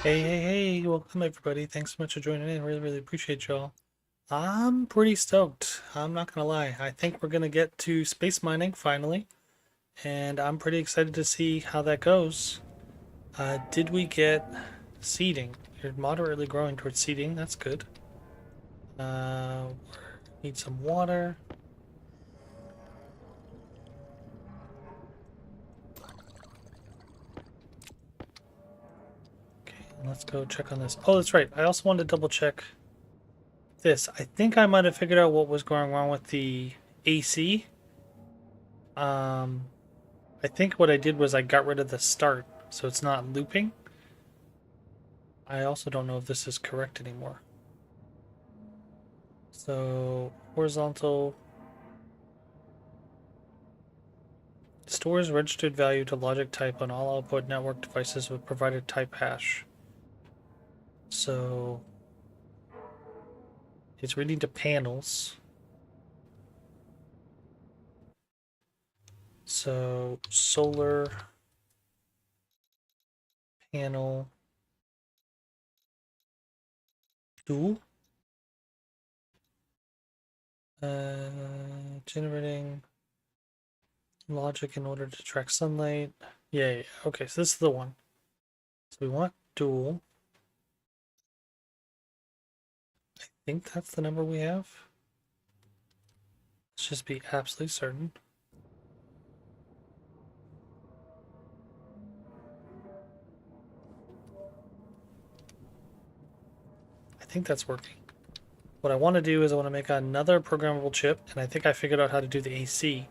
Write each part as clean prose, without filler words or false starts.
Hey, welcome everybody. Thanks so much for joining in. Really appreciate y'all. I'm pretty stoked. I'm not gonna lie. I think we're gonna get to space mining finally, and I'm pretty excited to see how that goes. Did we get seeding? You're moderately growing towards seeding. That's good. Uh, need some water. Okay, let's go check on this. Oh, that's right. I also wanted to double check this. I think I might have figured out what was going wrong with the AC. Um, I think what I did was I got rid of the start, so it's not looping. I also don't know if this is correct anymore. So, horizontal stores registered value to logic type on all output network devices with provided type hash. So, it's reading to panels. So, solar panel do generating logic in order to track sunlight. Yeah. Okay, so this is the one. So we want dual. I think that's the number we have. Let's just be absolutely certain. I think that's working. What I want to do is I want to make another programmable chip, and I think I figured out how to do the AC.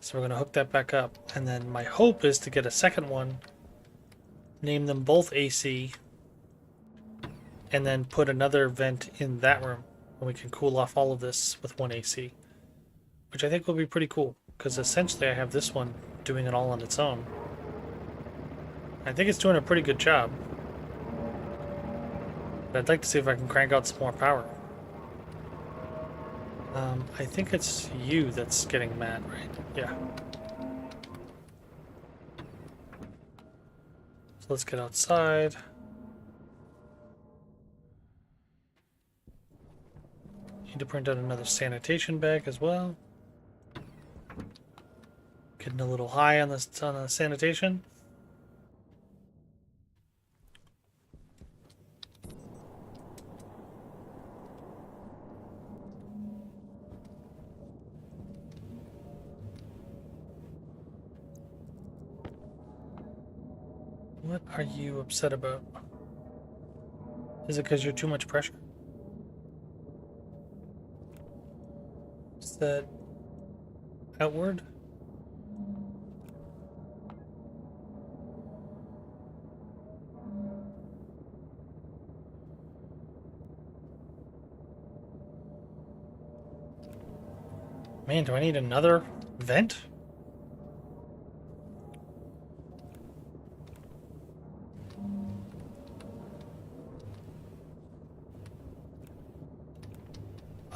So we're going to hook that back up, and then my hope is to get a second one, name them both AC, and then put another vent in that room, and we can cool off all of this with one AC, which I think will be pretty cool, because essentially I have this one doing it all on its own. I think it's doing a pretty good job, but I'd like to see if I can crank out some more power. I think it's you that's getting mad, right? Yeah. So let's get outside. Need to print out another sanitation bag as well. Getting a little high on this on the sanitation. What are you upset about? Is it because you're too much pressure? Is that outward? Man, do I need another vent?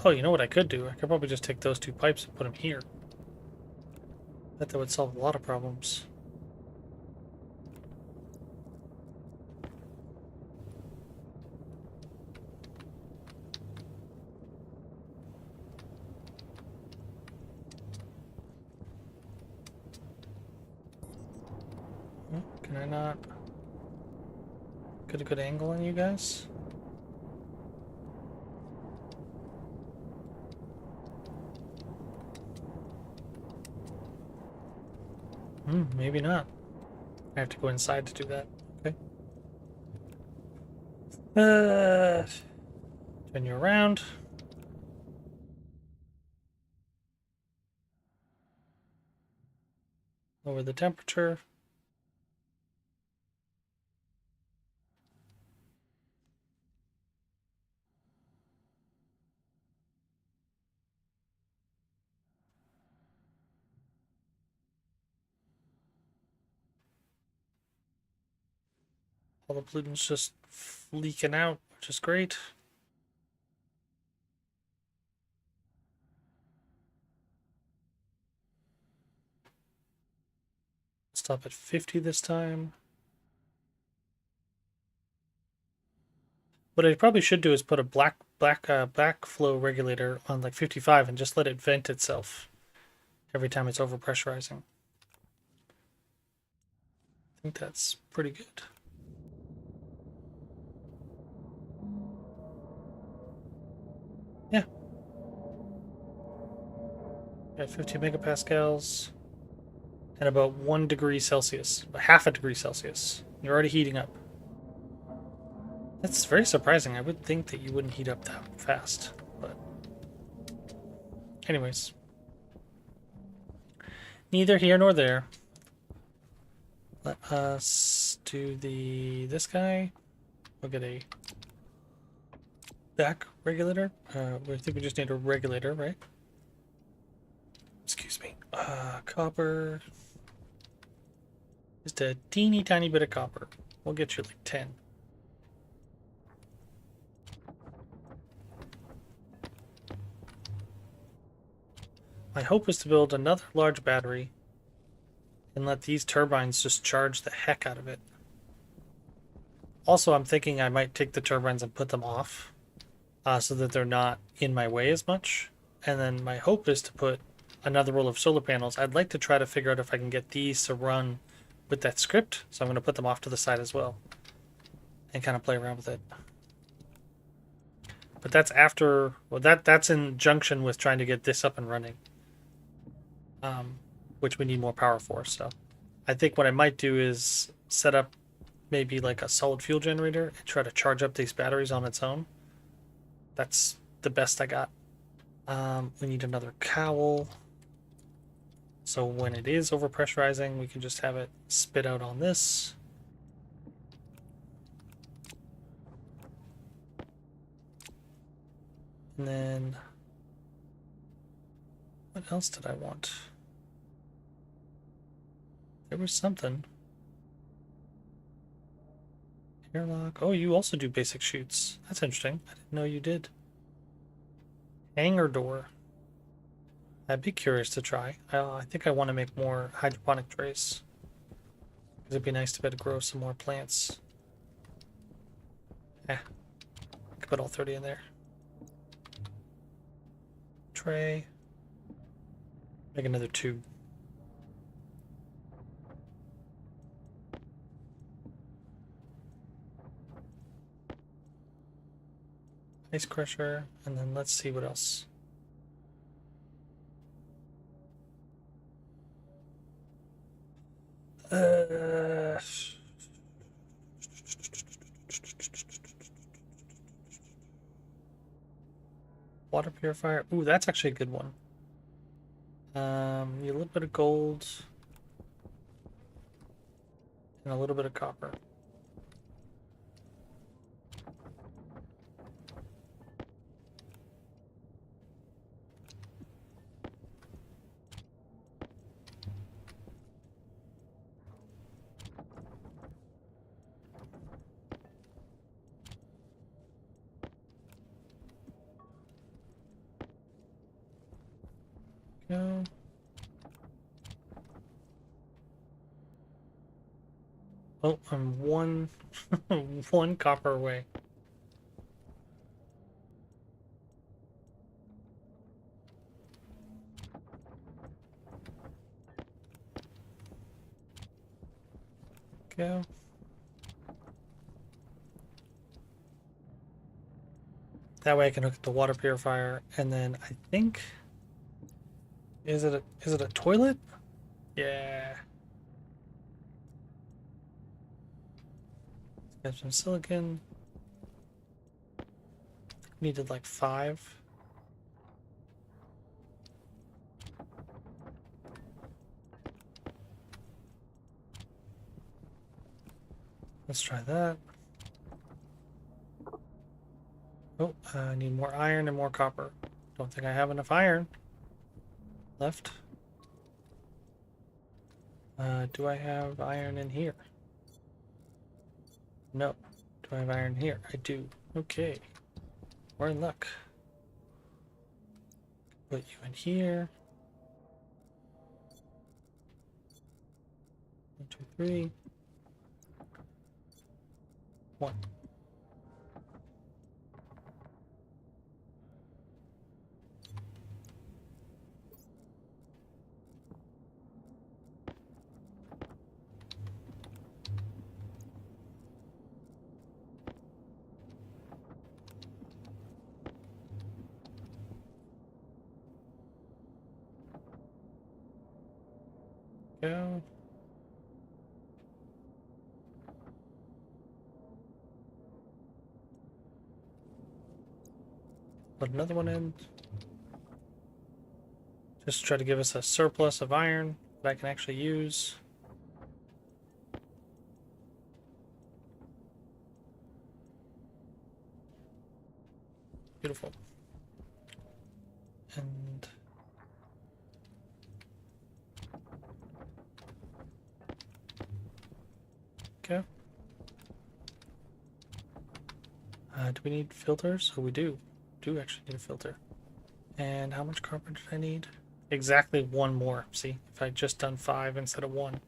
Oh, you know what I could do? I could probably just take those two pipes and put them here. Bet that would solve a lot of problems. Can I not get a good angle on you guys? Maybe not. I have to go inside to do that. Okay. Turn you around. Lower the temperature. All the pollutants just leaking out, which is great. Stop at 50 this time. What I probably should do is put a backflow regulator on like 55 and just let it vent itself every time it's overpressurizing. I think that's pretty good. Yeah. Got 50 megapascals and about 1 degree Celsius, half a degree Celsius. You're already heating up. That's very surprising. I would think that you wouldn't heat up that fast, but anyways, neither here nor there. Let us do this guy. We'll get a back regulator. I think we just need a regulator, right? Excuse me. Copper. Just a teeny tiny bit of copper. We'll get you like 10. My hope is to build another large battery and let these turbines just charge the heck out of it. Also, I'm thinking I might take the turbines and put them off so that they're not in my way as much. And then my hope is to put another row of solar panels. I'd like to try to figure out if I can get these to run with that script. So I'm going to put them off to the side as well and kind of play around with it. But that's after, well, that's in junction with trying to get this up and running, which we need more power for. So I think what I might do is set up maybe like a solid fuel generator and try to charge up these batteries on its own. That's the best I got. We need another cowl. So when it is overpressurizing, we can just have it spit out on this. And then, what else did I want? There was something. Airlock. Oh, you also do basic chutes. That's interesting. I didn't know you did. Hangar door. I'd be curious to try. I think I want to make more hydroponic trays. Because it'd be nice to be able to grow some more plants. I could put all 30 in there. Tray. Make another 2. Ice crusher, and then let's see what else. Water purifier. Ooh, that's actually a good one. Need a little bit of gold and a little bit of copper. Go. Oh, I'm one one copper away. Go. That way I can hook up the water purifier, and then I think is it a toilet? Yeah. Got some silicon. Needed like 5. Let's try that. Oh, I need more iron and more copper. Don't think I have enough iron left. Do I have iron in here? No. Do I have iron here? I do. Okay. We're in luck. Put you in here. 1, 2, 3. 1. Go. Put another one in. Just try to give us a surplus of iron that I can actually use. Beautiful. And okay. Do we need filters? Oh, we do. Do actually need a filter. And how much carbon did I need? Exactly one more. See, if I just done 5 instead of 1.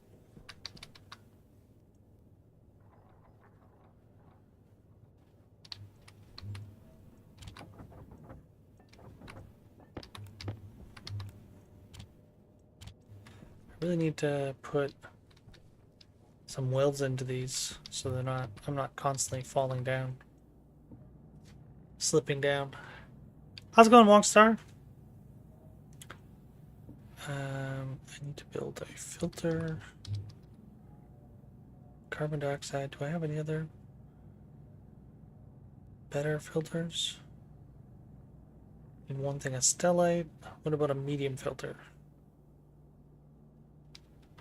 I really need to put some welds into these so I'm not constantly falling down. Slipping down. How's it going, Wongstar? I need to build a filter. Carbon dioxide. Do I have any other better filters? Need one thing, a stellite. What about a medium filter?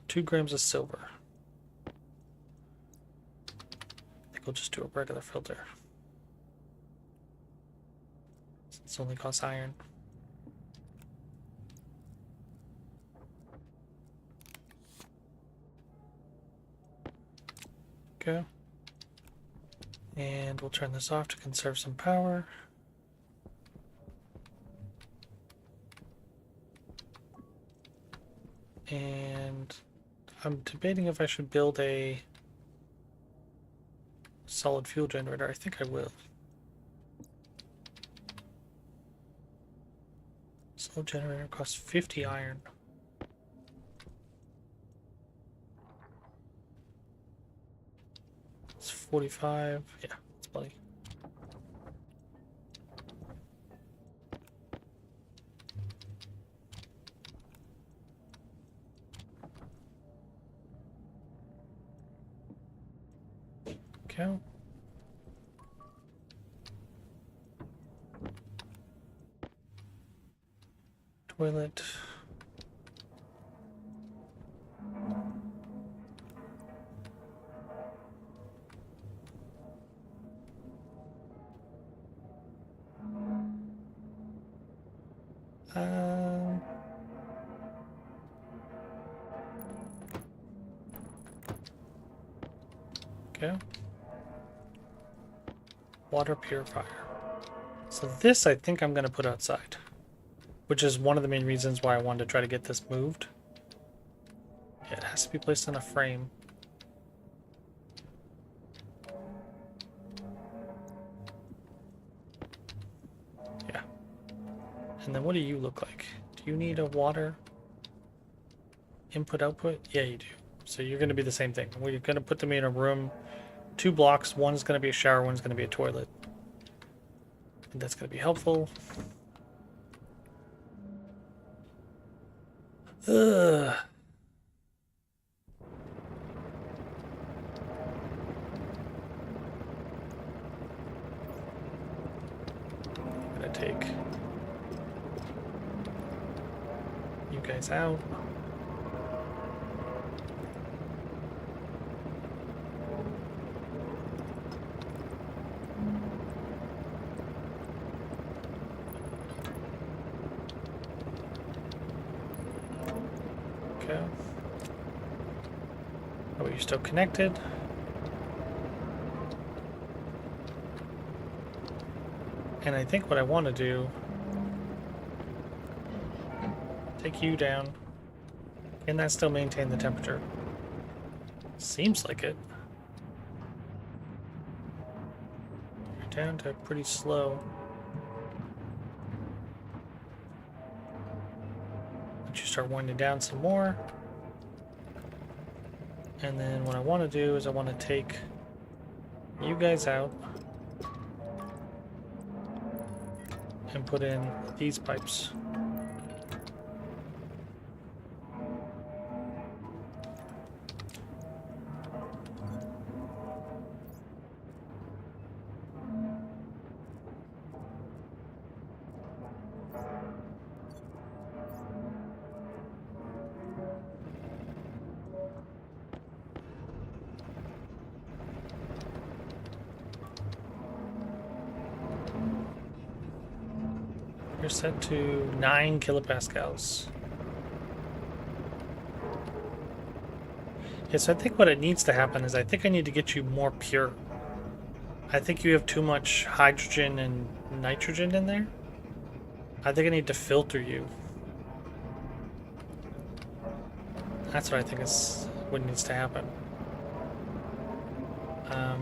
2 grams of silver. I think we'll just do a regular filter. It's only costs iron. Okay. And we'll turn this off to conserve some power. And I'm debating if I should build a solid fuel generator. I think I will. Solid generator costs 50 iron. It's 45. Yeah, it's plenty. Okay. Toilet. Okay. Water purifier. So this I think I'm going to put outside, which is one of the main reasons why I wanted to try to get this moved. Yeah, it has to be placed on a frame. Yeah. And then what do you look like? Do you need a water input output? Yeah, you do. So you're going to be the same thing. We're going to put them in a room, 2 blocks. One's going to be a shower, one's going to be a toilet. And that's going to be helpful. Ugh. I'm going to take you guys out. Okay. Oh, you're still connected. And I think what I want to do, take you down. Can that still maintain the temperature? Seems like it. You're down to pretty slow. Let you start winding down some more. And then what I want to do is I want to take you guys out and put in these pipes. You're set to 9 kilopascals. Yeah, so I think what it needs to happen is I think I need to get you more pure. I think you have too much hydrogen and nitrogen in there. I think I need to filter you. That's what I think is what needs to happen. Are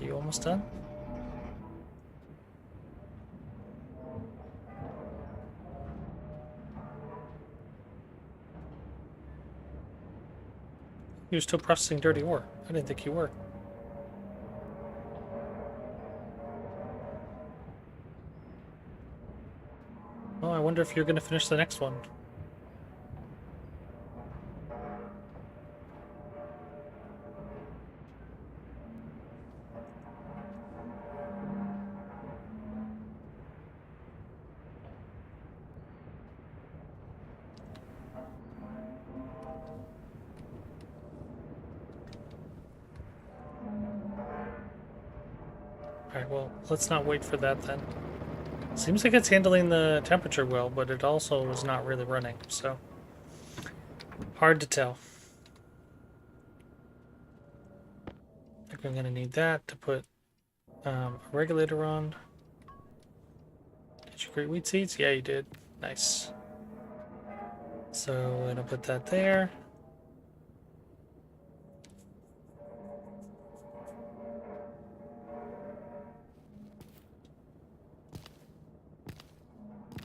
you almost done? You're still processing dirty ore. I didn't think you were. Well, I wonder if you're going to finish the next one. Alright, well, let's not wait for that then. Seems like it's handling the temperature well, but it also is not really running, so hard to tell. I think I'm going to need that to put a regulator on. Did you create wheat seeds? Yeah, you did. Nice. So I'm going to put that there.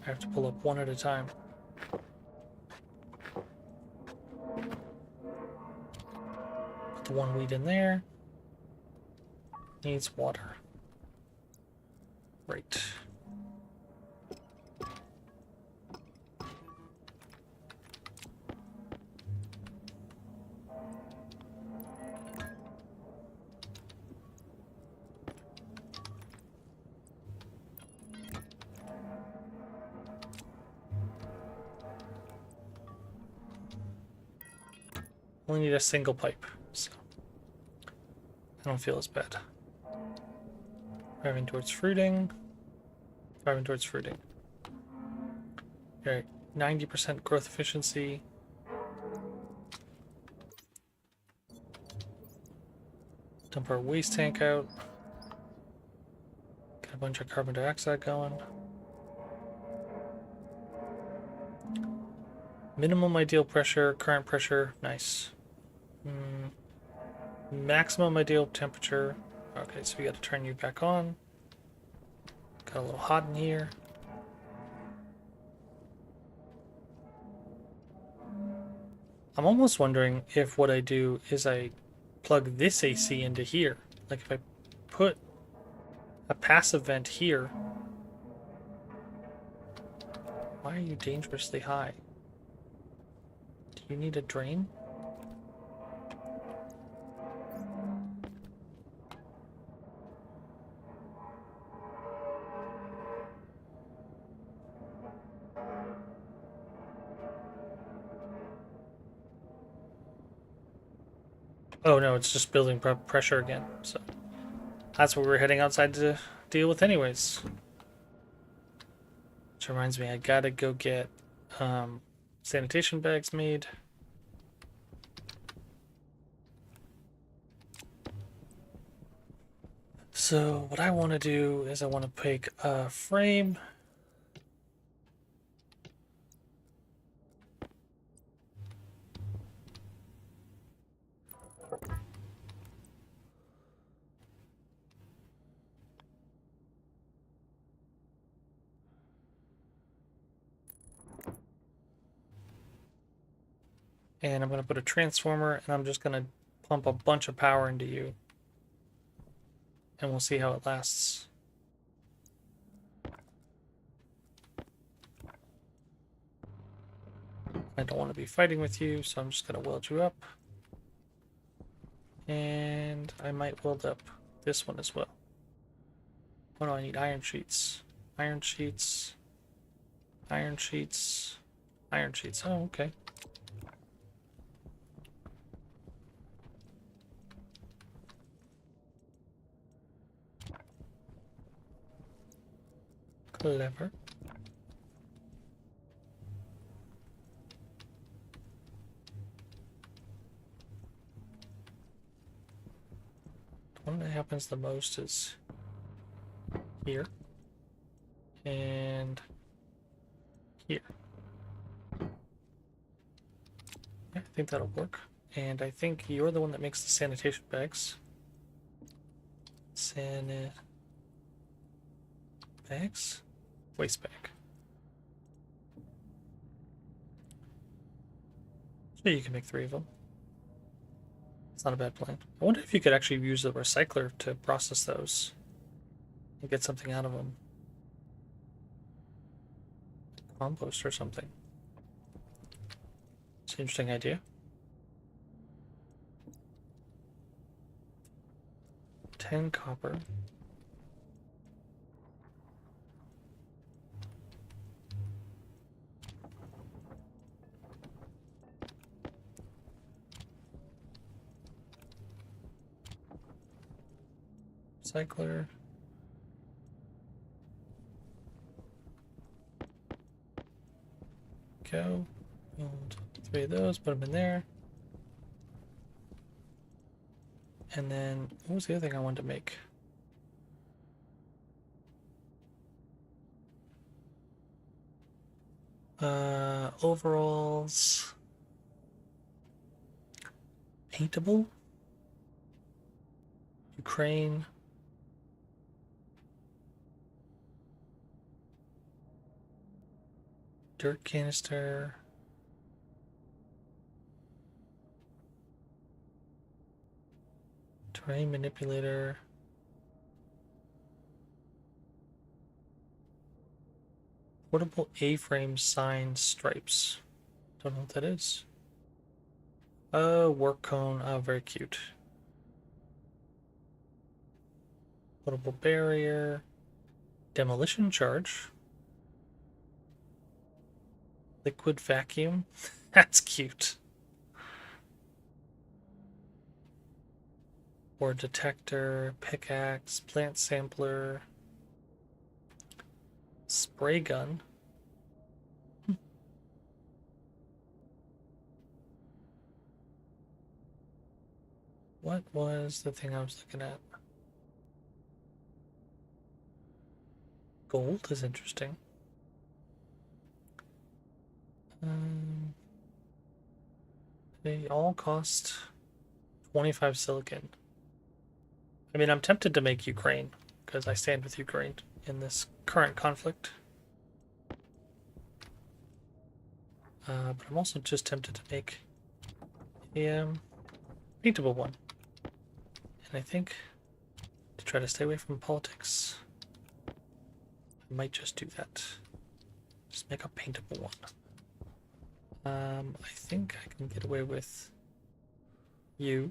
I have to pull up one at a time. Put the one wheat in there. Needs water. Right. Only need a single pipe, so I don't feel as bad. Driving towards fruiting. Driving towards fruiting. Alright, 90% growth efficiency. Dump our waste tank out. Get a bunch of carbon dioxide going. Minimum ideal pressure, current pressure, nice. Maximum ideal temperature. Okay, so we got to turn you back on. Got a little hot in here. I'm almost wondering if what I do is I plug this AC into here. Like if I put a passive vent here. Why are you dangerously high? Do you need a drain? Oh no, it's just building pressure again. So that's what we're heading outside to deal with anyways. Which reminds me, I gotta go get sanitation bags made. So what I want to do is I want to pick a frame. And I'm going to put a transformer, and I'm just going to pump a bunch of power into you. And we'll see how it lasts. I don't want to be fighting with you, so I'm just going to weld you up. And I might weld up this one as well. Oh no, I need iron sheets. Iron sheets. Iron sheets. Iron sheets. Oh, okay. Clever. The one that happens the most is here and here. Yeah, I think that'll work. And I think you're the one that makes the sanitation bags. Bags? Waste bag. So you can make 3 of them. It's not a bad plan. I wonder if you could actually use the recycler to process those and get something out of them. Compost or something. It's an interesting idea. 10 copper. Recycler. Go. Build 3 of those, put them in there. And then, what was the other thing I wanted to make? Overalls. Paintable. Ukraine. Dirt canister. Terrain manipulator. Portable A-frame sign stripes. Don't know what that is. Work cone. Oh, very cute. Portable barrier. Demolition charge. Liquid vacuum. That's cute. Or detector, pickaxe, plant sampler, spray gun. What was the thing I was looking at? Gold is interesting. They all cost 25 silicon. I mean, I'm tempted to make Ukraine, because I stand with Ukraine in this current conflict. But I'm also just tempted to make a paintable one. And I think to try to stay away from politics, I might just do that. Just make a paintable one. I think I can get away with you.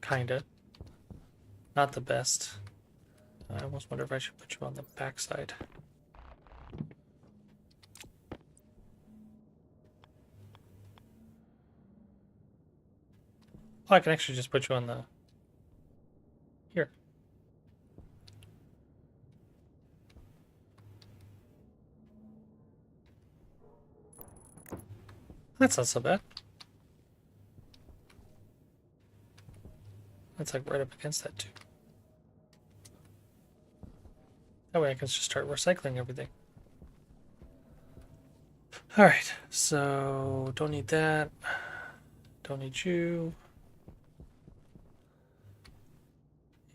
Kinda. Not the best. I almost wonder if I should put you on the backside. Oh, I can actually just put you on the... Here. That's not so bad. That's like right up against that too. That way I can just start recycling everything. Alright, so don't need that. Don't need you.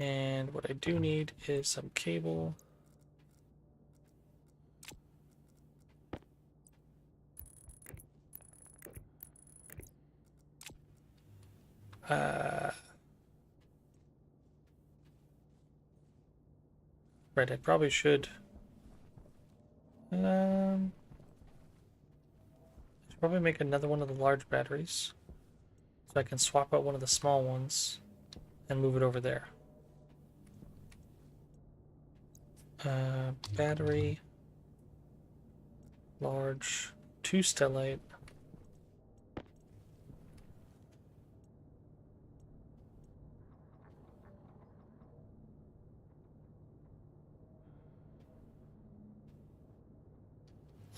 And what I do need is some cable. Right, I probably should. I should probably make another one of the large batteries, so I can swap out one of the small ones and move it over there. Battery, large, 2 stellite.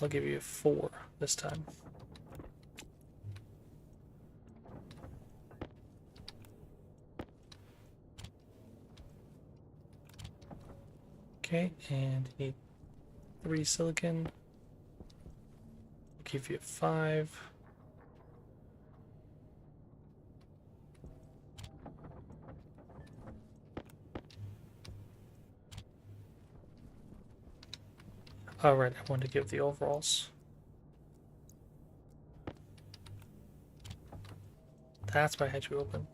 I'll give you 4 this time. Okay, and you need 3 silicon. I'll give you 5. All right, I want to give the overalls. That's why I had you opened.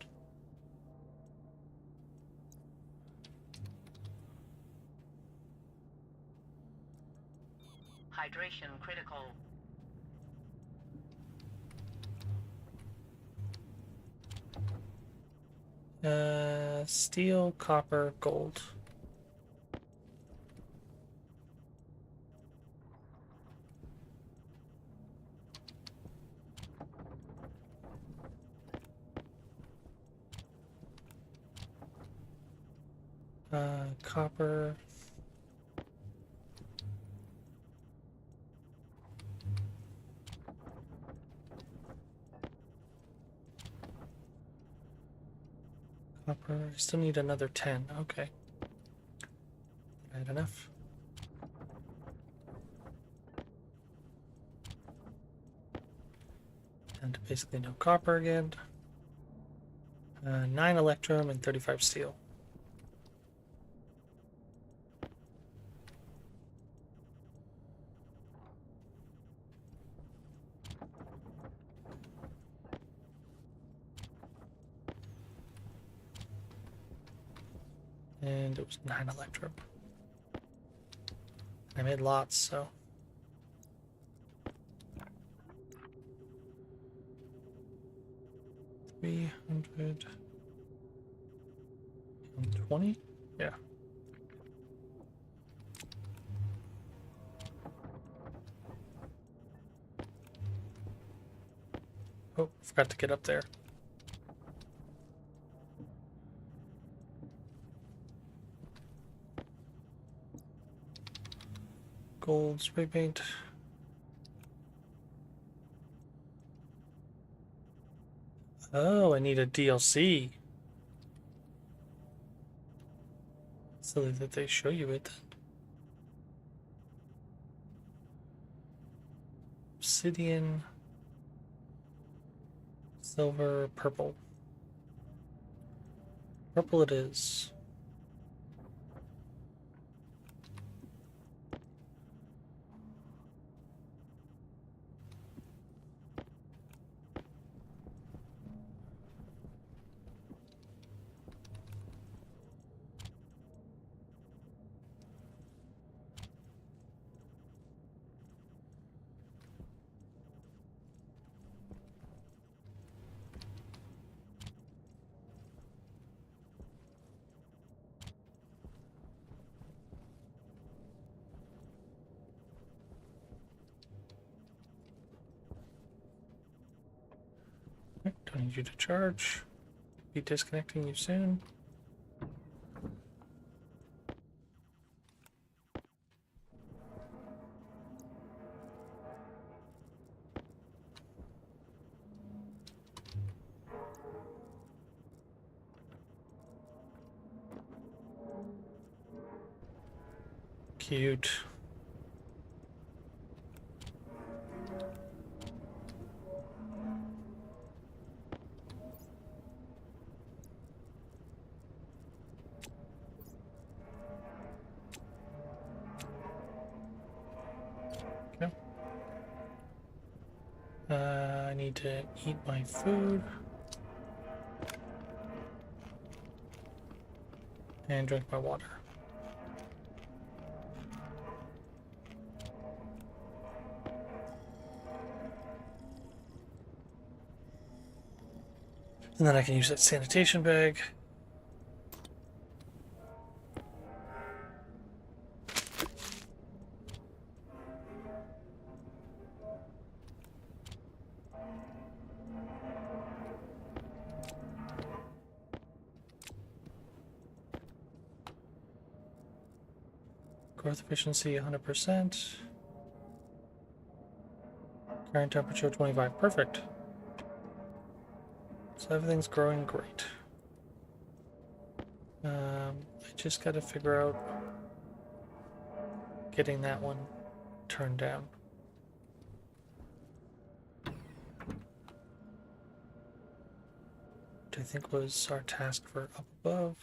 Hydration critical. Steel, copper, gold. Copper. Copper. I still need another 10. Okay. I had enough. And basically no copper again. 9 electrum and 35 steel. And it was 9 electrum. I made lots, so. $320? Yeah. Oh, forgot to get up there. Gold spray paint. Oh, I need a DLC. Silly that they show you it then. Obsidian, silver, purple. Purple it is. Don't need you to charge. Be disconnecting you soon. Cute. Okay. I need to eat my food. And drink my water. And then I can use that sanitation bag. Growth efficiency 100%. Current temperature 25. Perfect. So everything's growing great. I just got to figure out getting that one turned down. Which I think was our task for up above.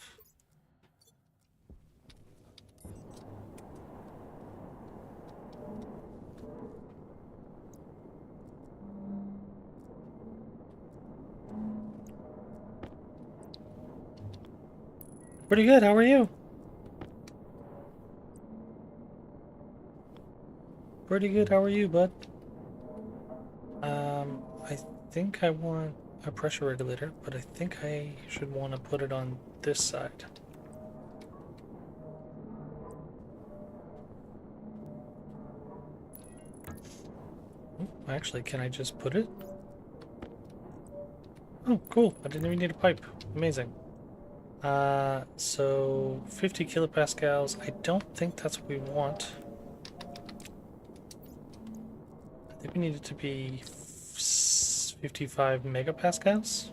Pretty good, how are you? Pretty good, how are you, bud? I think I want a pressure regulator, but I think I should want to put it on this side. Actually, can I just put it? Oh, cool. I didn't even need a pipe. Amazing. So 50 kilopascals. I don't think that's what we want. I think we need it to be 55 megapascals.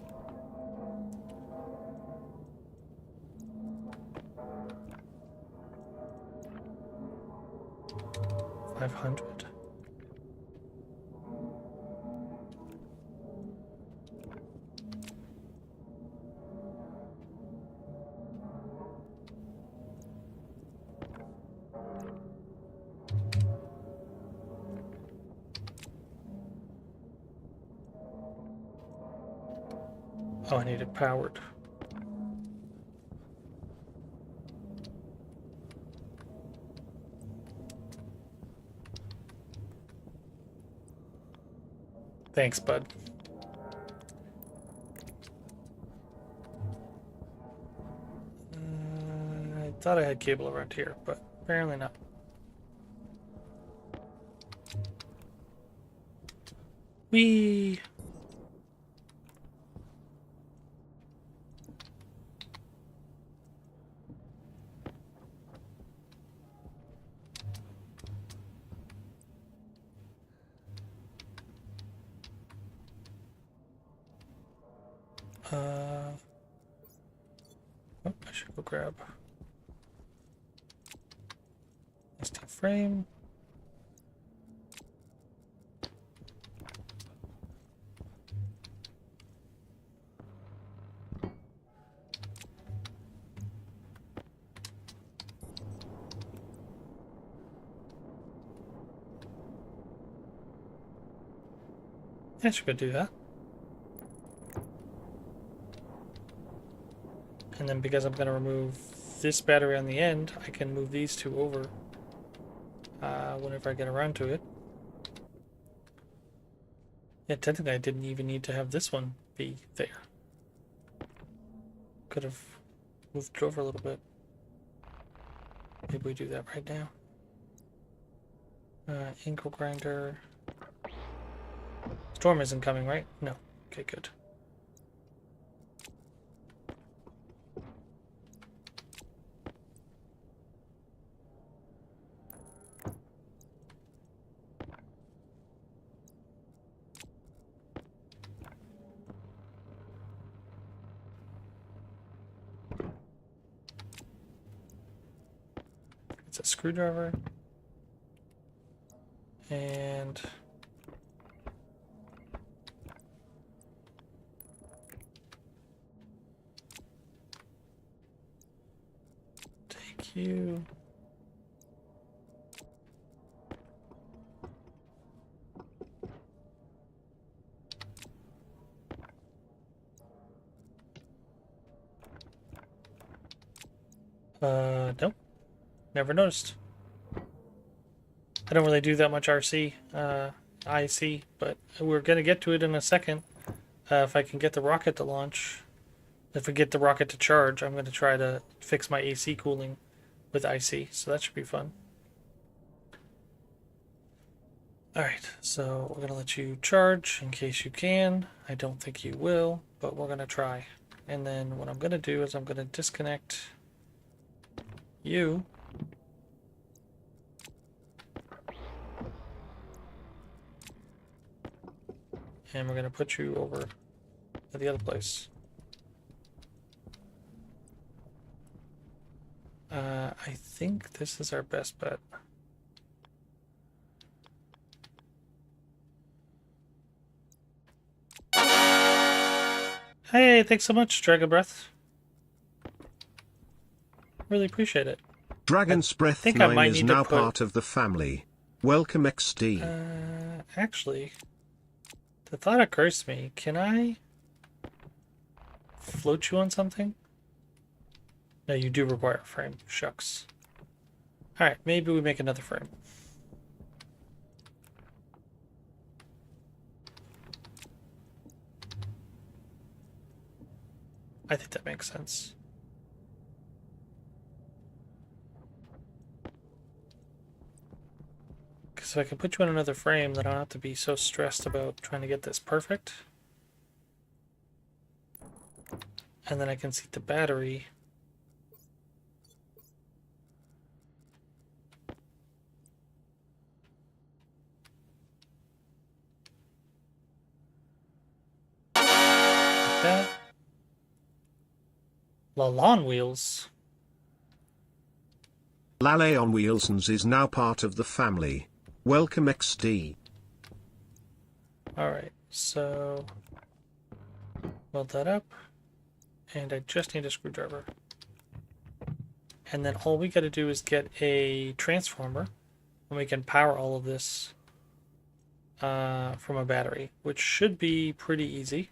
$500. Oh, I need it powered. Thanks, bud. I thought I had cable around here, but apparently not. Whee! Oh, I should go grab SD frame. I should go do that. And then because I'm going to remove this battery on the end, I can move these two over whenever I get around to it. Yeah, technically I didn't even need to have this one be there. Could have moved it over a little bit. Maybe we do that right now. Ankle grinder. Storm isn't coming, right? No. Okay, good. It's a screwdriver. And take you. Nope. Never noticed. I don't really do that much RC, IC, but we're gonna get to it in a second. If I can get the rocket to launch, if we get the rocket to charge, I'm gonna try to fix my AC cooling with IC, so that should be fun. Alright, so we're gonna let you charge in case you can. I don't think you will, but we're gonna try. And then what I'm gonna do is I'm gonna disconnect you. And we're going to put you over at the other place. I think this is our best bet. Hey, thanks so much, Dragon Breath. Really appreciate it. Dragon's Breath 9 is now part of the family. Welcome XD. Actually, the thought occurs to me, can I float you on something? No, you do require a frame. Shucks. Alright, maybe we make another frame. I think that makes sense. Because if I can put you in another frame, then I don't have to be so stressed about trying to get this perfect. And then I can seat the battery. Like that. Lalon wheels. Lale on Wheelsons is now part of the family. Welcome XD. Alright, so weld that up. And I just need a screwdriver. And then all we gotta do is get a transformer, and we can power all of this from a battery, which should be pretty easy.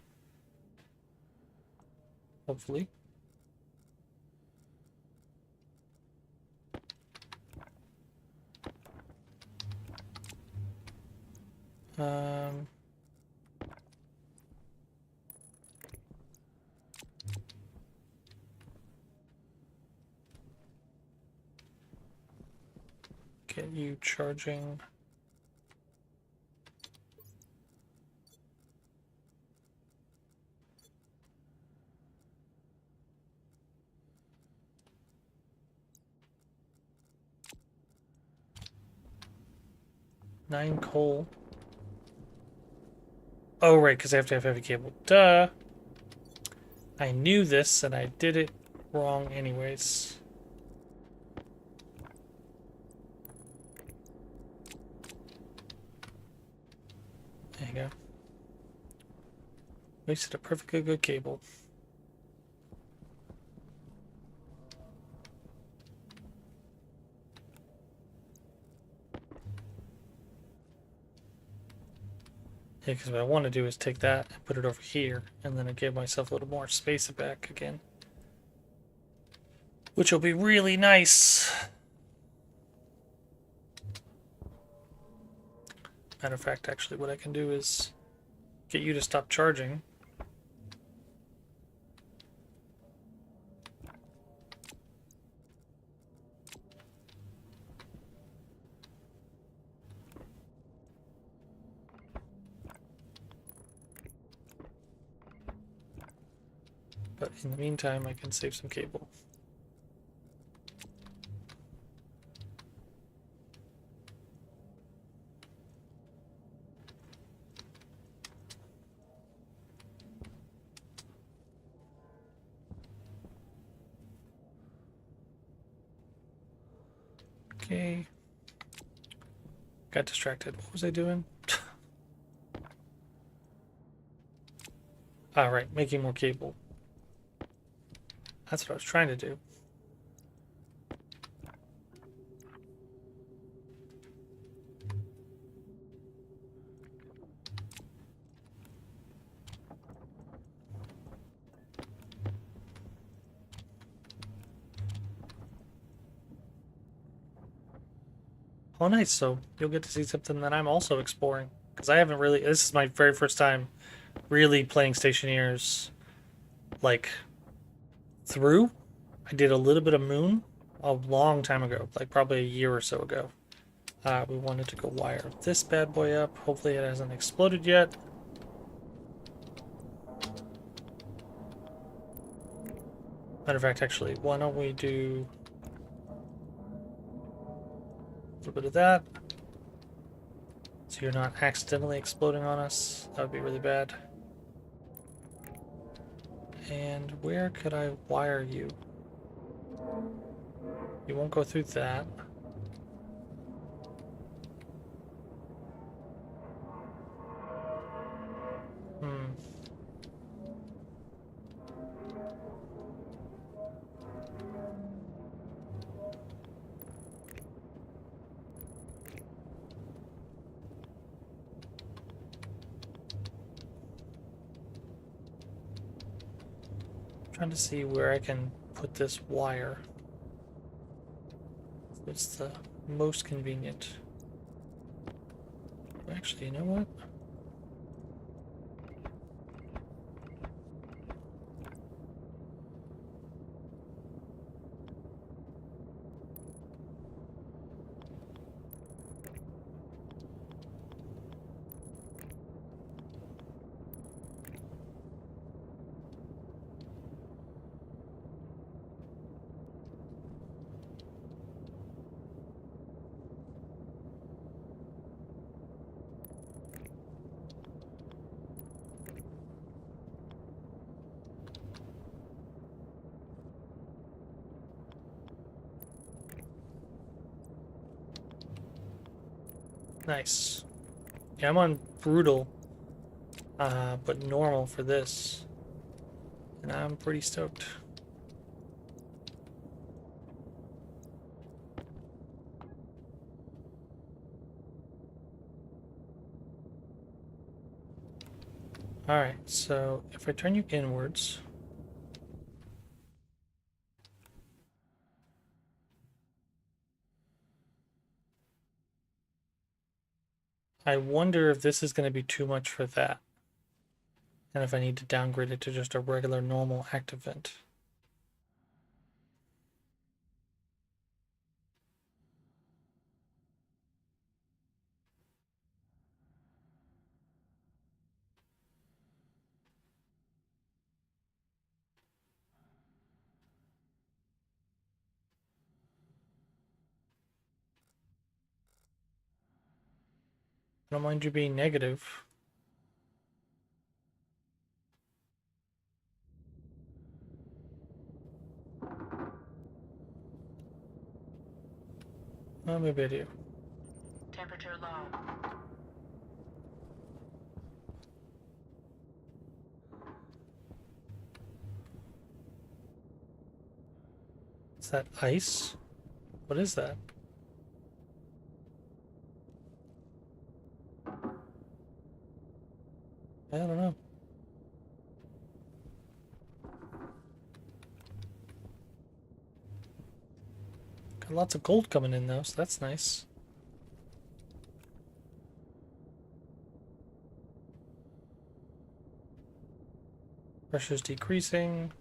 Hopefully. Get you charging. Nine coal. Oh, right, because I have to have heavy cable. Duh. I knew this, and I did it wrong anyways. There you go. Wasted a perfectly good cable. Yeah, because what I want to do is take that and put it over here, and then I give myself a little more space back again. Which will be really nice. Matter of fact, actually, what I can do is get you to stop charging. But in the meantime, I can save some cable. Okay. Got distracted. What was I doing? Alright, making more cable. That's what I was trying to do. Oh, nice. So you'll get to see something that I'm also exploring. Because I haven't really... This is my very first time really playing Stationeers, like, through. I did a little bit of Moon a long time ago, like probably a year or so ago. We wanted to go wire this bad boy up. Hopefully it hasn't exploded yet. Matter of fact, actually, why don't we do a little bit of that. So you're not accidentally exploding on us. That would be really bad. And where could I wire you? You won't go through that. Hmm. Trying to see where I can put this wire. It's the most convenient. Actually, you know what? Nice. Yeah, I'm on brutal, but normal for this. And I'm pretty stoked. Alright, so if I turn you inwards, I wonder if this is going to be too much for that. And if I need to downgrade it to just a regular normal active vent. I don't mind you being negative. Well, maybe I do. Temperature low. Is that ice? What is that? I don't know. Got lots of gold coming in though, so that's nice. Pressure's decreasing.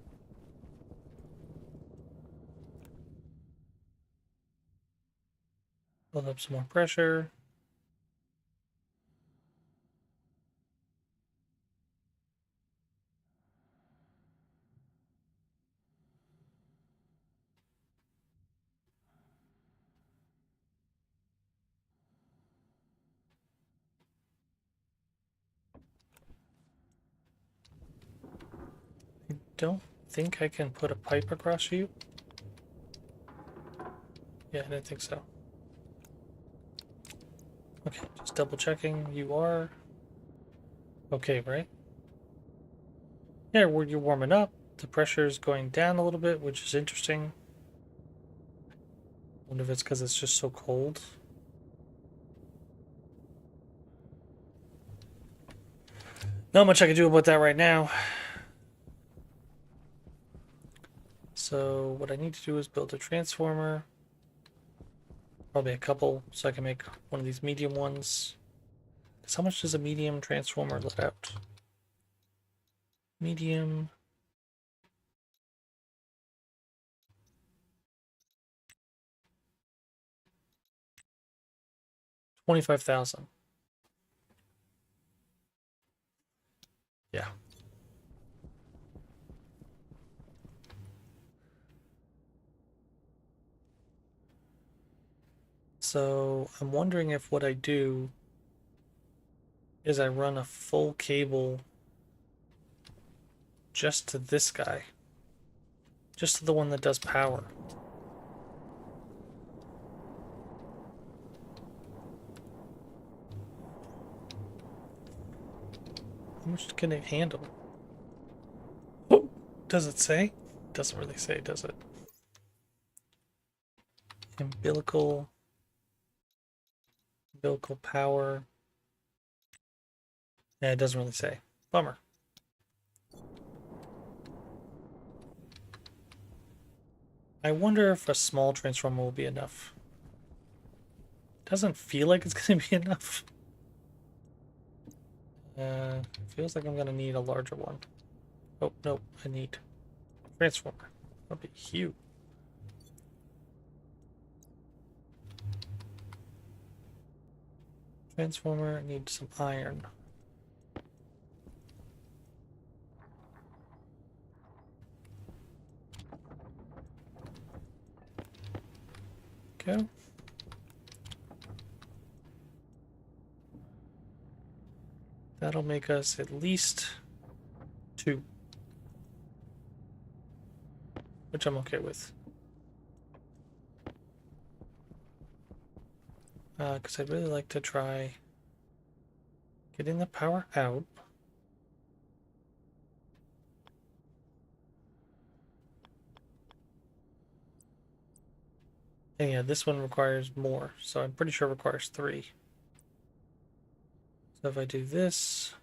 Build up some more pressure. I don't think I can put a pipe across you. Yeah, I didn't think so. Okay, just double checking. You are okay, right? Yeah, you're warming up. The pressure is going down a little bit, which is interesting. Wonder if it's because it's just so cold. Not much I can do about that right now. So what I need to do is build a transformer. Probably a couple, so I can make one of these medium ones. How much does a medium transformer let out? Medium. $25,000. Yeah. So I'm wondering if what I do is I run a full cable just to this guy. Just to the one that does power. How much can it handle? Oh, does it say? Doesn't really say, does it? Umbilical power. Yeah, it doesn't really say. Bummer. I wonder if a small transformer will be enough. Doesn't feel like it's going to be enough. Feels like I'm going to need a larger one. Oh, no, I need transformer. That'll be huge. Transformer, need some iron. Go. That'll make us at least 2. Which I'm okay with. Because I'd really like to try getting the power out. And yeah, this one requires more, so I'm pretty sure it requires 3. So if I do this,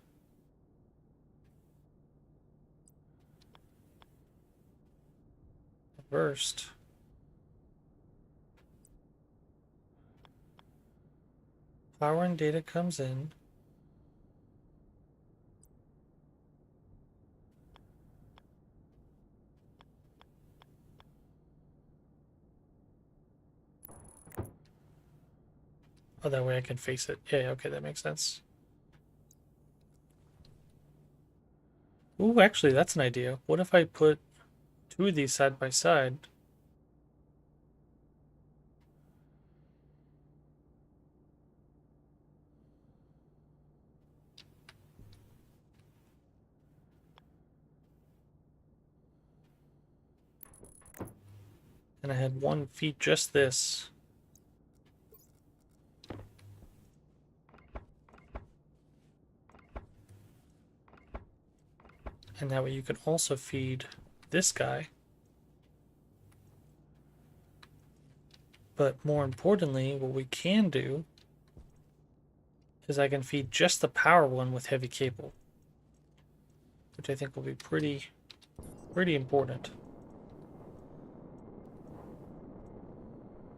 reversed, power and data comes in. Oh, that way I can face it. Yeah, okay, that makes sense. Ooh, actually, that's an idea. What if I put 2 of these side by side? And I had one feed just this. And that way you can also feed this guy. But more importantly, what we can do is I can feed just the power one with heavy cable, which I think will be pretty important.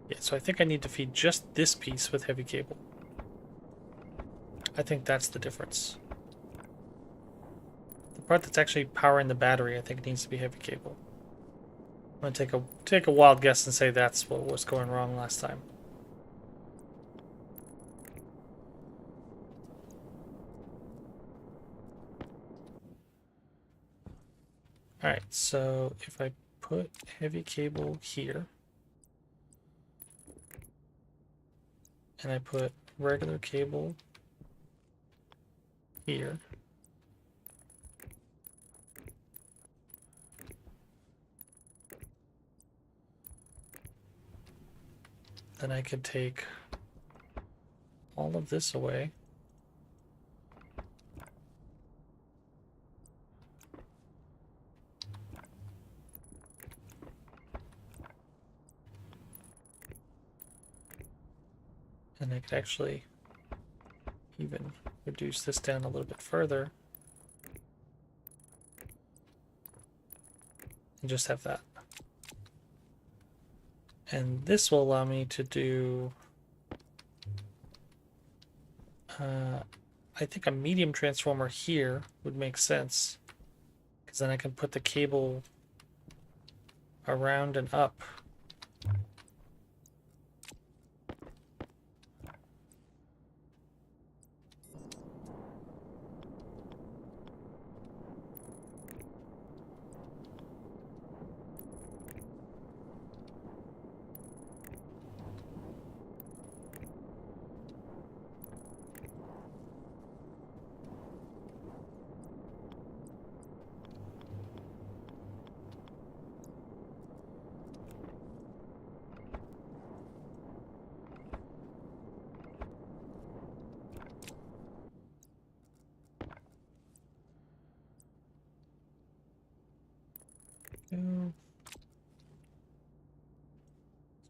Yeah, so I think I need to feed just this piece with heavy cable. I think that's the difference. The part that's actually powering the battery, I think needs to be heavy cable. I'm gonna take a wild guess and say that's what was going wrong last time. Alright, so if I put heavy cable here, and I put regular cable here, then I could take all of this away. And I could actually even reduce this down a little bit further. And just have that. And this will allow me to do, I think a medium transformer here would make sense. Because then I can put the cable around and up.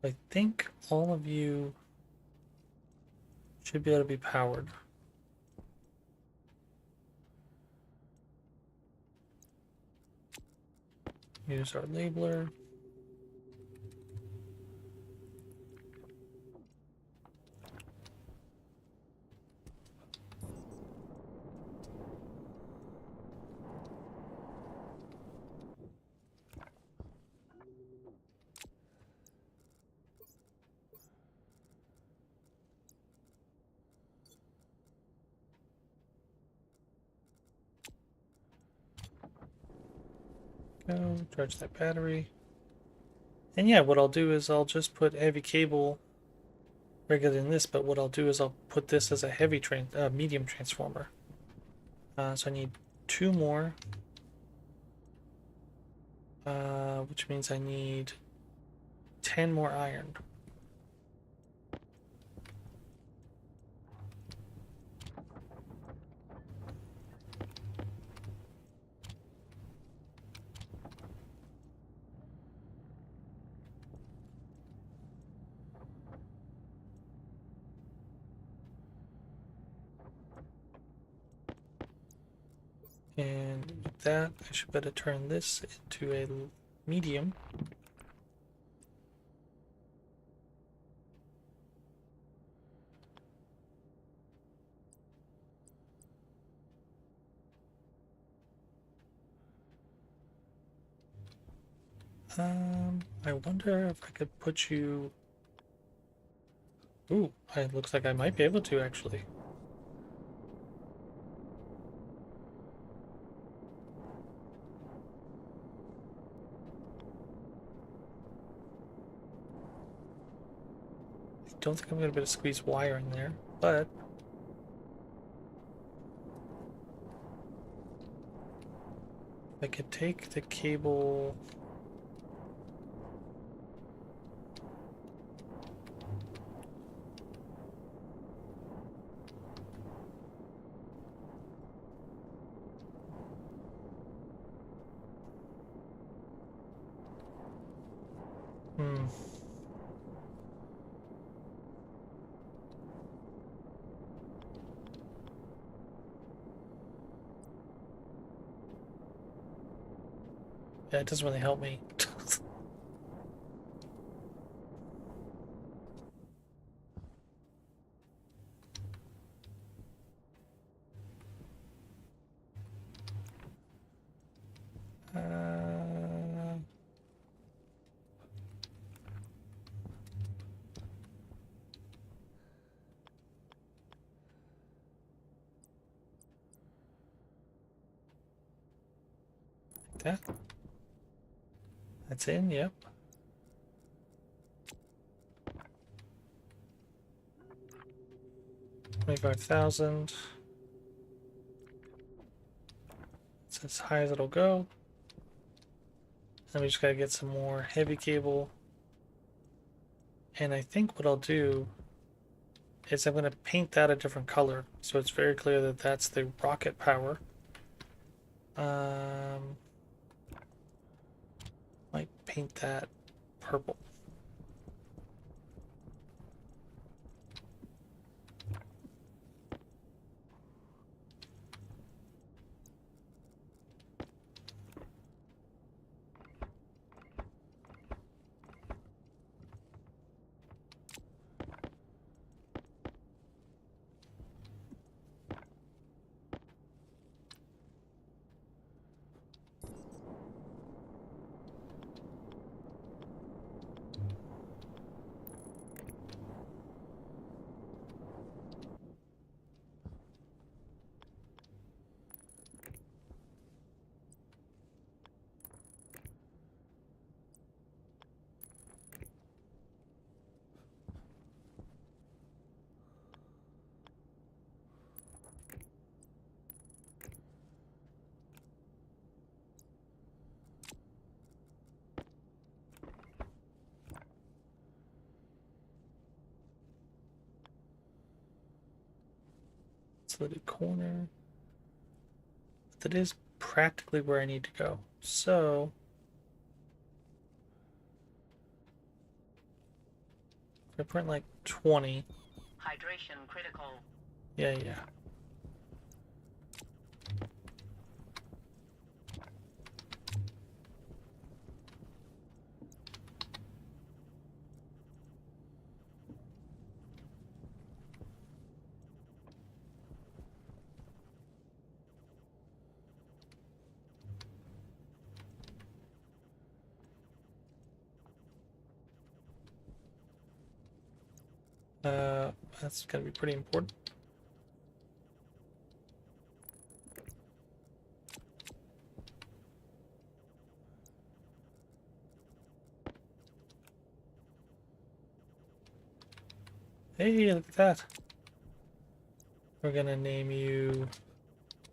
I think all of you should be able to be powered. Use our labeler. Go, charge that battery. And yeah, what I'll do is I'll just put heavy cable regular than this, but what I'll do is I'll put this as a medium transformer. So I need 2 more, which means I need 10 more iron. And with that, I should better turn this into a medium. I wonder if I could put you... Ooh, it looks like I might be able to, actually. I don't think I'm going to be able to squeeze wire in there, but... I could take the cable... Hmm. Yeah, it doesn't really help me. uh... That. That's in, yep. $25,000. It's as high as it'll go. Then we just gotta get some more heavy cable. And I think what I'll do is I'm gonna paint that a different color so it's very clear that that's the rocket power. Might paint that purple. Slitted corner. That is practically where I need to go. So If I print like 20. Hydration critical. Yeah, yeah. That's gonna be pretty important. Hey, look at that. We're gonna name you.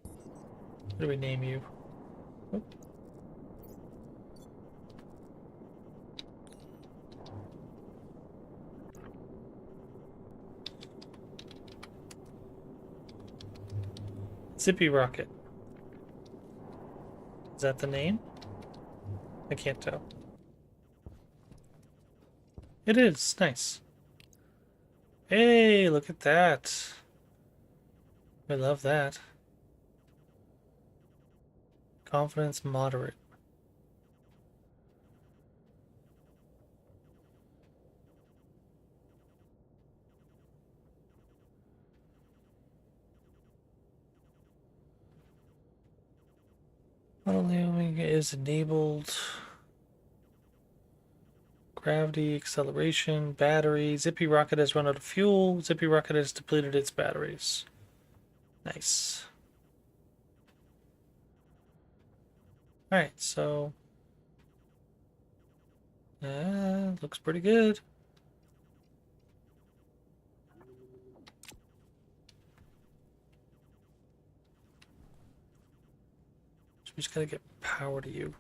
What do we name you? Oh. Zippy Rocket. Is that the name? I can't tell. It is. Nice. Hey, look at that. I love that. Confidence moderate. Autolooming is enabled. Gravity, acceleration, battery. Zippy Rocket has run out of fuel. Zippy Rocket has depleted its batteries. Nice. Alright, so... looks pretty good. So we just gotta get power to you.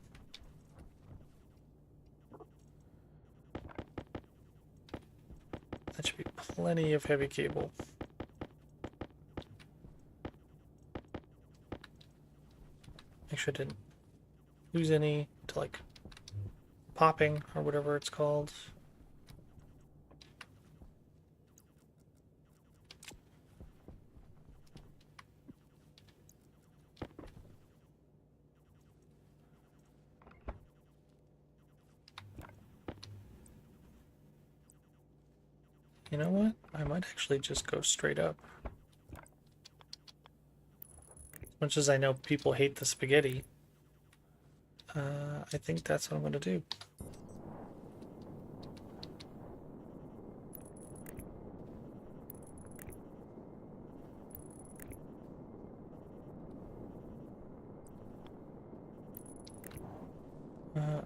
That should be plenty of heavy cable. Make sure I didn't lose any to like popping or whatever it's called. You know what? I might actually just go straight up. As much as I know people hate the spaghetti, I think that's what I'm going to do.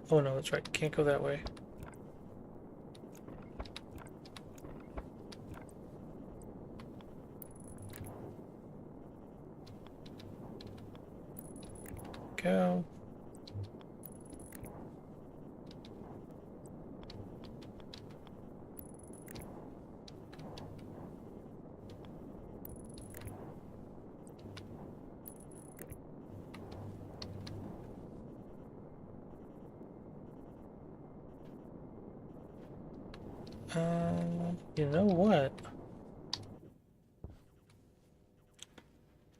Oh no, that's right. Can't go that way. Go. You know what?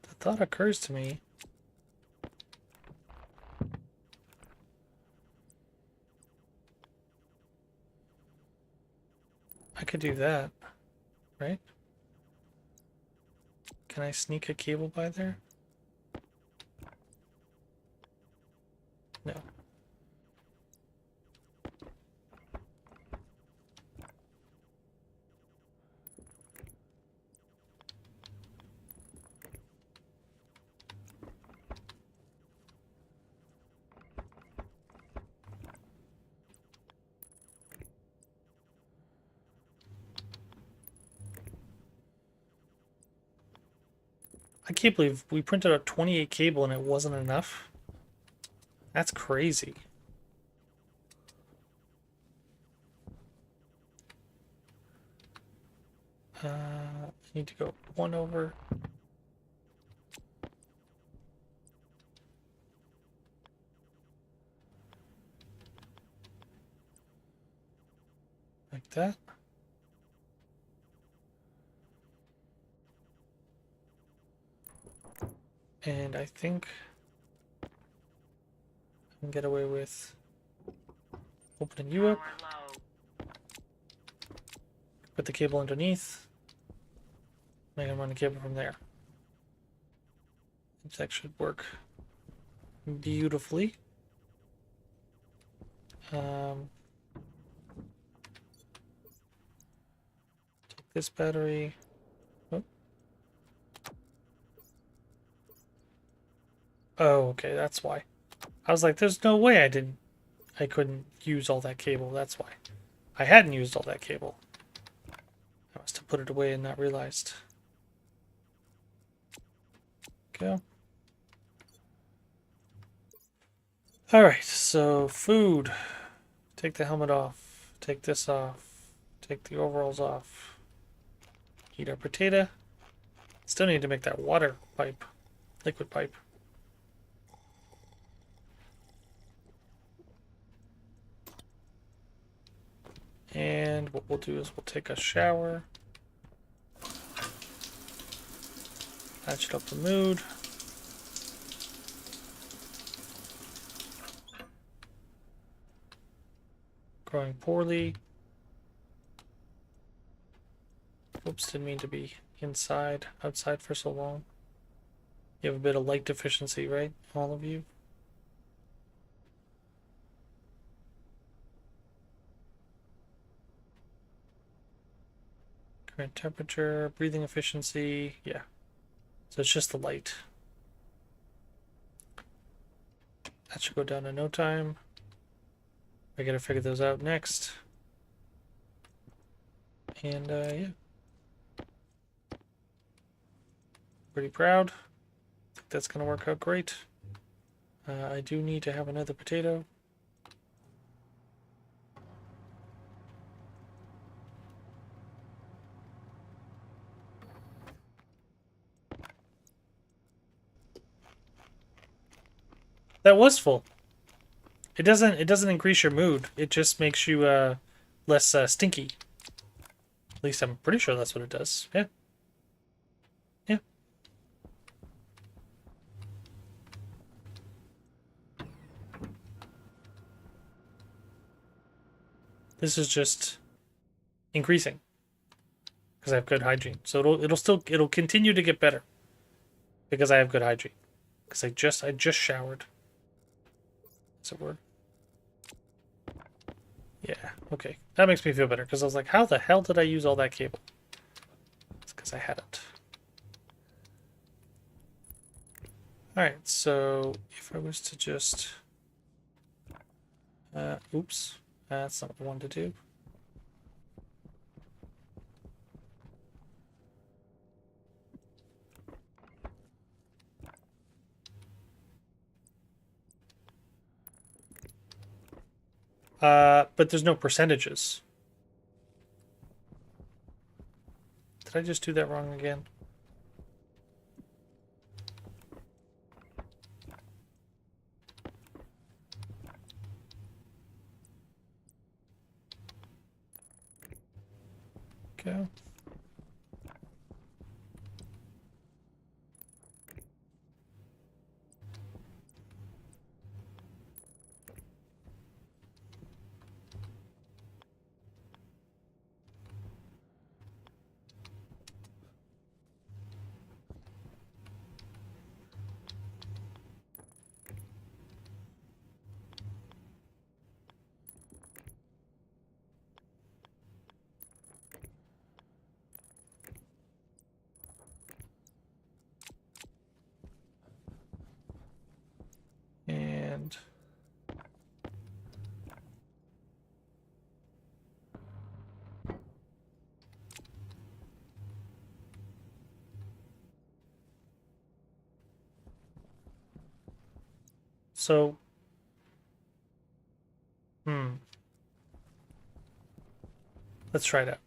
The thought occurs to me. I could do that, right? Can I sneak a cable by there? No. I can't believe we printed out 28 cable and it wasn't enough. That's crazy. I need to go one over. Like that. And I think I can get away with opening you up, Power low. put the cable underneath, and I can run the cable from there. That should work beautifully. Take this battery. Oh. Oh, okay, that's why. I was like, there's no way I couldn't use all that cable. That's why. I hadn't used all that cable. I must have put it away and not realized. Go. Alright, so food. Take the helmet off. Take this off. Take the overalls off. Heat our potato. Still need to make that water pipe. Liquid pipe. And what we'll do is we'll take a shower. Patch up the mood. Growing poorly. Oops, didn't mean to be outside for so long. You have a bit of light deficiency, right? All of you? Current temperature, breathing efficiency, yeah. So it's just the light. That should go down in no time. I gotta figure those out next. And yeah. Pretty proud. Think that's gonna work out great. I do need to have another potato. That was full. It doesn't increase your mood. It just makes you less stinky. At least I'm pretty sure that's what it does. Yeah. Yeah. This is just increasing because I have good hygiene. So it'll continue to get better because I have good hygiene. Because I just showered. Is it word? Yeah, okay. That makes me feel better because I was like, how the hell did I use all that cable? It's because I hadn't. Alright, so if I was to just... oops. That's not what I wanted to do. But there's no percentages. Did I just do that wrong again? Go. And so, let's try that.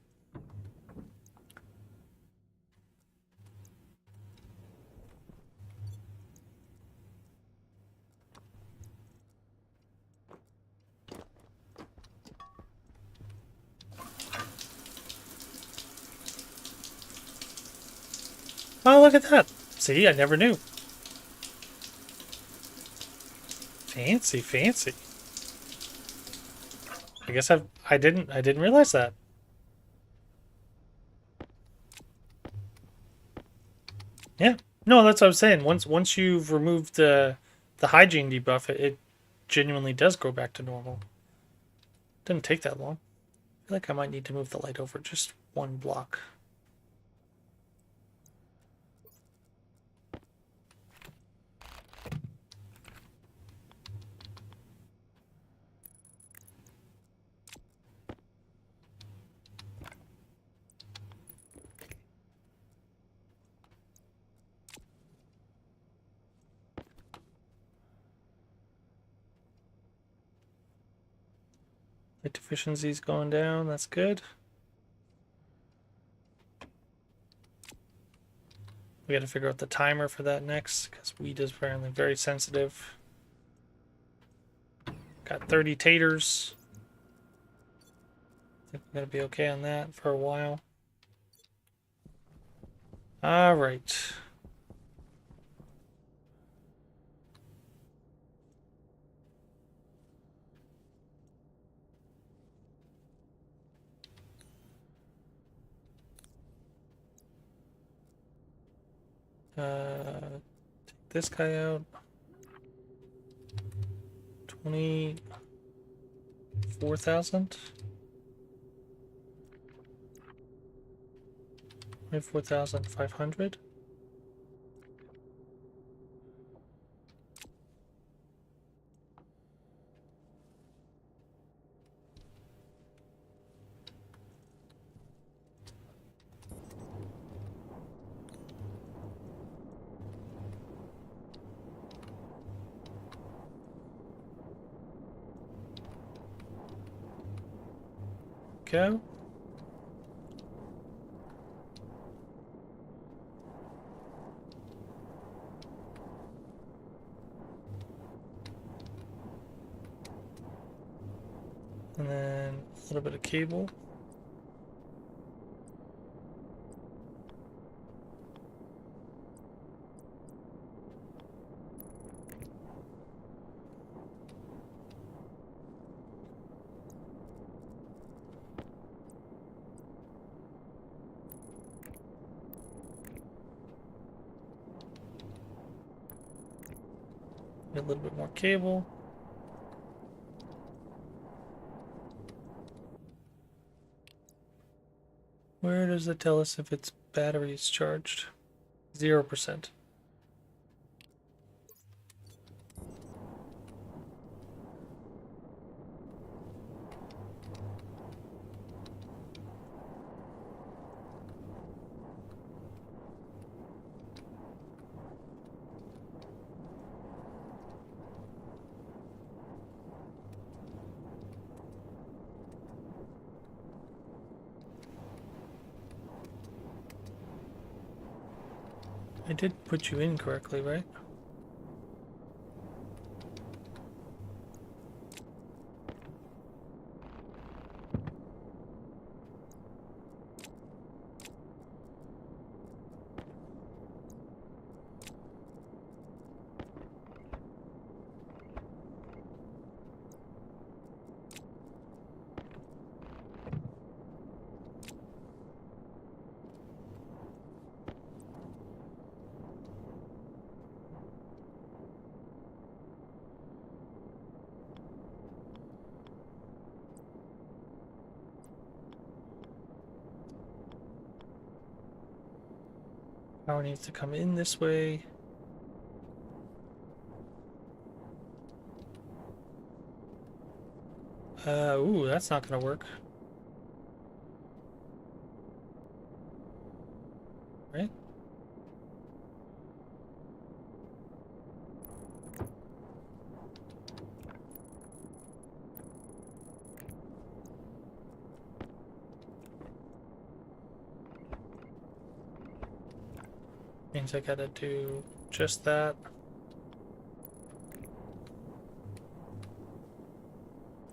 Oh, look at that. See, I never knew. Fancy, fancy. I guess I didn't realize that. Yeah. No, that's what I was saying. Once you've removed the hygiene debuff, it genuinely does go back to normal. Didn't take that long. I feel like I might need to move the light over just one block. Light efficiency's going down. That's good. We got to figure out the timer for that next, because weed is apparently very sensitive. Got 30 taters. I think we're going to be okay on that for a while. All right. Take this guy out. 24,000. 24,500. Go. And then a little bit of cable. A little bit more cable. Where does it tell us if its battery is charged? 0%. I did put you in correctly, right? Power needs to come in this way. Ooh, that's not gonna work. Right? Means I gotta do just that.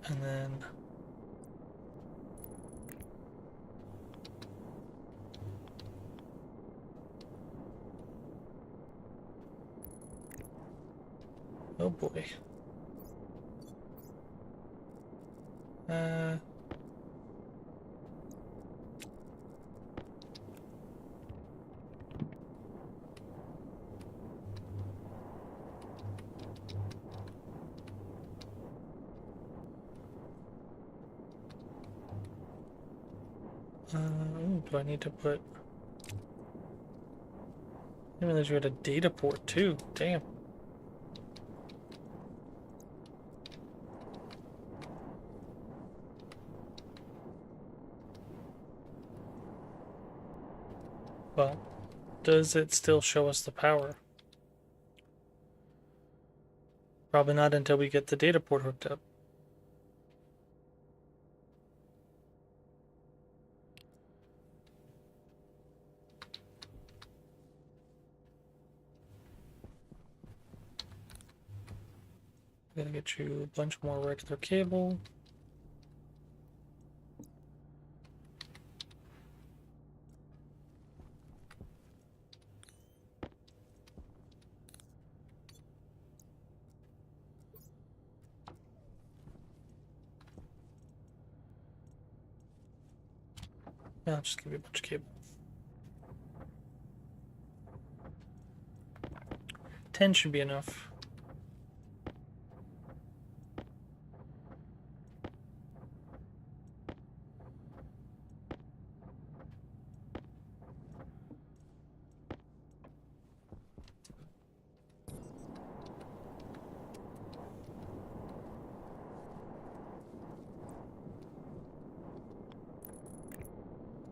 And then oh boy. Uh, ooh, do I need to put... I didn't realize you had a data port too. Damn. Well, does it still show us the power? Probably not until we get the data port hooked up. I'm gonna get you a bunch more regular cable. Yeah, I'll just give you a bunch of cable. 10 should be enough.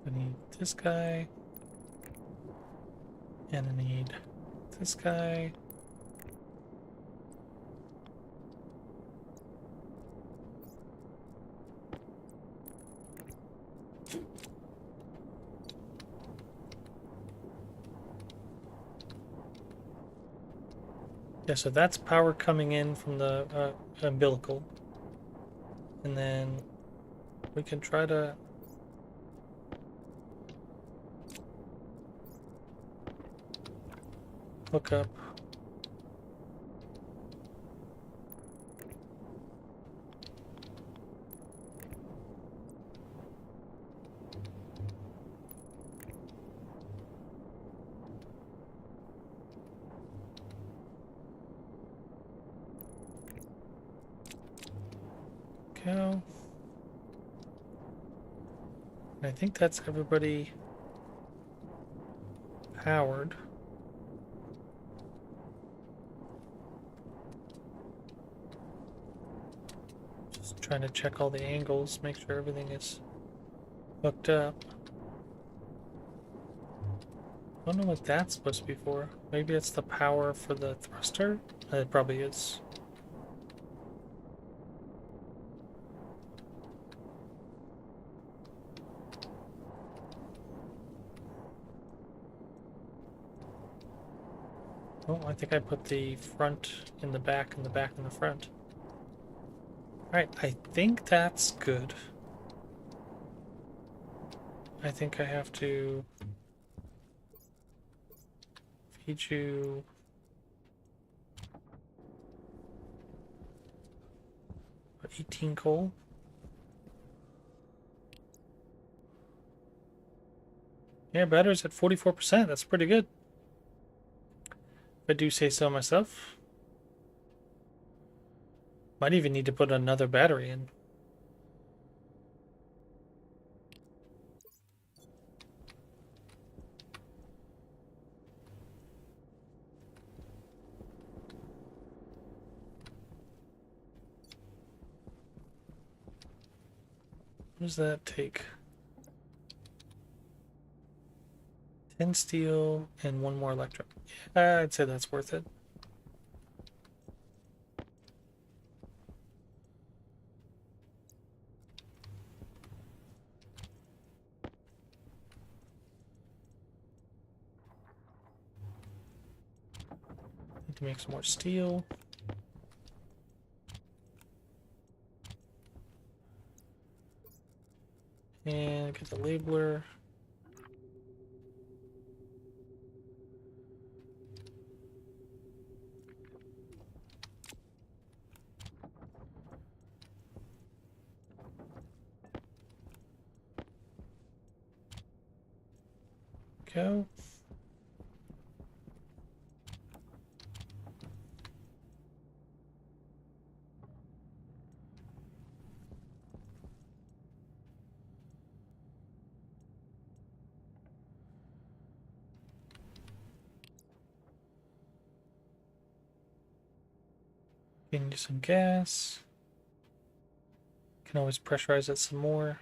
I need this guy. And I need this guy. Yeah, so that's power coming in from the umbilical. And then we can try to... hook up. Go. And I think that's everybody powered. Just trying to check all the angles, make sure everything is hooked up. I don't know what that's supposed to be for. Maybe it's the power for the thruster? It probably is. Oh, I think I put the front in the back and the back in the front. Alright, I think that's good. I think I have to feed you 18 coal. Yeah, battery's at 44%. That's pretty good. If I do say so myself. Might even need to put another battery in. What does that take? 10 steel and 1 more electro. Yeah, I'd say that's worth it. Need to make some more steel. And get the labeler. Go. Getting you some gas. Can always pressurize it some more.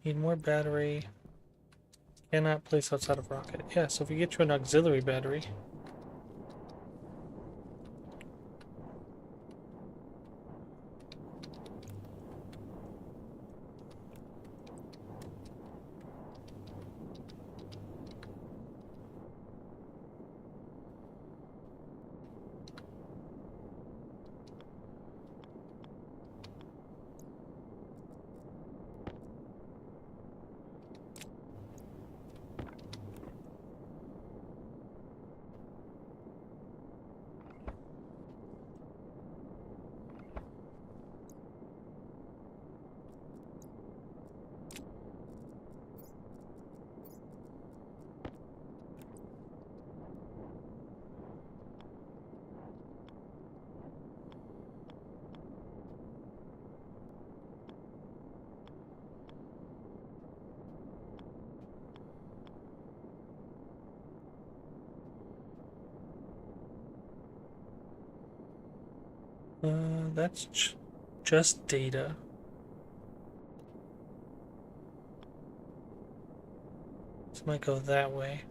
Need more battery. Cannot place outside of rocket. Yeah, so if we get you an auxiliary battery. That's just data. This might go that way.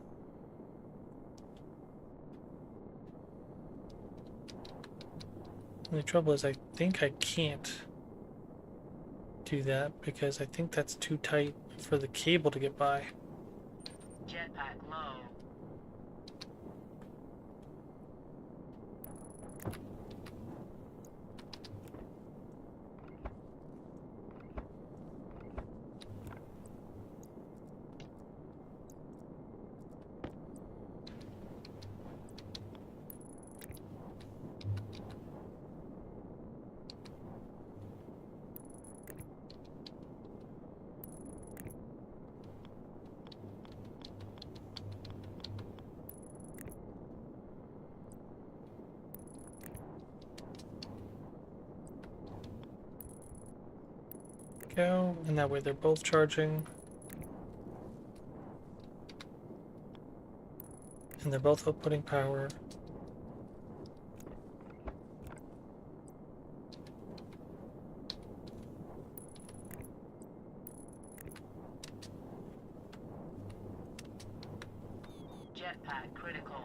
The trouble is I think I can't do that because I think that's too tight for the cable to get by. Jetpack low. Go, and that way they're both charging. And they're both outputting power. Jetpack critical.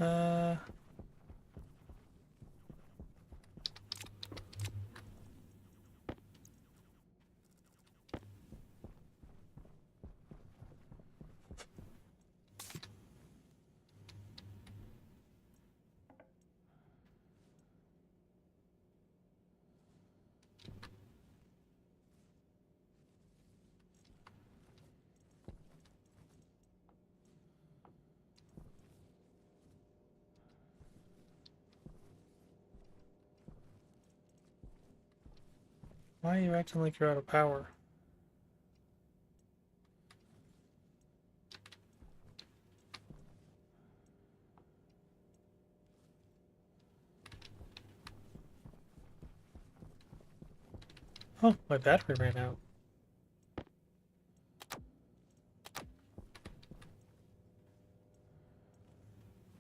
Uh... Why are you acting like you're out of power? Oh, my battery ran out.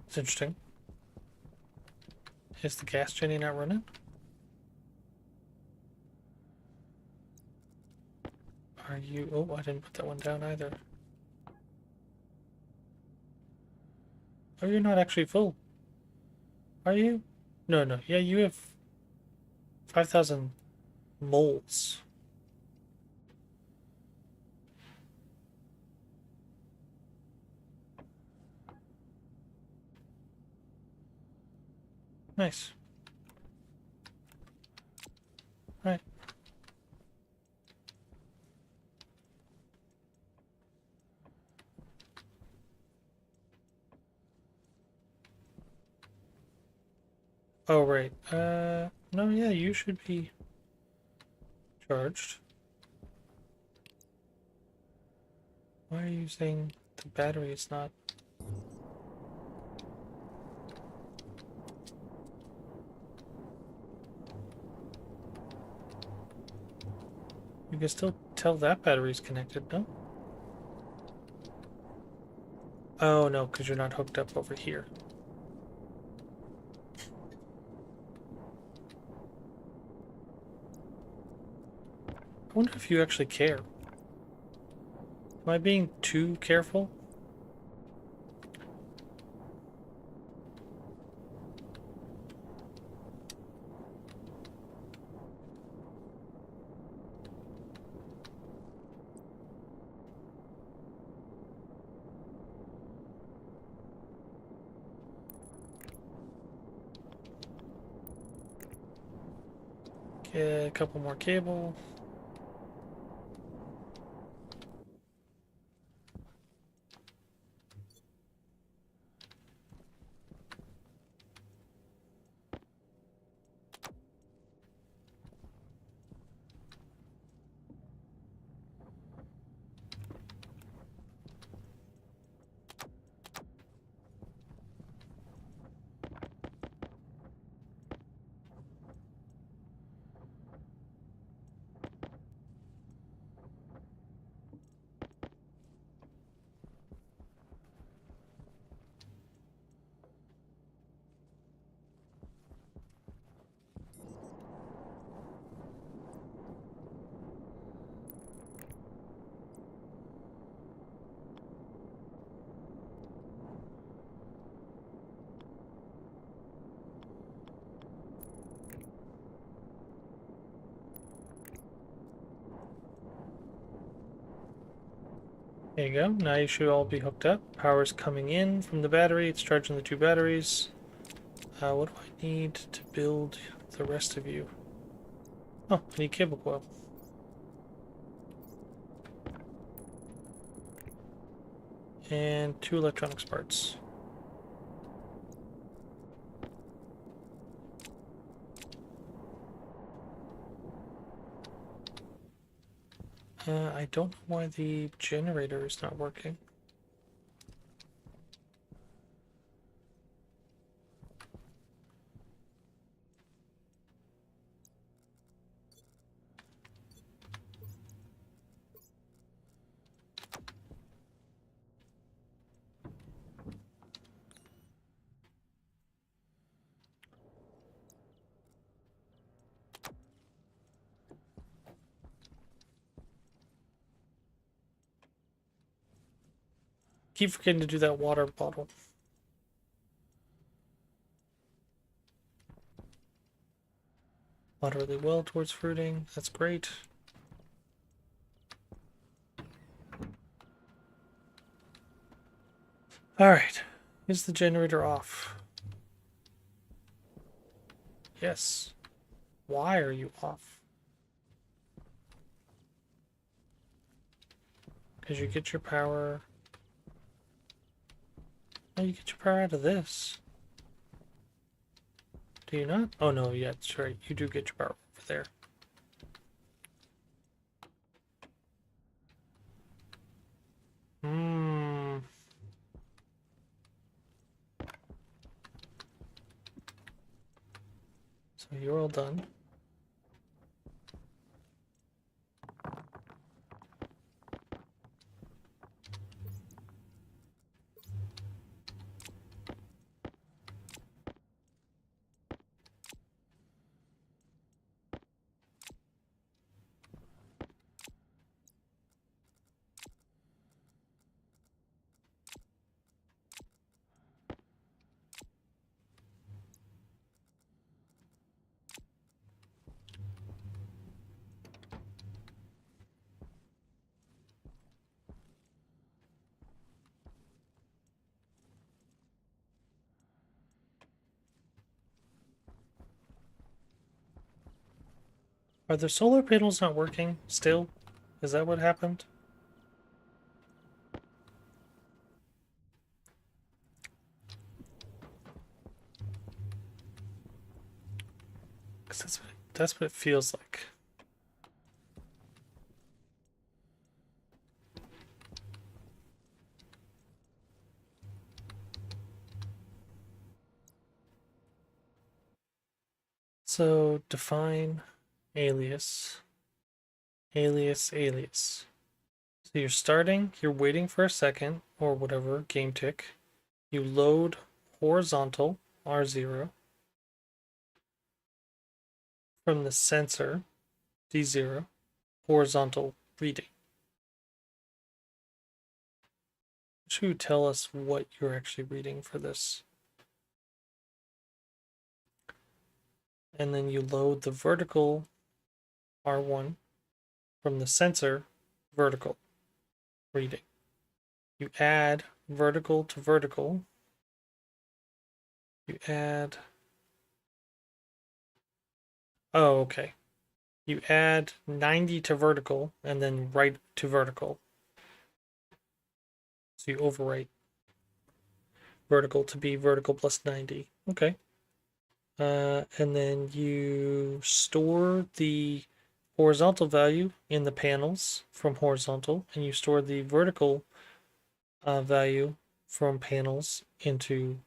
It's interesting. Is the gas genie not running? Are you... Oh, I didn't put that one down either. Oh, you're not actually full. Are you? No, no. Yeah, you have 5,000 moles. Nice. Alright. Oh, right. No, yeah, you should be charged. Why are you saying the battery is not? You can still tell that battery's connected, no? Oh, no, because you're not hooked up over here. I wonder if you actually care. Am I being too careful? Get a couple more cable. There you go. Now you should all be hooked up. Power's coming in from the battery. It's charging the two batteries. What do I need to build the rest of you? Oh, I need cable coil. And 2 electronics parts. I don't know why the generator is not working. Keep forgetting to do that water bottle. Water really well towards fruiting. That's great. Alright. Is the generator off? Yes. Why are you off? Because you get your power... Oh, you get your power out of this. Do you not? Oh no, yeah, that's right. You do get your power over there. Hmm. So you're all done. Are the solar panels not working still? Is that what happened? 'Cause that's what it feels like. So define alias, alias. So you're starting, you're waiting for a second or whatever, game tick. You load horizontal, R0, from the sensor, D0, horizontal reading. Should you tell us what you're actually reading for this? And then you load the vertical R1 from the sensor, vertical reading. You add vertical to vertical. You add. Oh, okay. You add 90 to vertical and then right to vertical. So you overwrite vertical to be vertical plus 90. Okay. And then you store the horizontal value in the panels from horizontal, and you store the vertical value from panels into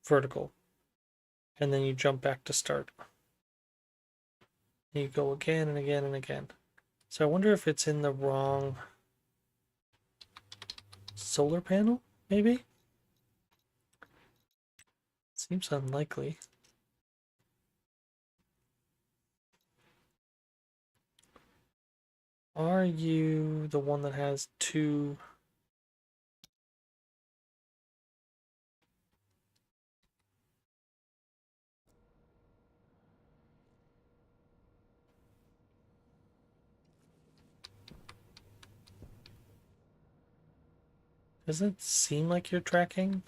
vertical. And then you jump back to start. And you go again and again and again. So I wonder if it's in the wrong solar panel, maybe? Seems unlikely. Are you the one that has two? Doesn't it seem like you're tracking?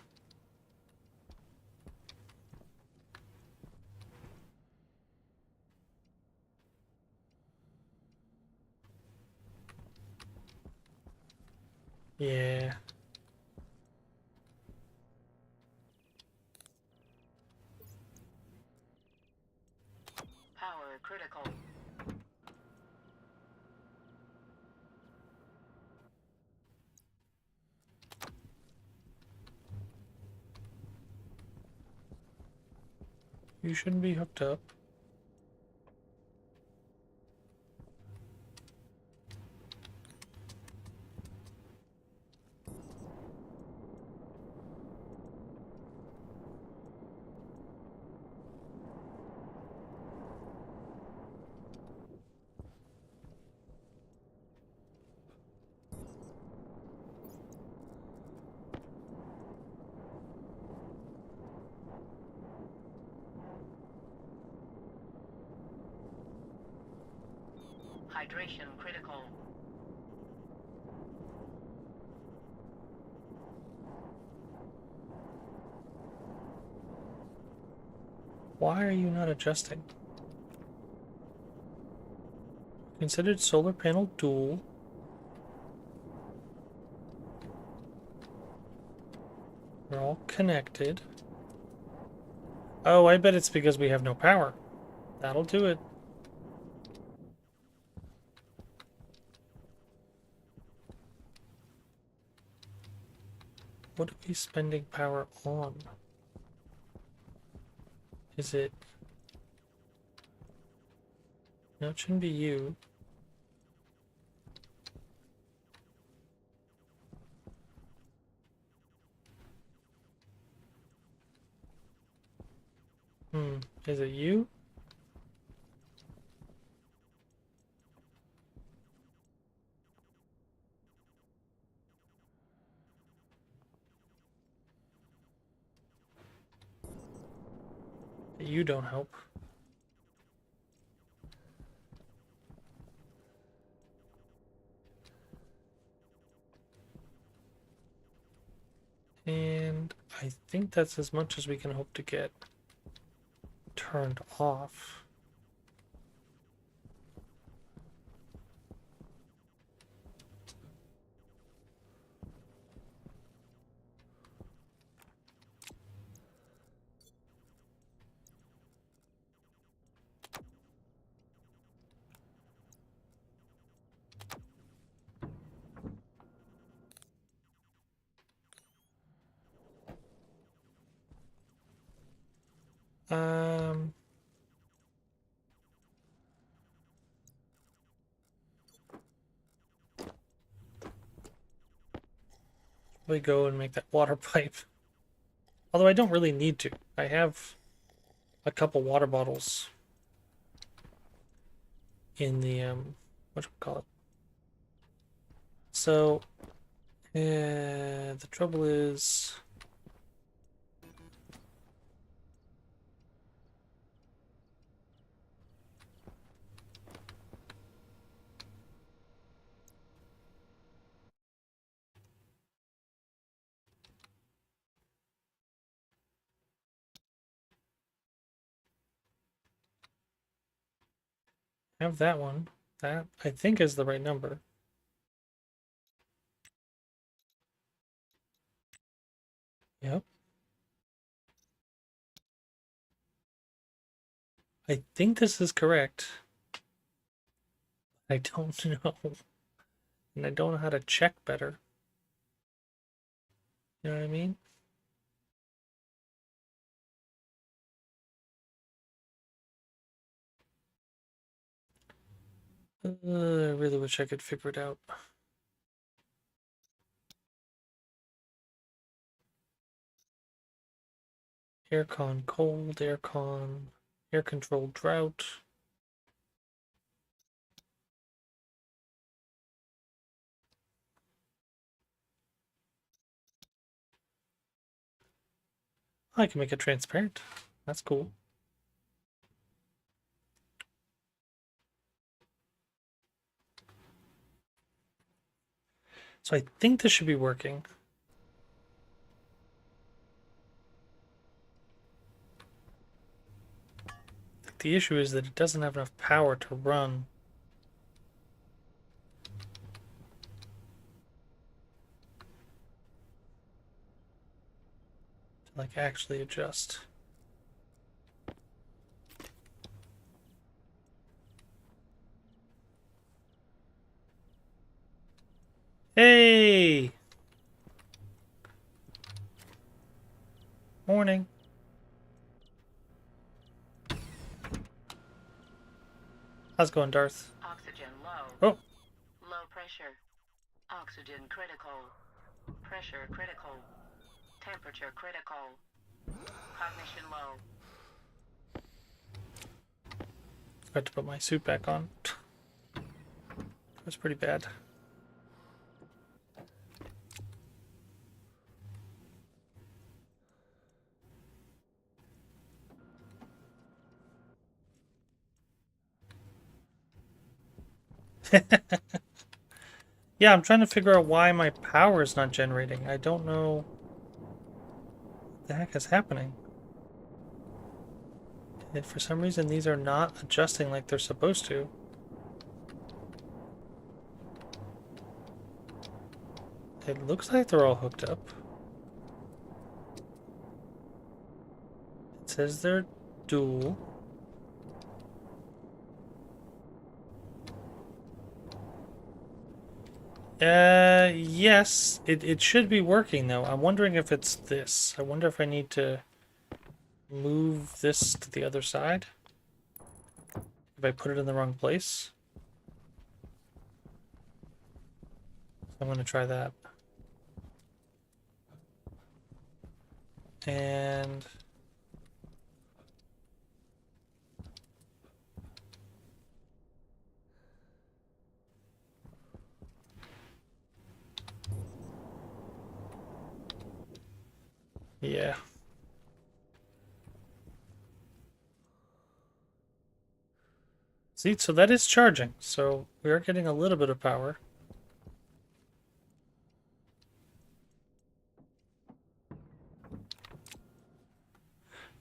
Yeah. Power critical. You shouldn't be hooked up. Hydration critical. Why are you not adjusting? Considered solar panel dual. They're all connected. Oh, I bet it's because we have no power. That'll do it. What are we spending power on? Is it... No, it shouldn't be you. Is it you? You don't help. And I think that's as much as we can hope to get turned off. Um, we go and make that water pipe. Although I don't really need to. I have a couple water bottles in the what do we call it? So, the trouble is, I have that one. That I think is the right number. Yep. I think this is correct. I don't know. And I don't know how to check better. You know what I mean? I really wish I could figure it out. Aircon cold, aircon, air controlled drought. I can make it transparent. That's cool. So I think this should be working. The issue is that it doesn't have enough power to run. To like actually adjust. Hey! Morning. How's it going, Darth? Oxygen low. Oh, Low pressure. Oxygen critical. Pressure critical. Temperature critical. Cognition low. forgot to put my suit back on. That's pretty bad. Yeah, I'm trying to figure out why my power is not generating. I don't know what the heck is happening. And for some reason, these are not adjusting like they're supposed to. It looks like they're all hooked up. It says they're dual. Yes, it should be working though. I'm wondering if it's this. I wonder if I need to move this to the other side. If I put it in the wrong place. I'm gonna try that. And yeah. See, so that is charging. So we are getting a little bit of power.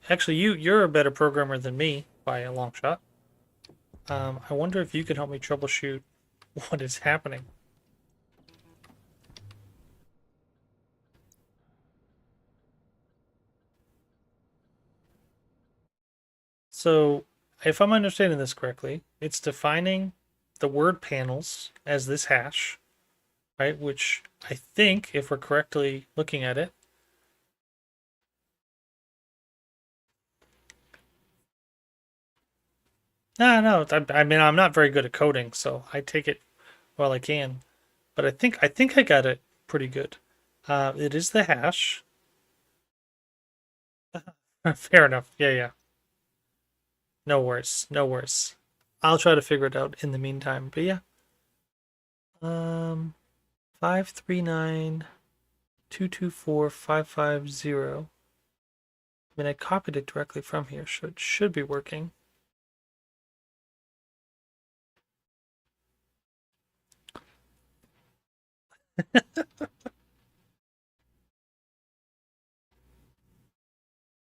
Actually, you're a better programmer than me by a long shot. I wonder if you can help me troubleshoot what is happening. So, if I'm understanding this correctly, it's defining the word panels as this hash, right? Which I think, if we're correctly looking at it, No. I mean, I'm not very good at coding, so I take it while I can. But I think I got it pretty good. It is the hash. Fair enough. Yeah. No worries. No worries. I'll try to figure it out in the meantime. But yeah. 539224550. I mean, I copied it directly from here, so it should be working.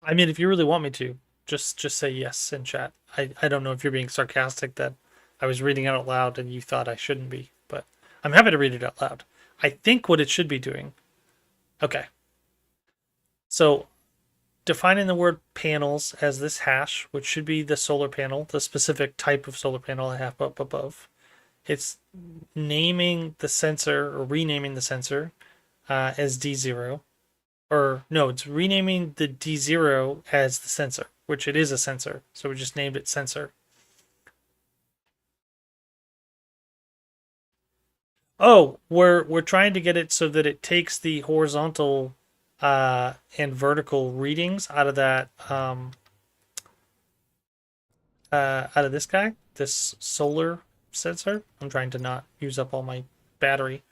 I mean, if you really want me to, just say yes in chat. I don't know if you're being sarcastic that I was reading it out loud and you thought I shouldn't be, but I'm happy to read it out loud. I think what it should be doing. Okay. So defining the word panels as this hash, which should be the solar panel, the specific type of solar panel I have up above. It's naming the sensor or renaming the sensor as D0. Or no, it's renaming the D0 as the sensor, which it is a sensor. So we just named it sensor. Oh, we're trying to get it so that it takes the horizontal and vertical readings out of that out of this guy, this solar sensor. I'm trying to not use up all my battery.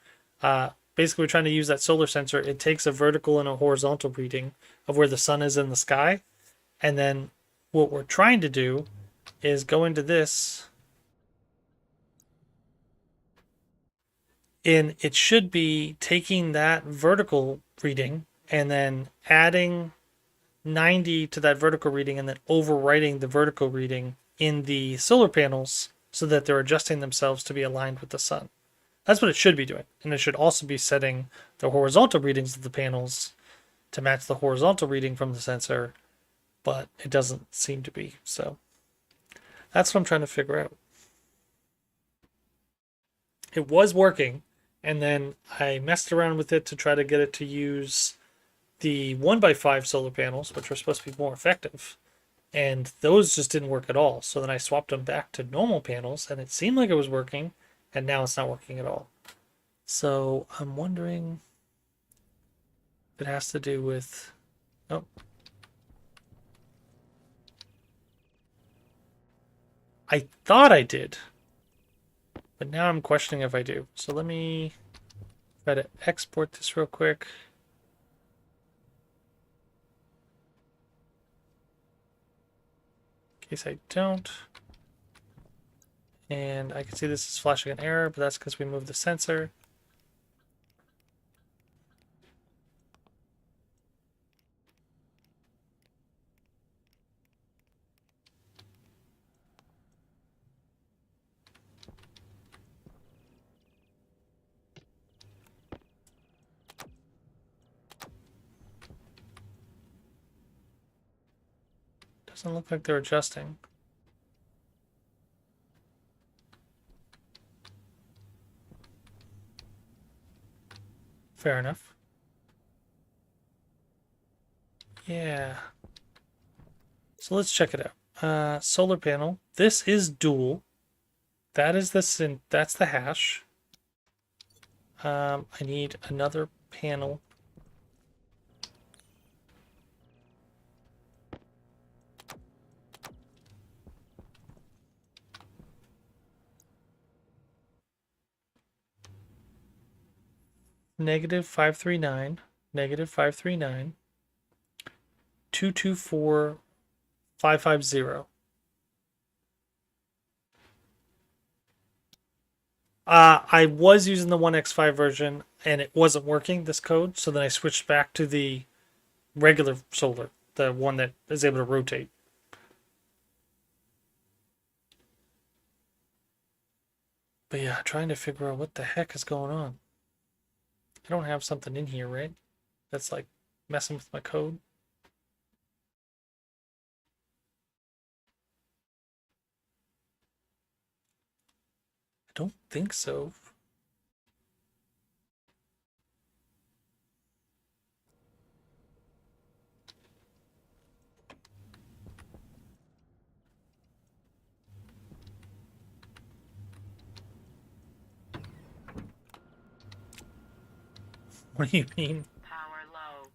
Basically, we're trying to use that solar sensor. It takes a vertical and a horizontal reading of where the sun is in the sky. And then what we're trying to do is go into this. And it should be taking that vertical reading and then adding 90 to that vertical reading and then overwriting the vertical reading in the solar panels so that they're adjusting themselves to be aligned with the sun. That's what it should be doing. And it should also be setting the horizontal readings of the panels to match the horizontal reading from the sensor, but it doesn't seem to be. So that's what I'm trying to figure out. It was working, and then I messed around with it to try to get it to use the 1x5 solar panels, which were supposed to be more effective. And those just didn't work at all. So then I swapped them back to normal panels, and it seemed like it was working, and now it's not working at all. So I'm wondering if it has to do with... Oh. I thought I did, but now I'm questioning if I do. So let me try to export this real quick. In case I don't. And I can see this is flashing an error, but that's because we moved the sensor. Doesn't look like they're adjusting. Fair enough. Yeah. So let's check it out. Solar panel. This is dual. That is that's the hash. I need another panel. -539, -539, 224550. I was using the 1x5 version and it wasn't working, this code, so then I switched back to the regular solar, the one that is able to rotate. But yeah, trying to figure out what the heck is going on. I don't have something in here, right? That's like messing with my code. I don't think so. What do you mean? Power low.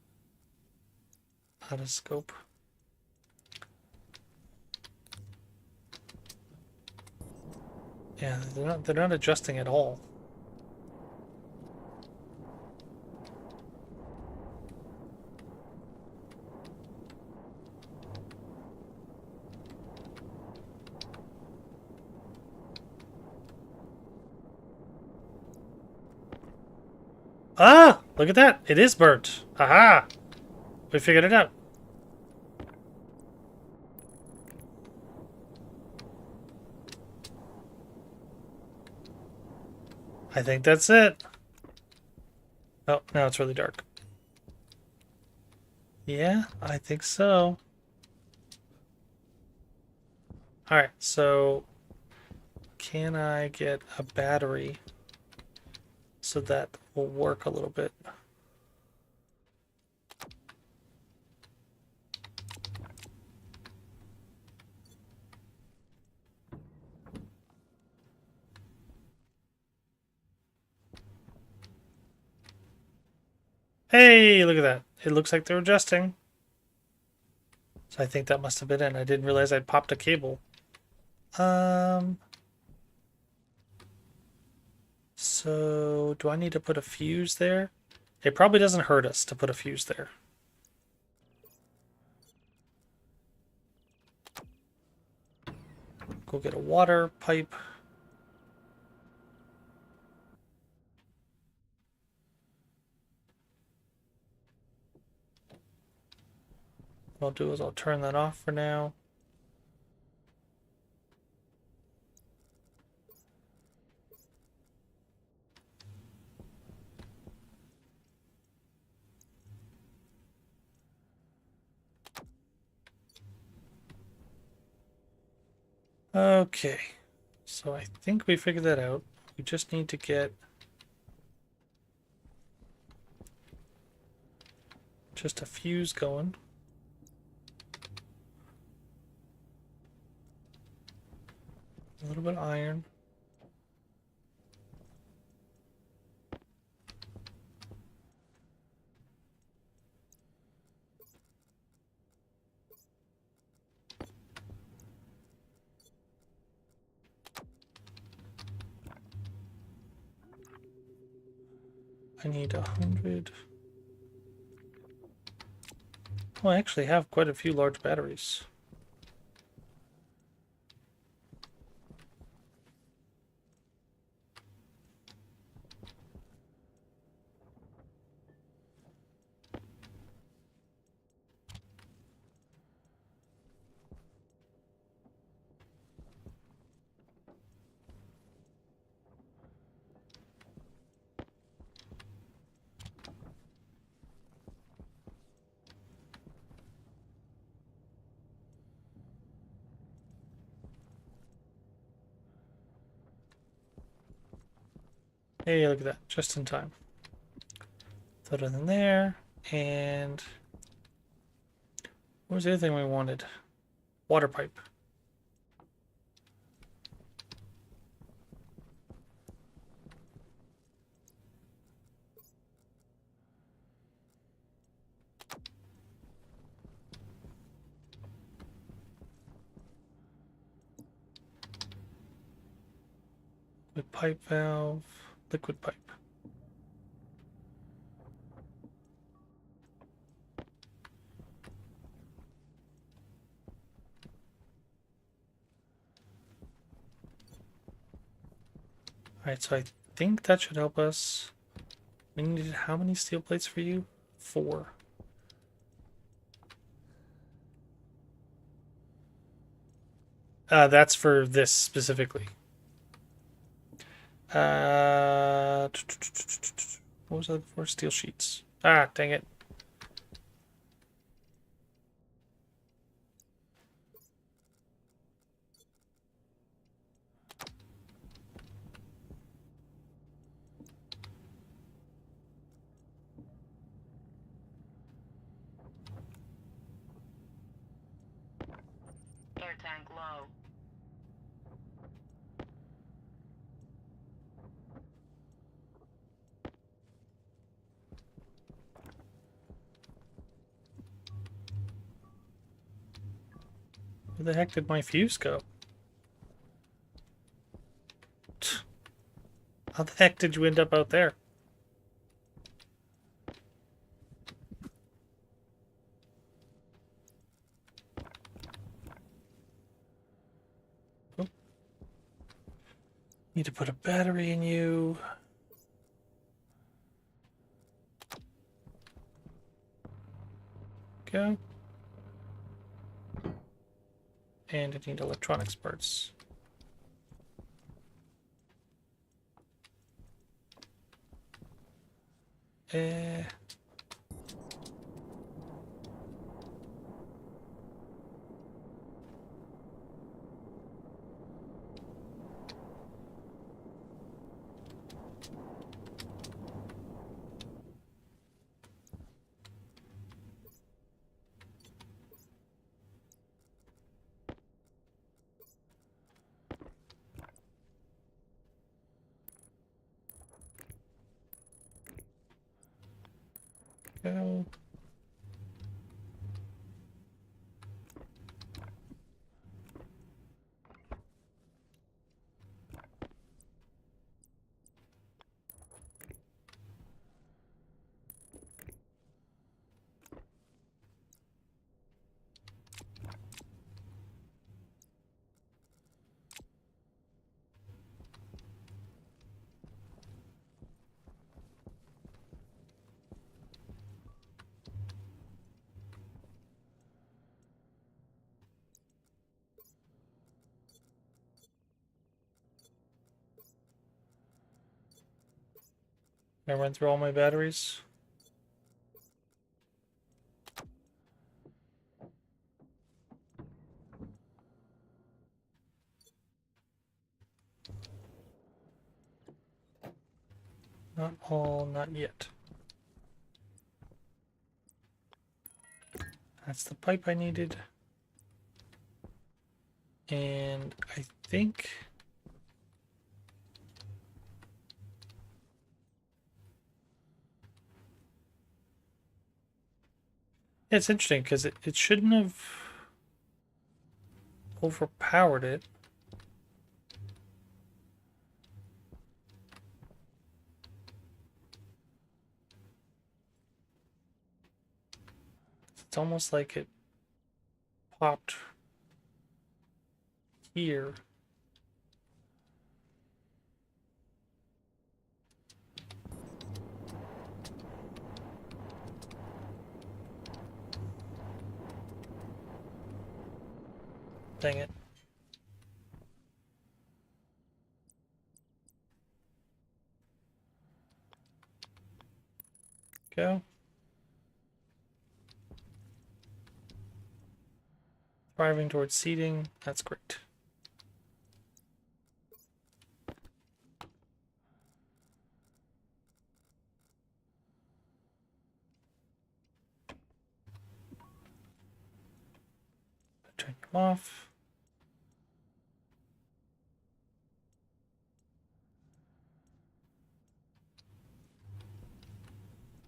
Out of scope. Yeah, they're not adjusting at all. Ah! Look at that! It is burnt! Aha! We figured it out. I think that's it. Oh, now it's really dark. Yeah, I think so. Alright, so can I get a battery so that will work a little bit? Hey, look at that. It looks like they're adjusting. So I think that must have been it. I didn't realize I'd popped a cable. So do I need to put a fuse there? It probably doesn't hurt us to put a fuse there. Go get a water pipe. What I'll do is I'll turn that off for now. Okay, so I think we figured that out. We just need to get just a fuse going. A little bit of iron. I need 100. Oh, I actually have quite a few large batteries. Hey, look at that, just in time. Throw it in there, and what was the other thing we wanted? Water pipe. With pipe valve, liquid pipe. Alright, so I think that should help us. We needed how many steel plates for you? 4. That's for this specifically. What was that for? Steel sheets. Ah, dang it. Air tank low. Where the heck did my fuse go? How the heck did you end up out there? Oh. Need to put a battery in you. Go. And I need electronics parts. Eh. Go. I run through all my batteries. Not all, not yet. That's the pipe I needed. And I think it's interesting because it shouldn't have overpowered it. It's almost like it popped here. Dang it. Go. Driving towards seating. That's great. Turn them off.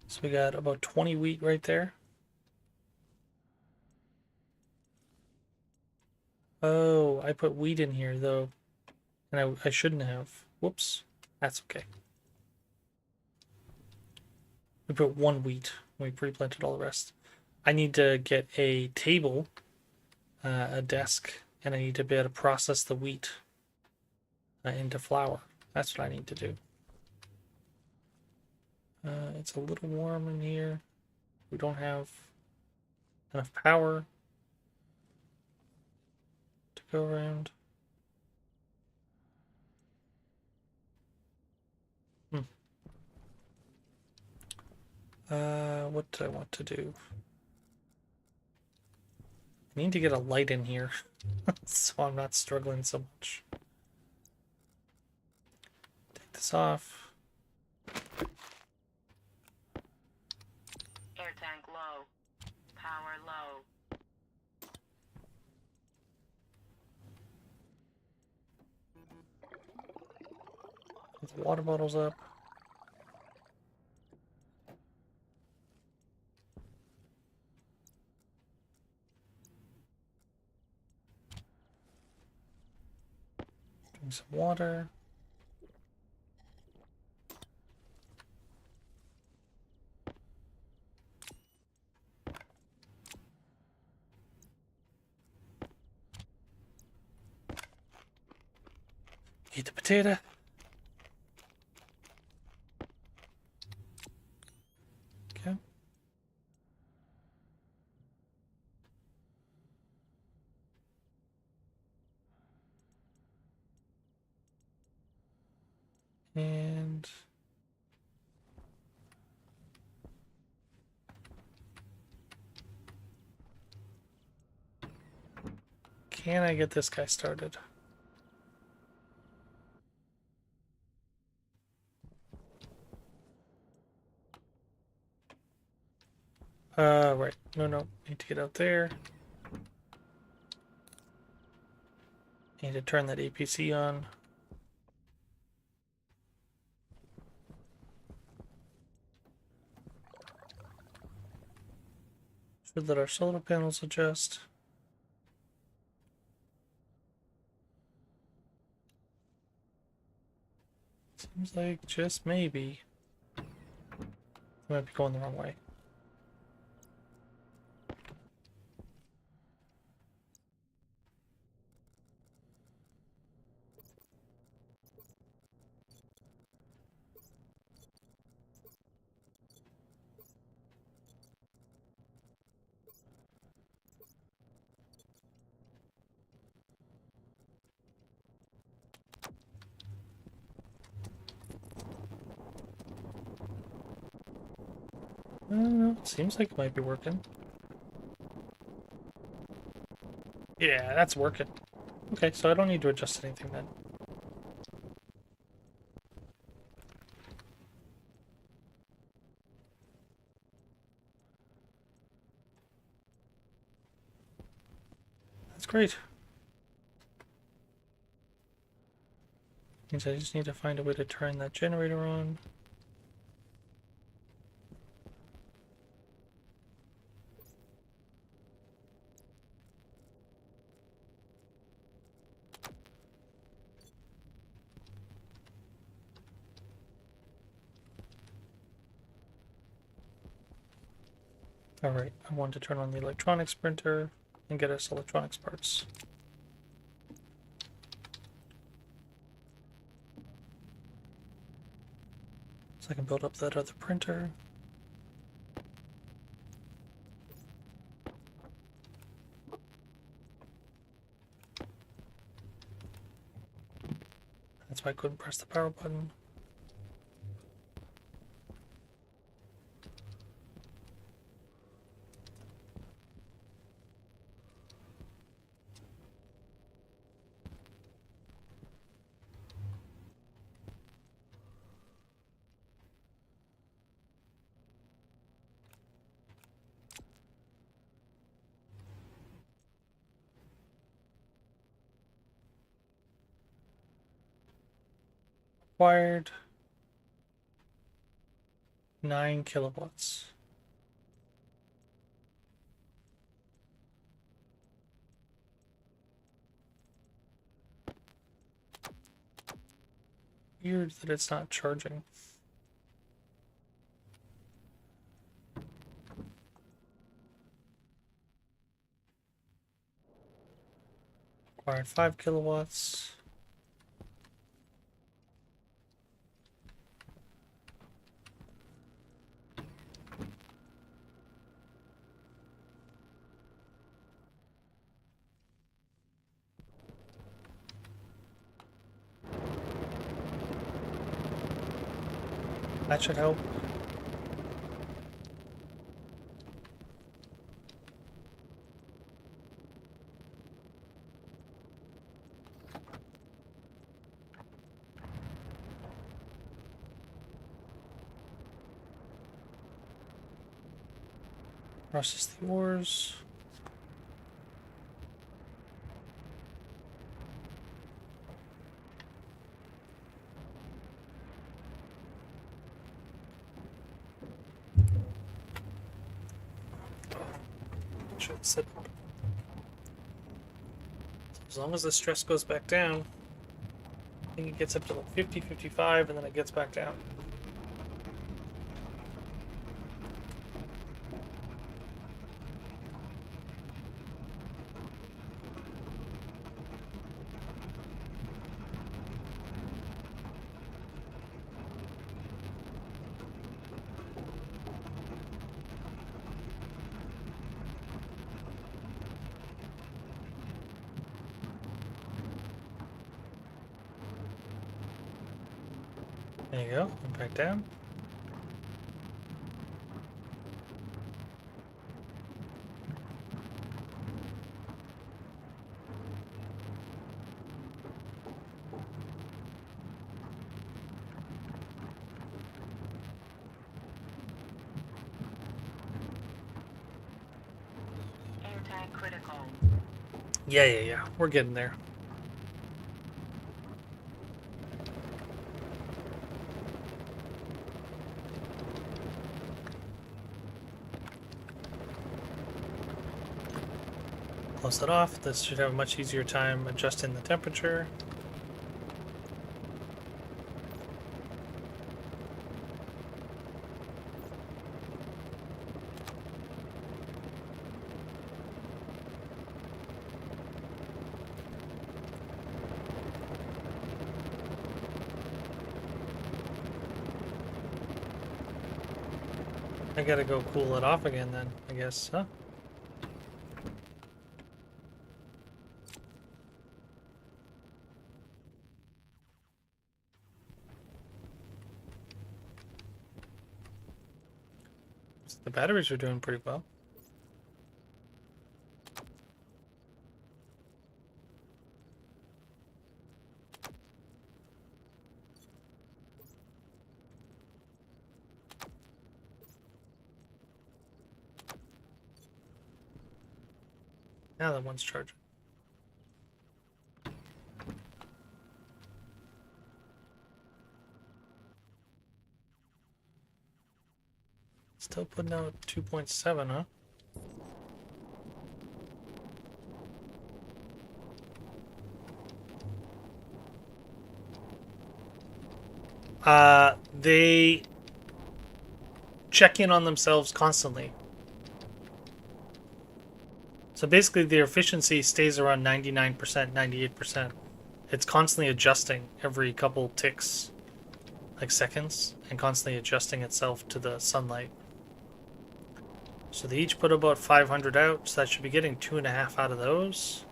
So we got about 20 wheat right there. Oh, I put wheat in here though. And I shouldn't have. Whoops. That's okay. We put one wheat. We pre-planted all the rest. I need to get a table, a desk, and I need to be able to process the wheat into flour. That's what I need to do. It's a little warm in here. We don't have enough power to go around. What do I want to do? I need to get a light in here so I'm not struggling so much. Take this off. Air tank low. Power low. Put the water bottles up. Some water. Eat the potato. Okay. And can I get this guy started? Right. No. Need to get out there. Need to turn that APC on. Should let our solar panels adjust. Seems like just maybe I might be going the wrong way. I don't know. Seems like it might be working. Yeah, that's working. Okay, so I don't need to adjust anything then. That's great. Means I just need to find a way to turn that generator on. Alright, I want to turn on the electronics printer and get us electronics parts. So I can build up that other printer. That's why I couldn't press the power button. Required 9 kilowatts. Weird that it's not charging. Required 5 kilowatts. That should help. Process the ores. Should sit up. As long as the stress goes back down. think it gets up to like 50, 55, and then it gets back down. There you go, and back down. Air tank critical. Yeah. We're getting there. Close it off. This should have a much easier time adjusting the temperature. I gotta go cool it off again then, I guess, huh? The batteries are doing pretty well. Now that one's charging. Still putting out 2.7, huh? They check in on themselves constantly. So basically their efficiency stays around 99%, 98%. It's constantly adjusting every couple ticks, like seconds, and constantly adjusting itself to the sunlight. So they each put about 500 out, so that should be getting 2.5 out of those.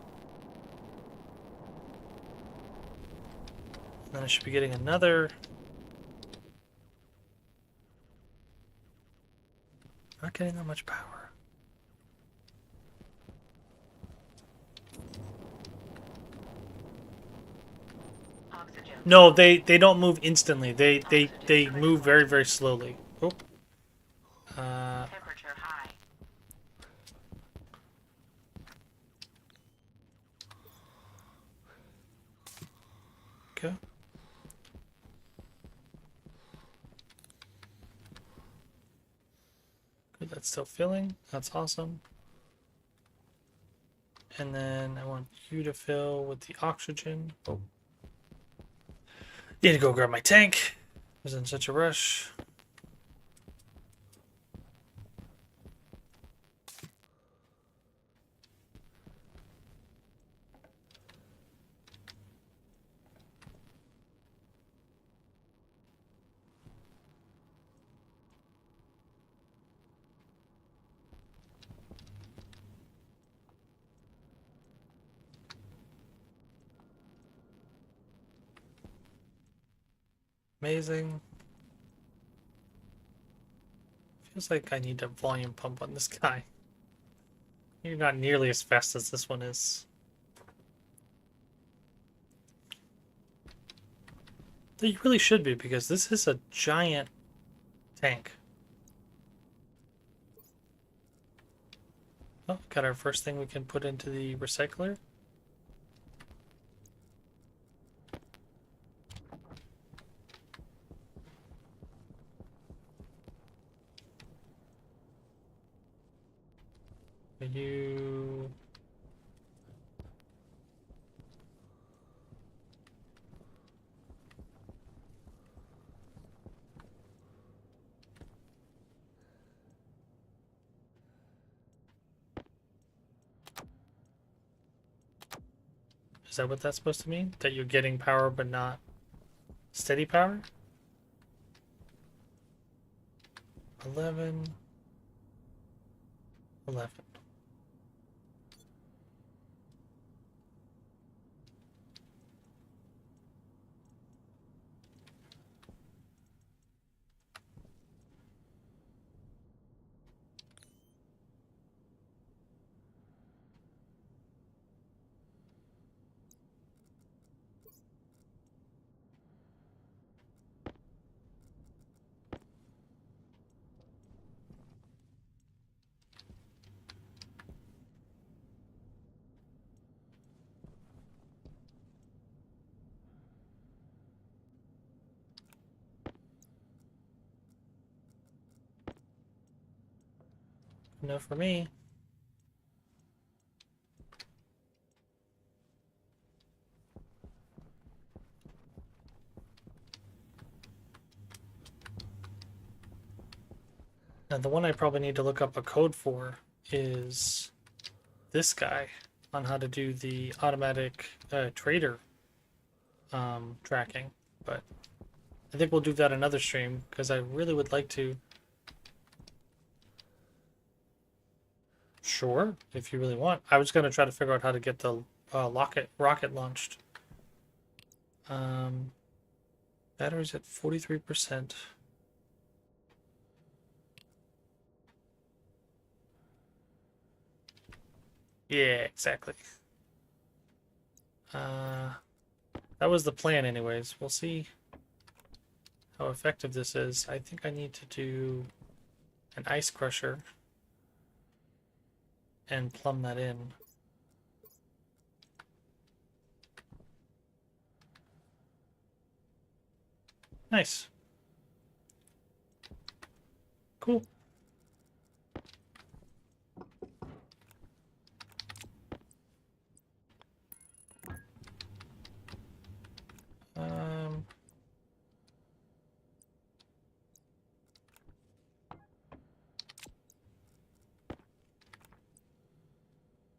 And then I should be getting another. Not getting that much power. Oxygen. No, they don't move instantly. They move very, very slowly. Oh. Temperature high. Okay. Good, that's still filling. That's awesome. And then I want you to fill with the oxygen. Oh. Need to go grab my tank. I was in such a rush. Amazing. Feels like I need a volume pump on this guy. You're not nearly as fast as this one is. Though you really should be, because this is a giant tank. Oh, got our first thing we can put into the recycler. You... Is that what that's supposed to mean? That you're getting power but not steady power? 11. 11. No for me. Now the one I probably need to look up a code for is this guy on how to do the automatic trader tracking, but I think we'll do that another stream because I really would like to. Sure, if you really want. I was going to try to figure out how to get the rocket launched. Battery's at 43%. Yeah, exactly. That was the plan anyways. We'll see how effective this is. I think I need to do an ice crusher and plumb that in. Nice. Cool.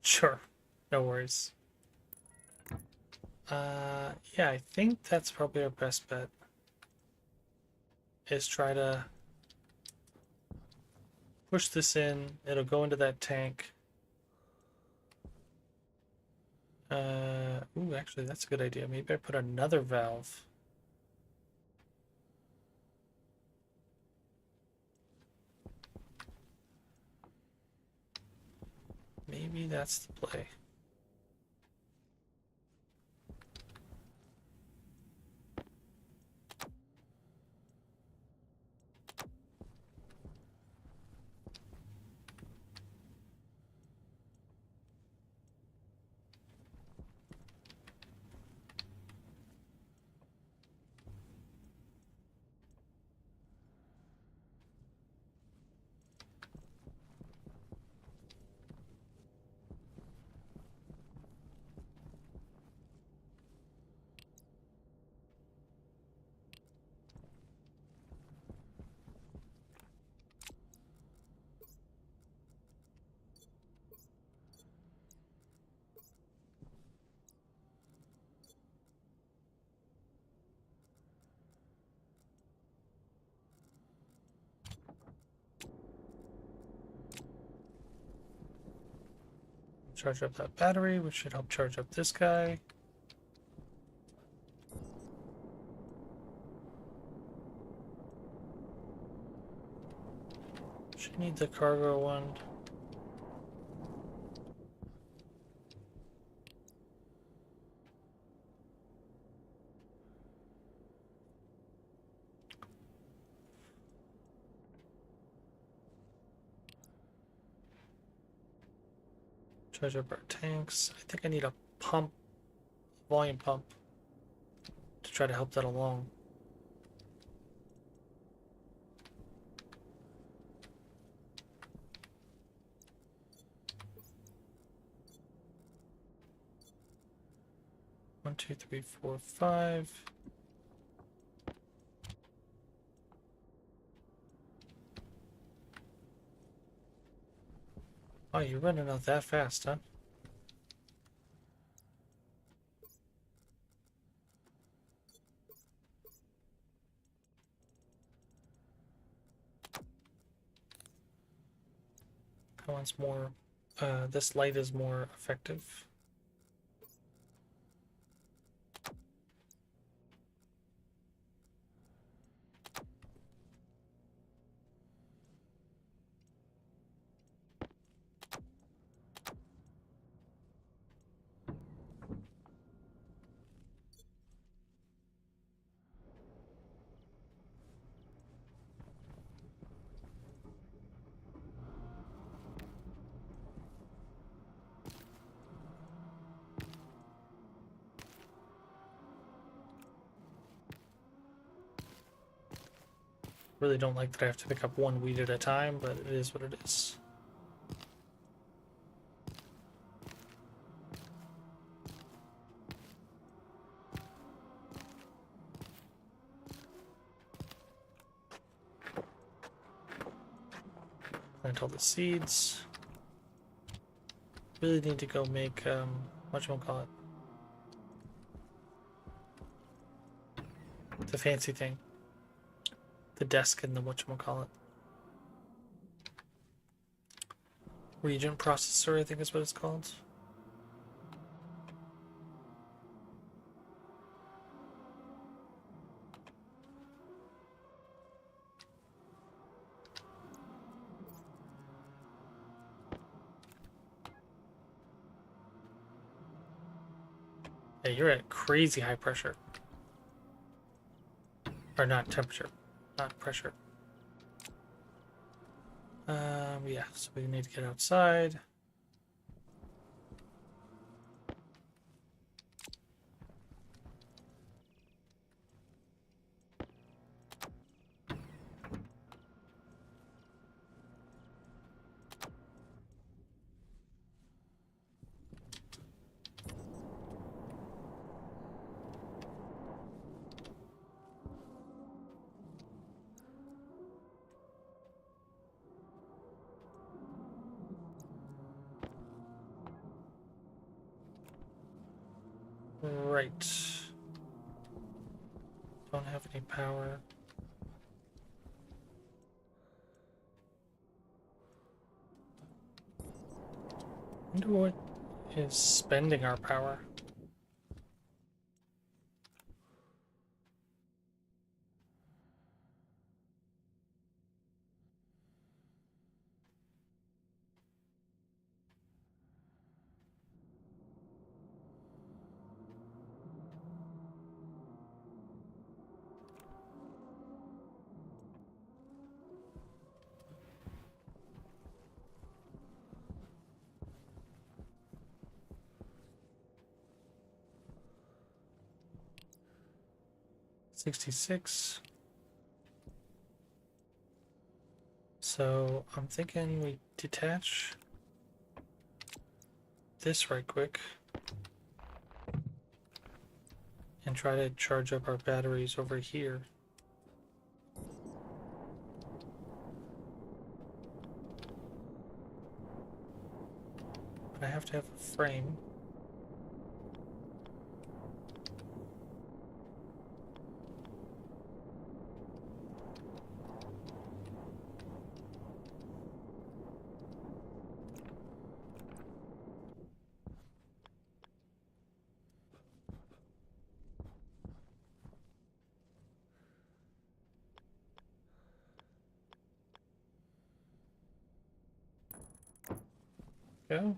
Sure. No worries. Yeah, I think that's probably our best bet. Is try to push this in. It'll go into that tank. Ooh, actually, that's a good idea. Maybe I put another valve. Maybe that's the play. Charge up that battery, which should help charge up this guy. Should need the cargo one. Charge up our tanks. I think I need a pump, volume pump, to try to help that along. One, two, three, four, five. Oh, you're running out that fast, huh? That one's more, this light is more effective. Really don't like that I have to pick up one weed at a time, but it is what it is. Plant all the seeds. Really need to go make, whatchamacallit? The fancy thing. The desk and the whatchamacallit. Regent processor, I think is what it's called. Yeah, you're at crazy high pressure. Or not temperature, not pressure. Yeah, so we need to get outside. Right. Don't have any power. Wonder what is spending our power. $66. So I'm thinking we detach this right quick and try to charge up our batteries over here. But I have to have a frame. Go.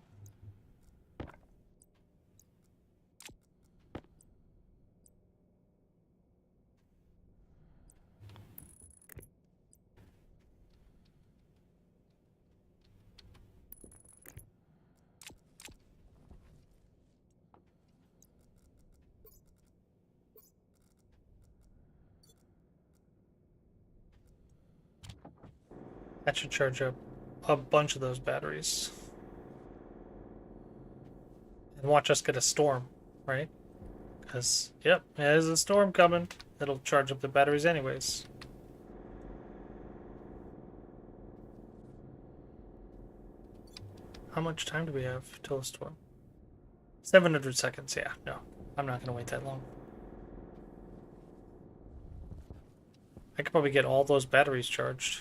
That should charge up a bunch of those batteries. And watch us get a storm, right? Because, yep, there's a storm coming. It'll charge up the batteries anyways. How much time do we have till a storm? 700 seconds, yeah, no. I'm not gonna wait that long. I could probably get all those batteries charged.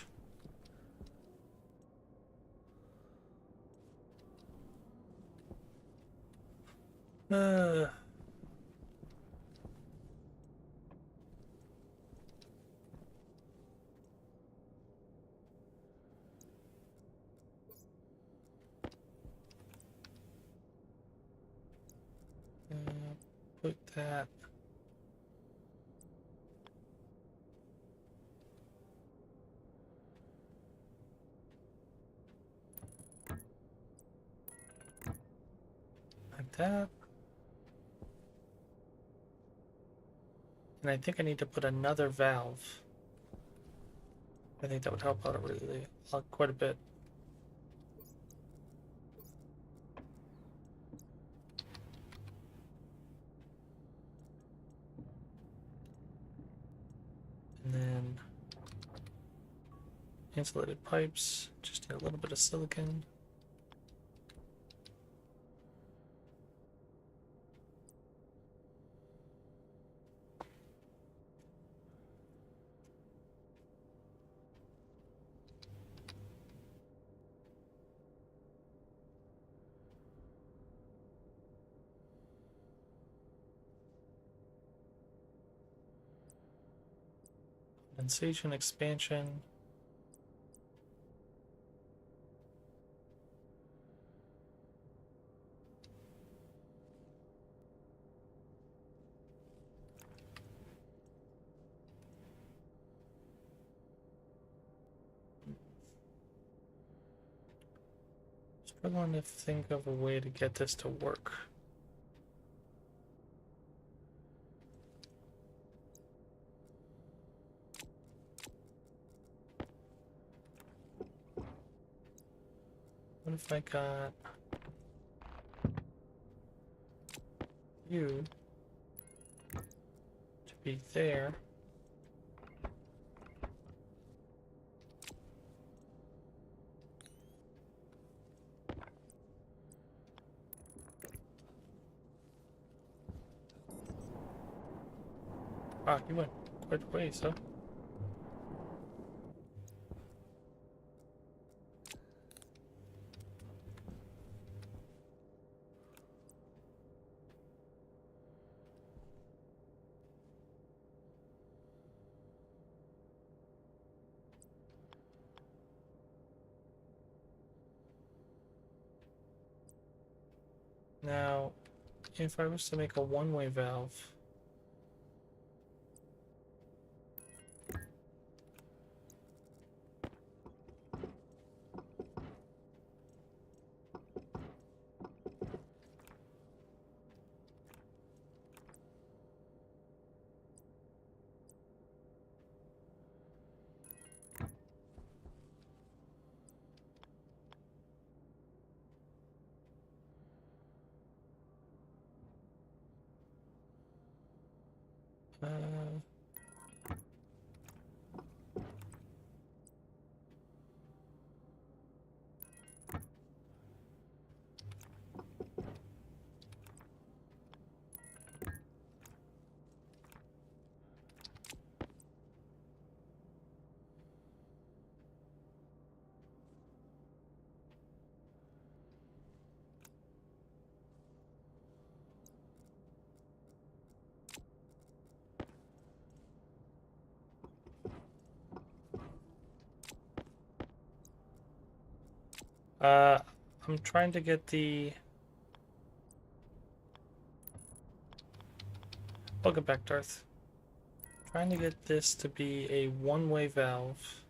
Uh, put that. Like that. And I think I need to put another valve. I think that would help out really quite a bit. And then insulated pipes, just need a little bit of silicon. Condensation, expansion. Struggling to think of a way to get this to work. What if I got you to be there? Wow, you went quite a ways, huh? Now, if I was to make a one-way valve, uh, uh, I'm trying to get the... Welcome back, Darth. Trying to get this to be a one-way valve.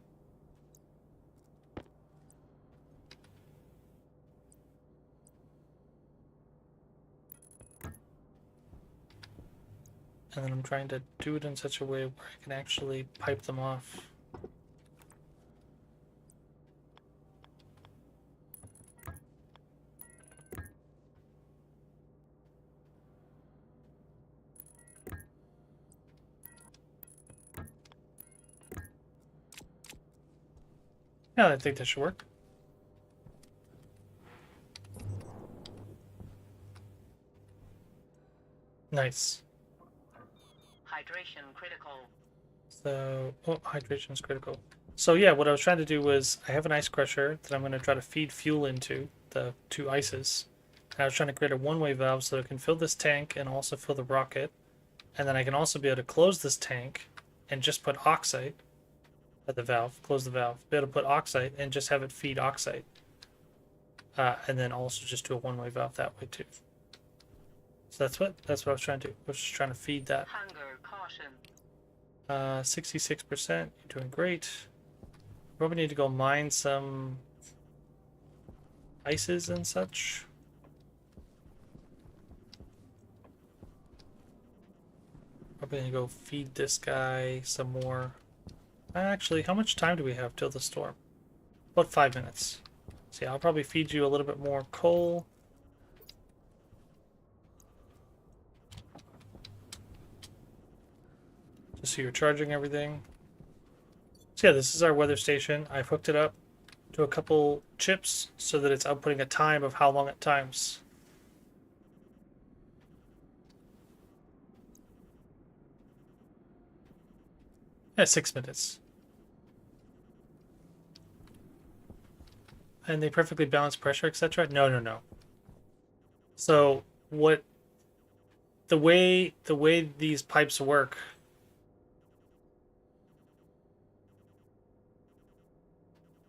And then I'm trying to do it in such a way where I can actually pipe them off. Yeah, I think that should work. Nice. Hydration critical. So, oh, hydration is critical. So yeah, what I was trying to do was I have an ice crusher that I'm going to try to feed fuel into, the two ices. I was trying to create a one-way valve so it can fill this tank and also fill the rocket. And then I can also be able to close this tank and just put oxide at the valve, close the valve, be able to put oxide and just have it feed oxide. And then also just do a one-way valve that way too. So that's what I was trying to do. I was just trying to feed that. Hunger caution. 66%. You're doing great. Probably need to go mine some ices and such. Probably gonna go feed this guy some more. Actually, how much time do we have till the storm? About 5 minutes. So yeah, I'll probably feed you a little bit more coal. Just so you're charging everything. So yeah, this is our weather station. I've hooked it up to a couple chips so that it's outputting a time of how long it times. Yeah, 6 minutes. And they perfectly balance pressure, etc. No, no, no. So what the way these pipes work,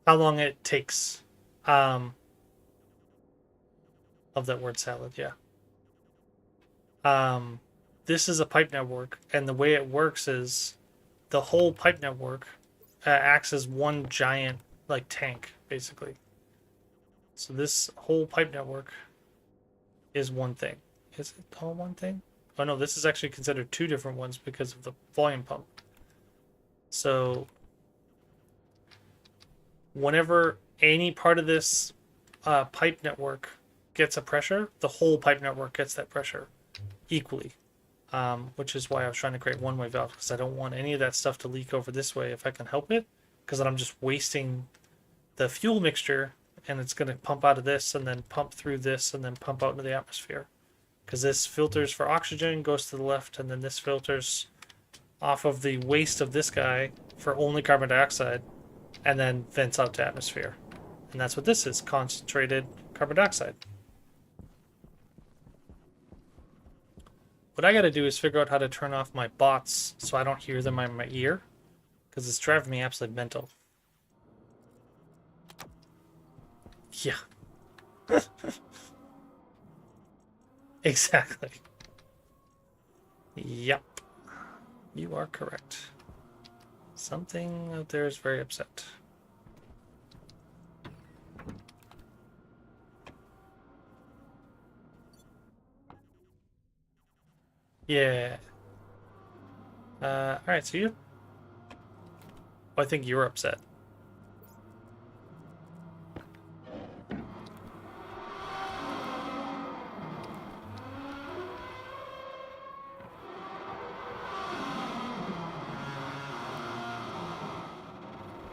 how long it takes. Love that word salad, yeah. This is a pipe network, and the way it works is the whole pipe network acts as one giant like tank, basically. So this whole pipe network is one thing. Is it all one thing? Oh no, this is actually considered two different ones because of the volume pump. So whenever any part of this pipe network gets a pressure, the whole pipe network gets that pressure equally. Which is why I was trying to create one-way valve, because I don't want any of that stuff to leak over this way if I can help it, because then I'm just wasting the fuel mixture, and it's going to pump out of this and then pump through this and then pump out into the atmosphere, because this filters for oxygen, goes to the left, and then this filters off of the waste of this guy for only carbon dioxide and then vents out to atmosphere. And that's what this is, concentrated carbon dioxide. What I gotta do is figure out how to turn off my bots so I don't hear them in my ear, because it's driving me absolutely mental. Yeah. Exactly. Yep. You are correct. Something out there is very upset. Yeah. Alright, so you... Oh, I think you're upset.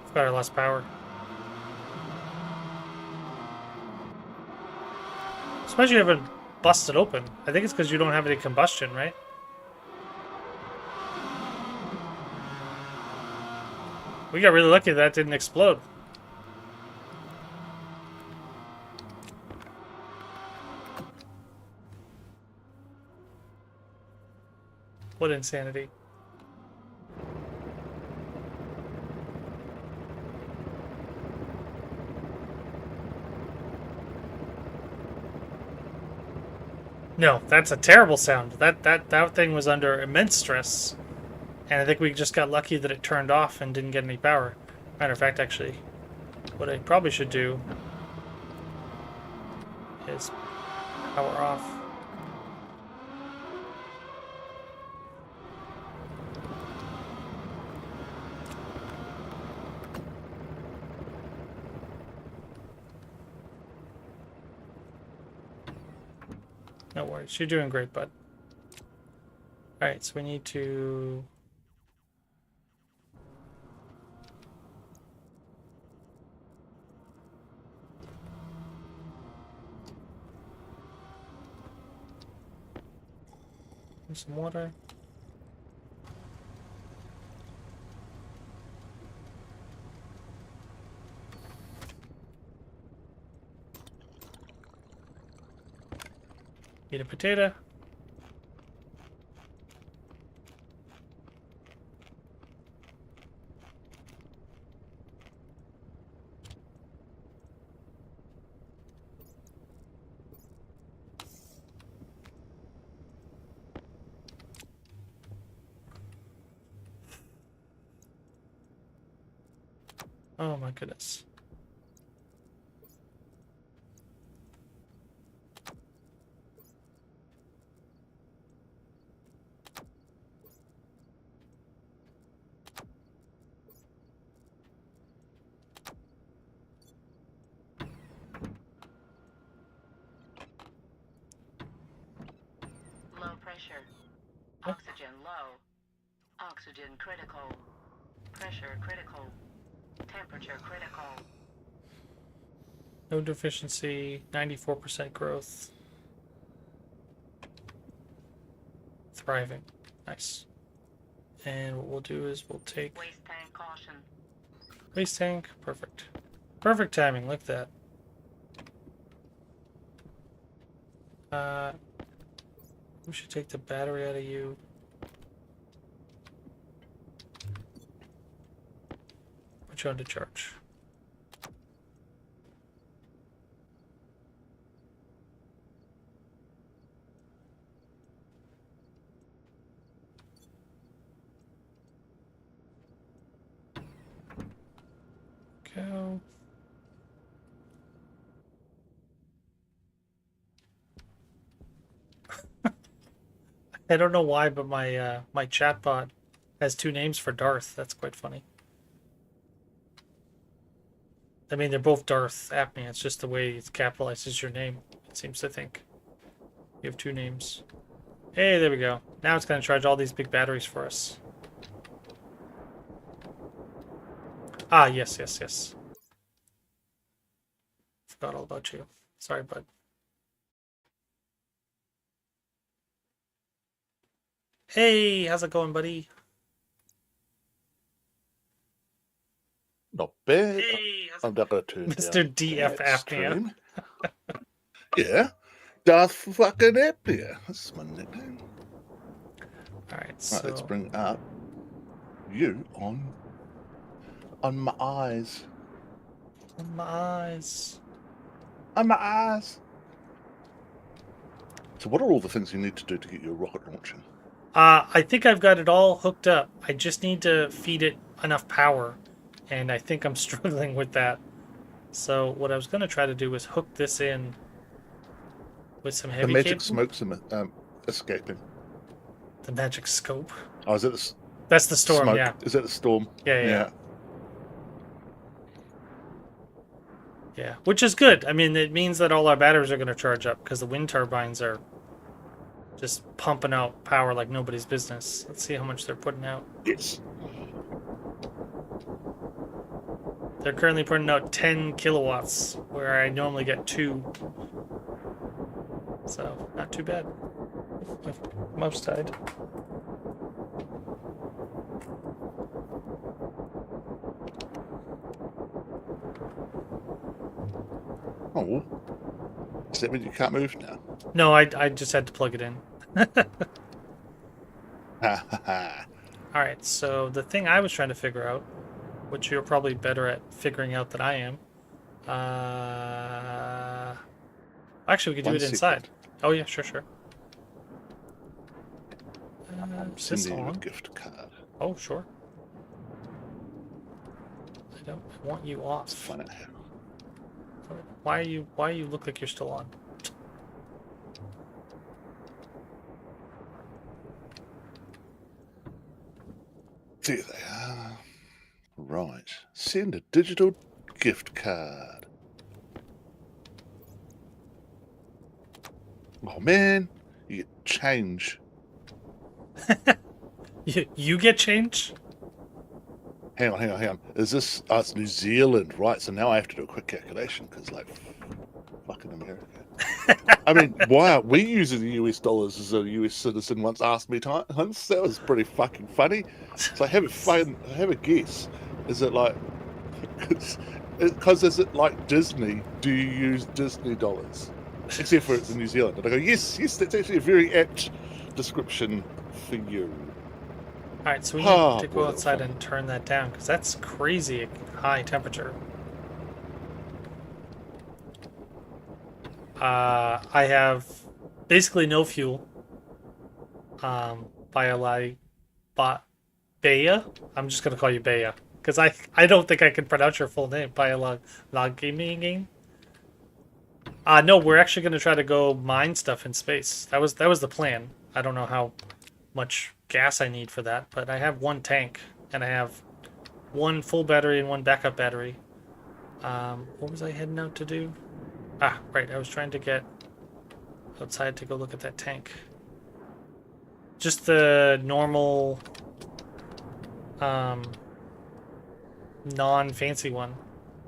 Forgot I lost power. Suppose you haven't busted open. I think it's because you don't have any combustion, right? We got really lucky that didn't explode. What insanity. No, that's a terrible sound. That thing was under immense stress. And I think we just got lucky that it turned off and didn't get any power. Matter of fact, actually, what I probably should do is power off. No worries, you're doing great, bud. Alright, so we need to... some water. Eat a potato. Oh my goodness. Low pressure. Oxygen low. Oxygen critical. Pressure critical. Temperature critical. No deficiency, 94% growth. Thriving. Nice. And what we'll do is we'll take Waste tank caution. waste tank. Perfect. Perfect timing. Look at that. We should take the battery out of you. Put you on to charge. Go. I don't know why, but my my chatbot has two names for Darth. That's quite funny. I mean, they're both Darth Apnea. It's just the way it capitalizes your name. It seems to think you have two names. Hey, there we go. Now it's going to charge all these big batteries for us. Ah, yes, yes, yes. Forgot all about you. Sorry, bud. Hey, how's it going, buddy? Not bad. Hey, how's I'm not going to turn Mr. down DF that Apnea. stream. Yeah. Darth fucking Apnea. That's my nickname. Alright, so... Right, let's bring up you on my eyes. On my eyes. On my eyes. So what are all the things you need to do to get your rocket launching? I think I've got it all hooked up. I just need to feed it enough power, and I think I'm struggling with that. So what I was going to try to do was hook this in with some heavy The magic cable. smoke's escaping. The magic scope. Oh, is it the That's the storm, smoke? yeah. Is it the storm? Yeah. Yeah, which is good. I mean, it means that all our batteries are going to charge up because the wind turbines are just pumping out power like nobody's business. Let's see how much they're putting out. Yes. They're currently putting out 10 kilowatts, where I normally get 2. So, not too bad. My mouse died. Oh. Does that mean you can't move now? No, I just had to plug it in. Ha ha ha. Alright, so the thing I was trying to figure out, which you're probably better at figuring out than I am, actually we could do One it inside. second. Oh yeah, sure. Is this Send you a on? gift card. Oh, sure. I want you off. Let's find out how. Why you look like you're still on? There they are. Right. Send a digital gift card. Oh man, you get change. You get change? Hang on. Is this? Oh, it's New Zealand, right? So now I have to do a quick calculation because, like, fucking America. I mean, why aren't we using the US dollars? As a US citizen once asked me once. That was pretty fucking funny. So have a guess. Is it like? Because is it like Disney? Do you use Disney dollars? except for it's in New Zealand. And I go, yes, that's actually a very apt description for you. Alright, so we Ah, need to boy, go that was outside fun. and turn that down, because that's crazy high temperature. I have basically no fuel. Bea? I'm just gonna call you Bea. Because I don't think I can pronounce your full name. Gaming. No, we're actually gonna try to go mine stuff in space. That was the plan. I don't know how much gas I need for that, but I have one tank and I have one full battery and one backup battery. What was I heading out to do? Ah, right. I was trying to get outside to go look at that tank. Just the normal, non-fancy one.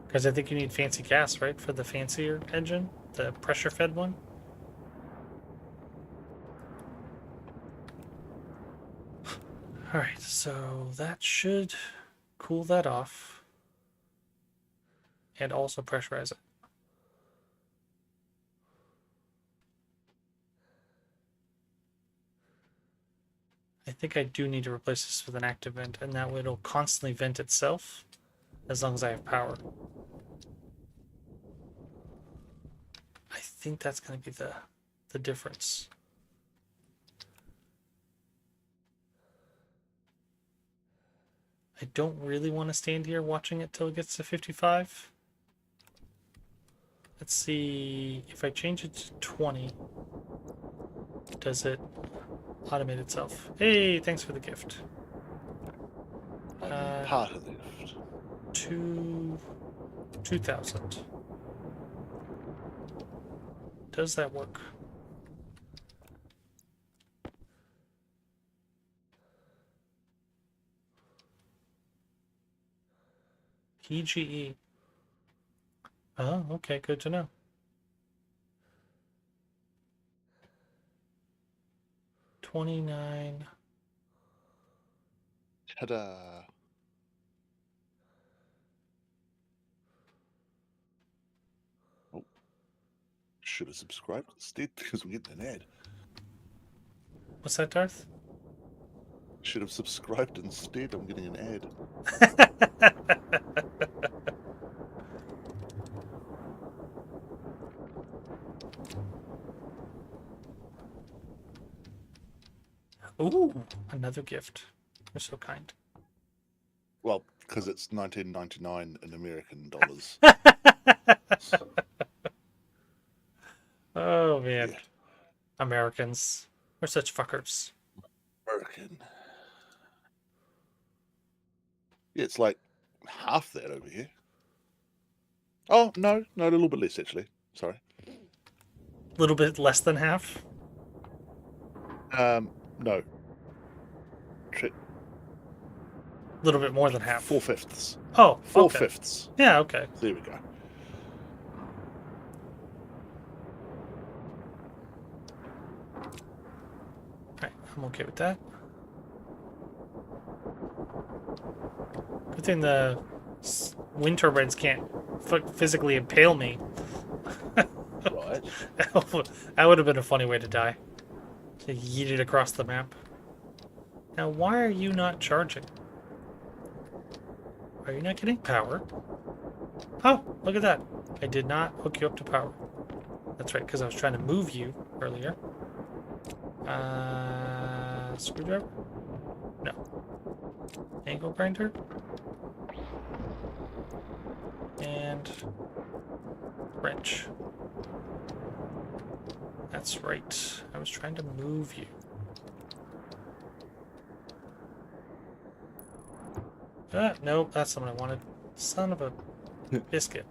Because I think you need fancy gas, right? For the fancier engine? The pressure-fed one? Alright, so that should cool that off. And also pressurize it. I think I do need to replace this with an active vent, and that way it'll constantly vent itself as long as I have power. I think that's going to be the difference. I don't really want to stand here watching it till it gets to 55. Let's see if I change it to 20. Does it automate itself? Hey, thanks for the gift. Part of the gift. 2,000. Does that work? PGE. Oh, okay, good to know. 29. Ta-da. Oh. Should have subscribed instead because we're getting an ad. What's that, Darth? Should have subscribed instead. I'm getting an ad. Ooh, another gift. You're so kind. Well, because it's 19.99 in American dollars. Oh, man. Yeah. Americans. We're such fuckers. American. Yeah, it's like half that over here. Oh, no, a little bit less, actually. Sorry. A little bit less than half? No. A little bit more than half. 4/5. Oh, okay. 4/5. Yeah, okay. There we go. Alright, I'm okay with that. Good thing the wind turbines can't physically impale me. Right. That would have been a funny way to die. To yeet it across the map. Now, why are you not charging? Are you not getting power? Oh, look at that. I did not hook you up to power. That's right, because I was trying to move you earlier. Screwdriver? No. Angle grinder? And wrench. That's right. I was trying to move you. Nope, that's not what I wanted. Son of a biscuit.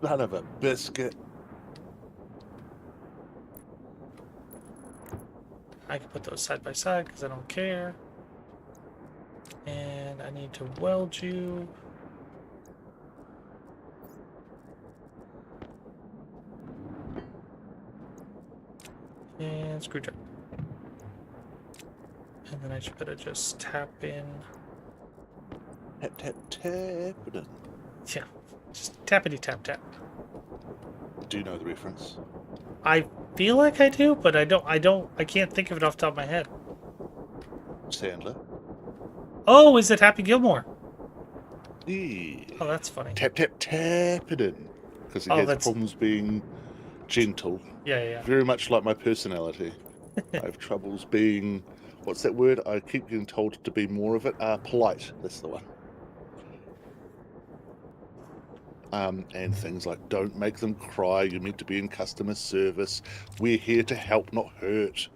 Son of a biscuit. I can put those side by side because I don't care. And I need to weld you. And screwdriver. And then I should better just tap in. Tap, tap, tap it in. Yeah, just tappity tap tap. Do you know the reference? I feel like I do, but I can't think of it off the top of my head. Sandler. Oh, is it Happy Gilmore? Yeah. Oh, that's funny. Tap, tap, tap it in. Because he Oh, has that's- problems being gentle. Yeah. Very much like my personality. I have troubles being... What's that word? I keep getting told to be more of it. Polite. That's the one. And things like, don't make them cry. You're meant to be in customer service. We're here to help, not hurt.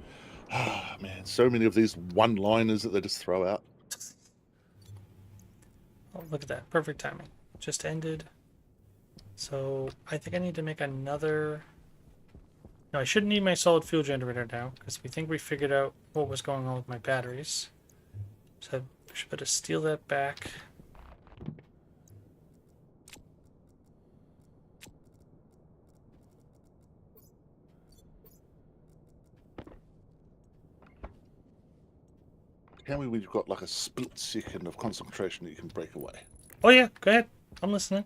Ah, man, so many of these one-liners that they just throw out. Oh, look at that. Perfect timing. Just ended. So I think I need to make another... No, I shouldn't need my solid fuel generator now, because we think we figured out what was going on with my batteries. So I should better steal that back. Tell me when you've got like a split second of concentration that you can break away. Oh yeah, go ahead. I'm listening.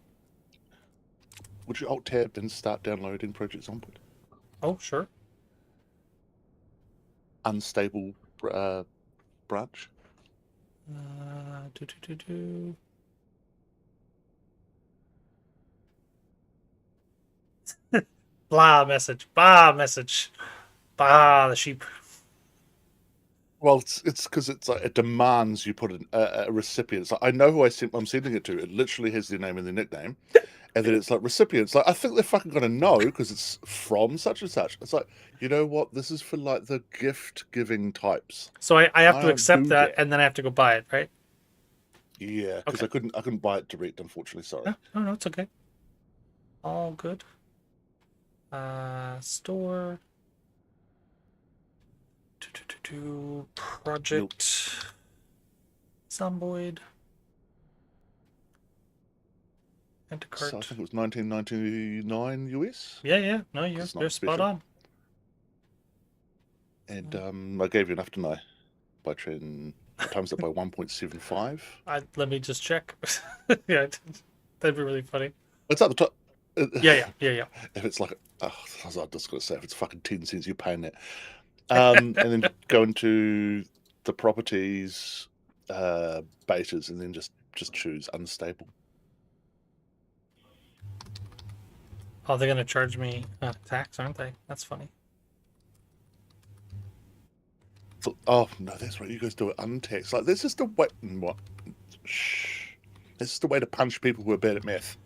Would you alt-tab and start downloading Project Zomboid? Oh, sure. Unstable branch? Do. Blah message. Blah message. Blah the sheep. Well, it's because it's like it demands you put a recipient. It's like, I know who I'm sending it to. It literally has their name and their nickname, and then it's like recipients. Like I think they're fucking gonna know because it's from such and such. It's like, you know what? This is for like the gift giving types. So I have to I'll accept do that, that. and then I have to go buy it, right? Yeah, because Okay. I couldn't buy it direct, unfortunately. Sorry. No, it's okay. All good. Store. Project Zomboid. Enter cart. So I think it was 1999 US, Yeah. No, It's not you're spot special. on. and I gave you enough, didn't I? By times it by 1.75. Let me just check. Yeah, that'd be really funny. It's at the top. Yeah. If it's like, I was just going to say, if it's fucking 10 cents, you're paying it. And then go into the properties, betas, and then just choose unstable. Oh, they're gonna charge me tax, aren't they? That's funny. So, oh no, that's right. You guys do it untaxed. Like this is the way. What? Shh. This is the way to punch people who are bad at math.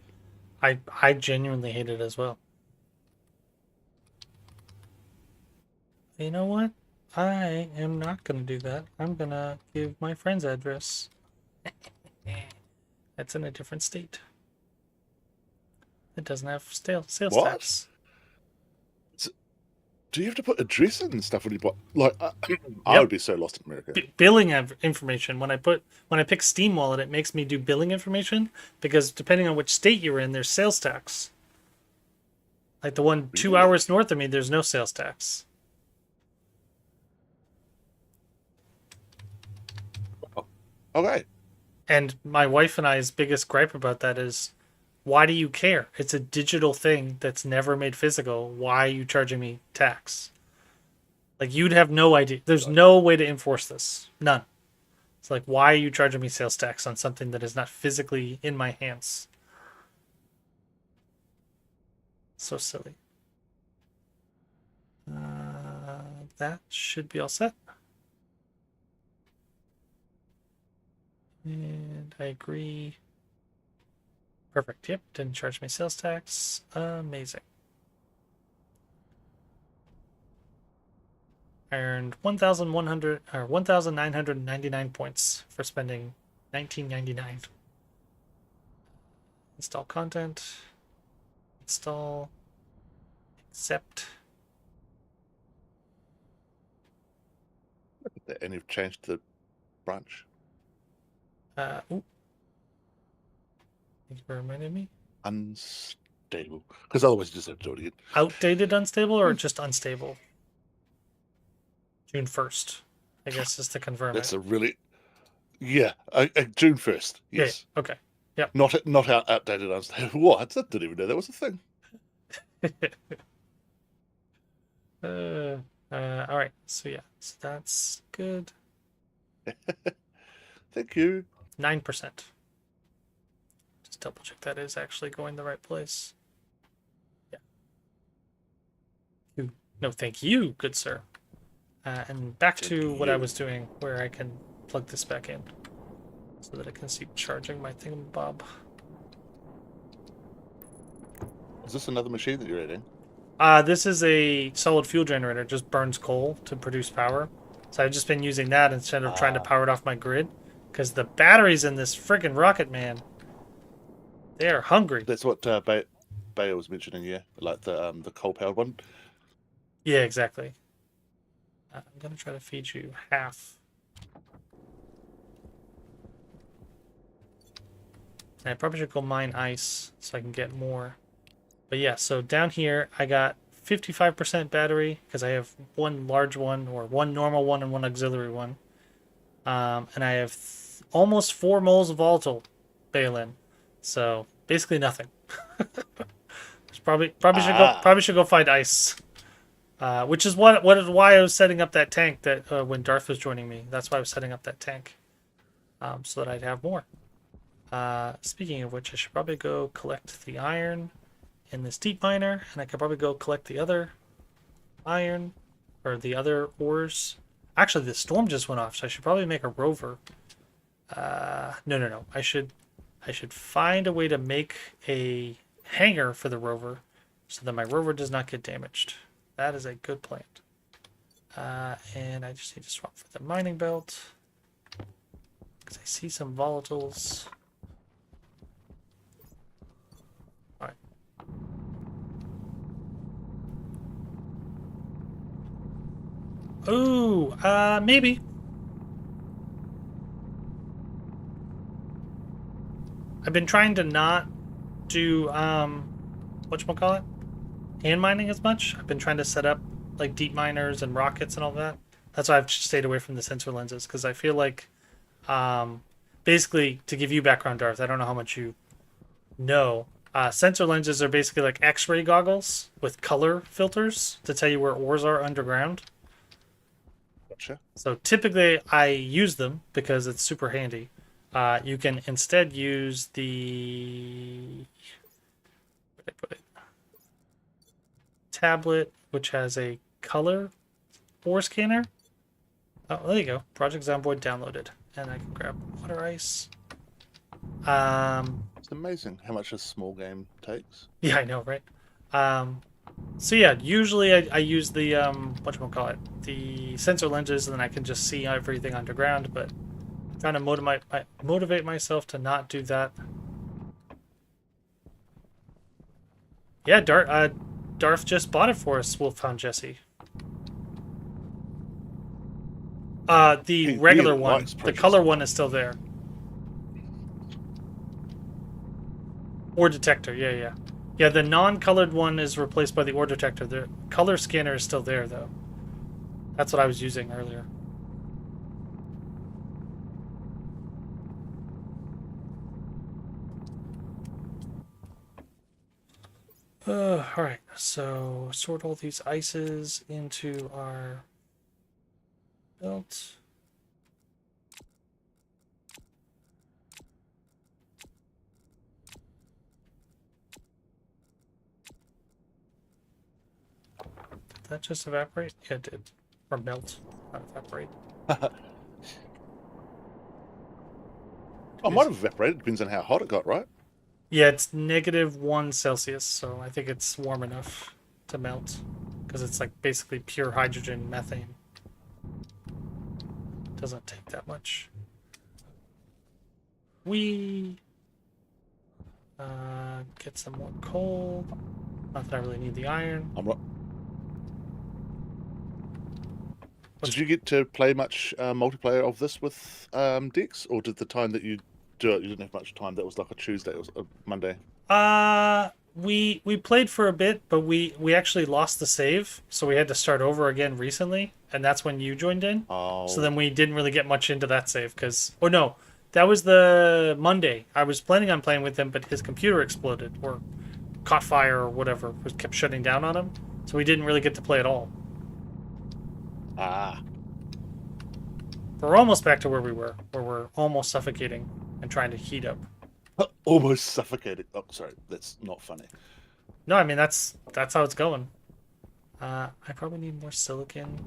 I genuinely hate it as well. You know what? I am not gonna do that. I'm gonna give my friend's address. That's in a different state. It doesn't have sales What? tax. Do you have to put address in and stuff when you buy? Like, I would be so lost in America. Billing information. When I pick Steam Wallet, it makes me do billing information because depending on which state you're in, there's sales tax. Like the one 2 Really? hours north of me, there's no sales tax. Okay. And my wife and I's biggest gripe about that is, why do you care? It's a digital thing that's never made physical. Why are you charging me tax? Like, you'd have no idea. There's no way to enforce this. None. It's like, why are you charging me sales tax on something that is not physically in my hands? So silly. That should be all set. And I agree. Perfect. Yep. Didn't charge me sales tax. Amazing. I earned 1,100 or 1,999 points for spending 1999. Install content. Install. Accept. And you've changed the branch. Ooh. Thank you for reminding me. Unstable. Because otherwise you just have to do it again. Outdated unstable or just unstable? June 1st, I guess, is to confirm That's it. a really... Yeah. June 1st. Yeah, Yes. okay. Yep. Not outdated unstable. What? I didn't even know that was a thing. All right. So yeah, so that's good. Thank you. 9%. Just double check that is actually going the right place. Yeah. No, thank you, good sir. And back to what I was doing, where I can plug this back in, so that I can keep charging my thingamabob. Is this another machine that you're eating? This is a solid fuel generator. It just burns coal to produce power. So I've just been using that instead of trying to power it off my grid. Because the batteries in this freaking rocket, man, they are hungry. That's what Bayer was mentioning, yeah, like the coal-powered one. Yeah, exactly. I'm going to try to feed you half. And I probably should go mine ice so I can get more. But yeah, so down here I got 55% battery because I have one large one, or one normal one and one auxiliary one. And I have almost 4 moles of volatile Balin. So basically nothing. probably should go find ice. Which is why I was setting up that tank that when Darth was joining me. That's why I was setting up that tank. So that I'd have more. Speaking of which, I should probably go collect the iron in this deep miner, and I could probably go collect the other iron, or the other ores. Actually, the storm just went off, so I should probably make a rover. No. I should find a way to make a hangar for the rover, so that my rover does not get damaged. That is a good plan. And I just need to swap for the mining belt, because I see some volatiles. Alright. Ooh, maybe. I've been trying to not do, whatchamacallit? Hand mining as much. I've been trying to set up, like, deep miners and rockets and all that. That's why I've stayed away from the sensor lenses, because I feel like, basically, to give you background, Darth, I don't know how much you know. Sensor lenses are basically like X-ray goggles with color filters to tell you where ores are underground. Gotcha. So typically I use them because it's super handy. You can instead use the where did I put it? Tablet, which has a color ore scanner. Oh, there you go. Project Zomboid downloaded, and I can grab water ice. It's amazing how much a small game takes. Yeah, I know, right? So yeah, usually I use the whatchamacallit, the sensor lenses, and then I can just see everything underground, but I'm trying to motivate myself to not do that. Yeah, Darth just bought it for us, Wolfhound Jesse. The He regular really one, likes the Precious. color one is still there. Ore detector, yeah. Yeah, the non-colored one is replaced by the ore detector. The color scanner is still there, though. That's what I was using earlier. Alright, so sort all these ices into our belt. Did that just evaporate? Yeah, it did. Or melt, not evaporate. Oh, it might have evaporated. Depends on how hot it got, right? Yeah, it's -1 Celsius, so I think it's warm enough to melt. Because it's like basically pure hydrogen methane. Doesn't take that much. We get some more coal. Not that I really need the iron. I'm right. Did you get to play much multiplayer of this with Dex, or did the time that you do it, you didn't have much time? That was like a Tuesday, it was a Monday. We played for a bit, but we actually lost the save, so we had to start over again recently, and that's when you joined in. Oh, So then we didn't really get much into that save because, or no, that was the Monday. I was planning on playing with him, but his computer exploded, or caught fire or whatever, was kept shutting down on him. So we didn't really get to play at all. Ah. But we're almost back to where we were, where we're almost suffocating and trying to heat up. Almost suffocated. Oh, sorry. That's not funny. No, I mean that's how it's going. I probably need more silicon.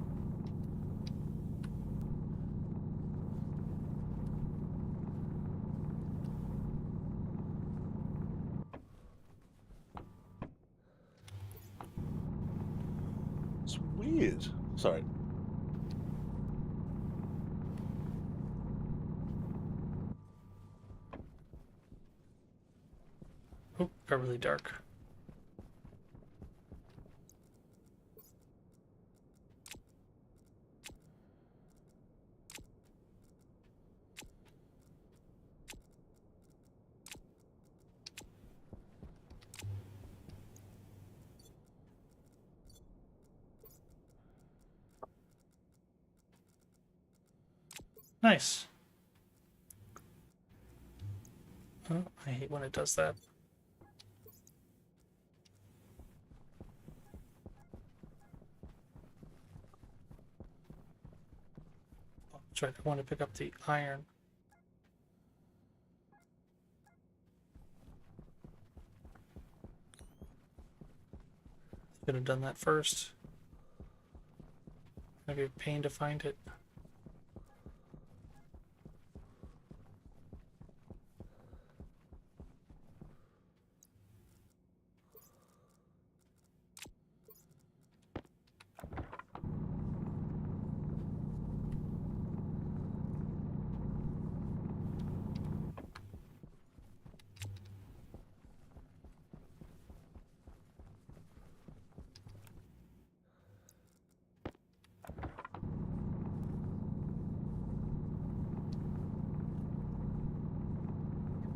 It's weird. Sorry. Oop, got really dark. Nice. Oh, I hate when it does that. Oh, that's right. I want to pick up the iron. Could have done that first. Maybe a pain to find it.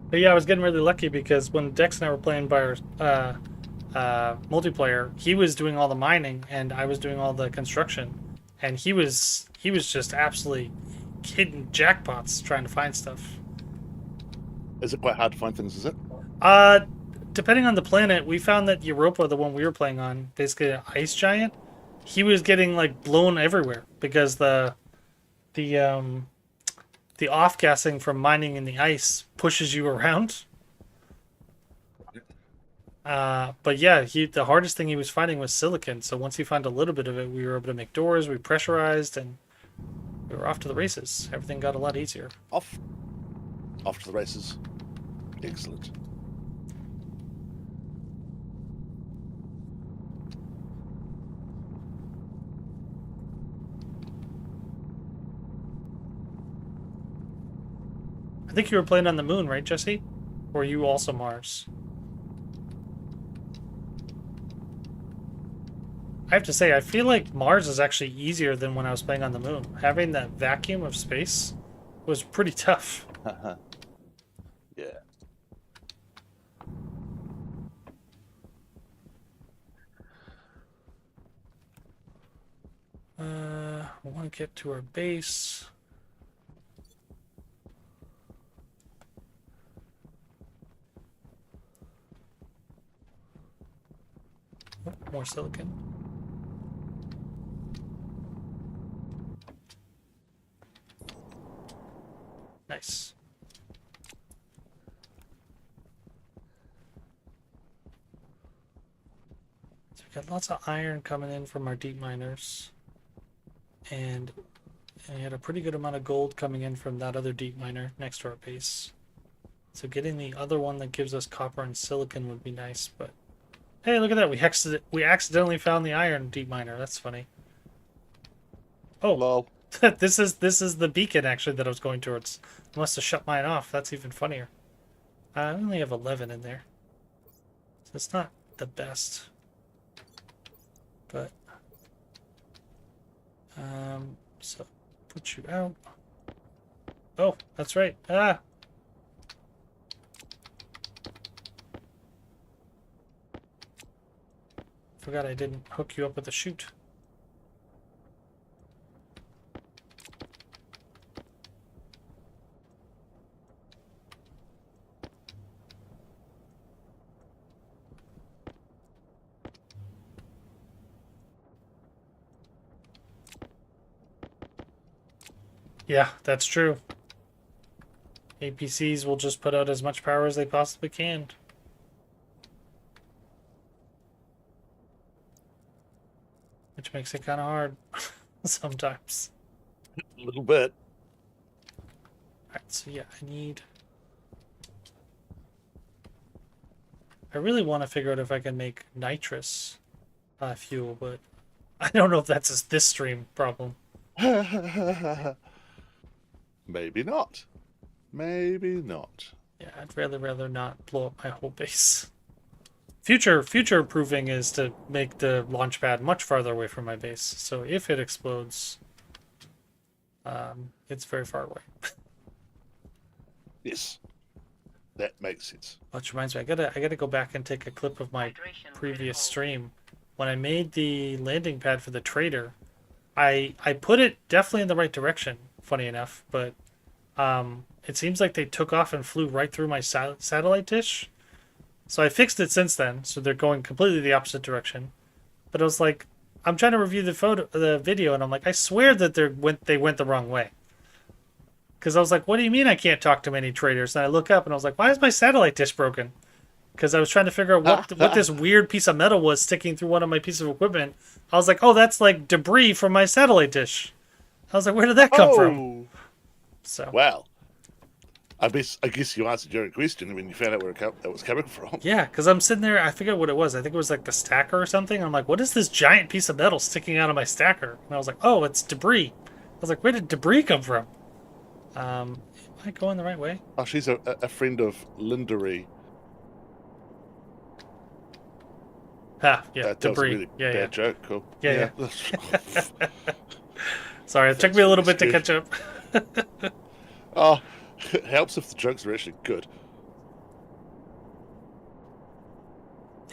But yeah, I was getting really lucky because when Dex and I were playing by our multiplayer, he was doing all the mining and I was doing all the construction, and he was just absolutely hitting jackpots trying to find stuff. Is it quite hard to find things, is it? Depending on the planet, we found that Europa, the one we were playing on, basically an ice giant, he was getting like blown everywhere because the off-gassing from mining in the ice pushes you around. But yeah, the hardest thing he was finding was silicon. So once he found a little bit of it, we were able to make doors, we pressurized, and we were off to the races. Everything got a lot easier. Off to the races. Excellent. I think you were playing on the moon, right, Jesse? Or were you also Mars? I have to say, I feel like Mars is actually easier than when I was playing on the moon. Having that vacuum of space was pretty tough. Yeah. I want to get to our base. Oh, more silicon. Nice. So we got lots of iron coming in from our deep miners. And we had a pretty good amount of gold coming in from that other deep miner next to our base. So getting the other one that gives us copper and silicon would be nice, but hey, look at that. We accidentally found the iron deep miner. That's funny. Oh, Lol. this is the beacon actually that I was going towards. I must have shut mine off. That's even funnier. I only have 11 in there, so it's not the best. But so put you out. Oh, that's right. Ah. Forgot I didn't hook you up with a chute. Yeah, that's true. APCs will just put out as much power as they possibly can. Which makes it kind of hard sometimes. A little bit. Alright, so yeah, I really want to figure out if I can make nitrous fuel, but I don't know if that's this stream problem. Maybe not. Maybe not. Yeah, I'd rather not blow up my whole base. Future proofing is to make the launch pad much farther away from my base, so if it explodes, it's very far away. Yes. That makes sense. Which reminds me, I gotta go back and take a clip of my Hydration previous critical. stream. When I made the landing pad for the trader, I put it definitely in the right direction, funny enough, but it seems like they took off and flew right through my satellite dish. So I fixed it since then, so they're going completely the opposite direction. But I was like, I'm trying to review the video, and I'm like, I swear that they went the wrong way. Because I was like, what do you mean I can't talk to many traders? And I look up and I was like, why is my satellite dish broken? Because I was trying to figure out what this weird piece of metal was sticking through one of my pieces of equipment. I was like, oh, that's like debris from my satellite dish. I was like, where did that come from? So Well, I guess you answered your question when you found out where it was coming from. yeah, because I'm sitting there, I forget what it was. I think it was like the stacker or something. I'm like, what is this giant piece of metal sticking out of my stacker? And I was like, oh, it's debris. I was like, where did debris come from? Am I going the right way? Oh, she's a friend of Lindery. Ah, yeah, That was a debris. really Yeah, bad joke. Cool. Yeah, yeah. Sorry, it took me a little bit to catch up. Oh, it helps if the jokes are actually good.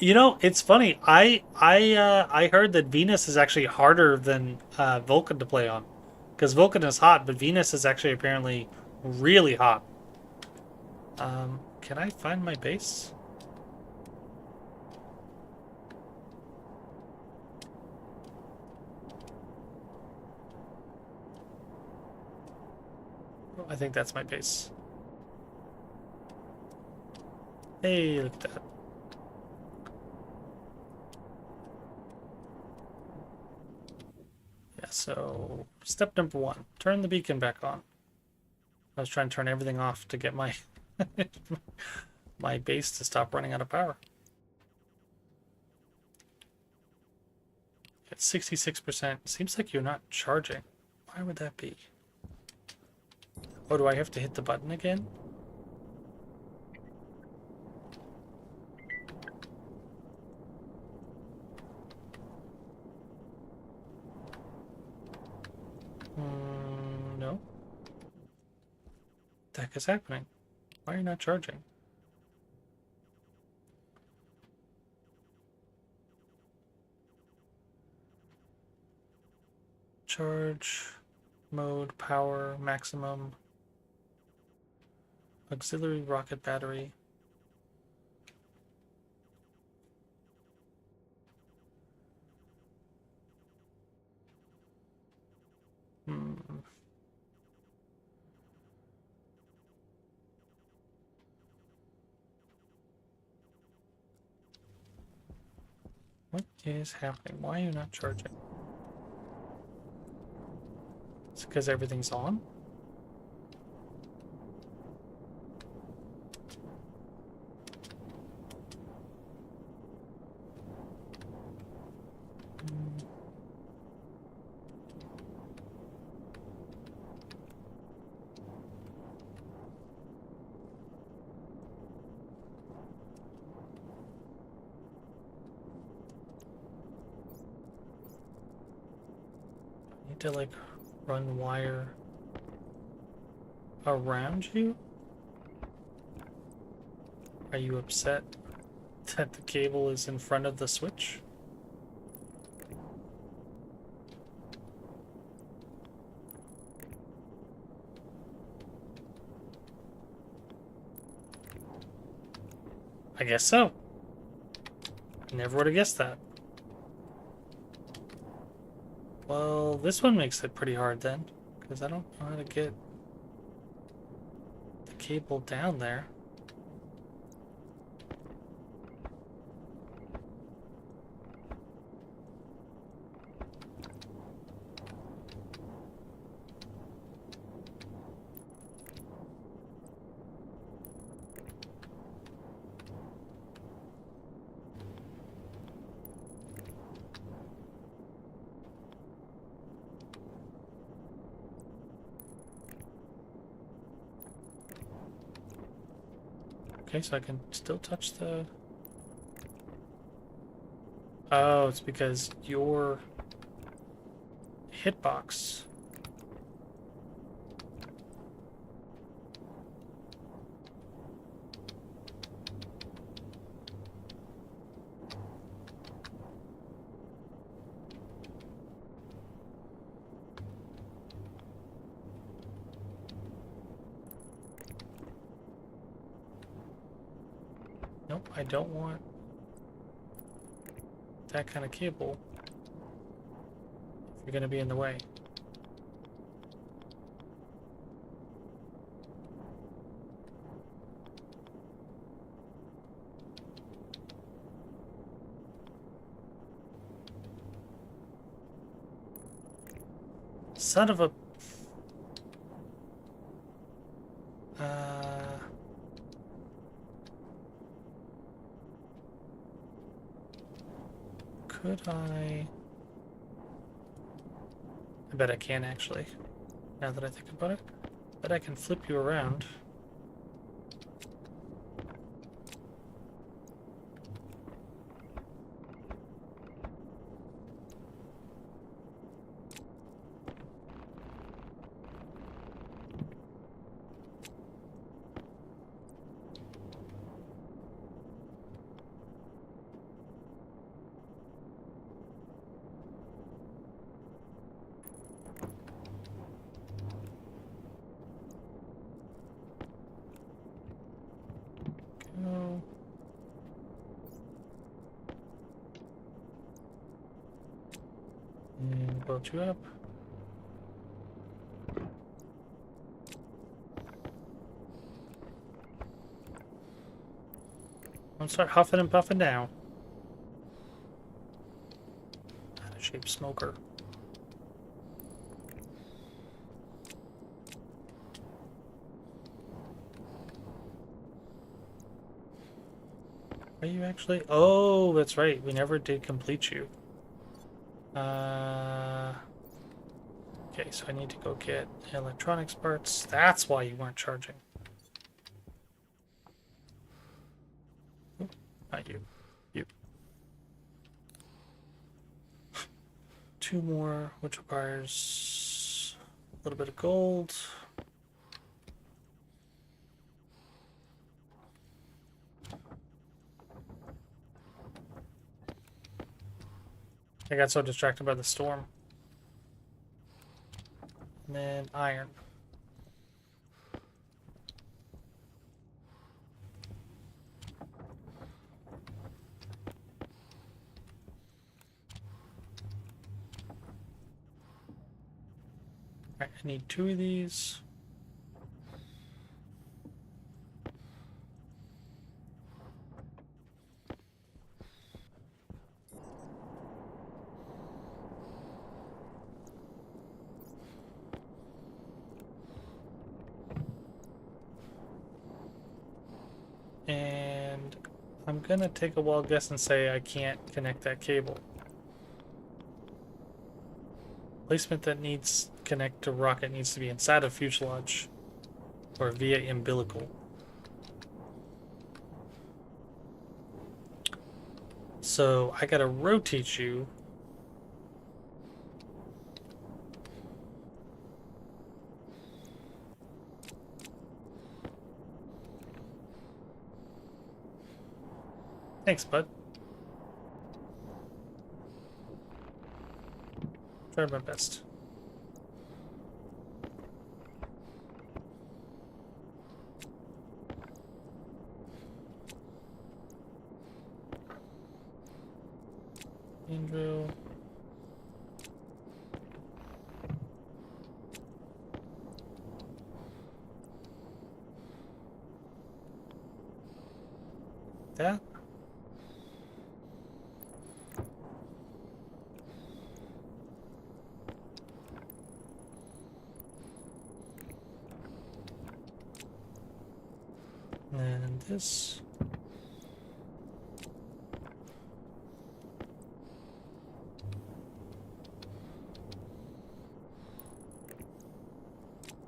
You know, it's funny. I heard that Venus is actually harder than Vulcan to play on, because Vulcan is hot, but Venus is actually apparently really hot. Can I find my base? Oh, I think that's my base. Hey, look at that. Yeah, so step number 1, turn the beacon back on. I was trying to turn everything off to get my my base to stop running out of power. At 66%, seems like you're not charging. Why would that be? Oh, do I have to hit the button again? No. What the heck is happening? Why are you not charging? Charge mode, power, maximum, auxiliary rocket battery. What is happening? Why are you not charging? It's because everything's on? Need to like run wire around you? Are you upset that the cable is in front of the switch? I guess so. I never would have guessed that. Well, this one makes it pretty hard then, because I don't know how to get the cable down there. Okay, so I can still touch the... Oh, it's because your hitbox. Nope, I don't want that kind of cable if you're going to be in the way. Son of a... Could I bet I can actually, now that I think about it. Bet I can flip you around. Go. And build you up. Don't start huffing and puffing down. Out of shape smoker. Are you actually? Oh, that's right. We never did complete you. Okay, so I need to go get electronics parts. That's why you weren't charging. Oop, not you. You. 2 more, which requires a little bit of gold. I got so distracted by the storm. And then iron. Alright, I need 2 of these. And I'm gonna take a wild guess and say I can't connect that cable. Placement that needs connect to rocket needs to be inside of fuselage or via umbilical. So I gotta rotate you. Thanks, bud. Tried my best. Drill. that. And this.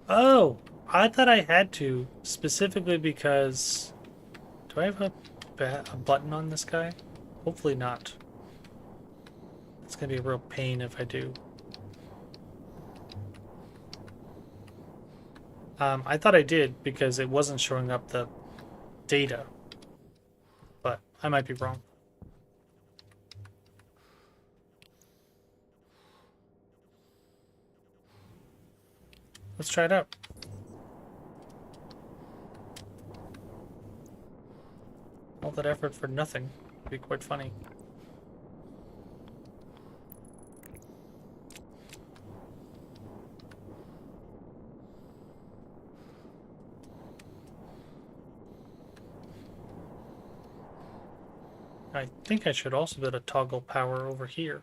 Oh, I thought I had to, specifically because... Do I have a button on this guy? Hopefully not. It's gonna be a real pain if I do. I thought I did because it wasn't showing up the data, but I might be wrong. Let's try it out. All that effort for nothing would be quite funny. I think I should also be able to toggle power over here.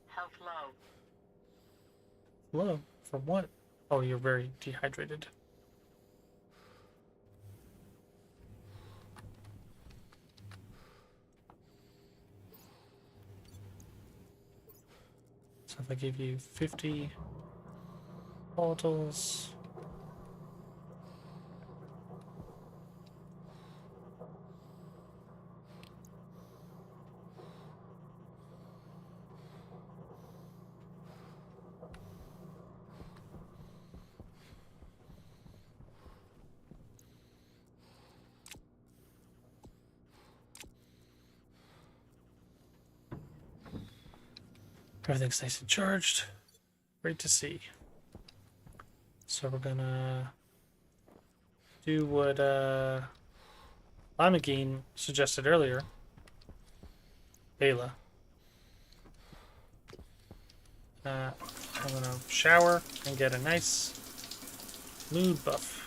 Health low. Hello? For what? Oh, you're very dehydrated. So if I give you 50 volatiles... Everything's nice and charged. Great to see. So we're gonna do what Lamagine suggested earlier. Bela. I'm gonna shower and get a nice mood buff.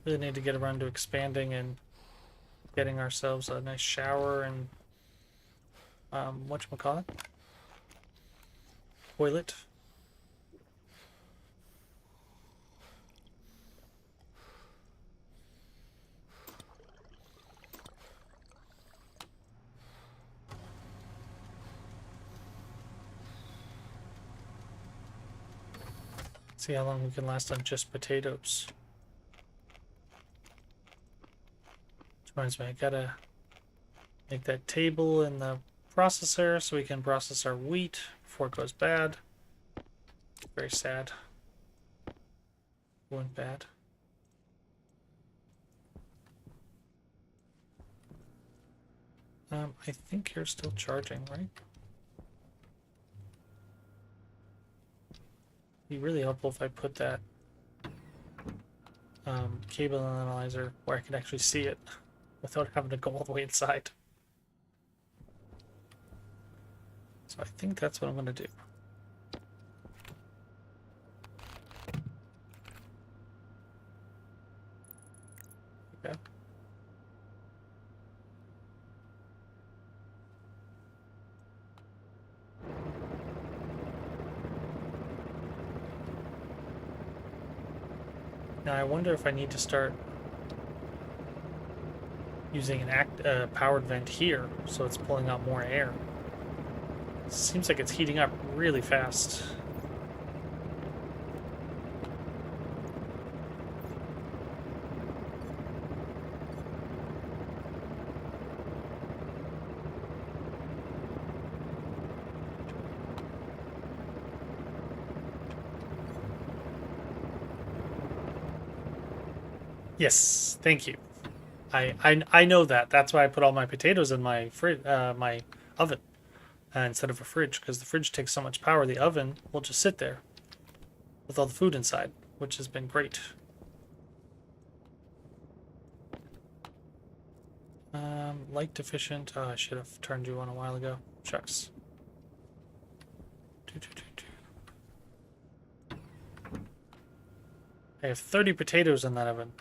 Really need to get around to expanding and getting ourselves a nice shower and whatchamacallit? Toilet. See how long we can last on just potatoes. Reminds me, I gotta make that table in the processor so we can process our wheat before it goes bad. Very sad. Went bad. I think you're still charging, right? It'd be really helpful if I put that cable analyzer where I can actually see it without having to go all the way inside. So I think that's what I'm going to do. Okay. Now I wonder if I need to start using an powered vent here so it's pulling out more air. Seems like it's heating up really fast. Yes, thank you. I know that. That's why I put all my potatoes in my my oven. instead of a fridge, because the fridge takes so much power. The oven will just sit there with all the food inside, which has been great. Light deficient. Oh, I should have turned you on a while ago. Shucks. I have 30 potatoes in that oven.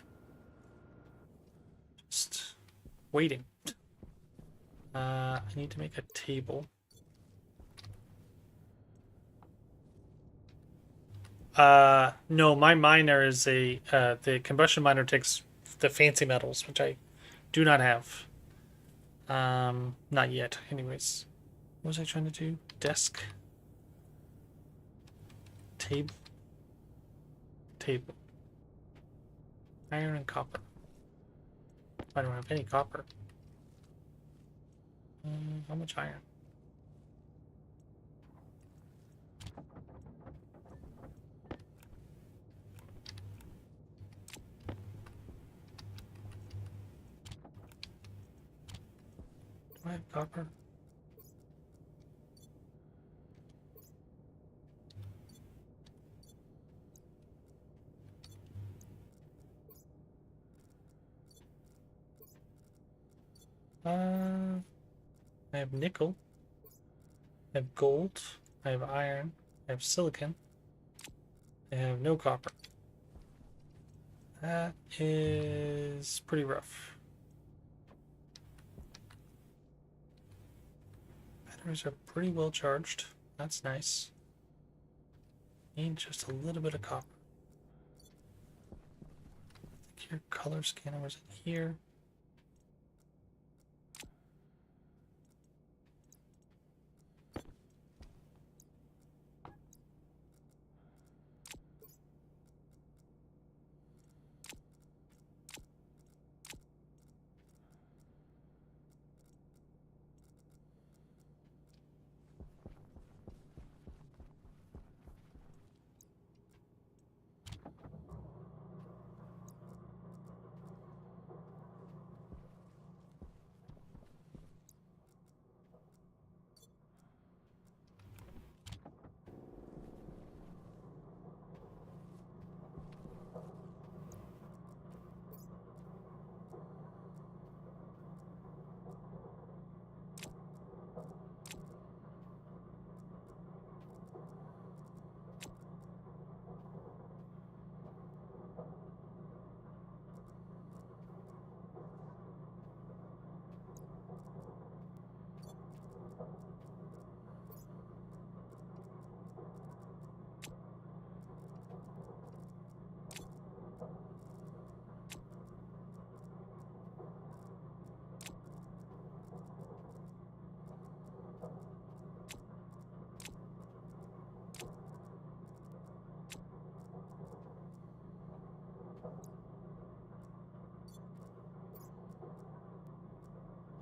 Just waiting. I need to make a table. No, my miner is the combustion miner takes the fancy metals, which I do not have. Not yet. Anyways, what was I trying to do? Desk. Table. Table. Iron and copper. I don't have any copper. How much iron? Do I have copper? I have nickel. I have gold. I have iron. I have silicon. I have no copper. That is pretty rough. Batteries are pretty well charged. That's nice. Need just a little bit of copper. I think your color scanner was in here.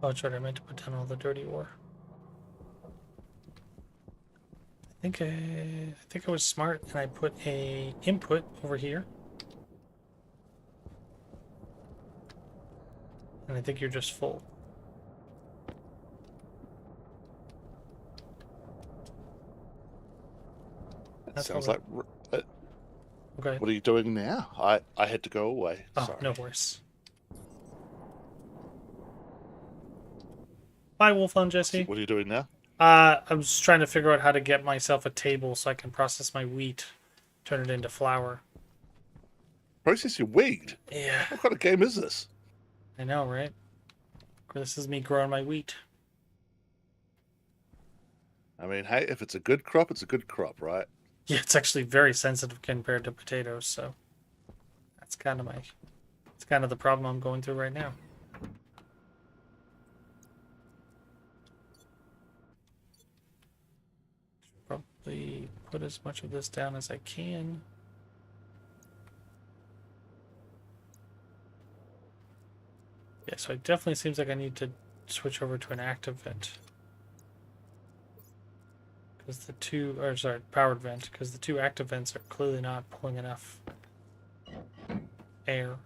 Oh, that's right. I meant to put down all the dirty ore. I think I was smart and I put a input over here. And I think you're just full. That's Sounds all like. Okay. What are you doing now? I had to go away. Oh, Sorry. no worries. Bye, Wolfhound Jesse. What are you doing now? I'm just trying to figure out how to get myself a table so I can process my wheat, turn it into flour. Process your wheat? Yeah, What kind of game is this? I know, right? This is me growing my wheat. I mean, hey, if it's a good crop, it's a good crop, right? Yeah, it's actually very sensitive compared to potatoes, so that's kind of the problem I'm going through right now. Probably put as much of this down as I can. Yeah, so it definitely seems like I need to switch over to an active vent. Because the two, or sorry, powered vent, because the two active vents are clearly not pulling enough air.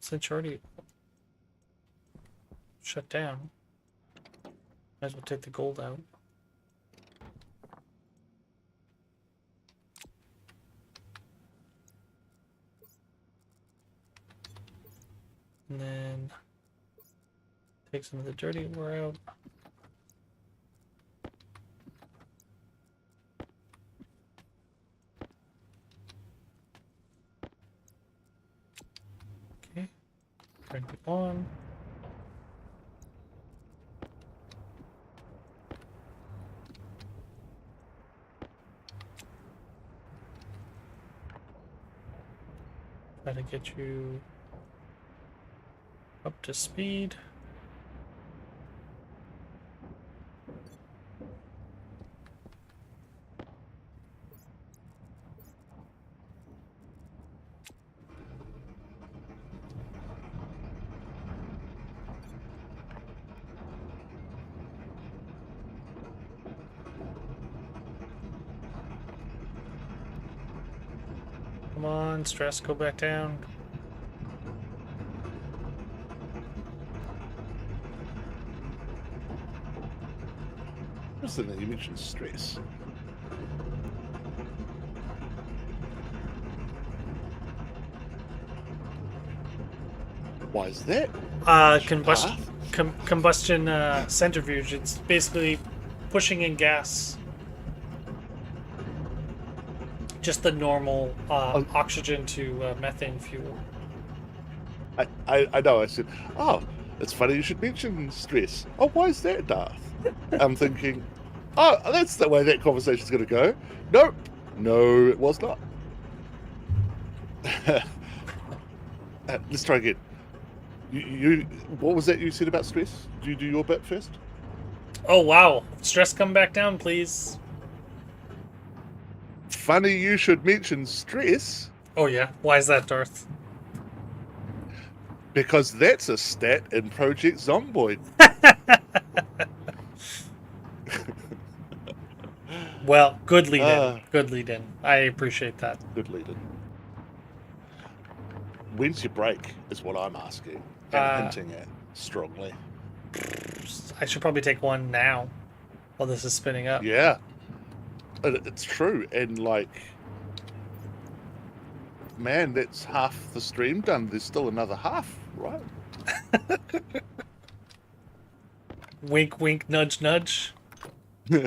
since you're already shut down, might as well take the gold out. And then take some of the dirty ore out. Okay, turn it on. Try to get you up to speed. Come on, stress, go back down. Interesting that you mentioned stress. Why is that? Combustion centrifuge. It's basically pushing in gas. Just the normal oxygen to methane fuel. I know. I said, oh, it's funny you should mention stress. Oh, why is that, Darth? I'm thinking, oh, that's the way that conversation's going to go. Nope. No, it was not. Let's try again. You, what was that you said about stress? Do you do your bit first? Oh, wow. Stress, come back down, please. Funny you should mention stress. Oh, yeah. Why is that, Darth? Because that's a stat in Project Zomboid. Well, good lead in. Good lead in. I appreciate that. Good lead in. When's your break is what I'm asking and hinting at strongly. I should probably take one now while this is spinning up. Yeah. It's true. And like, man, that's half the stream done. There's still another half, right? Wink, wink, nudge, nudge. Yeah.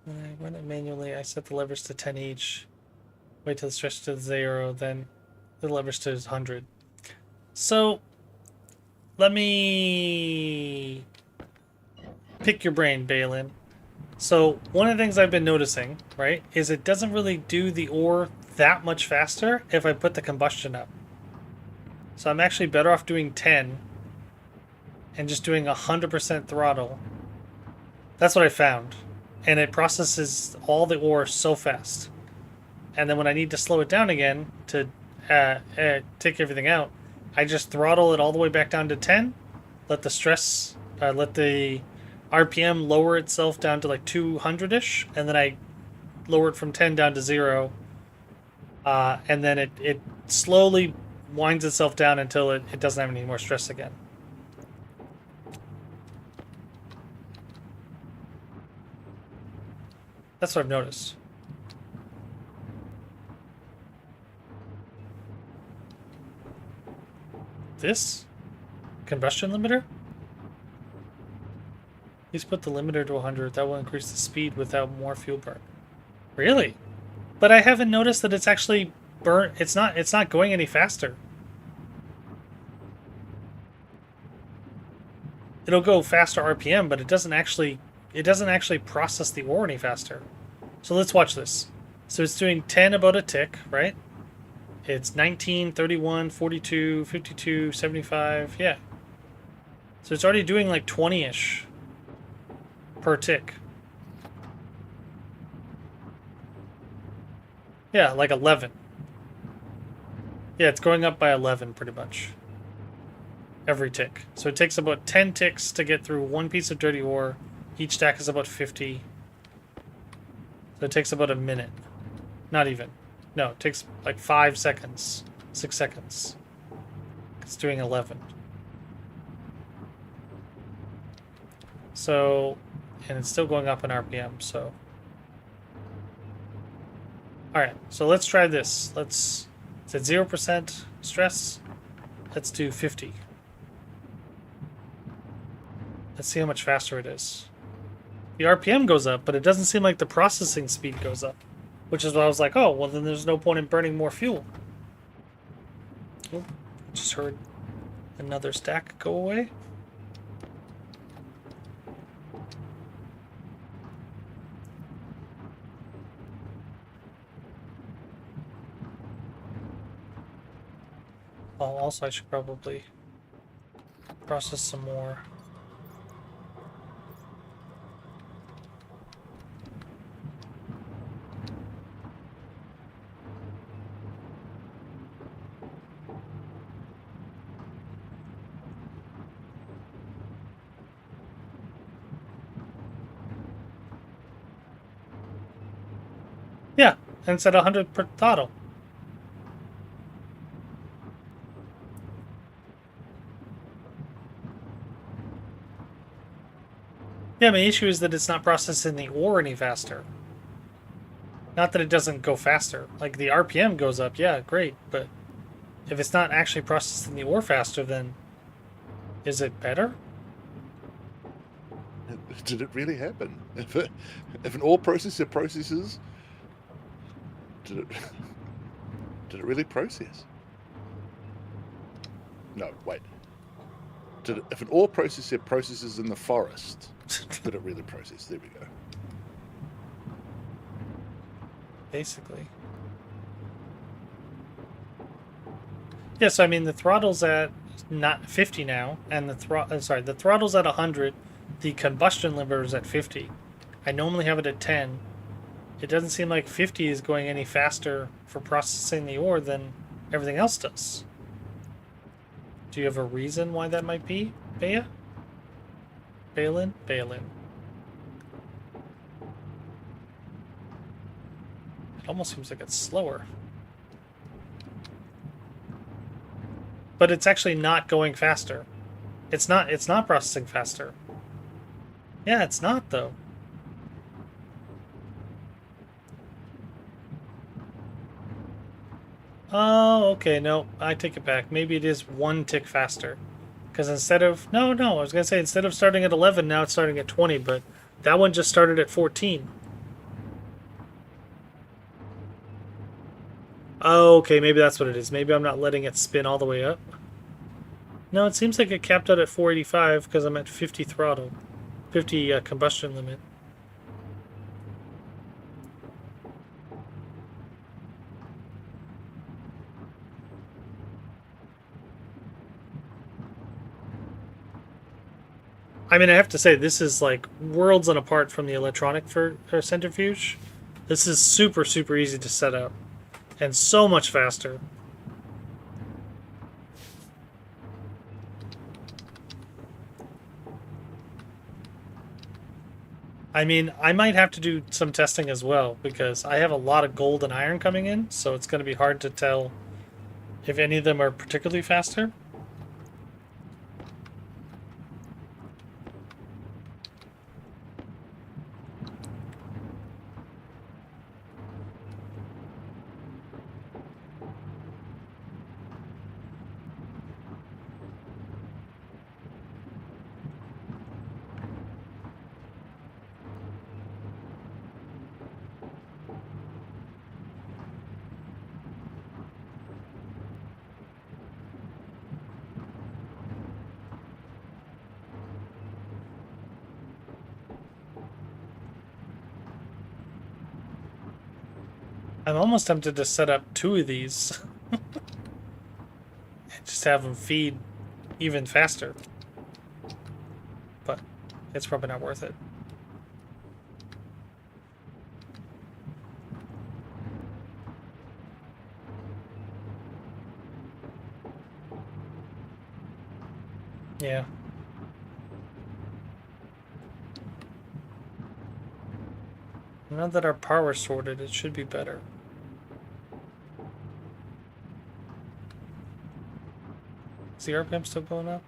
When I run it manually, I set the levers to 10 each. Wait till the stretch to 0, then the levers to 100. So, let me pick your brain, Balin. So, one of the things I've been noticing, right, is it doesn't really do the ore that much faster if I put the combustion up. So I'm actually better off doing 10 and just doing 100% throttle. That's what I found. And it processes all the ore so fast. And then when I need to slow it down again to take everything out, I just throttle it all the way back down to 10, let the stress, let the RPM lower itself down to like 200-ish, and then I lower it from 10 down to 0, and then it slowly winds itself down until it doesn't have any more stress again. That's what I've noticed. This? Combustion limiter? Please put the limiter to 100. That will increase the speed without more fuel burn. Really? But I haven't noticed that it's actually burn. It's not going any faster. It'll go faster RPM, but it doesn't actually process the ore any faster. So let's watch this. So it's doing 10 about a tick, right? It's 19, 31, 42, 52, 75, yeah. So it's already doing like 20-ish per tick. Yeah, like 11. Yeah, it's going up by 11 pretty much. Every tick. So it takes about 10 ticks to get through one piece of dirty ore. Each stack is about 50. So it takes about a minute. Not even. No, it takes like 5 seconds. 6 seconds. It's doing 11. So, and it's still going up in RPM, so. Alright, so let's try this. It's at 0% stress. Let's do 50. Let's see how much faster it is. The RPM goes up, but it doesn't seem like the processing speed goes up. Which is why I was like, oh, well then there's no point in burning more fuel. Oh, just heard another stack go away. Oh, also I should probably process some more. Yeah, and it's at 100 per throttle. Yeah, my issue is that it's not processing the ore any faster. Not that it doesn't go faster. Like, the RPM goes up, yeah, great, but if it's not actually processing the ore faster, then is it better? Did it really happen? If an ore processor processes, did it really process? No, wait. If an ore processor processes in the forest, did it really process? There we go. Basically. Yeah, so I mean the throttle's at not 50 now, and the throttle's at 100. The combustion limiter is at 50. I normally have it at 10. It doesn't seem like 50 is going any faster for processing the ore than everything else does. Do you have a reason why that might be, Bea? Balin? Balin. It almost seems like it's slower. But it's actually not going faster. It's not processing faster. Yeah, it's not though. Oh, okay, no, I take it back. Maybe it is 1 tick faster. Because instead of... No, I was going to say instead of starting at 11, now it's starting at 20, but that one just started at 14. Oh, okay, maybe that's what it is. Maybe I'm not letting it spin all the way up. No, it seems like it capped out at 485 because I'm at 50 throttle. 50 combustion limit. I mean, I have to say, this is like worlds and apart from the electronic for centrifuge. This is super, super easy to set up. And so much faster. I mean, I might have to do some testing as well, because I have a lot of gold and iron coming in, so it's going to be hard to tell if any of them are particularly faster. I'm almost tempted to set up 2 of these. And just have them feed even faster. But it's probably not worth it. Yeah. Now that our power's sorted, it should be better. Is the RPM still going up?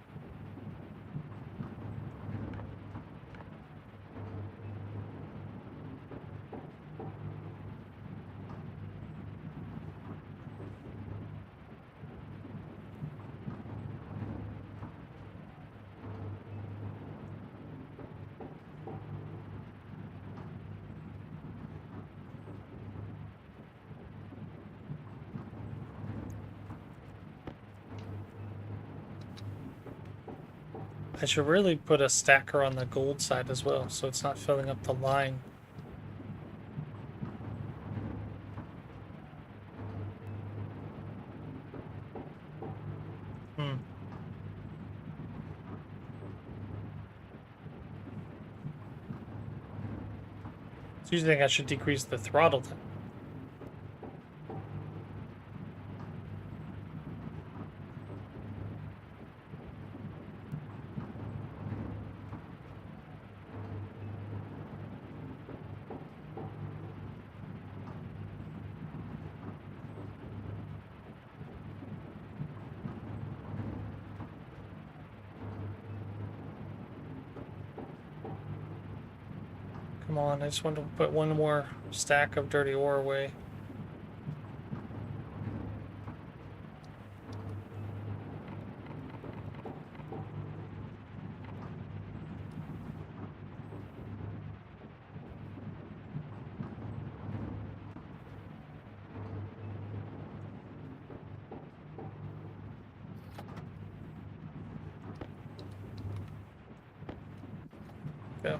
I should really put a stacker on the gold side as well, so it's not filling up the line. Hmm. So you think I should decrease the throttle then? Come on, I just want to put one more stack of dirty ore away. Go.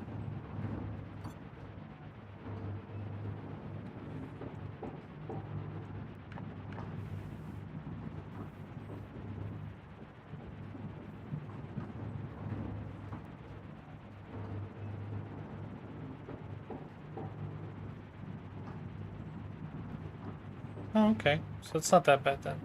Oh, okay. So it's not that bad then.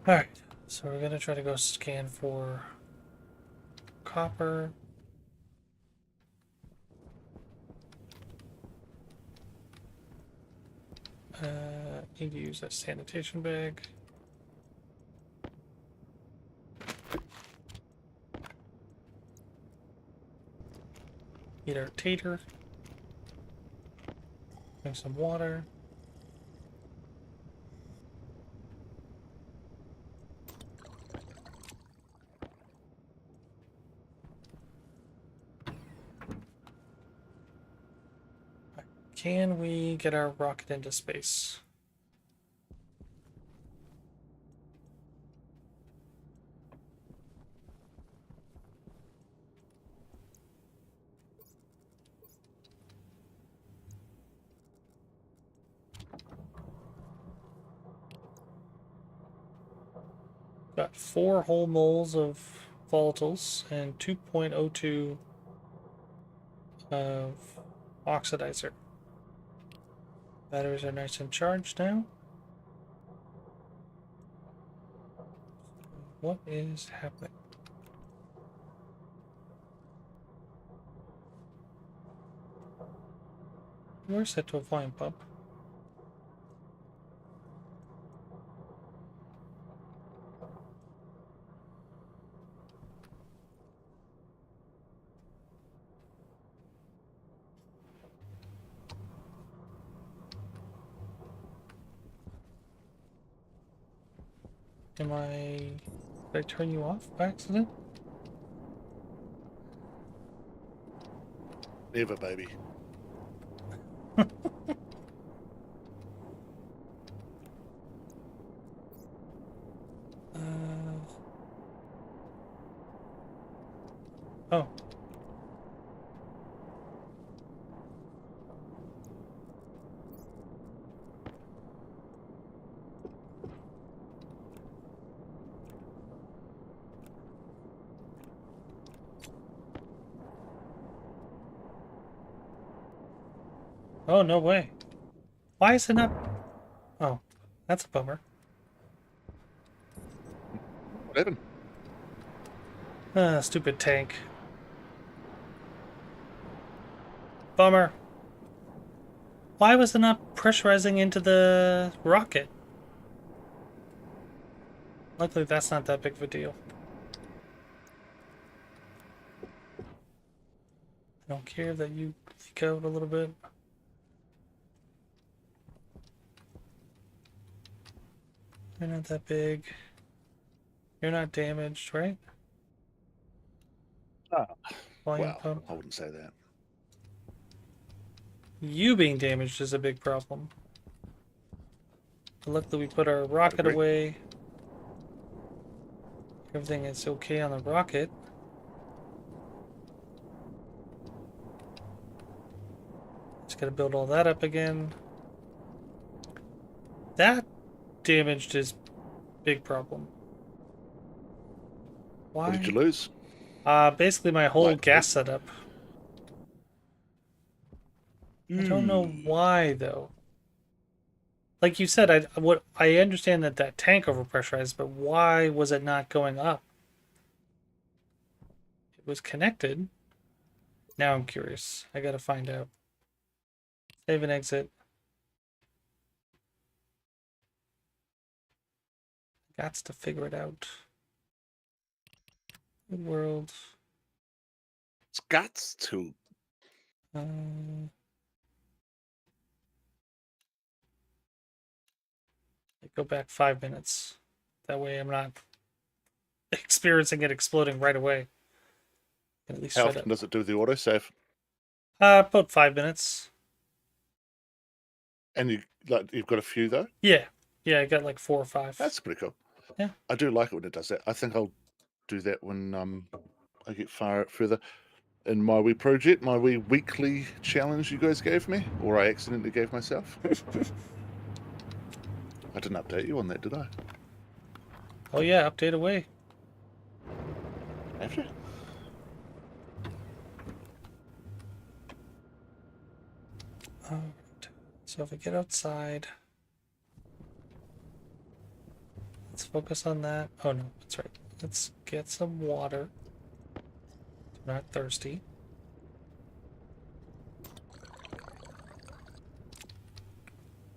Alright, so we're gonna try to go scan for copper. Need to use that sanitation bag. Eat our tater. Drink some water. Can we get our rocket into space? Got 4 whole moles of volatiles and 2.02 of oxidizer. Batteries are nice and charged now. What is happening? We're set to a volume pump. Did I turn you off by accident? Never, baby. Oh. Oh, no way. Why is it not? Oh, that's a bummer. What happened? Stupid tank. Bummer. Why was it not pressurizing into the rocket? Luckily, that's not that big of a deal. I don't care that you leak out a little bit. You're not that big. You're not damaged, right? Ah, Volume well, pump. I wouldn't say that. You being damaged is a big problem. But luckily, we put our rocket agree. away. Everything is okay on the rocket. Just gotta build all that up again. That damaged is big problem. Why? What did you lose? Basically my whole Like- gas setup. I don't know why though. Like you said, I understand that that tank overpressurized, but why was it not going up? It was connected. Now I'm curious. I gotta find out. Save and exit. Gots to figure it out. Good world. It's got to. Go back 5 minutes. That way I'm not experiencing it exploding right away. Can at least How try often to. does it do the autosave? About 5 minutes. And you've got a few though. Yeah. Yeah, I got like 4 or 5. That's pretty cool. Yeah. I do like it when it does that. I think I'll do that when I get further in my wee project, my wee weekly challenge you guys gave me, or I accidentally gave myself. I didn't update you on that, did I? Oh yeah, update away. Have you? Alright. So if I get outside, let's focus on that. Oh no, that's right. Let's get some water. We're not thirsty.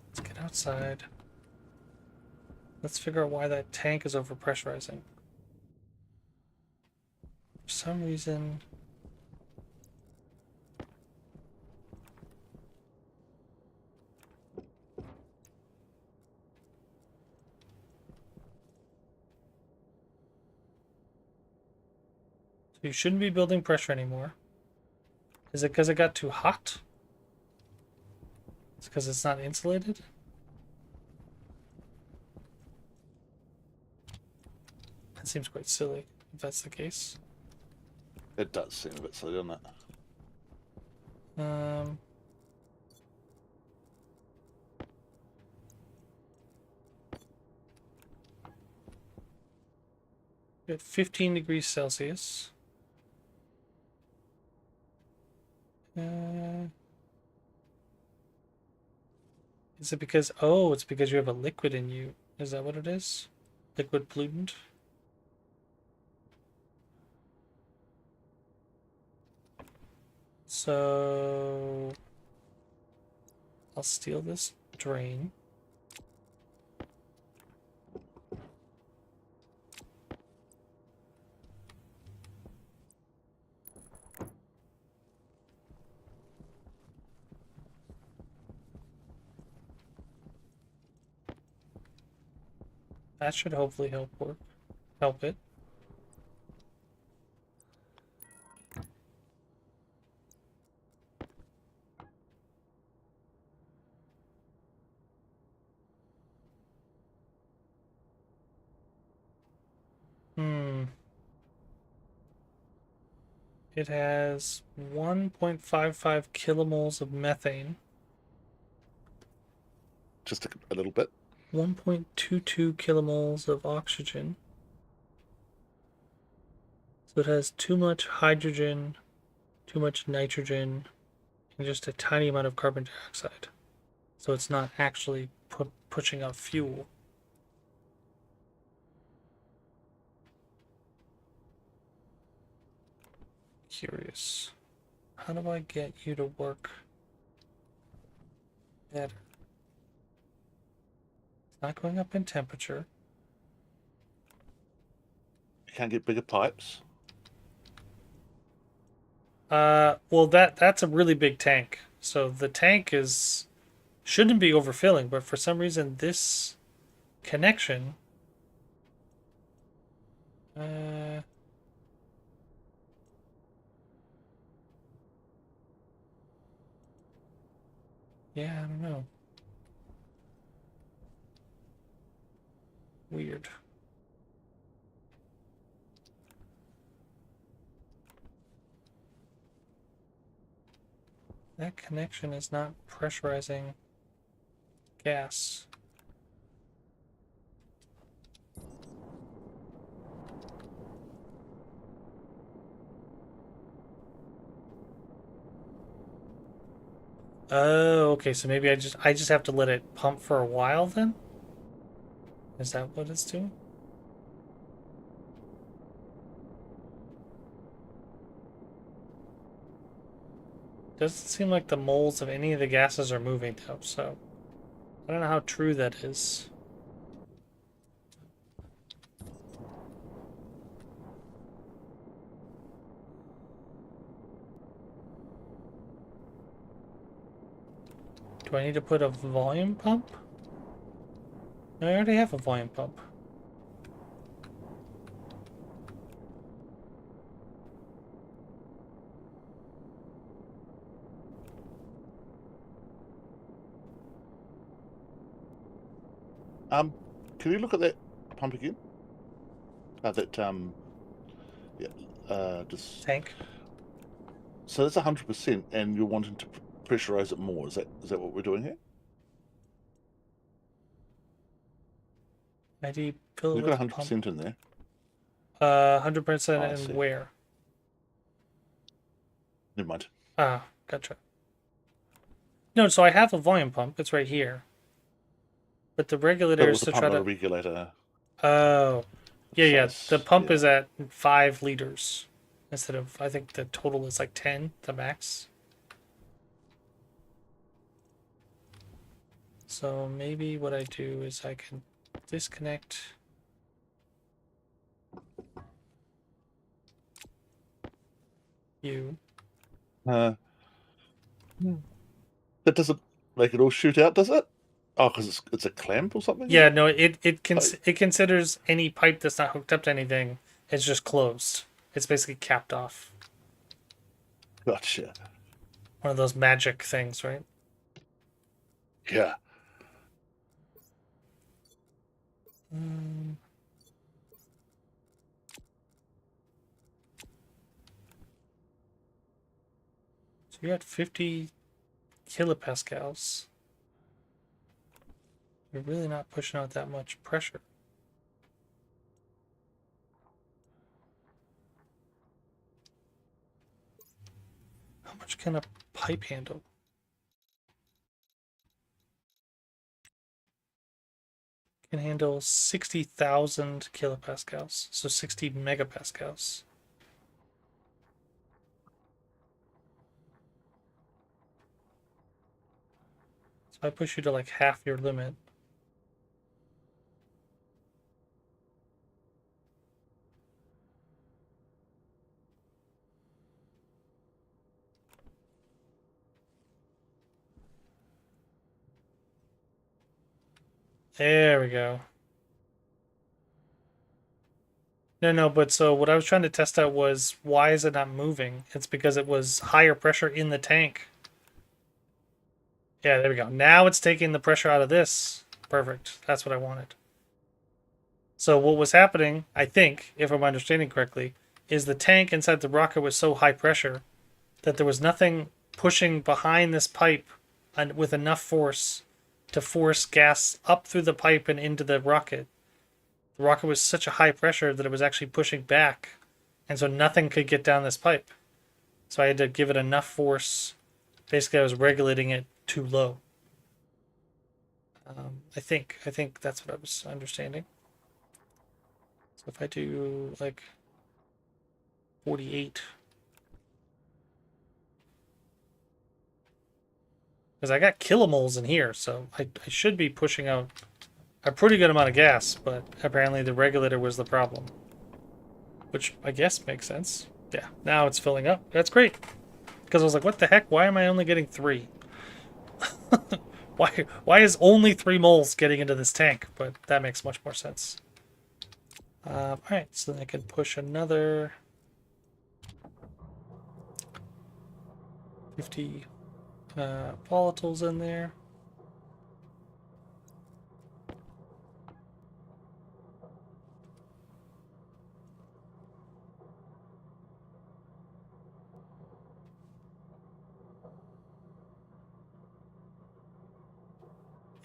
Let's get outside. Let's figure out why that tank is overpressurizing. For some reason. So you shouldn't be building pressure anymore. Is it because it got too hot? It's because it's not insulated? That seems quite silly, if that's the case. It does seem a bit silly, doesn't it? At 15 degrees Celsius. Is it because, oh, it's because you have a liquid in you. Is that what it is? Liquid pollutant? So I'll steal this drain. That should hopefully help it. It has 1.55 kilomoles of methane, Just a little bit. 1.22 kilomoles of oxygen. So it has too much hydrogen, too much nitrogen, and just a tiny amount of carbon dioxide. So it's not actually pushing out fuel. Curious. How do I get you to work better? It's not going up in temperature. You can't get bigger pipes. Well, that's a really big tank. So the tank shouldn't be overfilling, but for some reason this connection yeah, I don't know. Weird. That connection is not pressurizing gas. Oh, okay, so maybe I just have to let it pump for a while then? Is that what it's doing? Doesn't seem like the moles of any of the gases are moving though, so I don't know how true that is. Do I need to put a volume pump? No, I already have a volume pump. Can you look at that pump again? Just Tank? so that's 100%, and you're wanting to pressurize it more. Is that what we're doing here? ID fill it You've with got a pump. 100% in there. 100% Oh, I and see. where? Never mind. Ah, gotcha. No, so I have a volume pump. It's right here. But the regulator But is with the to pump, try not a to. regulator. Oh, yeah. The size, pump yeah. is at 5 liters instead of, I think the total is like 10, the max. So maybe what I do is I can disconnect. You. That doesn't make it all shoot out, does it? Oh, because it's a clamp or something? Yeah, no, it considers any pipe that's not hooked up to anything. It's just closed. It's basically capped off. Gotcha. One of those magic things, right? Yeah. So you're at 50 kilopascals. You're really not pushing out that much pressure. How much can a pipe handle? Can handle 60,000 kilopascals, so 60 megapascals. So I push you to like half your limit. There we go. No, but so what I was trying to test out was why is it not moving? It's because it was higher pressure in the tank. Yeah, there we go. Now it's taking the pressure out of this. Perfect. That's what I wanted. So what was happening, I think, if I'm understanding correctly, is the tank inside the rocket was so high pressure that there was nothing pushing behind this pipe with enough force to force gas up through the pipe and into the rocket. The rocket was such a high pressure that it was actually pushing back, and so nothing could get down this pipe. So I had to give it enough force Basically, I was regulating it too low. I think that's what I was understanding. So if I do like 48, because I got kilomoles in here, so I should be pushing out a pretty good amount of gas, but apparently the regulator was the problem. Which I guess makes sense. Yeah, now it's filling up. That's great. Because I was like, what the heck? Why am I only getting 3? Why is only 3 moles getting into this tank? But that makes much more sense. Alright, so then I can push another 50 volatiles in there.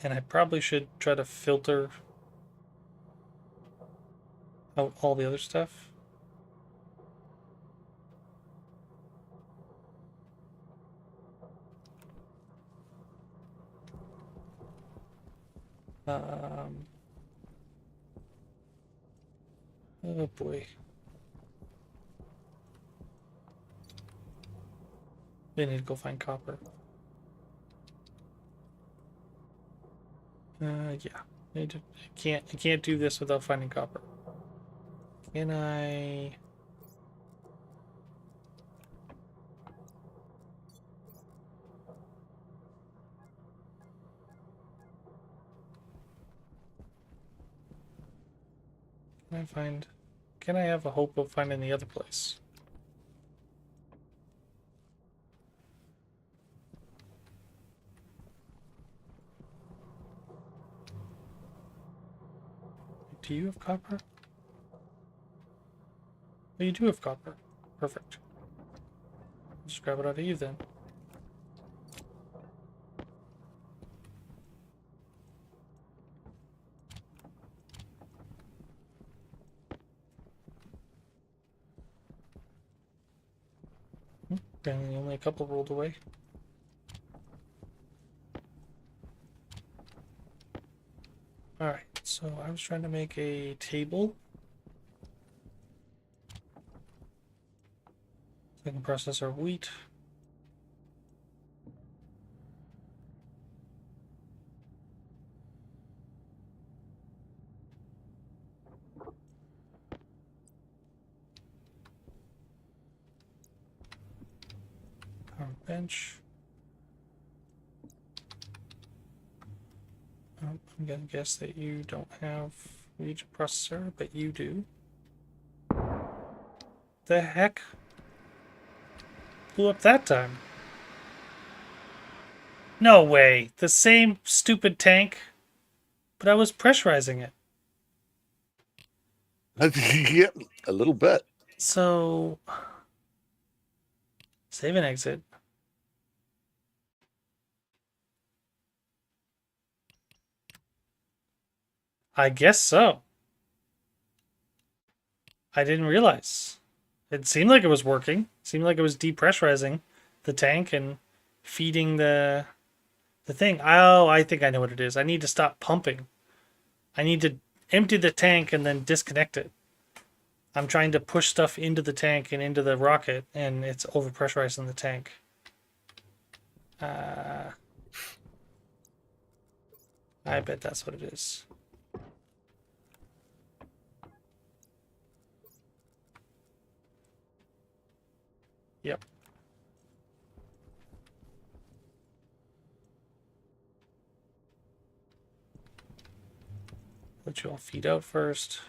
And I probably should try to filter out all the other stuff. Oh boy. We need to go find copper. Yeah. I can't do this without finding copper. Can I? Can I have a hope of finding the other place? Do you have copper? Oh, you do have copper. Perfect. Just grab it out of you then. Apparently only a couple rolled away. Alright, so I was trying to make a table. So I can process our wheat. Our bench. I'm gonna guess that you don't have wheat processor, but you do. The heck? Blew up that time. No way. The same stupid tank, but I was pressurizing it. Yep, a little bit. So, save and exit. I guess so. I didn't realize. It seemed like it was working. It seemed like it was depressurizing the tank and feeding the thing. Oh, I think I know what it is. I need to stop pumping. I need to empty the tank and then disconnect it. I'm trying to push stuff into the tank and into the rocket, and it's overpressurizing the tank. I bet that's what it is. Yep. Let you all feed out first.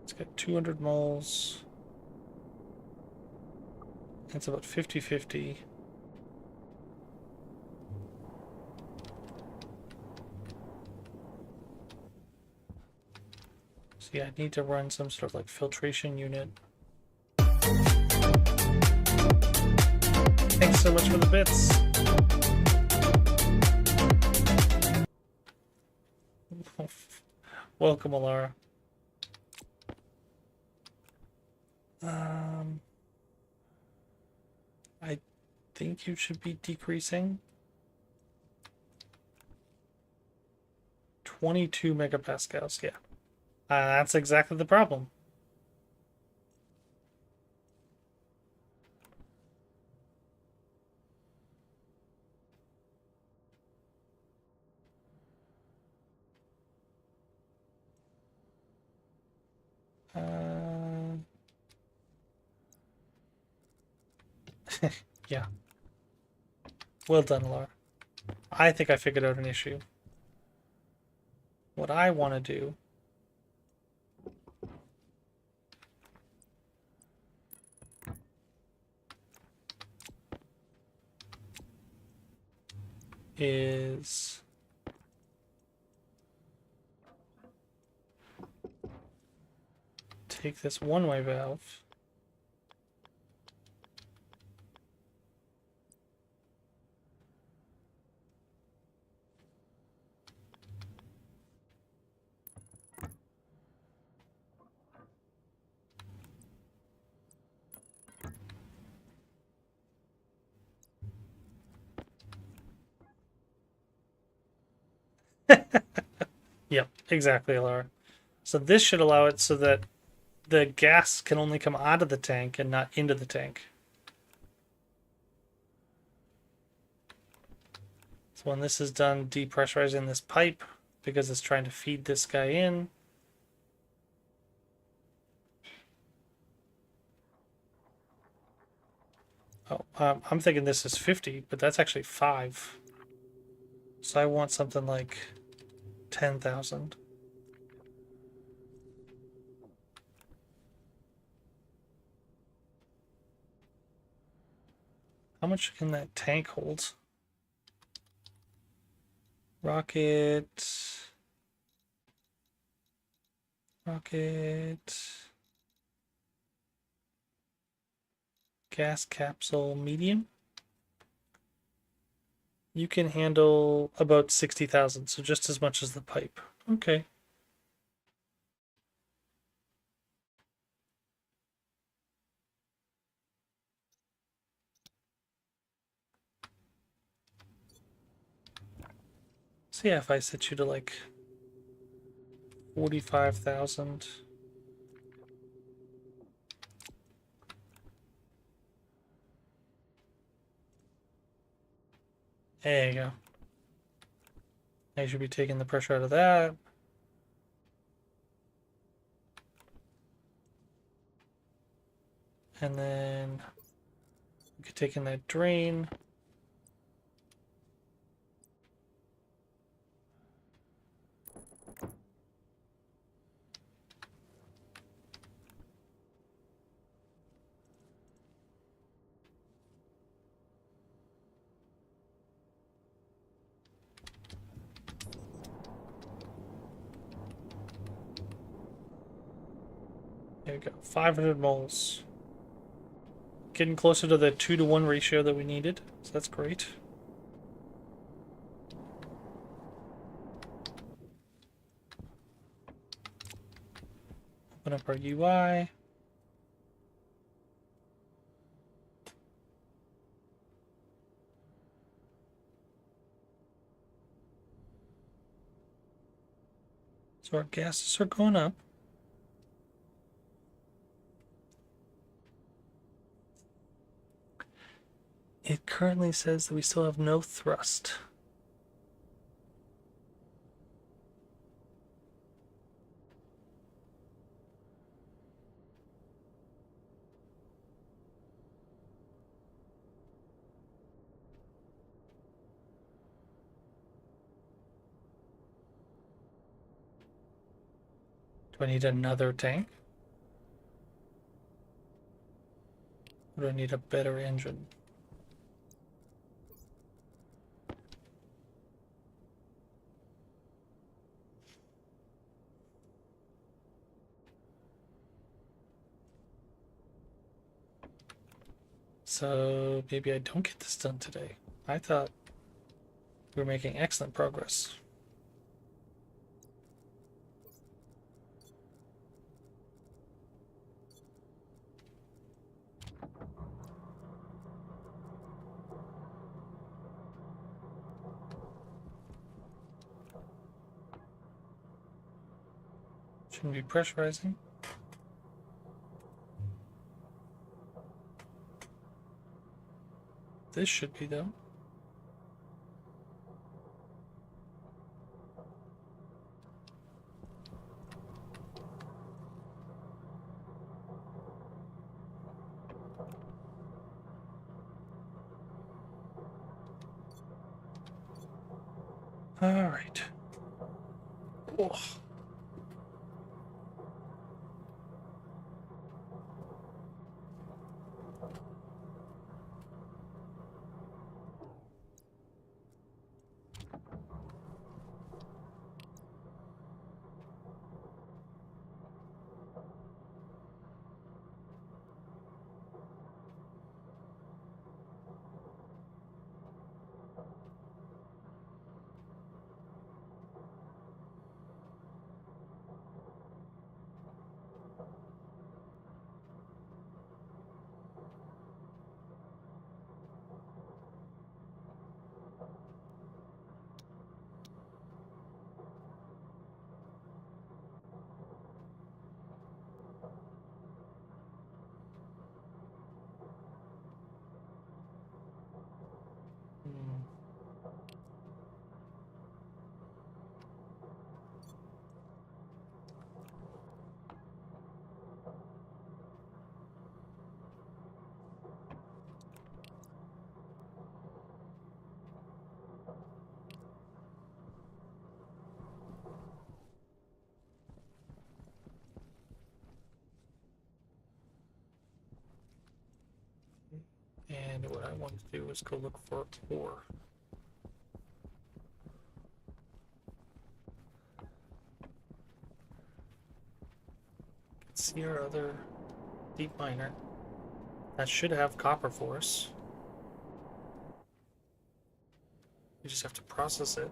It's got 200 moles. It's about 50-50. So yeah, I need to run some sort of like filtration unit. Thanks so much for the bits. Welcome, Alara. I think you should be decreasing. 22 megapascals, yeah. That's exactly the problem. Yeah. Well done, Laura. I think I figured out an issue. What I want to do is take this one-way valve Yep, exactly, Laura. So this should allow it so that the gas can only come out of the tank and not into the tank. So when this is done depressurizing this pipe, because it's trying to feed this guy in, I'm thinking this is 50, but that's actually 5. So I want something like 10,000. How much can that tank hold? Rocket. Gas capsule medium. You can handle about 60,000, so just as much as the pipe. Okay. So yeah, if I set you to like 45,000. There you go. I should be taking the pressure out of that. And then we could take in that drain. There we go. 500 moles. Getting closer to the 2-to-1 ratio that we needed, so that's great. Open up our UI. So our gases are going up. It currently says that we still have no thrust. Do I need another tank? Or do I need a better engine? So maybe I don't get this done today. I thought we were making excellent progress. Shouldn't be pressurizing. This should be though. All right. Oh. Hmm. And what I want to do is go look for ore. See our other deep miner. That should have copper for us. We just have to process it.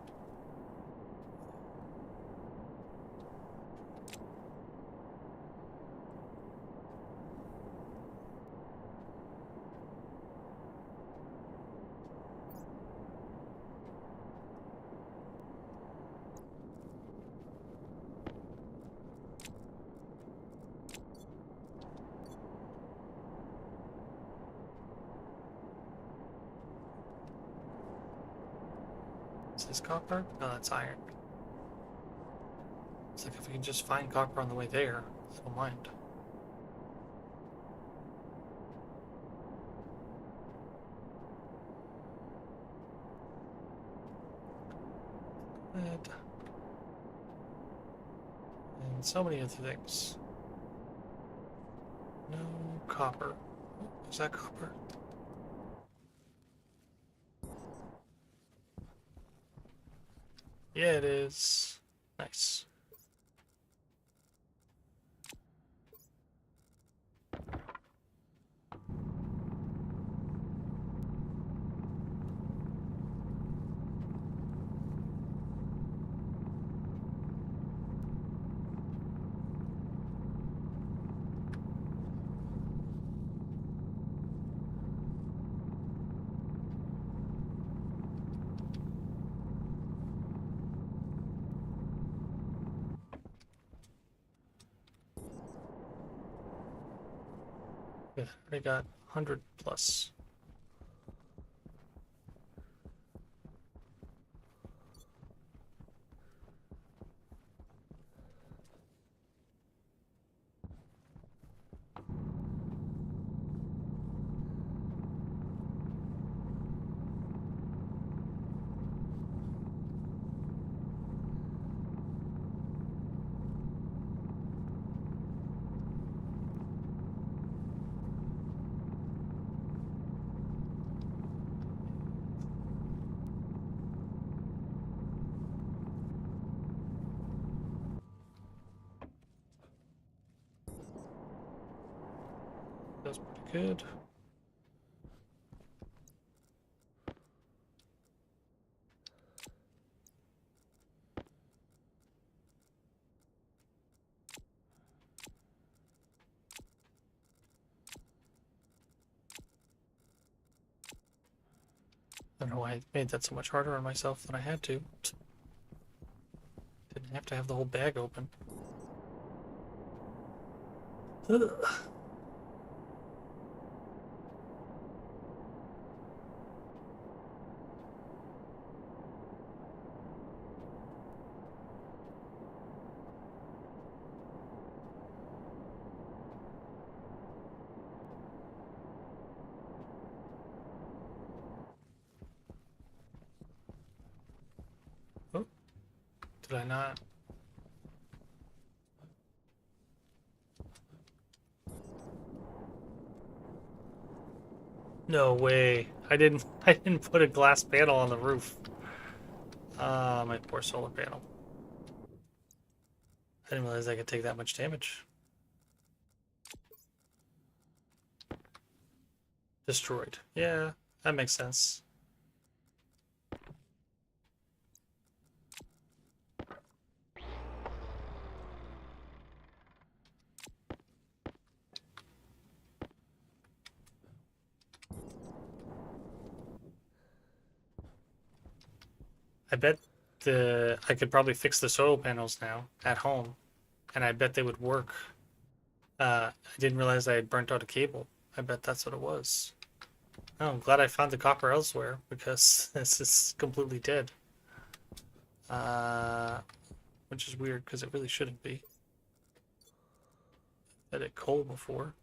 Is this copper? No, that's iron. It's like if we can just find copper on the way there, I don't mind. Lead. And so many other things. No copper. Oh, is that copper? Yeah, it is. Nice. Yeah, already got 100 plus. That's pretty good. I don't know why I made that so much harder on myself than I had to. Didn't have to have the whole bag open. Ugh. Oh, did I not? No way. I didn't I didn't put a glass panel on the roof. Ah, my poor solar panel. I didn't realize I could take that much damage. Destroyed. Yeah, that makes sense. I bet I could probably fix the solar panels now at home, and I bet they would work. I didn't realize I had burnt out a cable. I bet that's what it was. Oh, I'm glad I found the copper elsewhere because this is completely dead. Which is weird because it really shouldn't be. Had it coal before.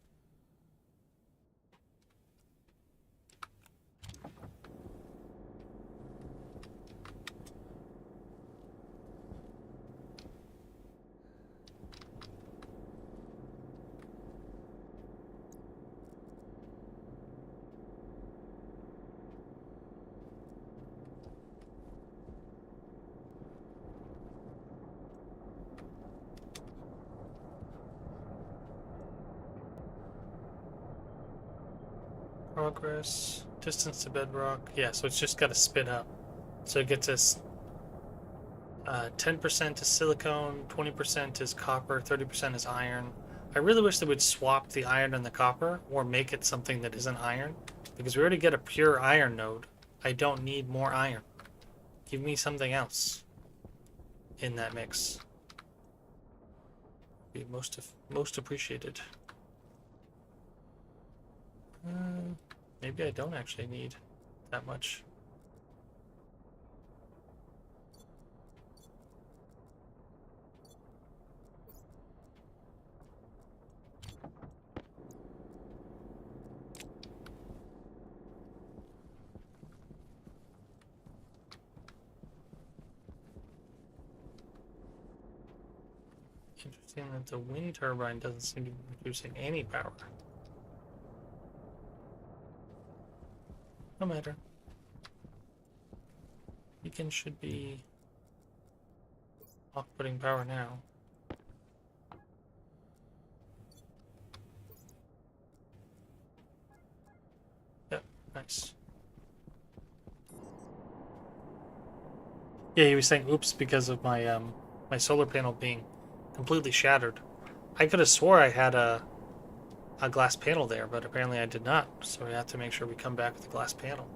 Progress, distance to bedrock. Yeah, so it's just got to spin up. So it gets us 10% is silicone, 20% is copper, 30% is iron. I really wish they would swap the iron and the copper or make it something that isn't iron because we already get a pure iron node. I don't need more iron. Give me something else in that mix. Be most appreciated. Maybe I don't actually need that much. Interesting that the wind turbine doesn't seem to be producing any power. No matter. Beacon should be off putting power now. Yep, nice. Yeah, he was saying oops because of my my solar panel being completely shattered. I could have swore I had a glass panel there, but apparently I did not. So we have to make sure we come back with a glass panel.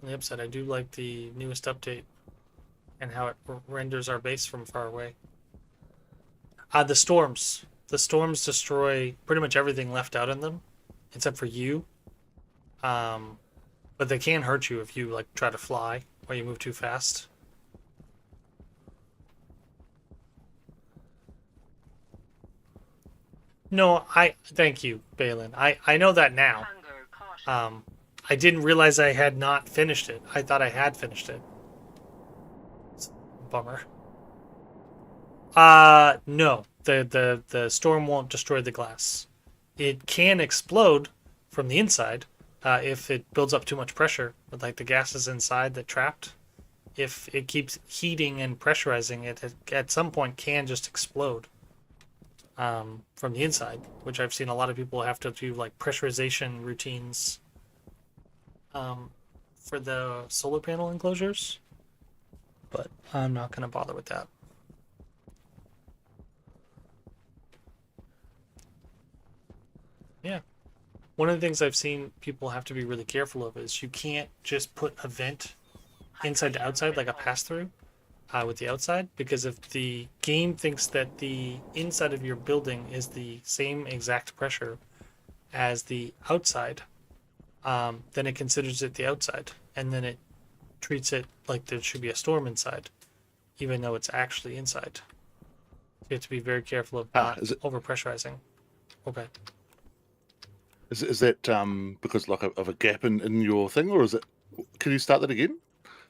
On the upside, I do like the newest update and how it renders our base from far away. The storms. The storms destroy pretty much everything left out in them, except for you. But they can hurt you if you like try to fly or you move too fast. No, thank you, Balin. I know that now. Hunger caution. I didn't realize I had not finished it. I thought I had finished it. Bummer. No. The storm won't destroy the glass. It can explode from the inside if it builds up too much pressure, with like the gases inside that trapped. If it keeps heating and pressurizing it, at some point can just explode from the inside, which I've seen a lot of people have to do like pressurization routines for the solar panel enclosures but I'm not going to bother with that. Yeah. One of the things I've seen people have to be really careful of is you can't just put a vent inside to outside like a pass-through with the outside, because if the game thinks that the inside of your building is the same exact pressure as the outside, then it considers it the outside, and then it treats it like there should be a storm inside, even though it's actually inside. You have to be very careful of not is it- overpressurizing. Okay. Is that because like of a gap in your thing, or is it? Can you start that again?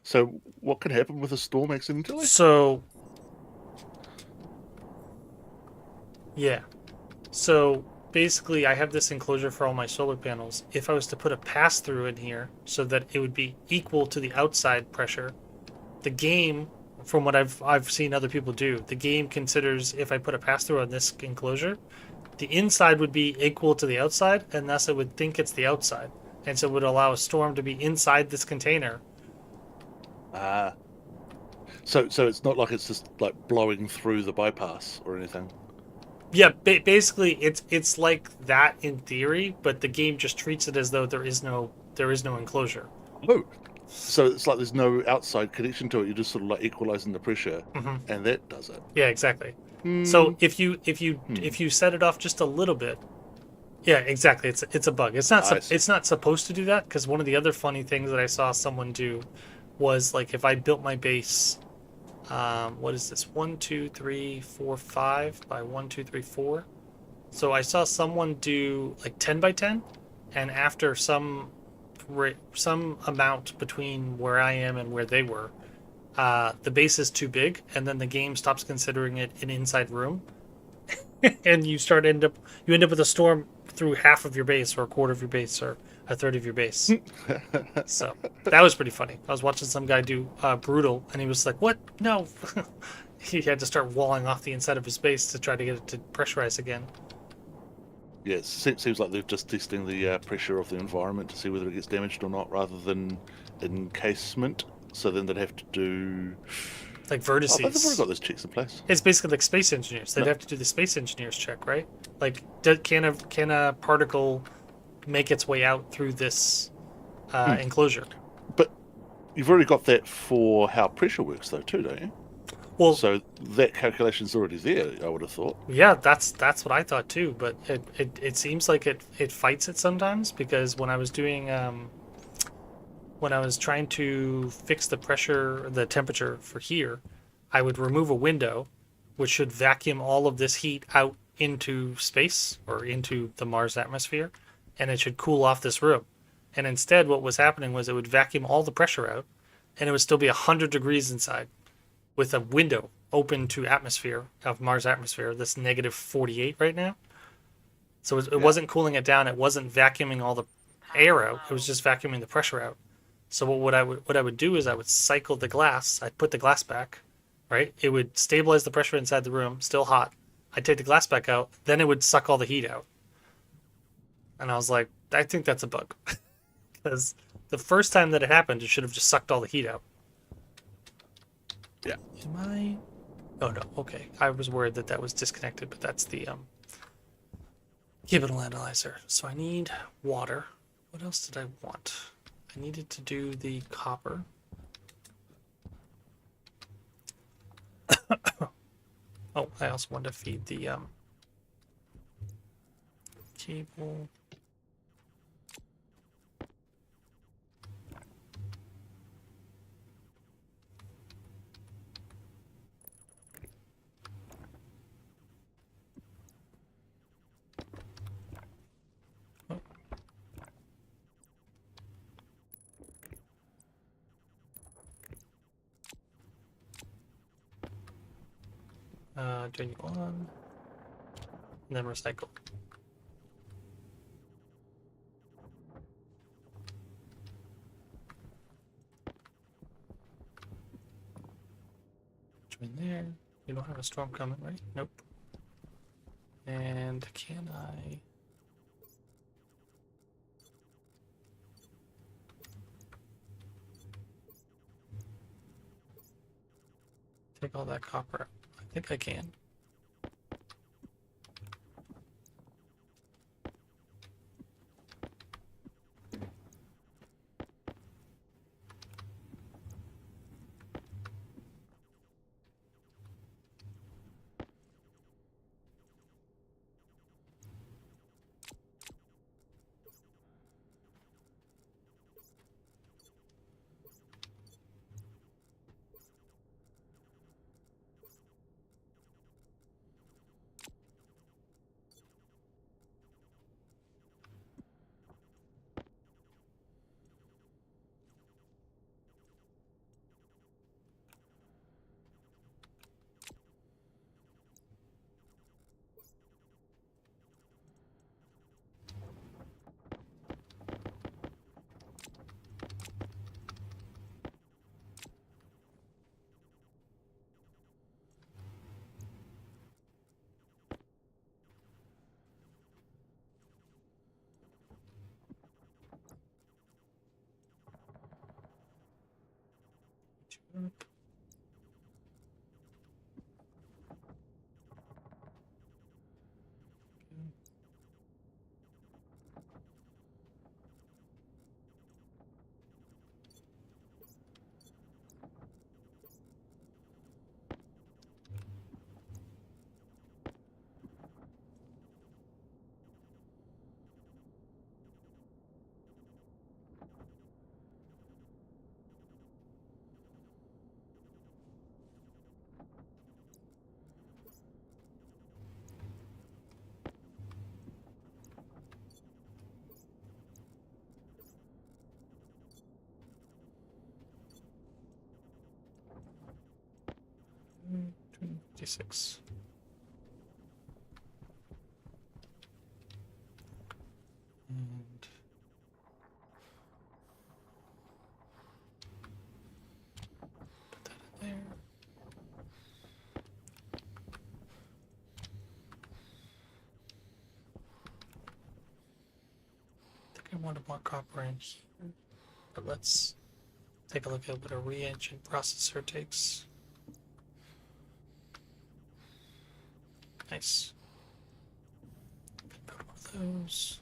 So what can happen with a storm accidentally? So, yeah. So basically, I have this enclosure for all my solar panels. If I was to put a pass through in here so that it would be equal to the outside pressure, the game, from what I've seen other people do, the game considers if I put a pass through on this enclosure, the inside would be equal to the outside, and thus it would think it's the outside, and so it would allow a storm to be inside this container. So it's not like it's just like blowing through the bypass or anything. Yeah, basically it's like that in theory, but the game just treats it as though there is no enclosure. Oh, so it's like there's no outside connection to it. You're just sort of like equalizing the pressure, and that does it. Yeah, exactly. So Hmm. if you set it off just a little bit, yeah, exactly. It's a bug. It's not I see. it's not supposed to do that, because one of the other funny things that I saw someone do was, like, if I built my base, what is this, 1 2 3 4 5 by 1 2 3 4. So I saw someone do like 10 by 10, and after some amount between where I am and where they were, the base is too big, and then the game stops considering it an inside room, and you end up with a storm through half of your base, or a quarter of your base, or a third of your base. So that was pretty funny. I was watching some guy do brutal, and he was like, "What? No!" He had to start walling off the inside of his base to try to get it to pressurize again. Yeah, it seems like they're just testing the pressure of the environment to see whether it gets damaged or not, rather than encasement. So then they'd have to do. Like Oh, but they've already vertices. got those checks in place. It's basically like space engineers. They'd No. have to do the space engineers check, right? Like, can a particle make its way out through this enclosure? But you've already got that for how pressure works, though, too, don't you? Well, So that calculation's already there, I would have thought. yeah, that's what I thought too. But it seems like it fights it sometimes, because when I was doing when I was trying to fix the temperature for here, I would remove a window, which should vacuum all of this heat out into space, or into the Mars atmosphere, and it should cool off this room. And instead, what was happening was it would vacuum all the pressure out, and it would still be 100 degrees inside, with a window open to atmosphere of Mars atmosphere that's negative 48 right now. So it wasn't cooling it down. It wasn't vacuuming all the air out. It was just vacuuming the pressure out. So what I would do is I would cycle the glass. I'd put the glass back, right? It would stabilize the pressure inside the room, still hot. I'd take the glass back out. Then it would suck all the heat out. And I was like, I think that's a bug, because the first time that it happened, it should have just sucked all the heat out. Yeah. Am I? Oh no. Okay. I was worried that was disconnected, but that's the capital analyzer. So I need water. What else did I want? I needed to do the copper. Oh, I also wanted to feed the cable. Doing one, and then recycle. Join there. You don't have a storm coming, right? Nope. And can I? take all that copper out? I think I can. D6. And put that in there. I think I wanted more copper in here, but let's take a look at what a re-engine processor takes. Nice. Put one of those.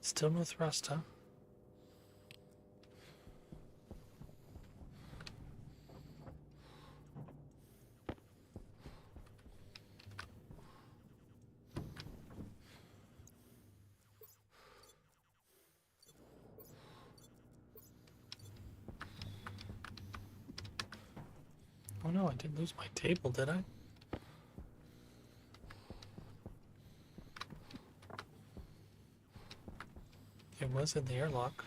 Still no thrust, huh? Oh no, I didn't lose my table, did I? It was in the airlock.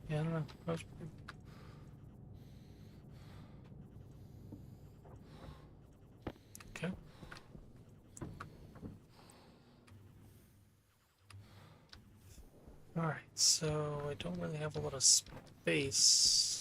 Yeah, I don't know. That was pretty... Okay. Alright, so I don't really have a lot of space.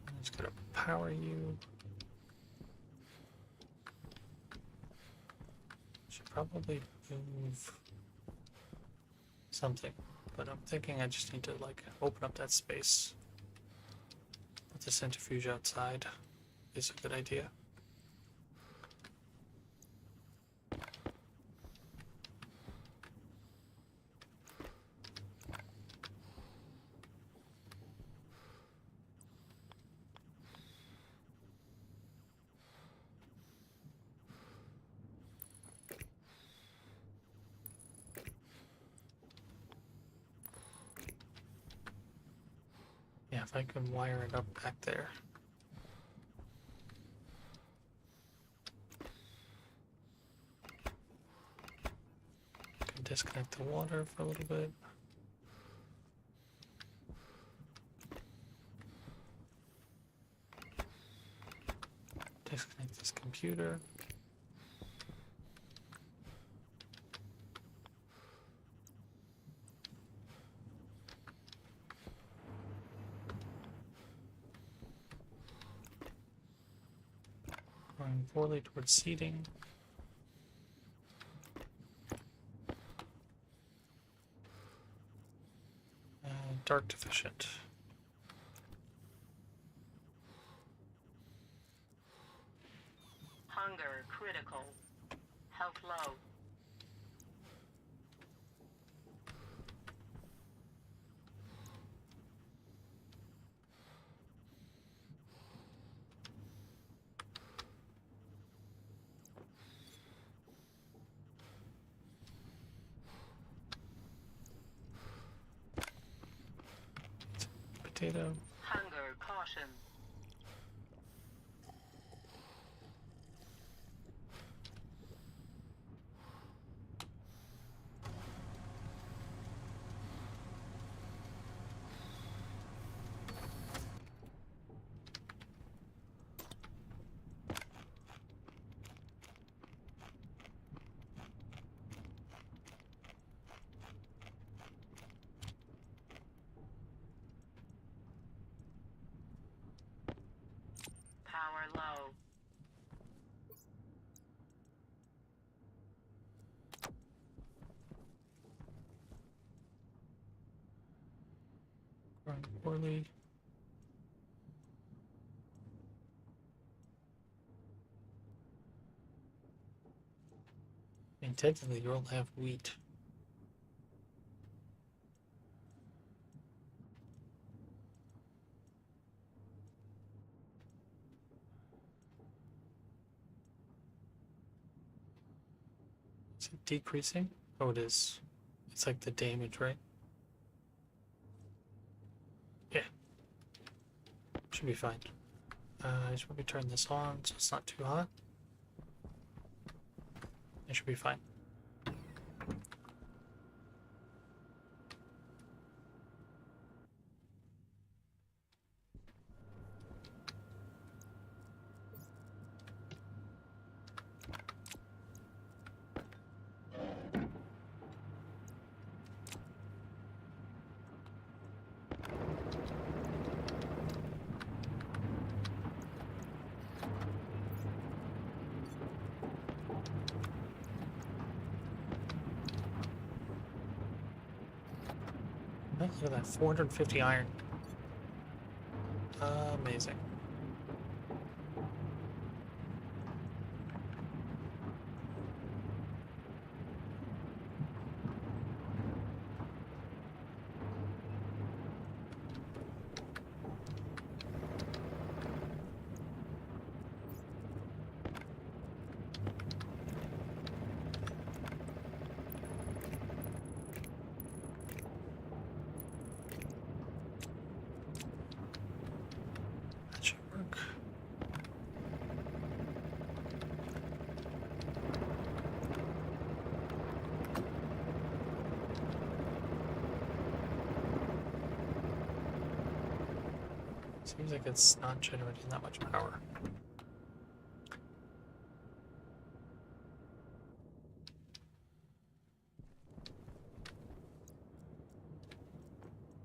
I'm just gonna power you. Should probably move something, but I'm thinking I just need to like open up that space. Put the centrifuge outside is a good idea. Yeah, if I can wire it up back there. Can disconnect the water for a little bit. Disconnect this computer. Going poorly towards seating. Dark deficient. Hunger critical. Health low. Potato. Hunger caution. Power low. Going poorly. I mean, technically, you all have wheat. Is it decreasing? Oh, it is. It's like the damage, right? Yeah. Should be fine. I should probably turn this on so it's not too hot. It should be fine. Oh, look at that, 450 iron. Amazing. That should work. Seems like it's not generating that much power.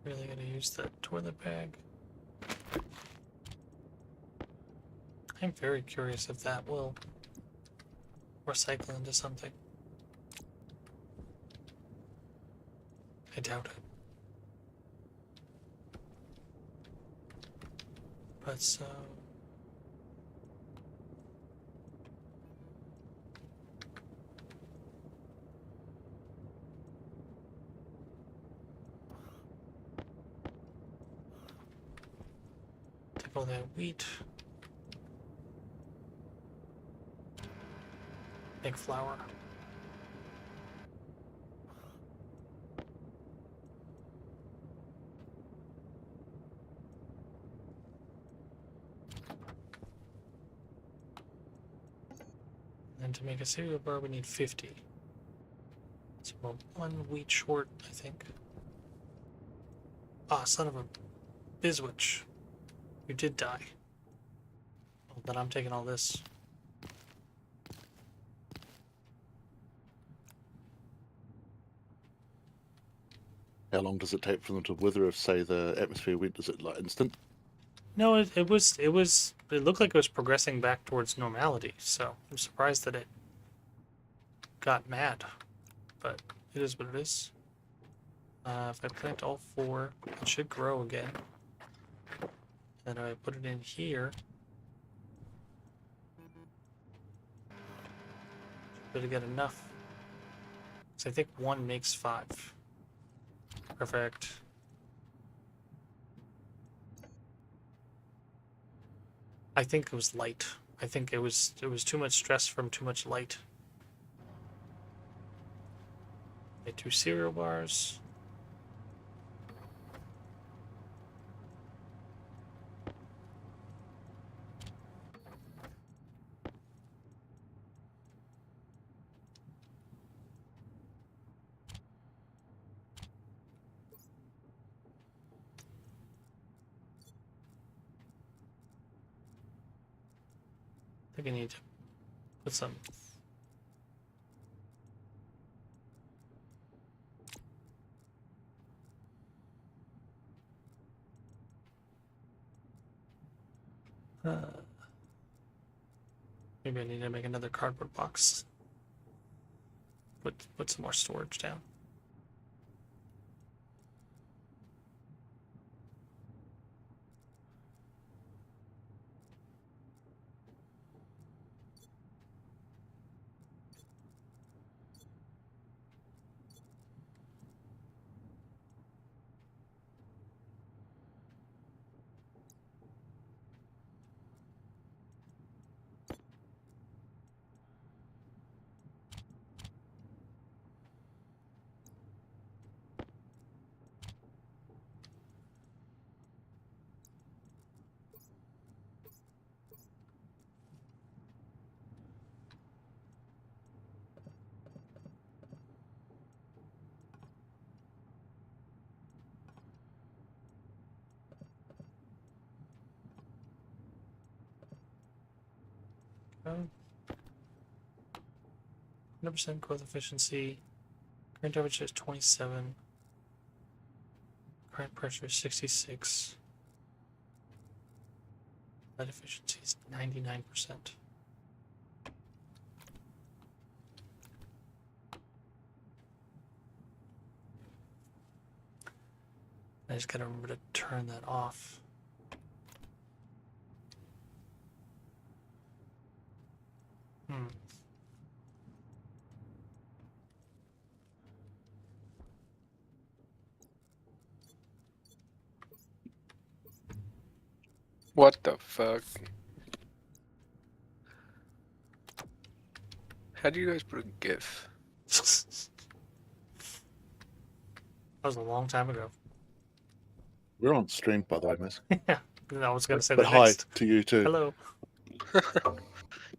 Really gonna use the toilet bag. I'm very curious if that will recycle into something. I doubt it. But take all that wheat. Make flour. And to make a cereal bar, we need 50. So we're 1 wheat short, I think. Ah, son of a Bizwitch. You did die. Well, then I'm taking all this. How long does it take for them to wither if, say, the atmosphere went? Is it like instant? No, it looked like it was progressing back towards normality, so I'm surprised that it got mad. But it is what it is. If I plant all 4, it should grow again. Then I put it in here. Should get enough. So I think 1 makes 5. Perfect. I think it was light. I think it was too much stress from too much light. Make 2 cereal bars. I think I need to put some. Maybe I need to make another cardboard box. Put some more storage down. Oh. 100% growth efficiency. Current temperature is 27. Current pressure is 66. Light efficiency is 99%. I just gotta remember to turn that off. What the fuck? How do you guys put a GIF? That was a long time ago. We're on stream, by the way, miss. Yeah, I was gonna say But that hi next. to you too. Hello.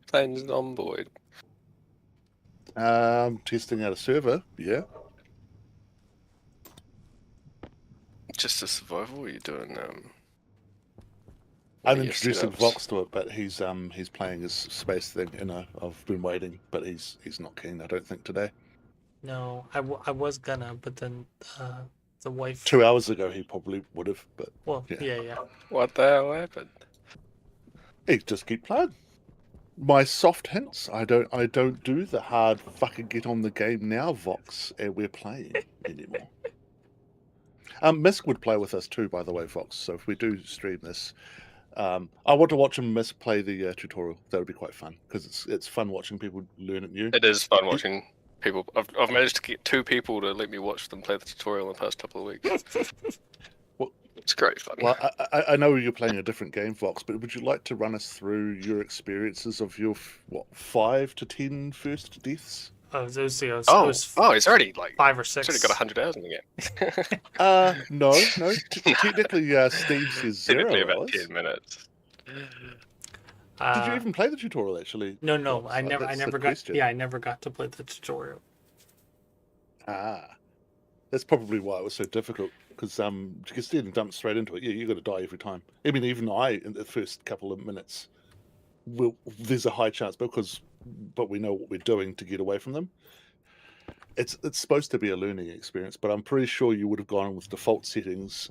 Planes on board. Testing out a server, yeah. Just a survival, or are you doing I'm your introducing setups? Vox to it, but he's playing his space thing, and I've been waiting, but he's not keen. I don't think today. No, I was gonna, but then the wife. 2 hours ago he probably would have, but Well, yeah. yeah. What the hell happened? He just keep playing. My soft hints. I don't do the hard fucking get on the game now, Vox, and we're playing anymore. Misk would play with us too, by the way, Vox. So if we do stream this, I want to watch him misplay the tutorial. That would be quite fun because it's fun watching people learn it new. It is fun watching people. I've managed to get 2 people to let me watch them play the tutorial in the past couple of weeks. Well- It's great fun. Well, I know you're playing a different game, Vox, but would you like to run us through your experiences of your 5 to 10 first deaths? Those, it oh, was he's already like 5 or he's 6. already got 100 hours in the game. No. Technically, Steve says 0 Technically about hours. 10 minutes. Did you even play the tutorial? Actually, No, Vox? I never That's the got. question. Yeah, I never got to play the tutorial. That's probably why it was so difficult. Because you can still dump straight into it. Yeah, you're going to die every time. I mean, even I, in the first couple of minutes, there's a high chance but we know what we're doing to get away from them. It's supposed to be a learning experience, but I'm pretty sure you would have gone with default settings,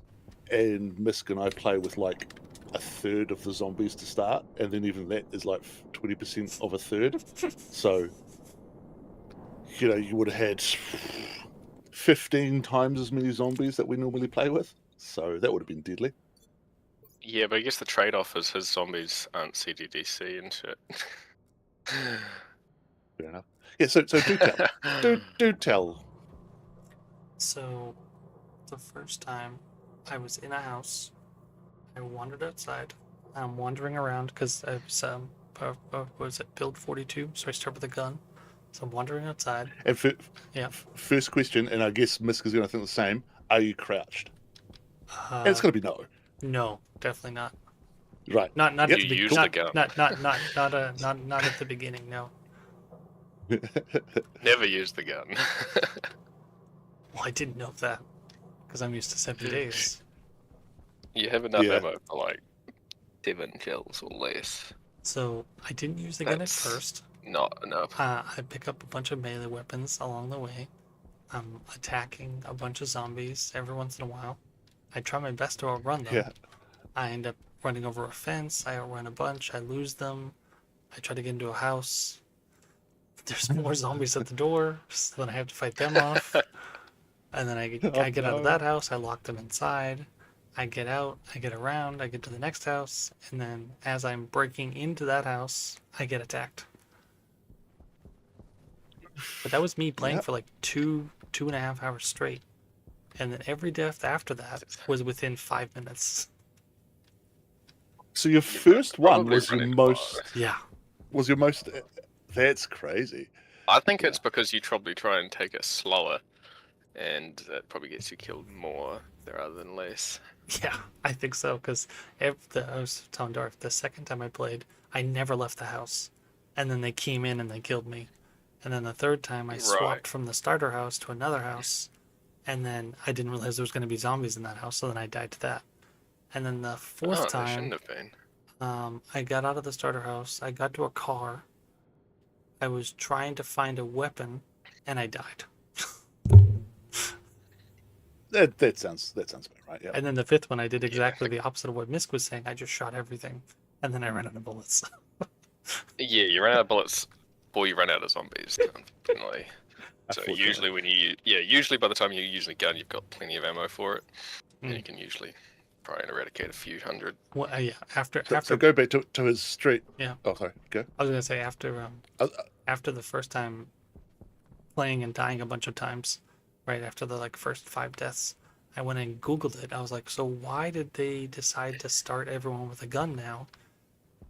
and Misk and I play with like a third of the zombies to start, and then even that is like 20% of a third. So, you would have had 15 times as many zombies that we normally play with. So that would have been deadly. Yeah, but I guess the trade-off is his zombies aren't CDDC and shit. Fair enough. Yeah, so do tell. do tell. So, the first time I was in a house, I wandered outside. I'm wandering around because I was at build 42, so I start with a gun. So I'm wandering outside. And Yeah. first question, and I guess Misk is going to think the same. Are you crouched? And it's going to be no. No, definitely not. Right. Not You at the use beginning. the gun. Not at the beginning. No. Never use the gun. Well, I didn't know that because I'm used to 70 days. You have enough Yeah. ammo for like 7 kills or less. So I didn't use the gun at That's- first. Not enough. I pick up a bunch of melee weapons along the way. I'm attacking a bunch of zombies every once in a while. I try my best to outrun them. Yeah. I end up running over a fence. I outrun a bunch. I lose them. I try to get into a house. There's more zombies at the door, so then I have to fight them off. And then I get out of that house. I lock them inside. I get out. I get around. I get to the next house. And then as I'm breaking into that house, I get attacked. But that was me playing Yep. for like 2.5 hours straight. And then every death after that was within 5 minutes. So your first one Probably was your running most. Yeah. Was your most. That's crazy. I think it's because you probably try and take it slower, and that probably gets you killed more rather than less. Yeah, I think so. Because I was telling Darth, the second time I played, I never left the house. And then they came in and they killed me. And then the third time I swapped Right. from the starter house to another house. And then I didn't realize there was going to be zombies in that house. So then I died to that. And then the fourth Oh, there time, shouldn't have been. I got out of the starter house. I got to a car. I was trying to find a weapon, and I died. That sounds about right. Yeah. And then the fifth one, I did exactly the opposite of what Misk was saying. I just shot everything, and then I ran out of bullets. Yeah, you run out of bullets, or you run out of zombies, unfortunately. So Unfortunately. usually usually by the time you use the gun, you've got plenty of ammo for it, and Mm. you can usually try and eradicate a few hundred. Well, yeah, after So go back to his street. Yeah. Oh, sorry. Go. I was gonna say Uh, after the first time playing and dying a bunch of times, right after the first 5 deaths, I went and Googled it. I was like, so why did they decide to start everyone with a gun now?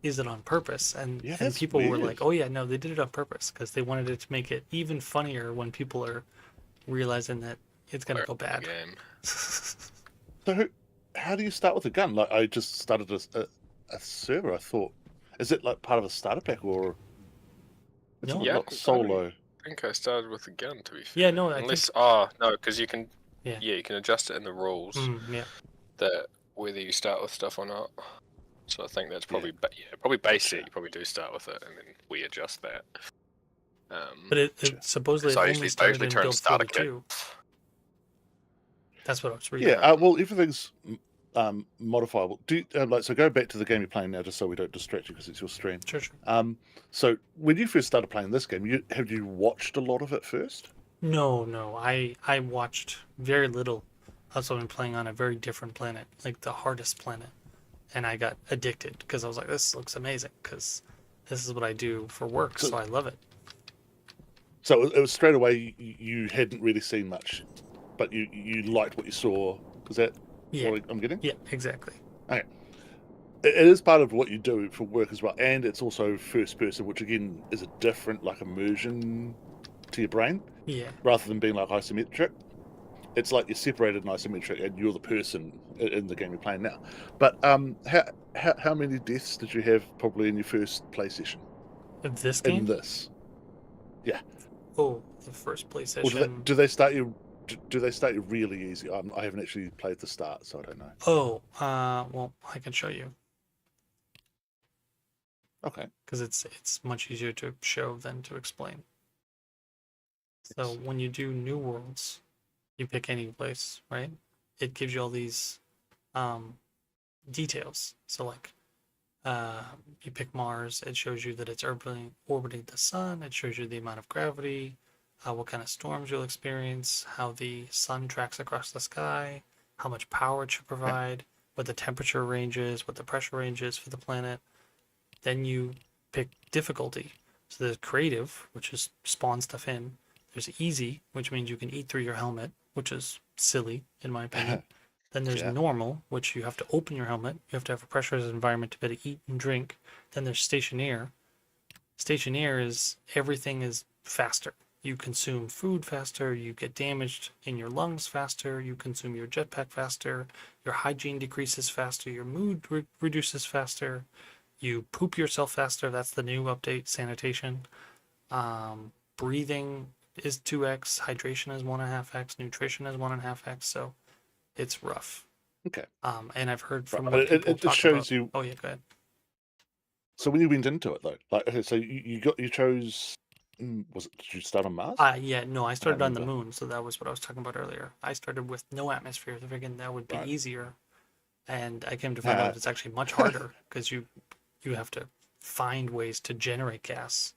Is it on purpose? And Yeah, and that's people were weird. like, oh yeah, no, they did it on purpose because they wanted it to make it even funnier when people are realizing that it's gonna go bad. Game. So how do you start with a gun? Like I just started a server. I thought, is it like part of a starter pack or? It's No. not Yeah, like solo. I think I started with a gun, to be fair. Yeah, no, I Unless, think. no, because you can, Yeah. you can adjust it in the rules Yeah. that whether you start with stuff or not. So I think that's probably probably basic. You probably do start with it, and then we adjust that. But it supposedly so I only usually started in turn build starter kit. 42. That's what I was reading. Yeah. Well, everything's modifiable. Do you, so go back to the game you're playing now, just so we don't distract you because it's your stream. Sure, sure. So when you first started playing this game, have you watched a lot of it first? No. I watched very little. Also, been playing on a very different planet, like the hardest planet. and I got addicted because I was like, this looks amazing because this is what I do for work, So- so I love it. So it was straight away you hadn't really seen much, but you liked what you saw. Is that Yeah, what I'm getting? yeah, exactly. It is part of what you do for work as well, and it's also first person, which again is a different like immersion to your brain Yeah. rather than being like isometric. It's like you're separated in isometric, and you're the person in the game you're playing now. But how many deaths did you have probably in your first play session Of this in game? this? Oh, the first play Or session. do they start you? Do they start you really easy? I haven't actually played the start, so I don't know. Oh, well, I can show you Okay. because it's much easier to show than to explain. So Yes. when you do New Worlds, you pick any place, right? It gives you all these details. So like you pick Mars, it shows you that it's orbiting the sun, it shows you the amount of gravity, what kind of storms you'll experience, how the sun tracks across the sky, how much power it should provide, what the temperature range is, what the pressure range is for the planet. Then you pick difficulty. So there's creative, which is spawn stuff in. There's easy, which means you can eat through your helmet, which is silly in my opinion. Then there's Yeah. normal, which you have to open your helmet. You have to have a pressurized environment to be able to eat and drink. Then there's stationaire. Stationaire is everything is faster. You consume food faster, you get damaged in your lungs faster, you consume your jetpack faster, your hygiene decreases faster, your mood reduces faster, you poop yourself faster. That's the new update, sanitation. Breathing is 2x, hydration is 1.5x, nutrition is 1.5x. So it's rough. Okay. And I've heard from Right, what but people it talk shows about. you. Oh yeah, go ahead. So when you went into it though, like okay, so you chose. Was it? Did you start on Mars? Yeah, no, I can't started on the remember. moon, so that was what I was talking about earlier. I started with no atmosphere, thinking that would be Right. easier, and I came to find out it's actually much harder because you have to find ways to generate gas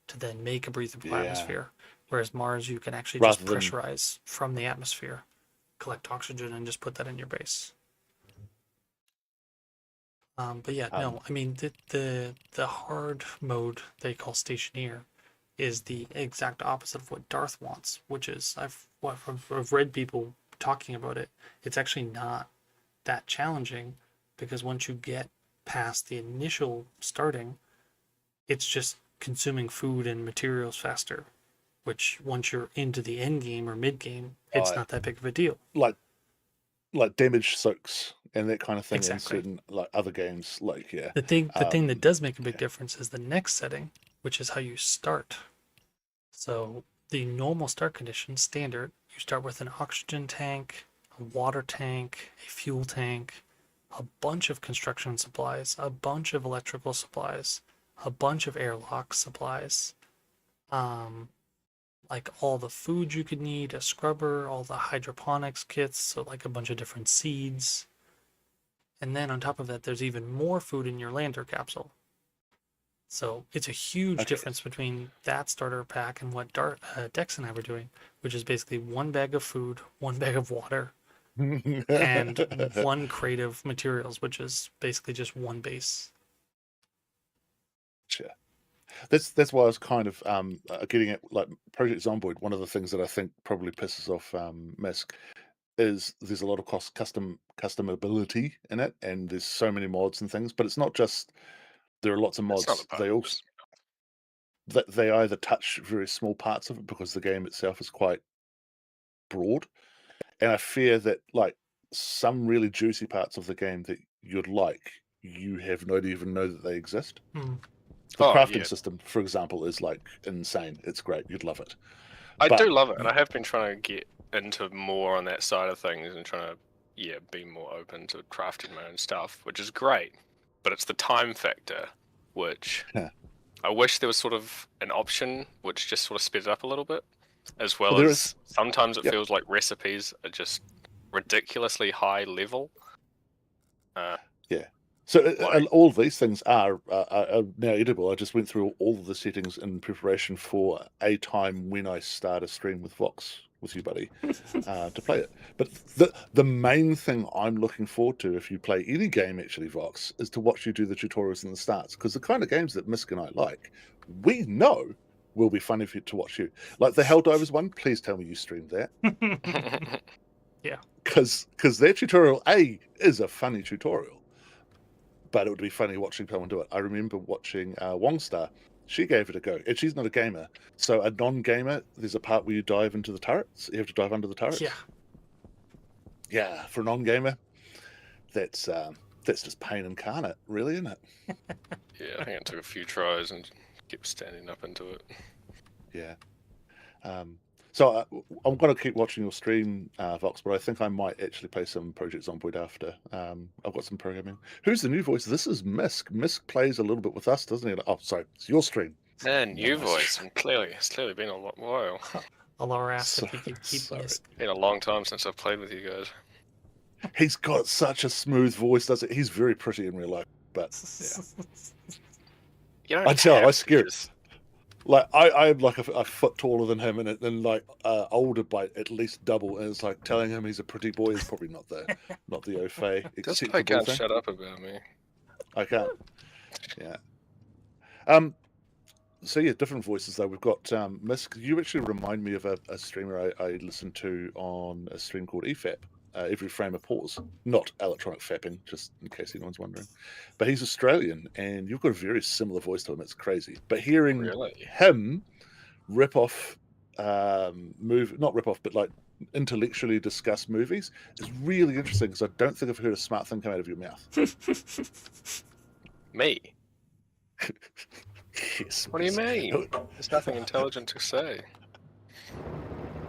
to then make a breathable Yeah. atmosphere. Whereas Mars, you can actually Rather just than- pressurize from the atmosphere, collect oxygen, and just put that in your base. But yeah, no, I mean the hard mode they call stationeer is the exact opposite of what Darth wants, which is I've read people talking about it. It's actually not that challenging because once you get past the initial starting, it's just consuming food and materials faster. Which once you're into the end game or mid game, it's Right. not that big of a deal. like damage soaks and that kind of thing Exactly. in certain like other games. Like yeah. The thing that does make a big yeah. difference is the next setting, which is how you start. So the normal start conditions, standard, you start with an oxygen tank, a water tank, a fuel tank, a bunch of construction supplies, a bunch of electrical supplies, a bunch of airlock supplies, like all the food you could need, a scrubber, all the hydroponics kits, so like a bunch of different seeds. And then on top of that, there's even more food in your lander capsule. So it's a huge Okay. difference between that starter pack and what Dex and I were doing, which is basically one bag of food, one bag of water, and one crate of materials, which is basically just one base. Sure. That's why I was kind of getting at like Project Zomboid. One of the things that I think probably pisses off Misk is there's a lot of customability in it, and there's so many mods and things. But it's not just there are lots of That's not mods. the They also they either touch very small parts of it because the game itself is quite broad, and I fear that like some really juicy parts of the game that you'd like, you have not even know that they exist. Hmm. The Oh, crafting yeah. system, for example, is like insane. It's great. You'd love it. I But- do love it, and I have been trying to get into more on that side of things and trying to, be more open to crafting my own stuff, which is great. But it's the time factor, which Yeah. I wish there was sort of an option which just sort of sped it up a little bit, as well Well, there as sometimes it Yep. feels like recipes are just ridiculously high level. So Like- all of these things are now editable. I just went through all of the settings in preparation for a time when I start a stream with Vox with you, buddy, to play it. But the main thing I'm looking forward to, if you play any game actually, Vox, is to watch you do the tutorials and the starts, because the kind of games that Misk and I like, we know will be funny to watch you. Like the Helldivers one. Please tell me you streamed that, because that tutorial is a funny tutorial. But it would be funny watching someone do it. I remember watching Wongstar. She gave it a go, and she's not a gamer. So a non-gamer, there's a part where you dive into the turrets. You have to dive under the turrets. Yeah. Yeah, for a non-gamer, that's just pain incarnate, really, isn't it? Yeah, I think it took a few tries and kept standing up into it. Yeah. So I'm going to keep watching your stream, Vox, but I think I might actually play some Project Zomboid after. I've got some programming. Who's the new voice? This is Misk. Misk plays a little bit with us, doesn't he? Oh, sorry, it's your stream. And new Nice. voice, and it's clearly been a while. Alara asked if Sorry, he could keep sorry. this. Been a long time since I've played with you guys. He's got such a smooth voice, doesn't he? He's very pretty in real life, but You don't I tell you, I have to scare- just- like I'm like a foot taller than him, and like older by at least double. And it's like telling him he's a pretty boy is probably not the au fait Just acceptable I can't thing. shut up about me. I can't. Yeah. So yeah, different voices though. We've got Misk. You actually remind me of a streamer I listened to on a stream called EFAP. Every frame a pause, not electronic fapping, just in case anyone's wondering. But he's Australian, and you've got a very similar voice to him. It's crazy. But hearing Really? him rip off, not rip off, but like intellectually discuss movies is really interesting, because I don't think I've heard a smart thing come out of your mouth. Me? Yes. What do you Misk. mean? There's nothing intelligent to say.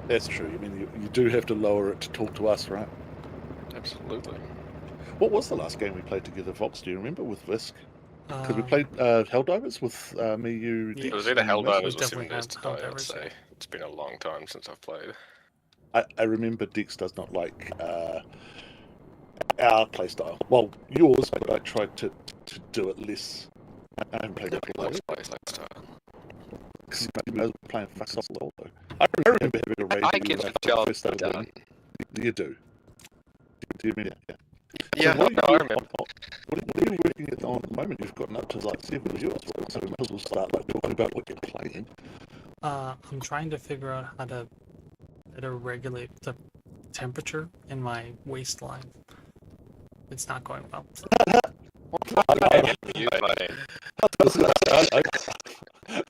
That's true. I mean, you do have to lower it to talk to us, right? Absolutely. What was the last game we played together, Vox? Do you remember with Visk? Because we Um, played Helldivers with me, you, Yeah. It was Dix, either and Helldivers Misk. or definitely 7 Days to had Die, I'd Helldivers, say. yeah. It's been a long time since I've played. I remember Dix does not like our playstyle. Well, yours, but I tried to do it less. I haven't played it Nobody loves plays like style. because you guys were playing Fast though. I remember having a raid. I with you get when the job first started done. learning. You do. Do you mean it? Yeah. Yeah, So what no, are I you, remember. what are you working on the moment? You've gotten up to like 7 viewers, so we might as well start like talking about what you're playing. I'm trying to figure out how to regulate the temperature in my waistline. It's not going well. You playing.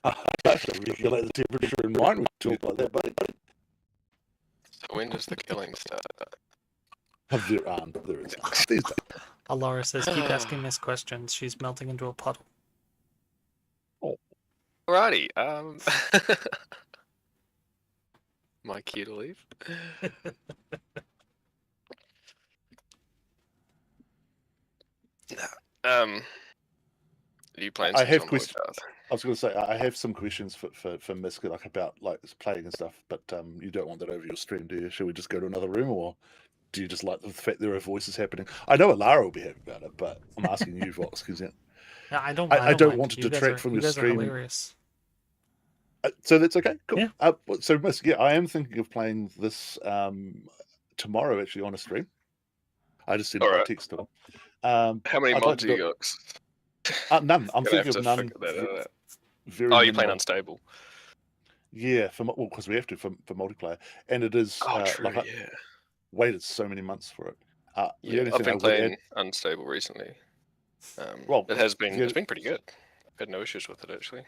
I have to regulate the temperature in mine. We talk like that, buddy. So when does the killing start? There is. These days. Alara says, keep asking Miss questions. She's melting into a puddle. Alrighty. Am I cue to leave? Are you playing? I some have Zomboid questions. Path? I was going to say I have some questions for Misk, like about like playing and stuff, but you don't want that over your stream, do you? Should we just go to another room, or do you just like the fact there are voices happening? I know Alara will be happy about it, but I'm asking you, Vox, because Yeah, I don't. I don't mind. want to You guys detract are- from you your guys are stream. hilarious. So that's okay. Cool. Yeah. So Misk, yeah, I am thinking of playing this tomorrow actually on a stream. I just sent a Alright. text to him. How many I'd like mods to do you do- got? None. I'm Gonna have thinking to of none. figure that out. Very Oh, you're playing minimal. unstable. Yeah, because we have to for multiplayer, and it is Oh, true. like I Yeah. waited so many months for it. The Yeah, only I've thing I been would playing add- unstable recently. Well, it has been. yeah. It's been pretty good. I've had no issues with it actually.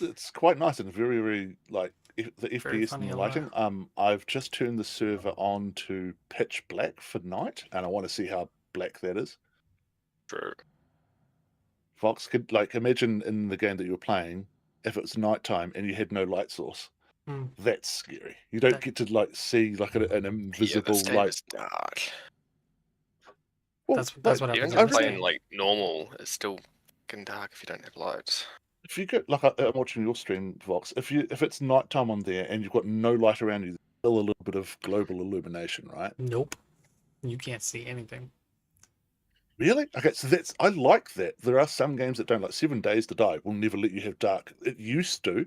it's quite nice and very, very like the FPS funny, and the Alara. lighting. I've just turned the server on to pitch black for night, and I want to see how black that is. True. Fox could like imagine in the game that you're playing, if it's nighttime and you had no light source. Hmm. That's scary. You don't That- get to like see like an Yeah, invisible this game light. is dark. Well, That's like, what Even happens. if in you're this playing game. like normal, it's still fucking dark if you don't have lights. if you get like I'm watching your stream, Vox. If it's nighttime on there and you've got no light around you, there's still a little bit of global illumination, right? Nope. You can't see anything. Really? Okay, so I like that. There are some games that don't, like 7 Days to Die will never let you have dark. It used to,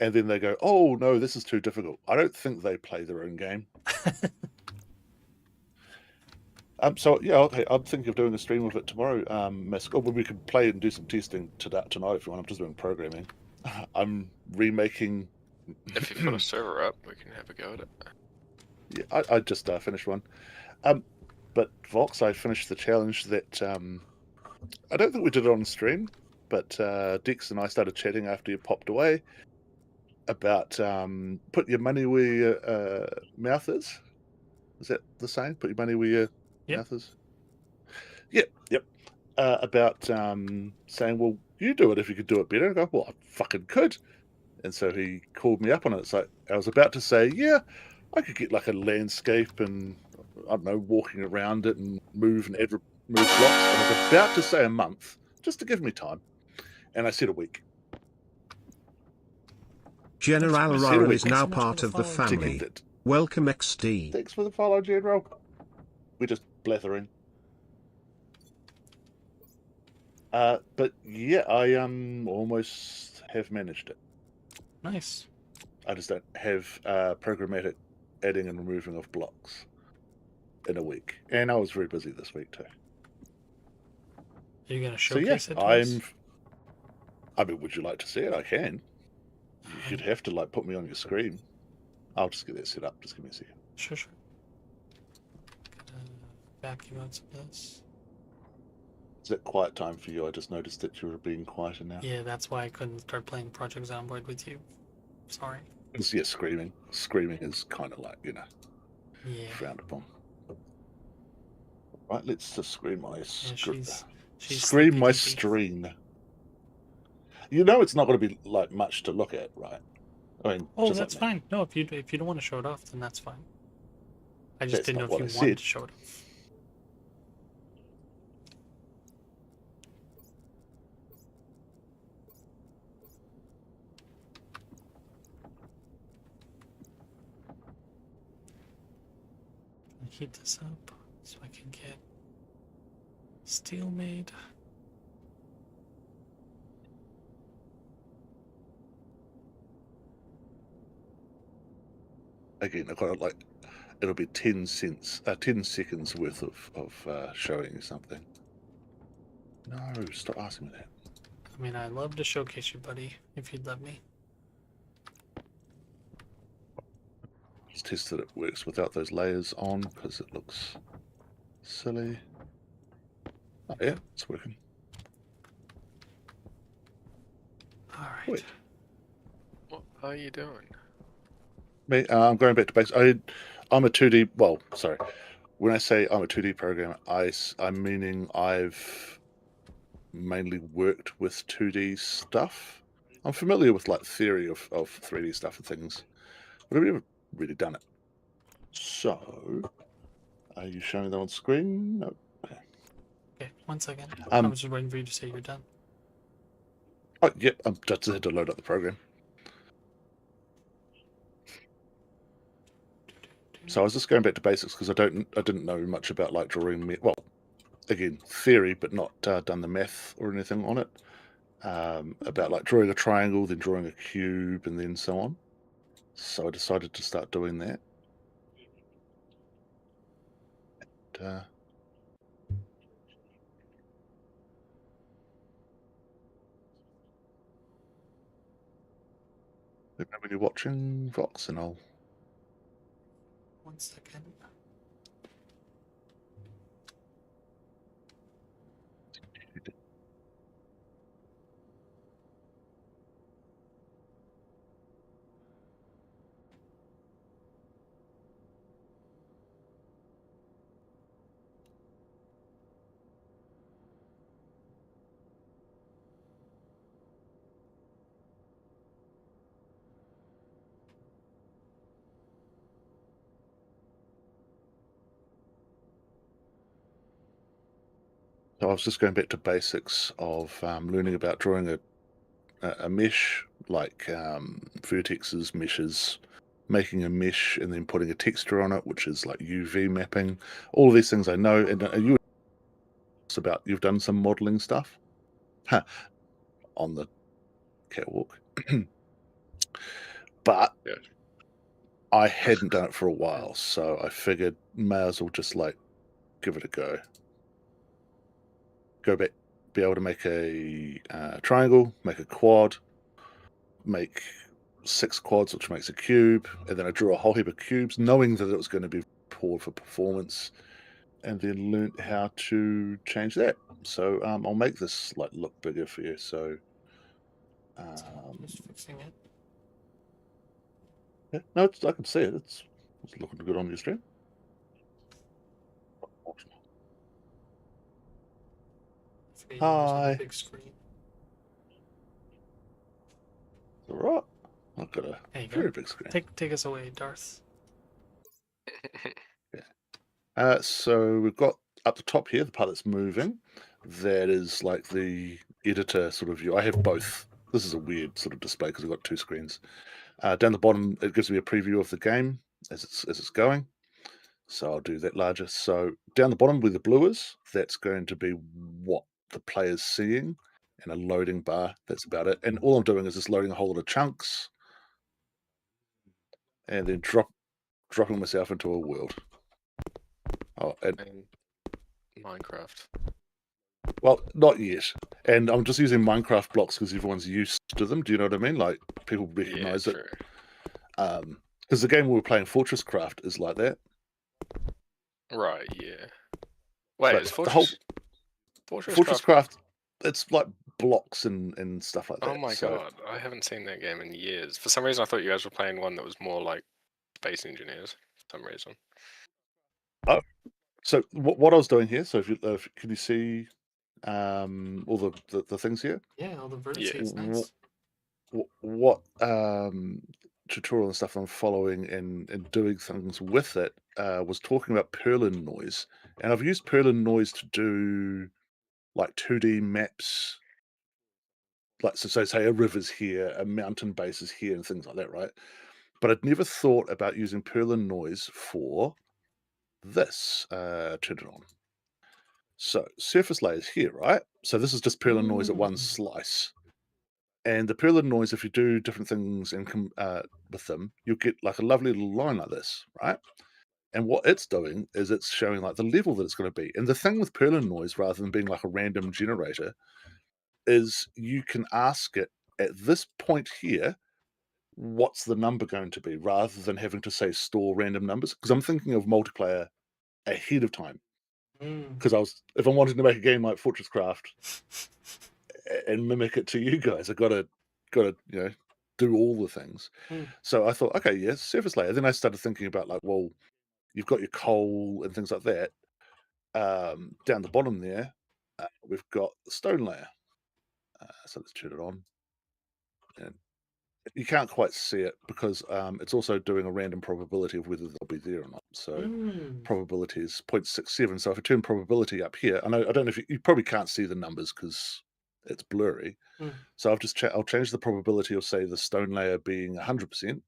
and then they go, oh no, this is too difficult. I don't think they play their own game. So yeah, okay. I'm thinking of doing a stream of it tomorrow. Well, we could play and do some testing tonight if you want. I'm just doing programming. I'm remaking. If you've got a server up, we can have a go at it. Yeah, I just finished one. But Vox, I finished the challenge that I don't think we did it on stream, but Dex and I started chatting after you popped away about put your money where your mouth is. Is that the saying? Put your money where your mouth is? Yep. About saying, well, you do it if you could do it better. And I go, well, I fucking could. And so he called me up on it. It's like, I was about to say, yeah, I could get like a landscape and, I don't know, walking around it and move blocks. And I was about to say a month, just to give me time. And I said a week. General Thanks Raro is so now much part for of the the follow, family. Welcome XD. Thanks for the follow, General. We're just blathering. But yeah, I almost have managed it. Nice. I just don't have programmatic adding and removing of blocks in a week. And I was very busy this week too. Are you gonna So showcase yeah, it to us? I mean, would you like to see it? I can. You'd have to like put me on your screen. I'll just get that set up. Just give me a second. Sure. Vacuum out some of this. Is it quiet time for you? I just noticed that you were being quieter now. Yeah, that's why I couldn't start playing Project Zomboid with you. Sorry. Yeah, screaming. Screaming is kind of like, Yeah. frowned upon. Right, let's just scream my she's scream my sleepy. stream. You know, it's not going to be like much to look at, right? I mean, Oh, just that's like me. fine. No, if you don't want to show it off, then that's fine. I just That's didn't know not if you what I wanted said. to show it off. Heat this up so I can get steel made. Again, I've got like it'll be 10 seconds worth of showing you something. No, stop asking me that. I mean, I'd love to showcase you, buddy, if you'd let me. Let's test that it works without those layers on because it looks silly. Oh yeah, it's working. All right. Wait. What are you doing? Me, I'm going back to basics. I'm a 2D. Well, sorry. When I say I'm a 2D programmer, I'm meaning I've mainly worked with 2D stuff. I'm familiar with like theory of 3D stuff and things, but I've never really done it. So, are you showing that on screen? No. Okay, 1 second. I was just waiting for you to say you're done. Oh, yeah. I just had to load up the program. So I was just going back to basics because I didn't know much about like drawing. Well, again, theory, but not done the math or anything on it. About like drawing a triangle, then drawing a cube, and then so on. So I decided to start doing that. And, let me know when you're watching Vox, and I'll. 1 second. So I was just going back to basics of learning about drawing a mesh, like vertexes, meshes, making a mesh, and then putting a texture on it, which is like UV mapping. All of these things I know, and about you've done some modeling stuff on the catwalk. But Yeah. I hadn't done it for a while, so I figured may as well just like give it a go. Go back, be able to make a triangle, make a quad, make 6 quads, which makes a cube, and then I drew a whole heap of cubes, knowing that it was going to be poor for performance, and then learned how to change that. So I'll make this like look bigger for you. So Just fixing it. yeah, no, I can see it. It's looking good on your stream. Fading using Hi. the big screen. All right. I've got a There you very go. big screen. Take us away, Darth. So we've got up the top here, the part that's moving. That is like the editor sort of view. I have both. This is a weird sort of display because I've got 2 screens. Down the bottom, it gives me a preview of the game as it's going. So I'll do that larger. So down the bottom where the blue is, that's going to be what the player's seeing, and a loading bar. That's about it. And all I'm doing is just loading a whole lot of chunks, and then dropping myself into a world. Oh, and And Minecraft. well, not yet. And I'm just using Minecraft blocks because everyone's used to them. Do you know what I mean? Like people recognize Yeah, it. true. Because the game we were playing, Fortress Craft, is like that. Right, yeah. Wait, But is the whole Fortress Craft? Craft, it's like blocks and stuff like that. Oh my So, god, I haven't seen that game in years. For some reason, I thought you guys were playing one that was more like Space Engineers. For some reason. so what I was doing here. So if you can you see all the things here? Yeah, all the Yeah. vertices, nice. What tutorial and stuff I'm following and doing things with it was talking about Perlin noise, and I've used Perlin noise to do like 2D maps, like so say a river's here, a mountain base is here, and things like that, right? But I'd never thought about using Perlin noise for this. Turn it on. So surface layers here, right? So this is just Perlin noise at one slice. And the Perlin noise, if you do different things and with them, you'll get like a lovely little line like this, right? And what it's doing is it's showing like the level that it's going to be. And the thing with Perlin noise, rather than being like a random generator, is you can ask it at this point here, what's the number going to be, rather than having to say store random numbers. Because I'm thinking of multiplayer ahead of time. Because if I'm wanting to make a game like Fortress Craft and mimic it to you guys, I gotta do all the things. So I thought, okay, yes, surface layer. Then I started thinking about like, well, you've got your coal and things like that. Down the bottom there, we've got the stone layer. So let's turn it on. And you can't quite see it because it's also doing a random probability of whether they'll be there or not. So probability is 0.67. So if I turn probability up here, I don't know if you probably can't see the numbers because it's blurry. So I've just I'll change the probability of say the stone layer being 100%,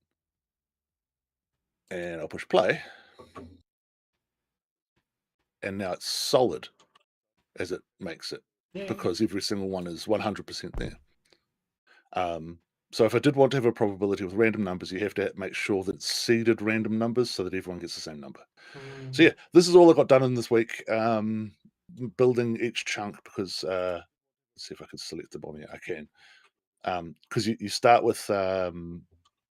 and I'll push play, and now it's solid as it makes it because every single one is 100% there. So if I did want to have a probability with random numbers, you have to make sure that it's seeded random numbers so that everyone gets the same number. So yeah, this is all I got done in this week. Building each chunk because let's see if I can select the bottom. Yeah, I can. Because you start with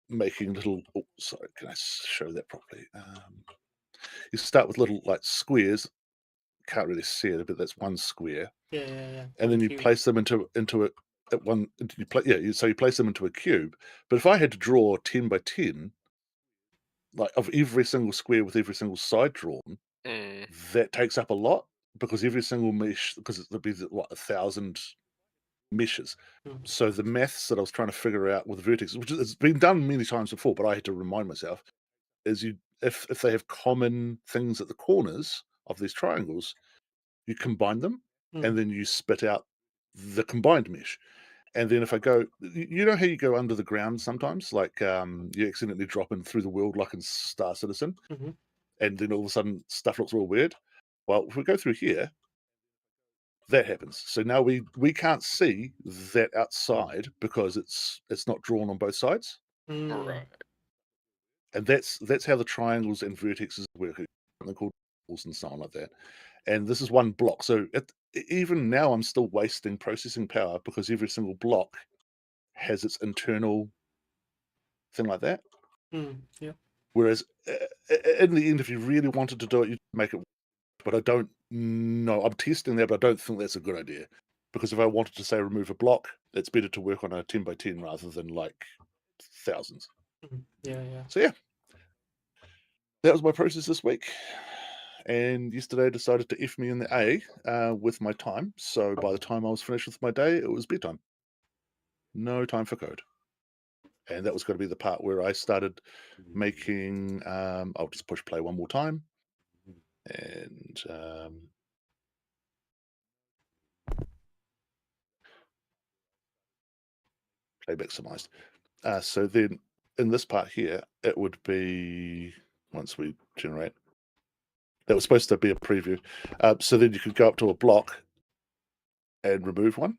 making little. Oh, sorry, can I show that properly? You start with little like squares. Can't really see it, but that's one square. Yeah. And then you place them into a at one. So you place them into a cube. But if I had to draw 10 by 10, like of every single square with every single side drawn, that takes up a lot because every single mesh, because it'll be what 1,000 meshes. So the maths that I was trying to figure out with vertex, which has been done many times before, but I had to remind myself, is if they have common things at the corners of these triangles, you combine them and then you spit out the combined mesh. And then if I go, you know how you go under the ground sometimes, like you accidentally drop in through the world like in Star Citizen, and then all of a sudden stuff looks real weird. Well, if we go through here, that happens. So now we can't see that outside because it's not drawn on both sides. Right. And that's how the triangles and vertexes work. Something called balls and so on like that. And this is one block. So even now, I'm still wasting processing power because every single block has its internal thing like that. Yeah. Whereas in the end, if you really wanted to do it, you'd make it. But I don't know. I'm testing that, but I don't think that's a good idea. Because if I wanted to say remove a block, it's better to work on a 10 by 10 rather than like thousands. Yeah. So yeah, that was my process this week. And yesterday I decided to F me in the A with my time. So by the time I was finished with my day, it was bedtime. No time for code. And that was going to be the part where I started making, I'll just push play one more time. And playback summarized. So then in this part here, it would be, once we generate, that was supposed to be a preview. So then you could go up to a block and remove one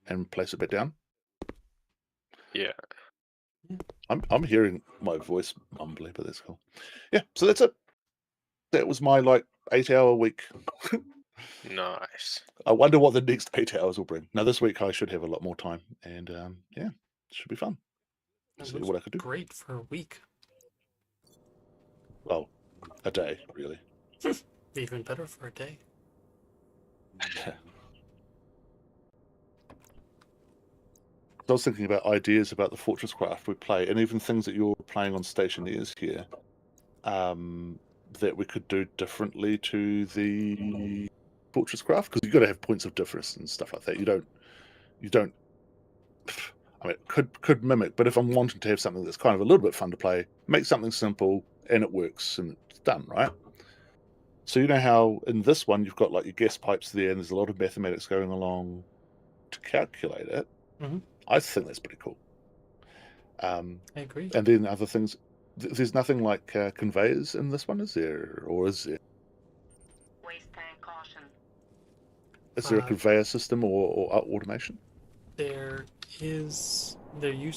and place it back down. Yeah. I'm hearing my voice mumbly, but that's cool. Yeah, so that's it. That was my like 8-hour week. Nice. I wonder what the next 8 hours will bring. Now this week I should have a lot more time, and yeah, it should be fun. That See looks what I could do. great for a week. Well, a day really. Even better for a day. I was thinking about ideas about the Fortress Craft we play, and even things that you're playing on Stationeers here, that we could do differently to the Fortress Craft, because you've got to have points of difference and stuff like that. You don't. I mean, it could mimic, but if I'm wanting to have something that's kind of a little bit fun to play, make something simple and it works and it's done, right? So you know how in this one you've got like your gas pipes there, and there's a lot of mathematics going along to calculate it. Mhm. I think that's pretty cool. I agree. And then other things. There's nothing like conveyors in this one, is there? Or is there? Waste tank caution. Is there a conveyor system or automation? There used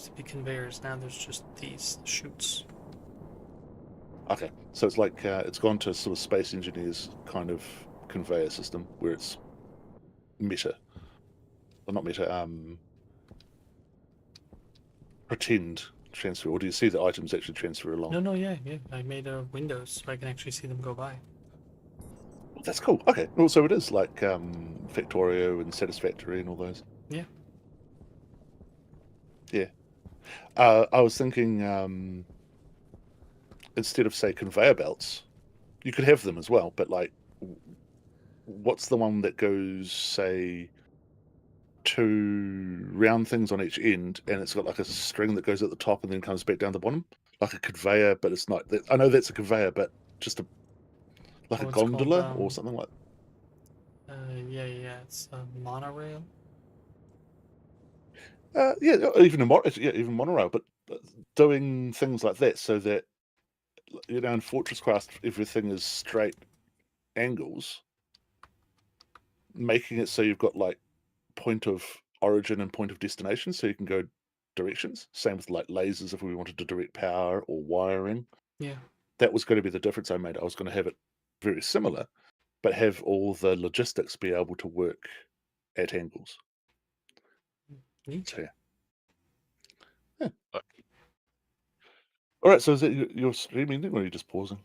to be conveyors, now there's just these chutes. Okay, so it's like it's gone to sort of space engineers kind of conveyor system where it's meta, or not meta, pretend transfer. Or do you see the items actually transfer along? No, yeah. I made a windows so I can actually see them go by. That's cool. Okay, well, so it is like Factorio and Satisfactory and all those. Yeah. Yeah. I was thinking instead of say conveyor belts, you could have them as well, but like, what's the one that goes say 2 round things on each end, and it's got like a string that goes at the top and then comes back down the bottom, like a conveyor, but it's not. I know that's a conveyor, but just a Oh, a it's gondola called, or something like. Yeah, it's a monorail. Yeah, even monorail, but doing things like that so that in Fortress Craft everything is straight angles, making it so you've got like point of origin and point of destination, so you can go directions. Same with like lasers if we wanted to direct power or wiring. Yeah. That was going to be the difference I made. I was going to have it very similar, but have all the logistics be able to work at angles. Neat. So yeah. All right. So is it your streaming, or are you just pausing?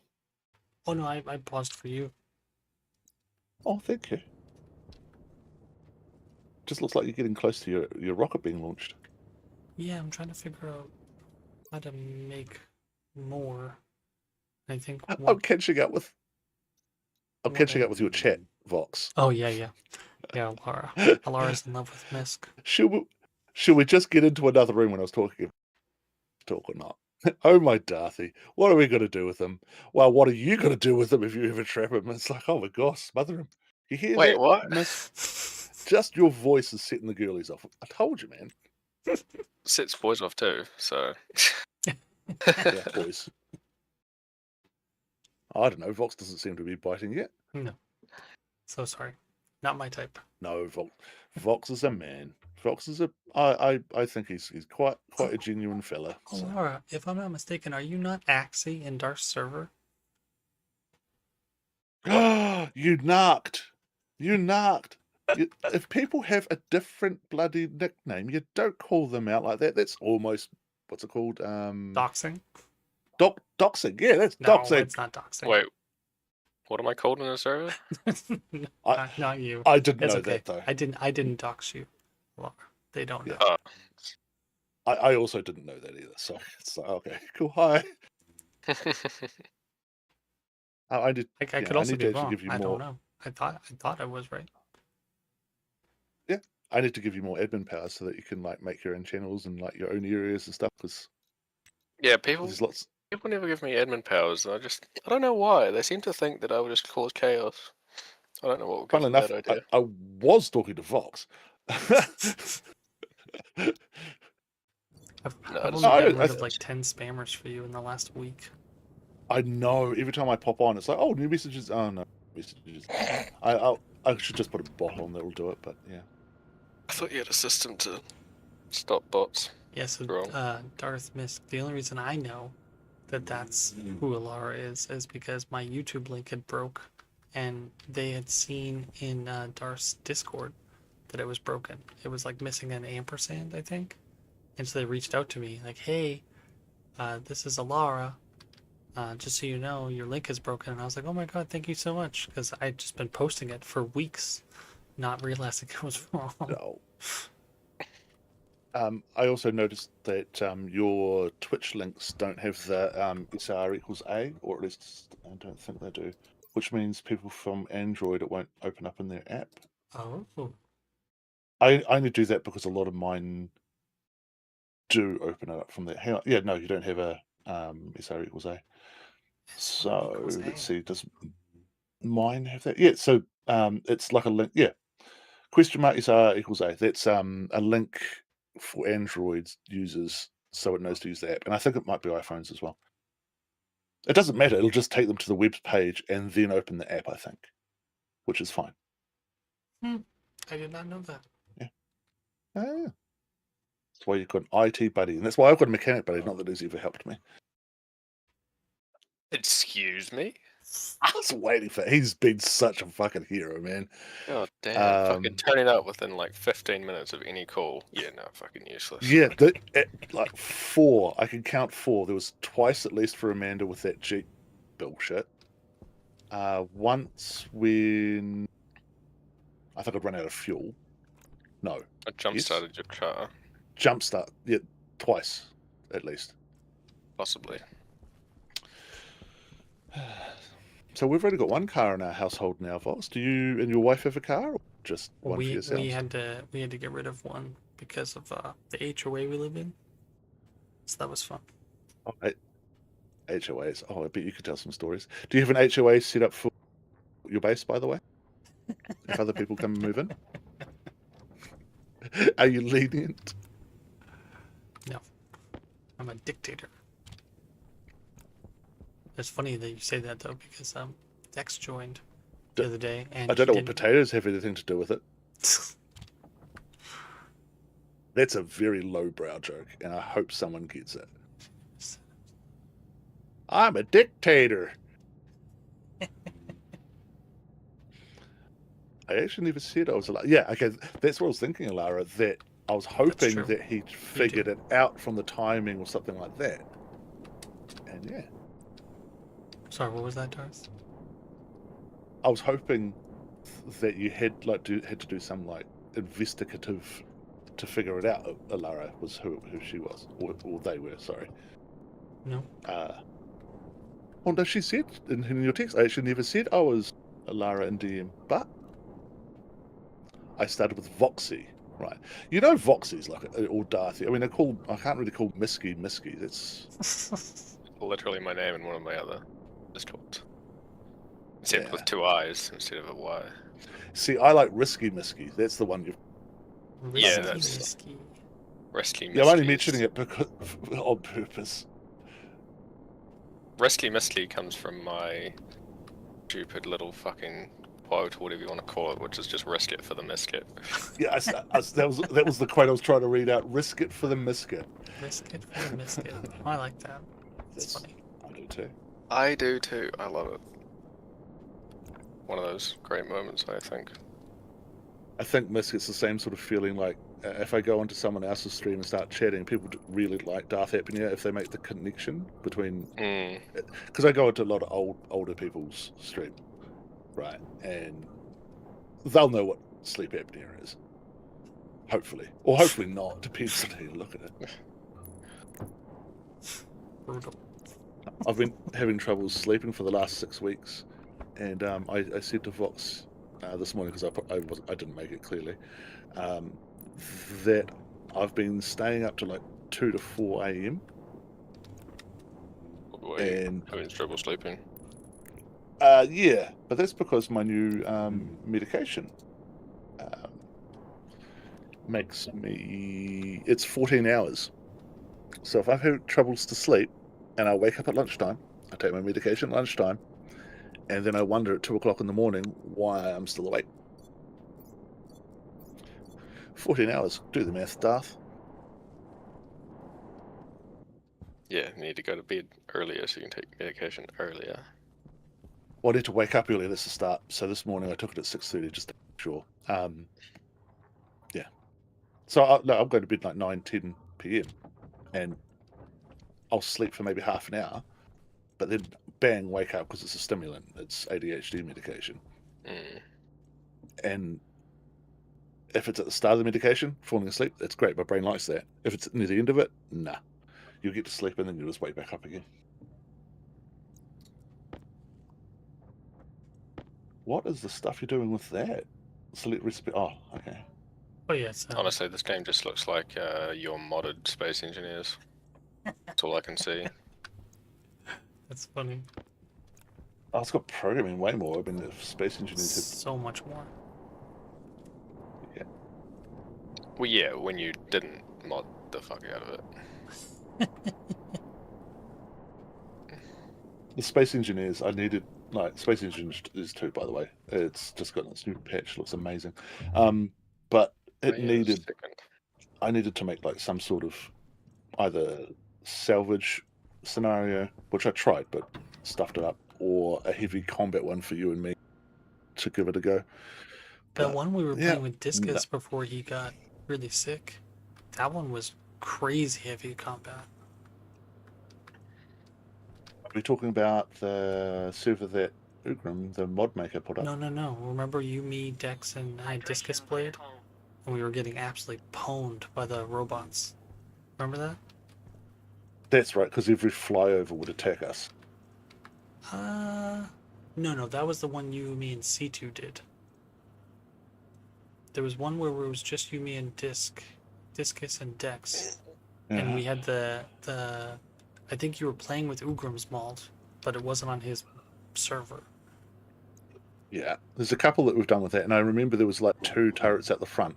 Oh no, I paused for you. Oh, thank you. Just looks like you're getting close to your rocket being launched. Yeah, I'm trying to figure out how to make more. I think I'm catching up with your chat, Vox. Oh yeah, Laura. Laura's in love with Misk. Should we just get into another room when I was talking? Talk or not? Oh my Darthy, what are we going to do with him? Well, what are you going to do with him if you ever trap him? It's like, oh my gosh, smother him. You hear Wait, that, what? Miss? Just your voice is setting the girlies off. I told you, man. Sets boys off too, so. Yeah, boys. I don't know. Vox doesn't seem to be biting yet. No. So sorry. Not my type. No, Vox is a man. Vox is a. I think he's quite a genuine fella. Oh, So. Laura, if I'm not mistaken, are you not Axie in Darth's server? You narked. You narked. If people have a different bloody nickname, you don't call them out like that. That's almost what's it called? Doxing? Doxing. Yeah, that's No, doxing. it's not doxing. Wait, what am I called in the server? Not you. I didn't It's know okay. that though. I didn't dox you. Laura. They don't know. Oh, I also didn't know that either. So it's like, okay, cool. Hi. I did. I yeah, could I also need be to actually wrong. give you I more. don't know. I thought I was right. I need to give you more admin power so that you can like make your own channels and like your own areas and stuff. Because yeah, people there's lots. never give me admin powers. And I don't know why. They seem to think that I would just cause chaos. I don't know what would give Funnily them enough, that idea. I was talking to Vox. I've No, only it's- gotten I- rid of like 10 spammers for you in the last week. I know. Every time I pop on, it's like, oh, new messages. Oh no, messages. I should just put a bot on that will do it. But yeah. I thought you had a system to stop bots. Yeah, so Wrong. Darth Misk, the only reason I know that that's who Alara is because my YouTube link had broke and they had seen in Darth's Discord that it was broken. It was like missing an ampersand, I think. And so they reached out to me like, hey, this is Alara. Just so you know, your link is broken. And I was like, oh my god, thank you so much. Because I'd just been posting it for weeks, not realizing it was wrong. No. I also noticed that your Twitch links don't have the SR equals A, or at least I don't think they do. Which means people from Android, it won't open up in their app. Oh. I only do that because a lot of mine do open it up from there. Hang on. Yeah, no, you don't have a SR equals A. So equals A. let's see, does mine have that? Yeah, so it's like a link. Yeah, question mark SR equals A. That's a link for Android users so it knows to use the app. And I think it might be iPhones as well. It doesn't matter. It'll just take them to the web page and then open the app, I think, which is fine. I did not know that. Yeah. That's why you've got an IT buddy. And that's why I've got a mechanic buddy, not that he's ever helped me. Excuse me? I was waiting for he's been such a fucking hero, man. God damn. Um, Fucking turning up within like 15 minutes of any call. Yeah, no, fucking useless. Yeah, like 4. I can count 4. There was twice at least for Amanda with that Jeep bullshit. Once when I think I'd run out of fuel. No, I jump started your car, jumpstart. Yeah, twice at least. possibly. So we've already got one car in our household now, Voss. Do you and your wife have a car, or just one for yourselves? We had to get rid of one because of the HOA we live in. So that was fun. Oh, HOAs. Oh, I bet you could tell some stories. Do you have an HOA set up for your base, by the way? If other people come and move in? Are you lenient? No, I'm a dictator. It's funny that you say that though, because Dex joined the other day, and I don't he know what potatoes have anything to do with it. That's a very lowbrow joke, and I hope someone gets it. I'm a dictator. I actually never said I was allowed. Yeah, okay, that's what I was thinking, Alara, that I was hoping true. that he'd figured it out from the timing or something like that. And yeah, Sorry, what was that, Darth? I was hoping that you had had to do some like investigative to figure it out. Alara was who she was, or they were. Sorry. No. Oh no, she said in your text. I actually never said I was Alara in DM, but I started with Voxy. Right. You know Voxy's like or Darthy. I mean, I can't really call Misky. That's Literally my name and one of my other Discords. Except Yeah. with 2 eyes instead of a Y. See, I like Risky Misky. That's the one you've. Yeah, Risky, that's- risky. Wrestly Yeah, I'm only Misty. mentioning it because on purpose. Wrestly Misty comes from my stupid little fucking quote, or whatever you want to call it, which is just risk it for the misket. Yeah, that was the quote I was trying to read out. Risk it for the misket. Risk it for the misket. I like that. It's That's- funny. I do too. I do too. I love it. One of those great moments, I think. I think Misket's the same sort of feeling like if I go onto someone else's stream and start chatting, people really like Darth Apnea if they make the connection between. Mm. Because I go into a lot of older people's stream, right, and they'll know what sleep apnea is. Hopefully, or hopefully not. Depends on how you look at it. Brutal. I've been having trouble sleeping for the last 6 weeks, and I said to Vox this morning because I didn't make it clearly that I've been staying up to like 2 to 4 a.m. and Having trouble sleeping. yeah, but that's because my new medication makes me. It's 14 hours. So if I've had troubles to sleep, and I wake up at lunchtime, I take my medication at lunchtime, and then I wonder at 2 o'clock in the morning why I'm still awake. 14 hours. Do the math, Darth. Yeah, you need to go to bed earlier so you can take medication earlier. Well, I need to wake up early. That's the start. So this morning I took it at 6:30 just to make sure. Yeah. So I'm going to bed like 9-10 p.m. and I'll sleep for maybe half an hour, but then bang, wake up because it's a stimulant. It's ADHD medication. Mm. And if it's at the start of the medication, falling asleep, that's great. My brain likes that. If it's near the end of it, nah. You'll get to sleep and then you'll just wake back up again. What is the stuff you're doing with that? Select recipe. Oh, okay. Oh yes. Honestly, this game just looks like your modded Space Engineers. That's all I can see. That's funny. Oh, it's got programming way more. I mean, if Space Engineers had... So much more. Yeah. Well, yeah, when you didn't mod the fuck out of it. The Space Engineers, I needed... Like, Space Engineers 2, by the way. It's just got this new patch. Looks amazing. But it Wait a needed... second. I needed to make, like, some sort of either salvage scenario, which I tried, but stuffed it up, or a heavy combat one for you and me to give it a go. That But, one we were yeah, playing with Discus before he got really sick. That one was crazy heavy combat. Are we talking about the server that Ugram, the mod maker, put up? No. Remember you, me, Dex, and I Discus played? And we were getting absolutely pwned by the robots. Remember that? That's right, because every flyover would attack us. No, that was the one you, me, and C2 did. There was one where it was just you, me, and Discus, and Dex. And we had the I think you were playing with Ugram's mod, but it wasn't on his server. Yeah, there's a couple that we've done with that, and I remember there was like 2 turrets at the front.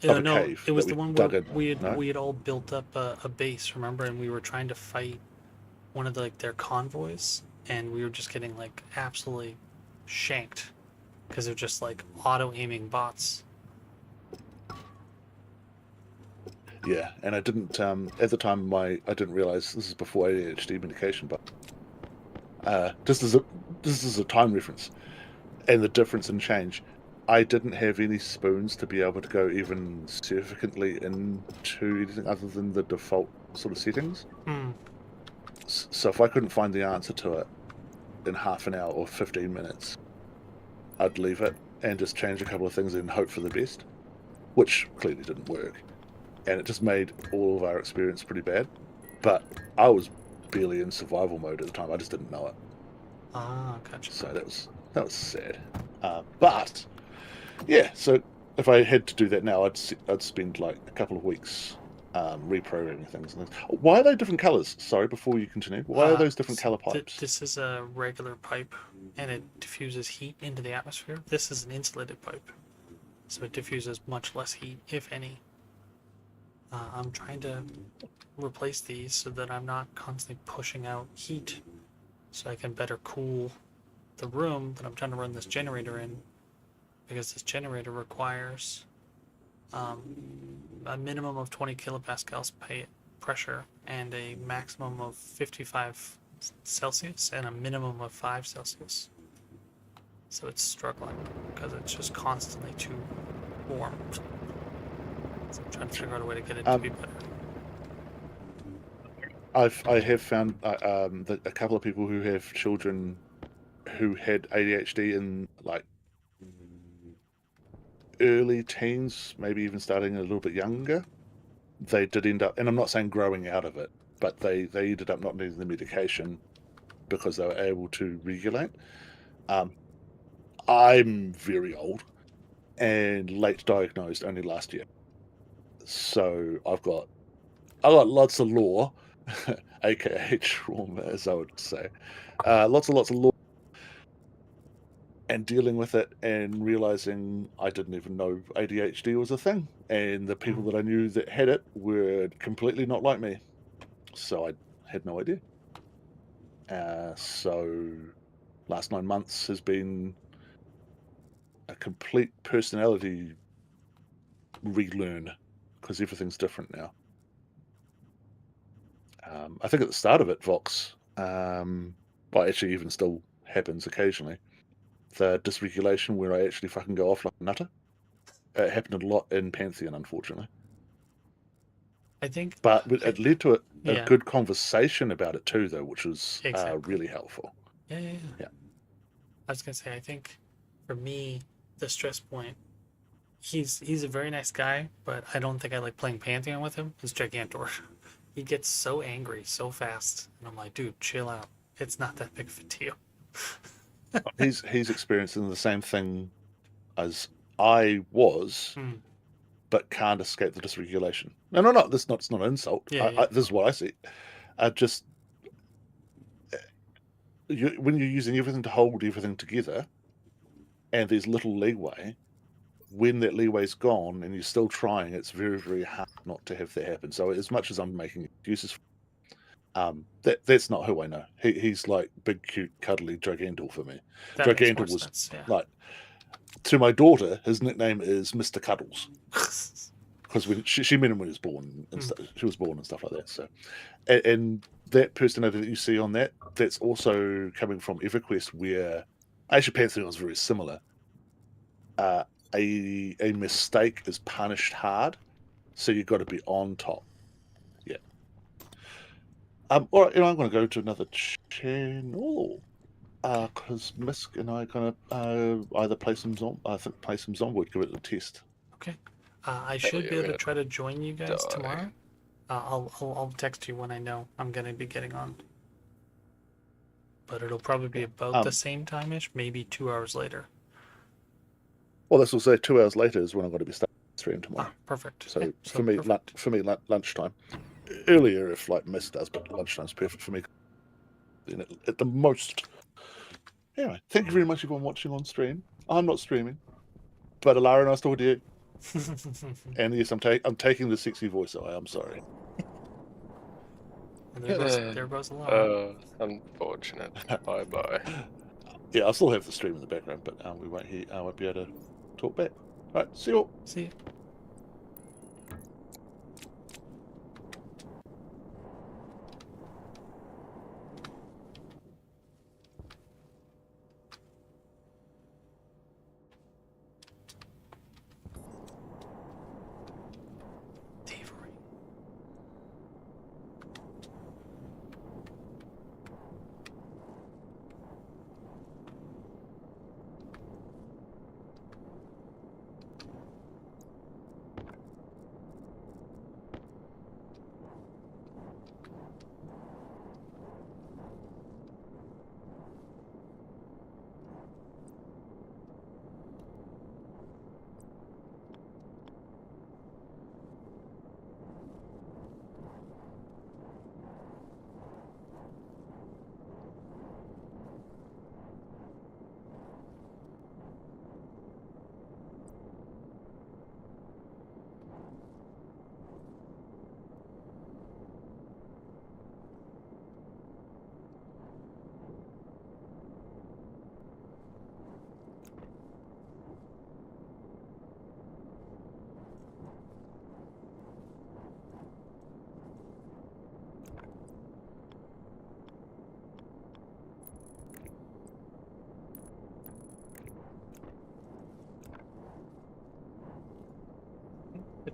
Of a No, cave it was that the we one dug where in, we had all built up a base, remember? And we were trying to fight one of their convoys, and we were just getting like absolutely shanked because they're just like auto aiming bots. Yeah, and I didn't at the time. I didn't realize this is before ADHD medication, but just as a time reference and the difference in change, I didn't have any spoons to be able to go even significantly into anything other than the default sort of settings. So if I couldn't find the answer to it in half an hour or 15 minutes, I'd leave it and just change a couple of things and hope for the best, which clearly didn't work. And it just made all of our experience pretty bad. But I was barely in survival mode at the time. I just didn't know it. Ah, gotcha. So that was sad. But yeah, so if I had to do that now, I'd spend like a couple of weeks reprogramming things. Why are they different colors? Sorry, before you continue, why are those different color pipes? This is a regular pipe, and it diffuses heat into the atmosphere. This is an insulated pipe, so it diffuses much less heat, if any. I'm trying to replace these so that I'm not constantly pushing out heat, so I can better cool the room that I'm trying to run this generator in, because this generator requires a minimum of 20 kilopascals pressure and a maximum of 55 Celsius and a minimum of 5 Celsius. So it's struggling because it's just constantly too warm. So I'm trying to figure out a way to get it to be better. I have found that a couple of people who have children who had ADHD in like early teens, maybe even starting a little bit younger, they did end up, and I'm not saying growing out of it, but they ended up not needing the medication because they were able to regulate. I'm very old and late diagnosed only last year, so I've got lots of lore, aka trauma, as I would say, lots of lore, and dealing with it and realizing I didn't even know ADHD was a thing, and the people that I knew that had it were completely not like me, so I had no idea. So last 9 months has been a complete personality relearn because everything's different now. I think at the start of it, Vox, well, actually even still happens occasionally, the dysregulation where I actually fucking go off like a nutter. It happened a lot in Pantheon, unfortunately. I think, But it led to a yeah. good conversation about it too, though, which was Exactly. really helpful. Yeah. Yeah. I was gonna say, I think for me, the stress point, he's a very nice guy, but I don't think I like playing Pantheon with him. Is Gigantor. He gets so angry so fast, and I'm like, dude, chill out. It's not that big of a deal. He's experiencing the same thing as I was, but can't escape the dysregulation. No, this it's not an insult. Yeah. This is what I see. Just when you're using everything to hold everything together, and there's little leeway, when that leeway's gone and you're still trying, it's very, very hard not to have that happen. So as much as I'm making excuses, that's not who I know. He's like big, cute, cuddly Gigantor for me. That makes Gigantor more was sense, yeah. like, to my daughter, his nickname is Mr. Cuddles. Because when she met him when he was born, and she was born and stuff like that. So, and that personality that you see on that's also coming from EverQuest, where actually Pantheon was very similar. A mistake is punished hard, so you've got to be on top. Yeah. All right, I'm going to go to another channel because Misk and I are going to either play some Zomboid, give it a test. Okay. I should be able to try to join you guys tomorrow. I'll text you when I know I'm gonna be getting on. But it'll probably be about the same time-ish, maybe 2 hours later. Well, this will say 2 hours later is when I'm going to be starting the stream tomorrow. Perfect. So, Yeah, for me, lunchtime. Earlier if like Miss does, but lunchtime's perfect for me. At the most. Anyway, thank you very much everyone watching on stream. I'm not streaming, but Alara, nice talking to you. And yes, I'm taking the sexy voice away. I'm sorry. And there goes Alara. Unfortunate. Bye. Yeah, I'll still have the stream in the background, but we won't I won't be able to talk back. All right, see you all. See you.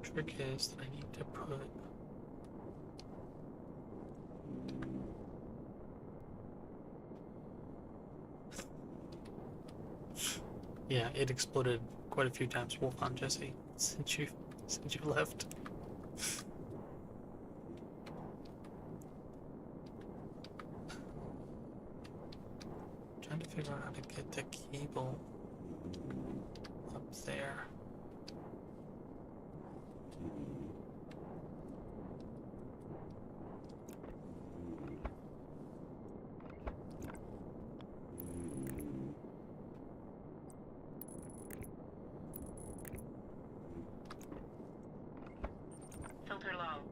trick is that I need to put. Yeah, it exploded quite a few times, Wolfhound Jesse, since you left. Trying to figure out how to get the cable up there. Filter low.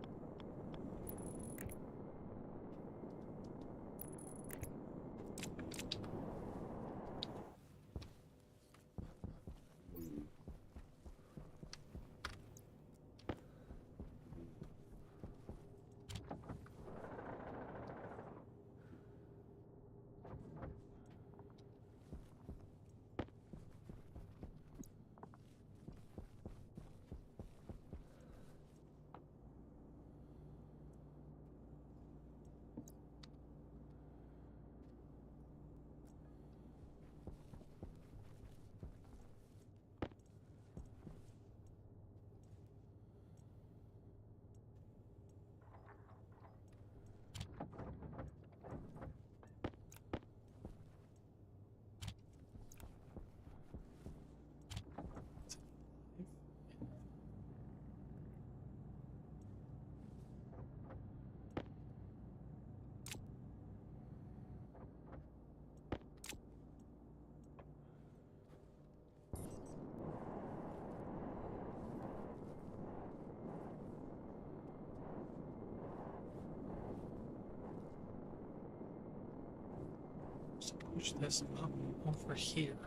Just push this up over here.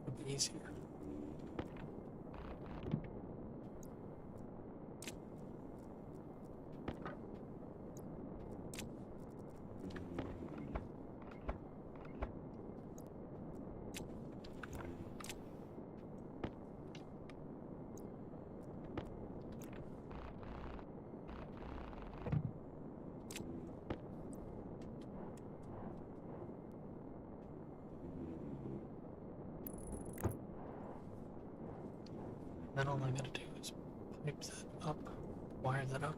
It'll be easier. Then all I gotta do is pipe that up, wire that up.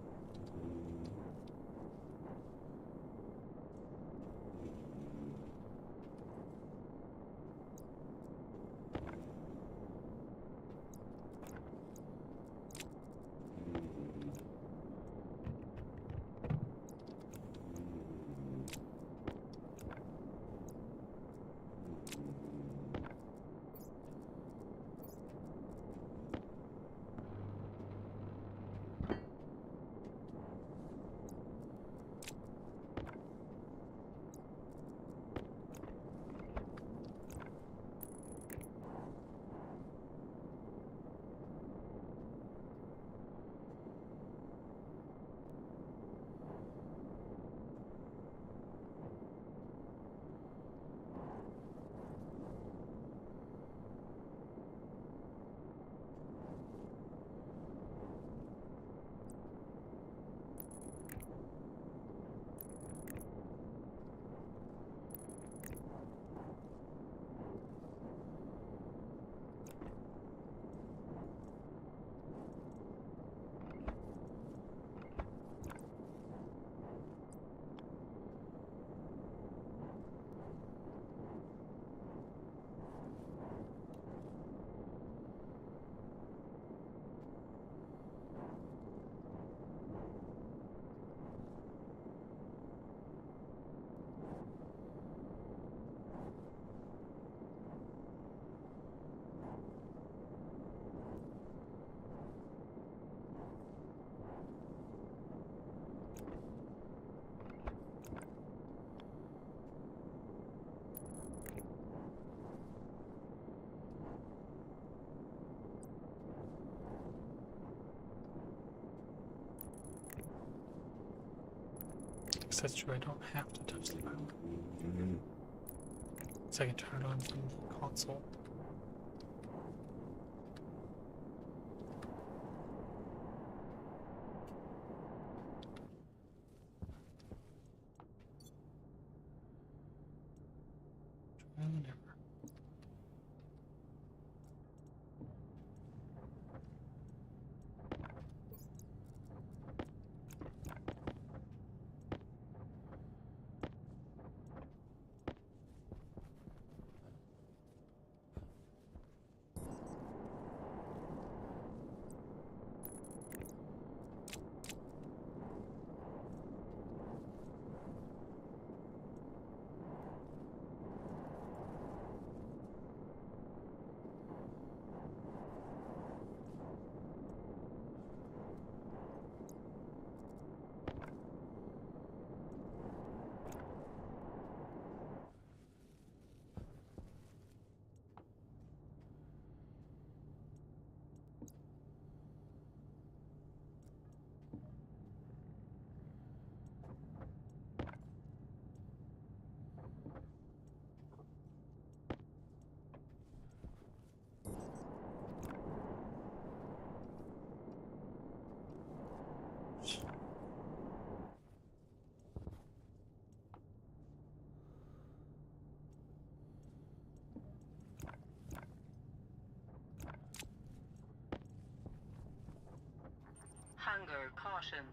guess that's true, I don't have to touch the power. So I can turn it on from the console. Caution.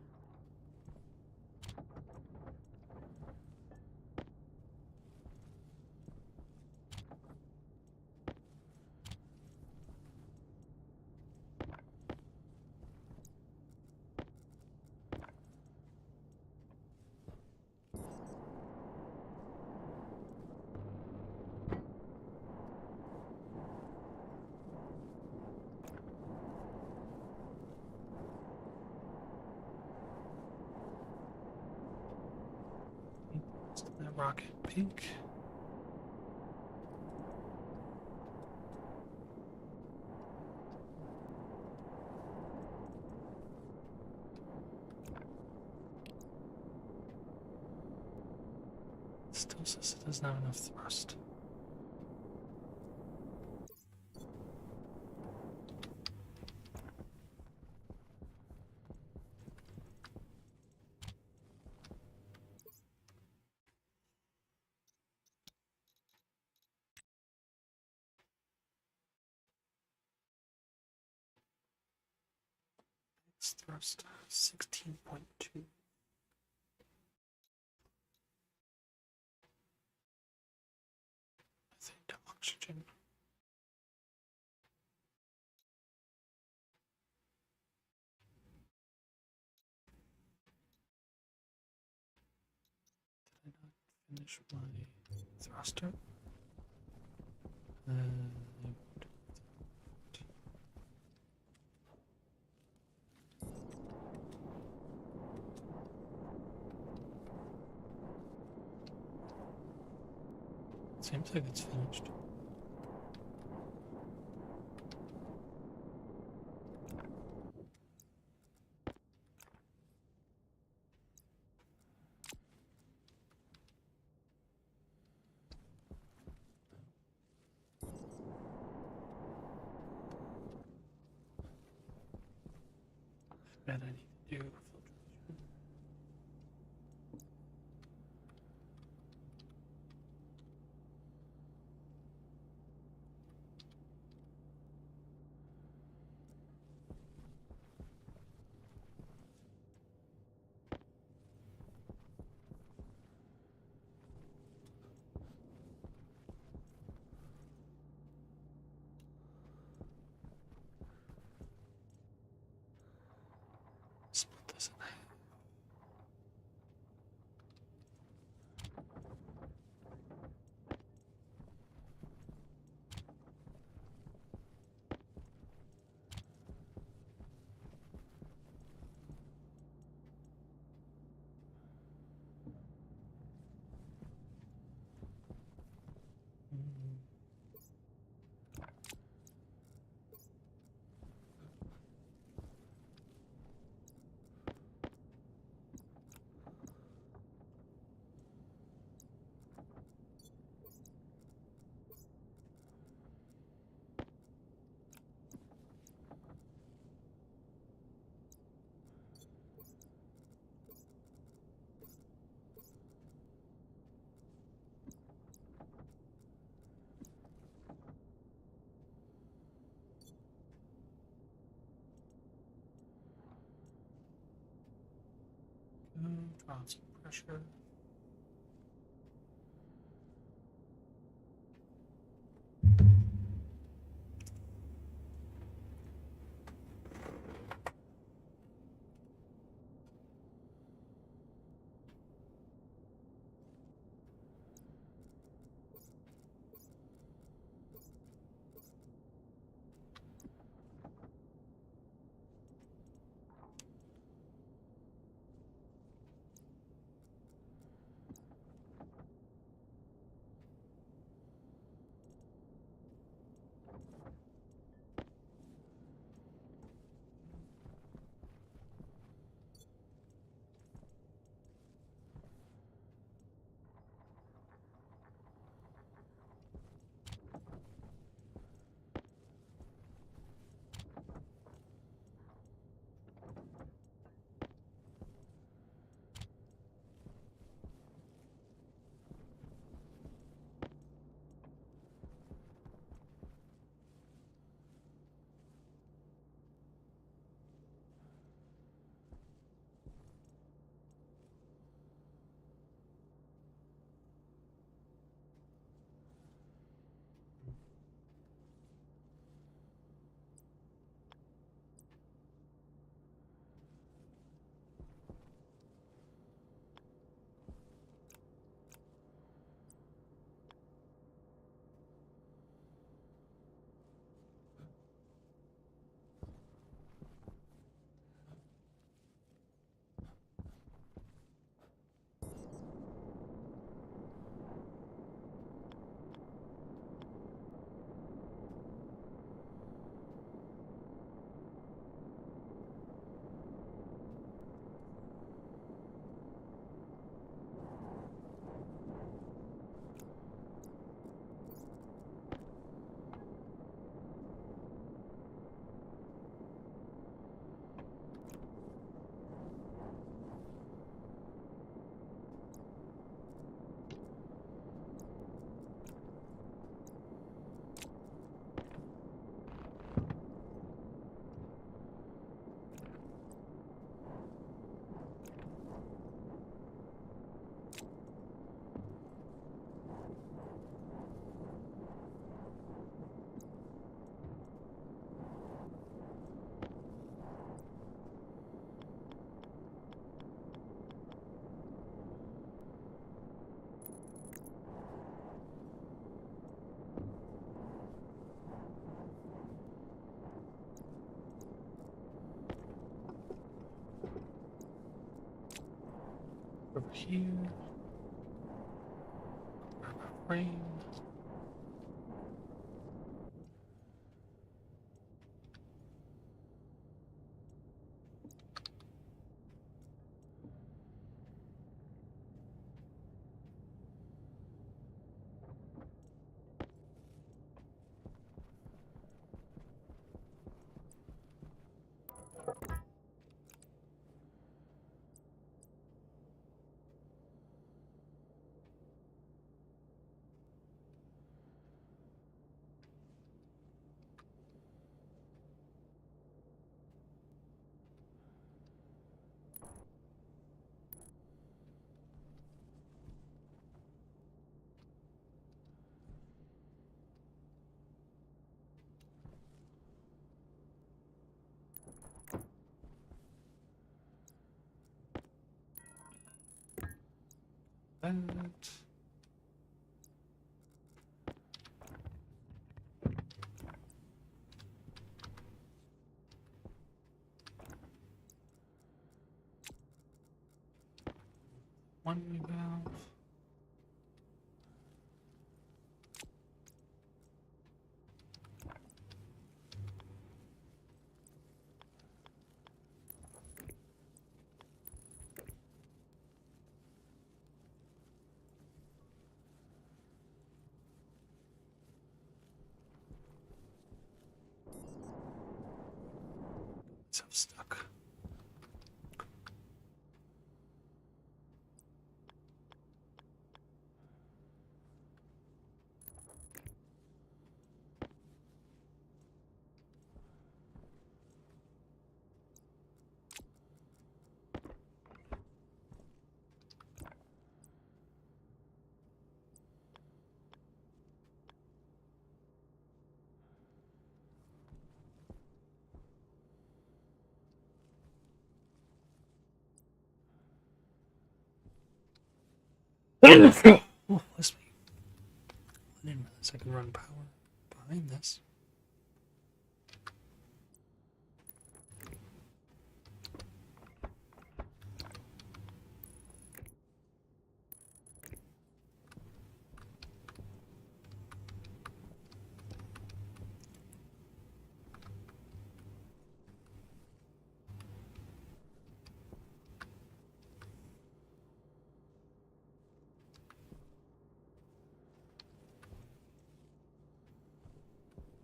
That rocket pink. Still says it doesn't have enough thrust. Its thrust 16.2. I think oxygen. Did I not finish my thruster? Seems like it's finished. Bet I need to do filtration. Split this in half. Draw on some pressure. over here. Grab our frame. That. One valve. So stuck. Oh, bless me. I didn't realize I could run power behind this.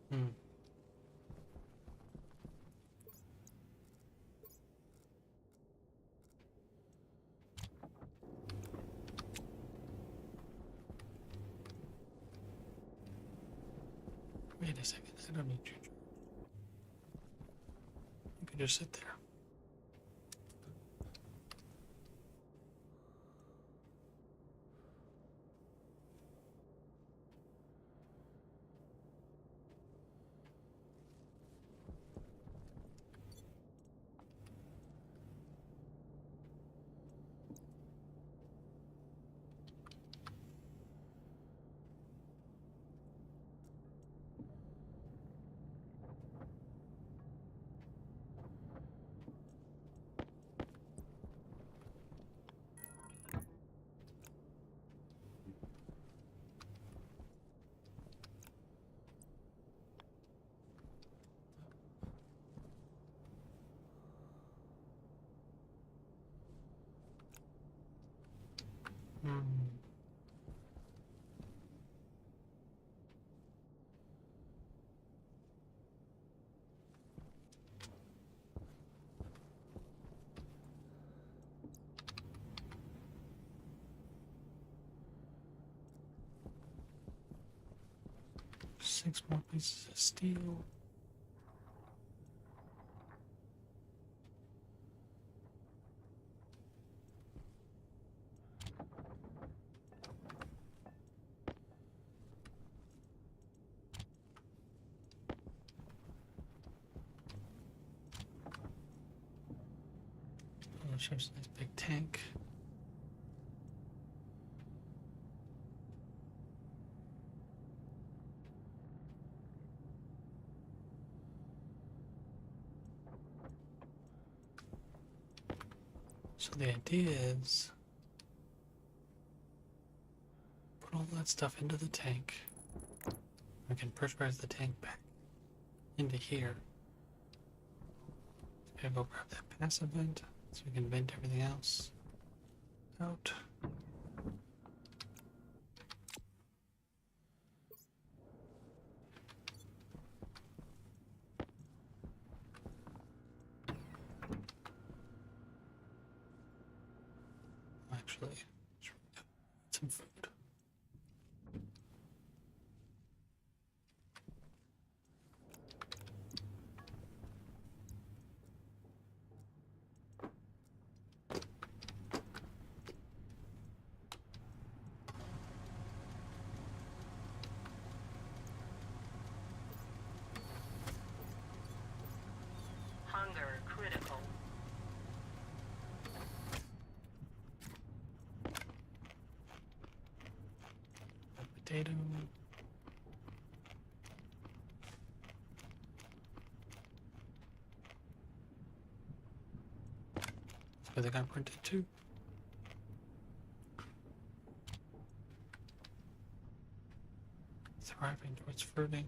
Hmm. Wait a second, I don't need you. You can just sit there. Hmm. Six more pieces of steel. Oh, shows a nice big tank. So the idea is Put all that stuff into the tank. We can pressurize the tank back into here. Okay, go grab that passive vent so we can vent everything else out. Actually, should we get some food. Hunger critical. Potato. That's where they got printed too. Thriving towards fruiting.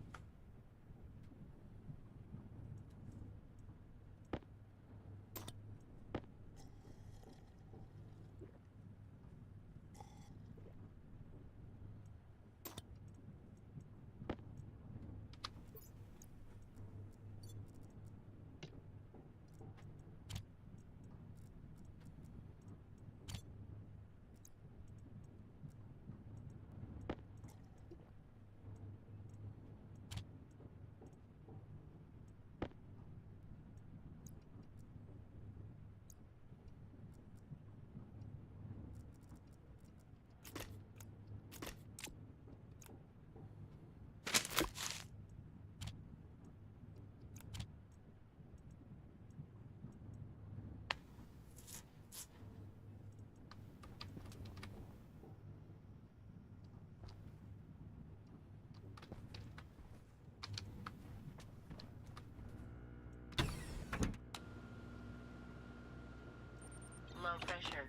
Low pressure.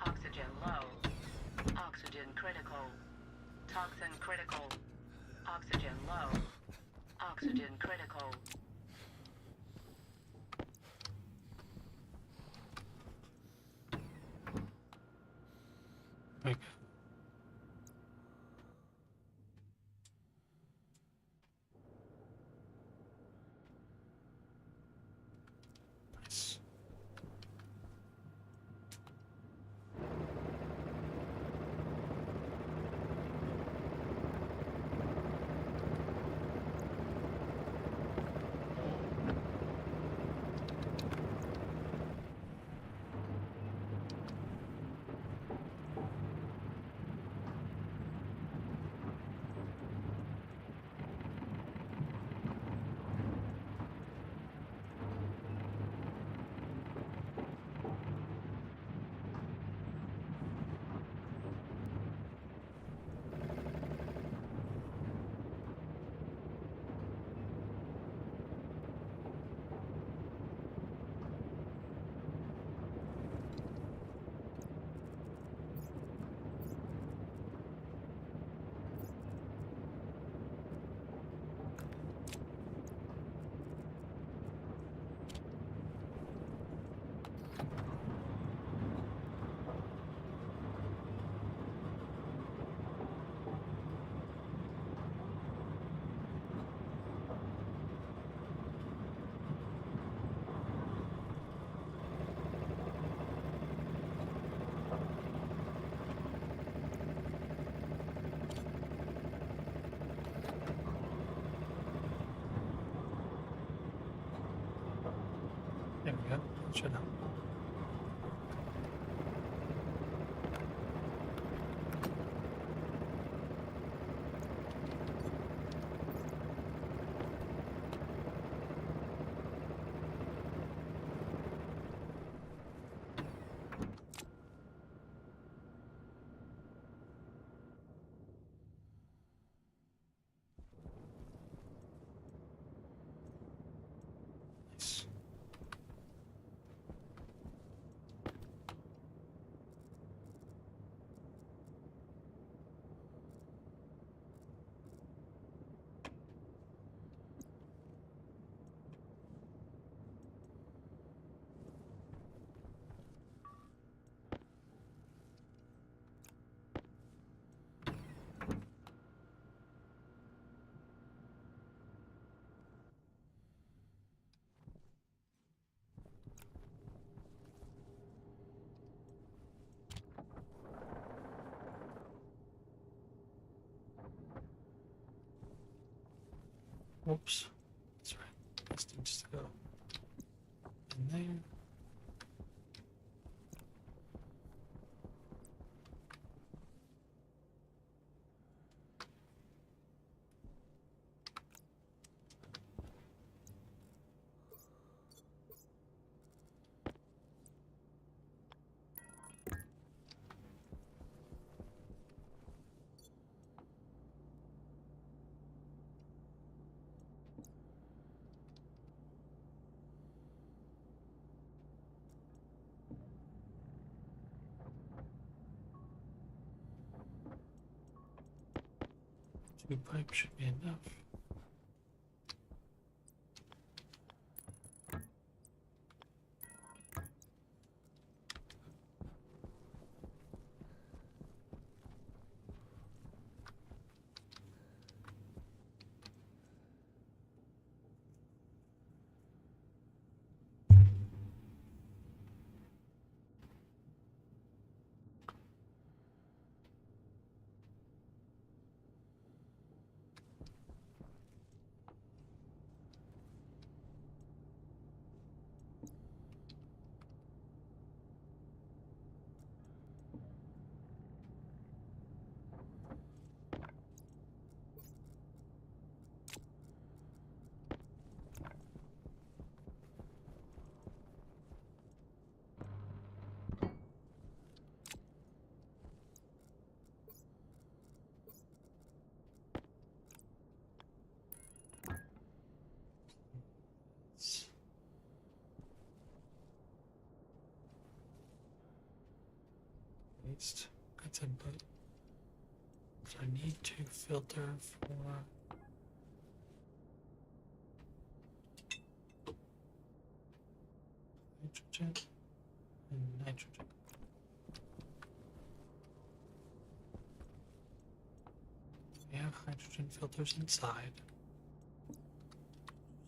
Oxygen low. Oxygen critical. Toxin critical. Oxygen low. Oxygen critical. Like, nice. There we go. Should help. Nice. Whoops. That's right. This needs to go in there. Two pipes should be enough. Waste. That's input. So I need to filter for nitrogen and nitrogen. We have hydrogen filters inside.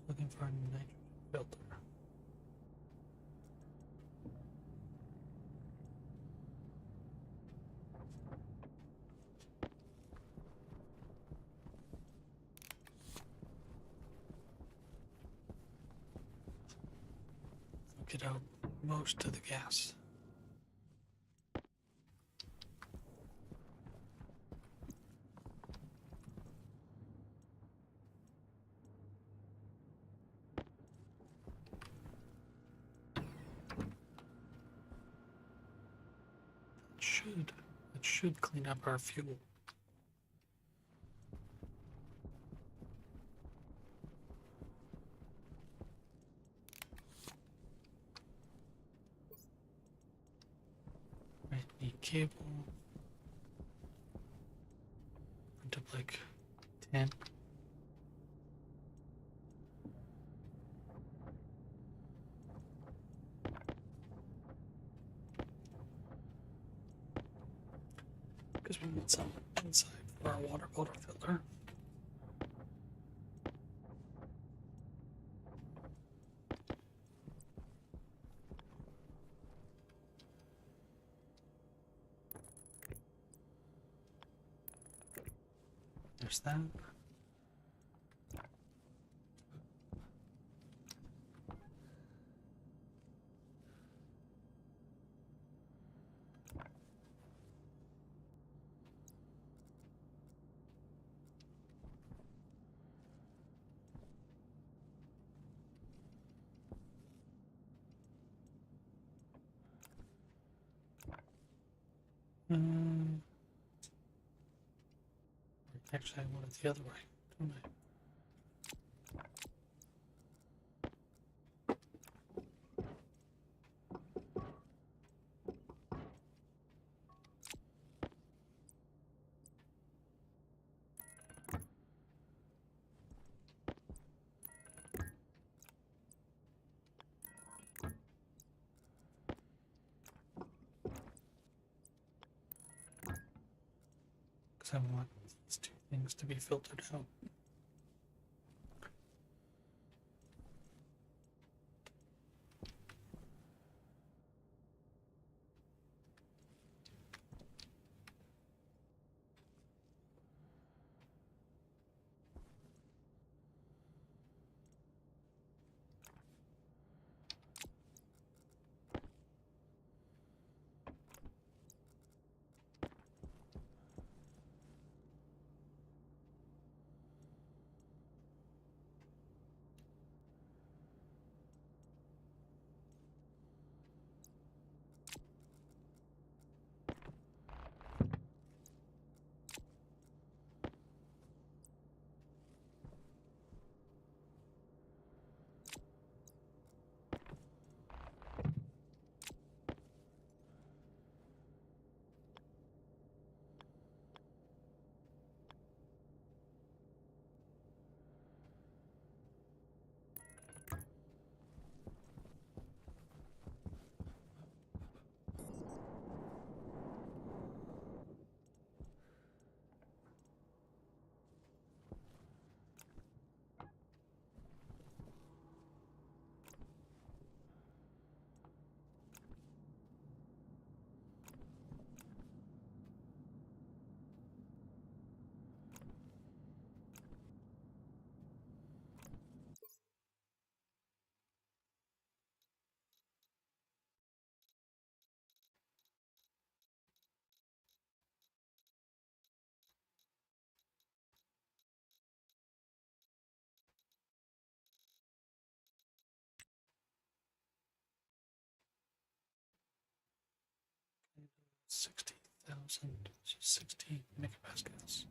Looking for a nitrogen filter. Get out most of the gas. That should clean up our fuel. Right, need cable. Went up like 10. Because we need some inside for our water bottle filter. There's that. Actually, I want it the other way, don't I? Because I want these two things to be filtered out. 60,000, so 60 megapascals.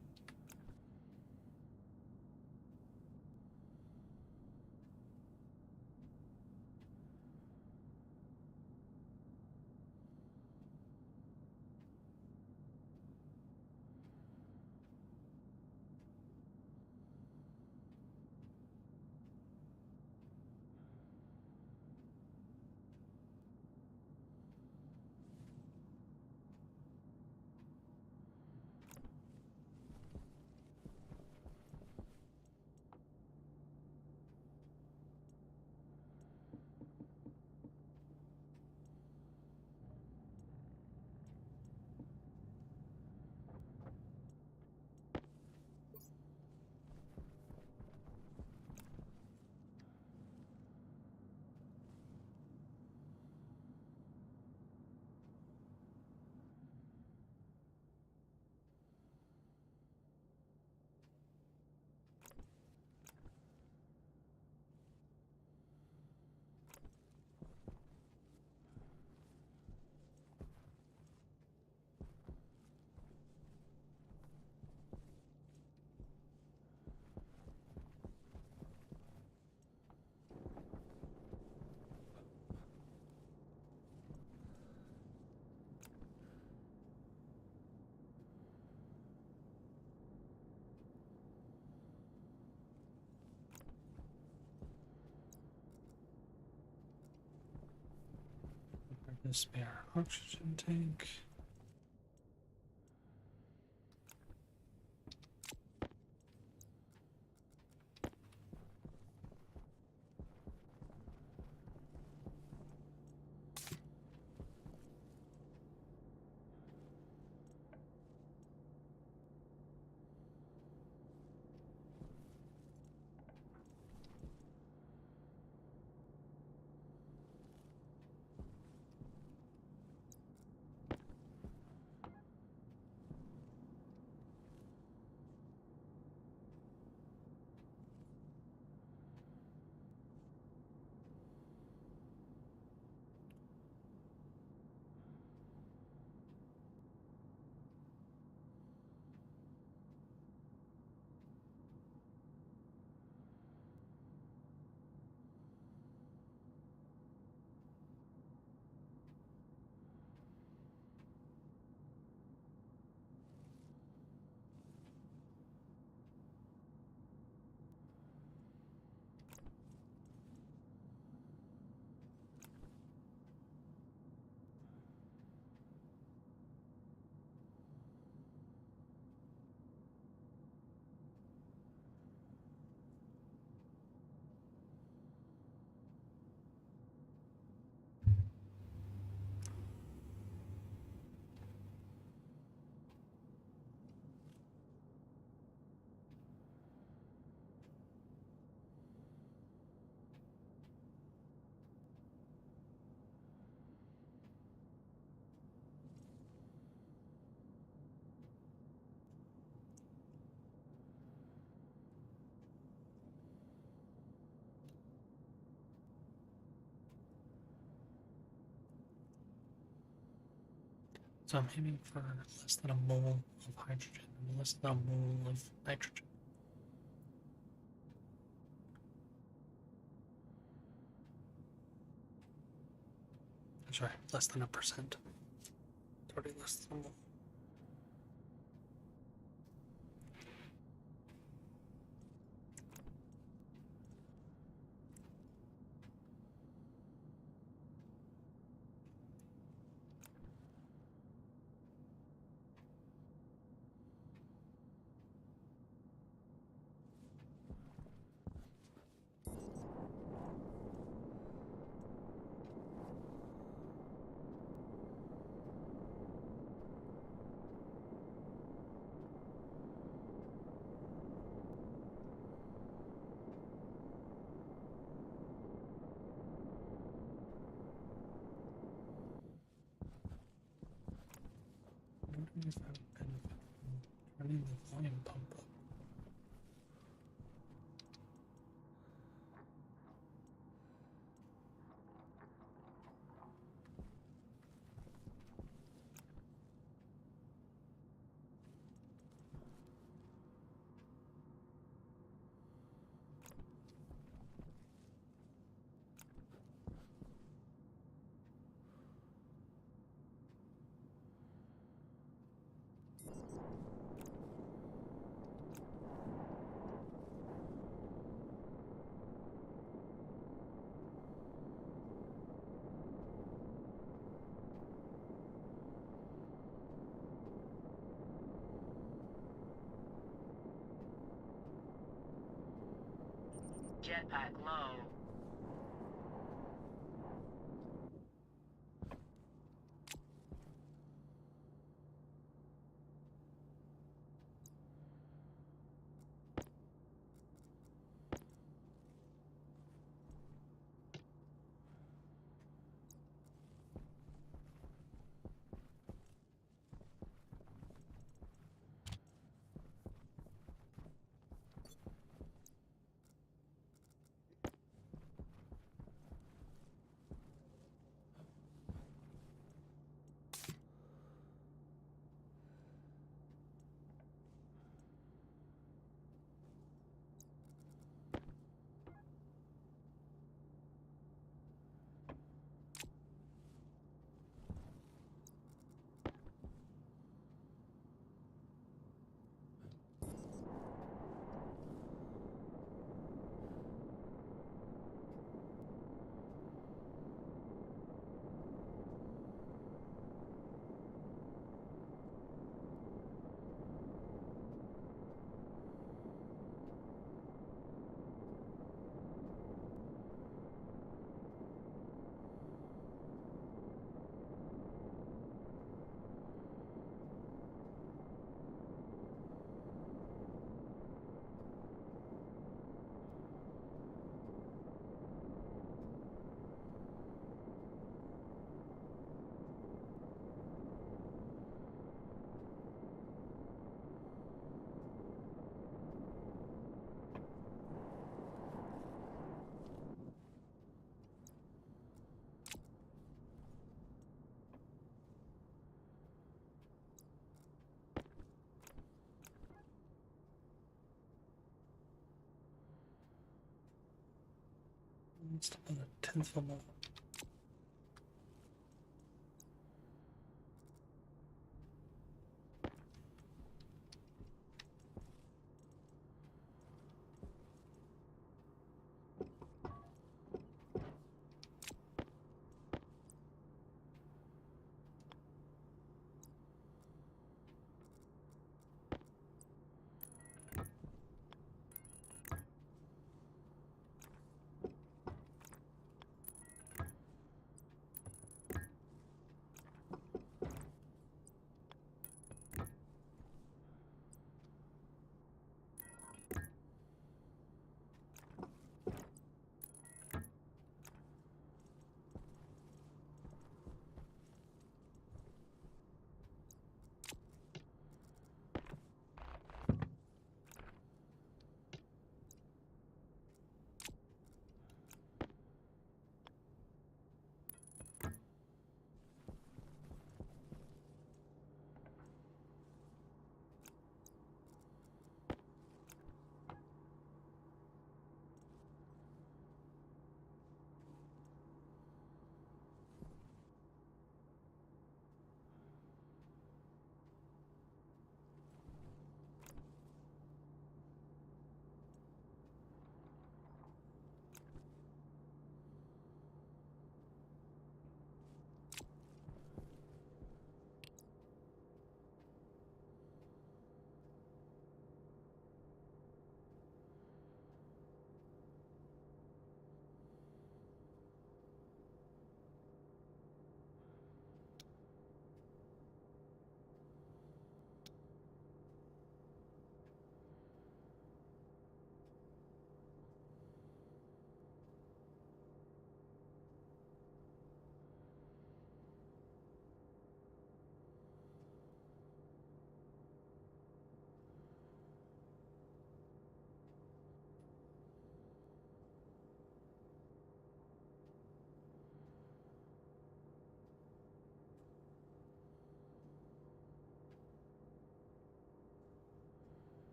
The spare oxygen tank. So I'm aiming for less than a mole of hydrogen and less than a mole of nitrogen. Sorry, less than 1%. It's already less than a mole. I wonder if I would benefit from turning the volume pump up. jetpack low. Stop on the 10th level.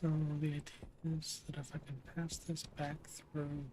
So the idea is that if I can pass this back through.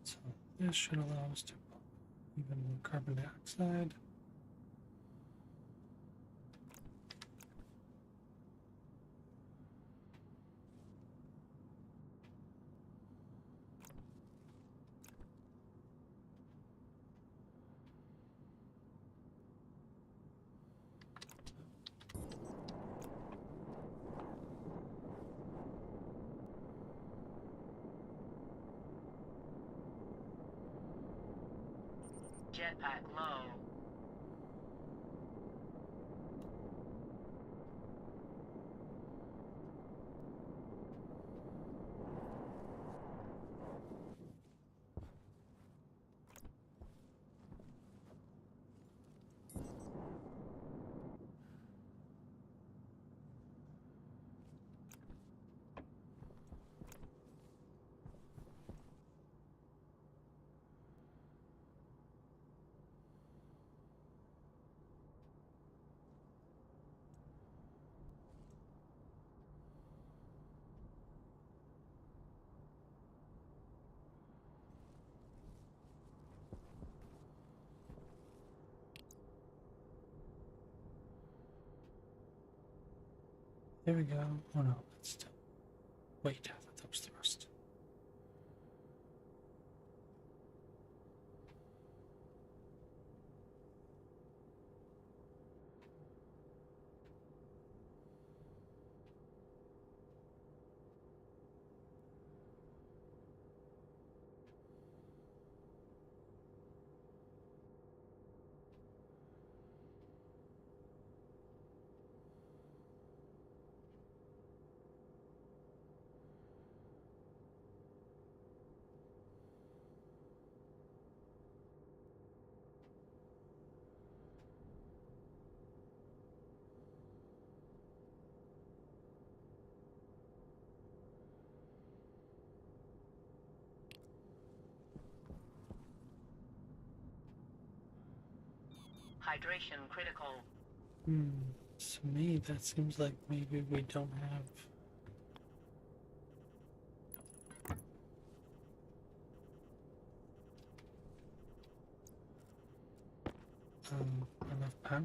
So this should allow us to pump even more carbon dioxide. Jetpack low. There we go. Oh no, that's still. Wait, I thought that was thrust. Hydration critical. To me, that seems like maybe we don't have. Enough power.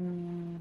Mm,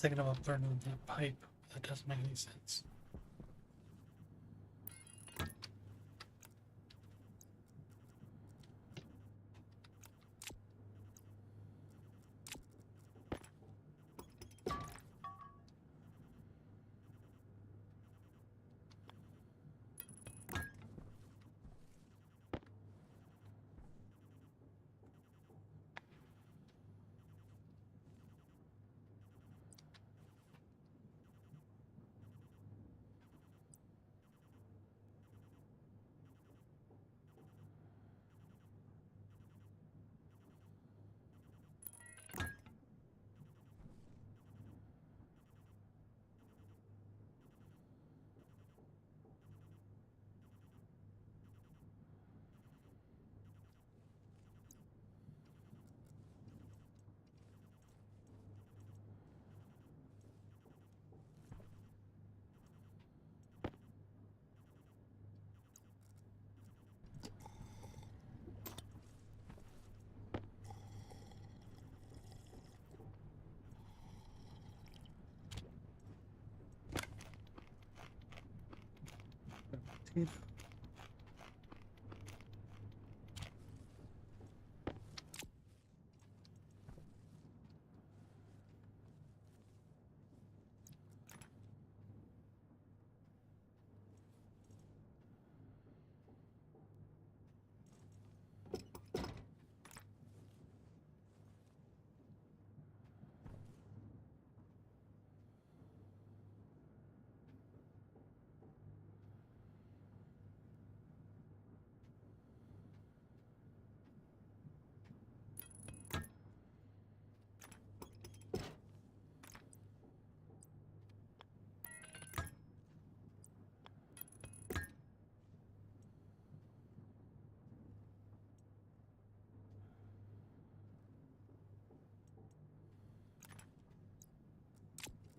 thinking about burning that pipe. That doesn't make any sense.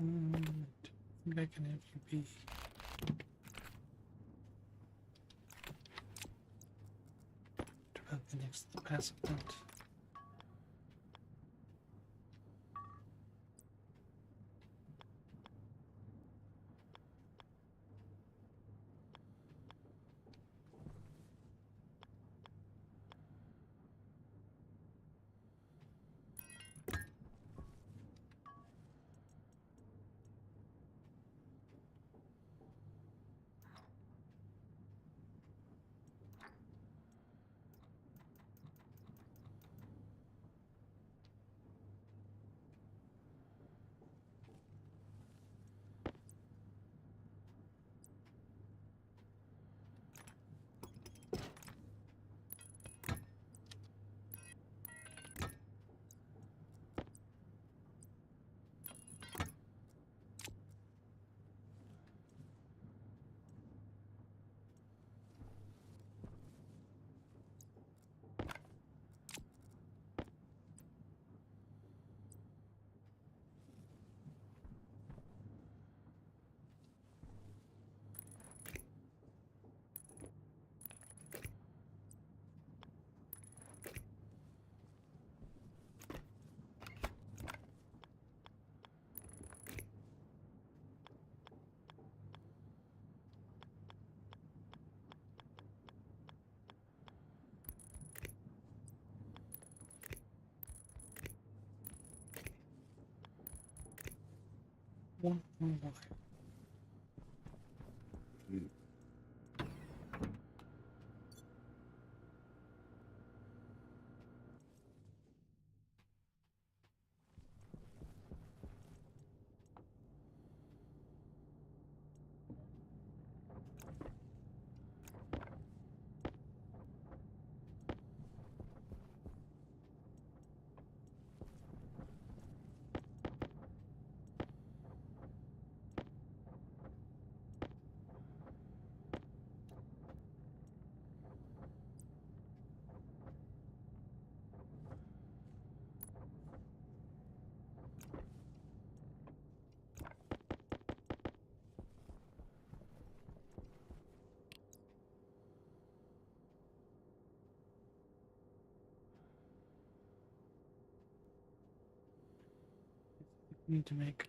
I think I can have you be. Directly next to the passive vent. Oh boy. Need to make.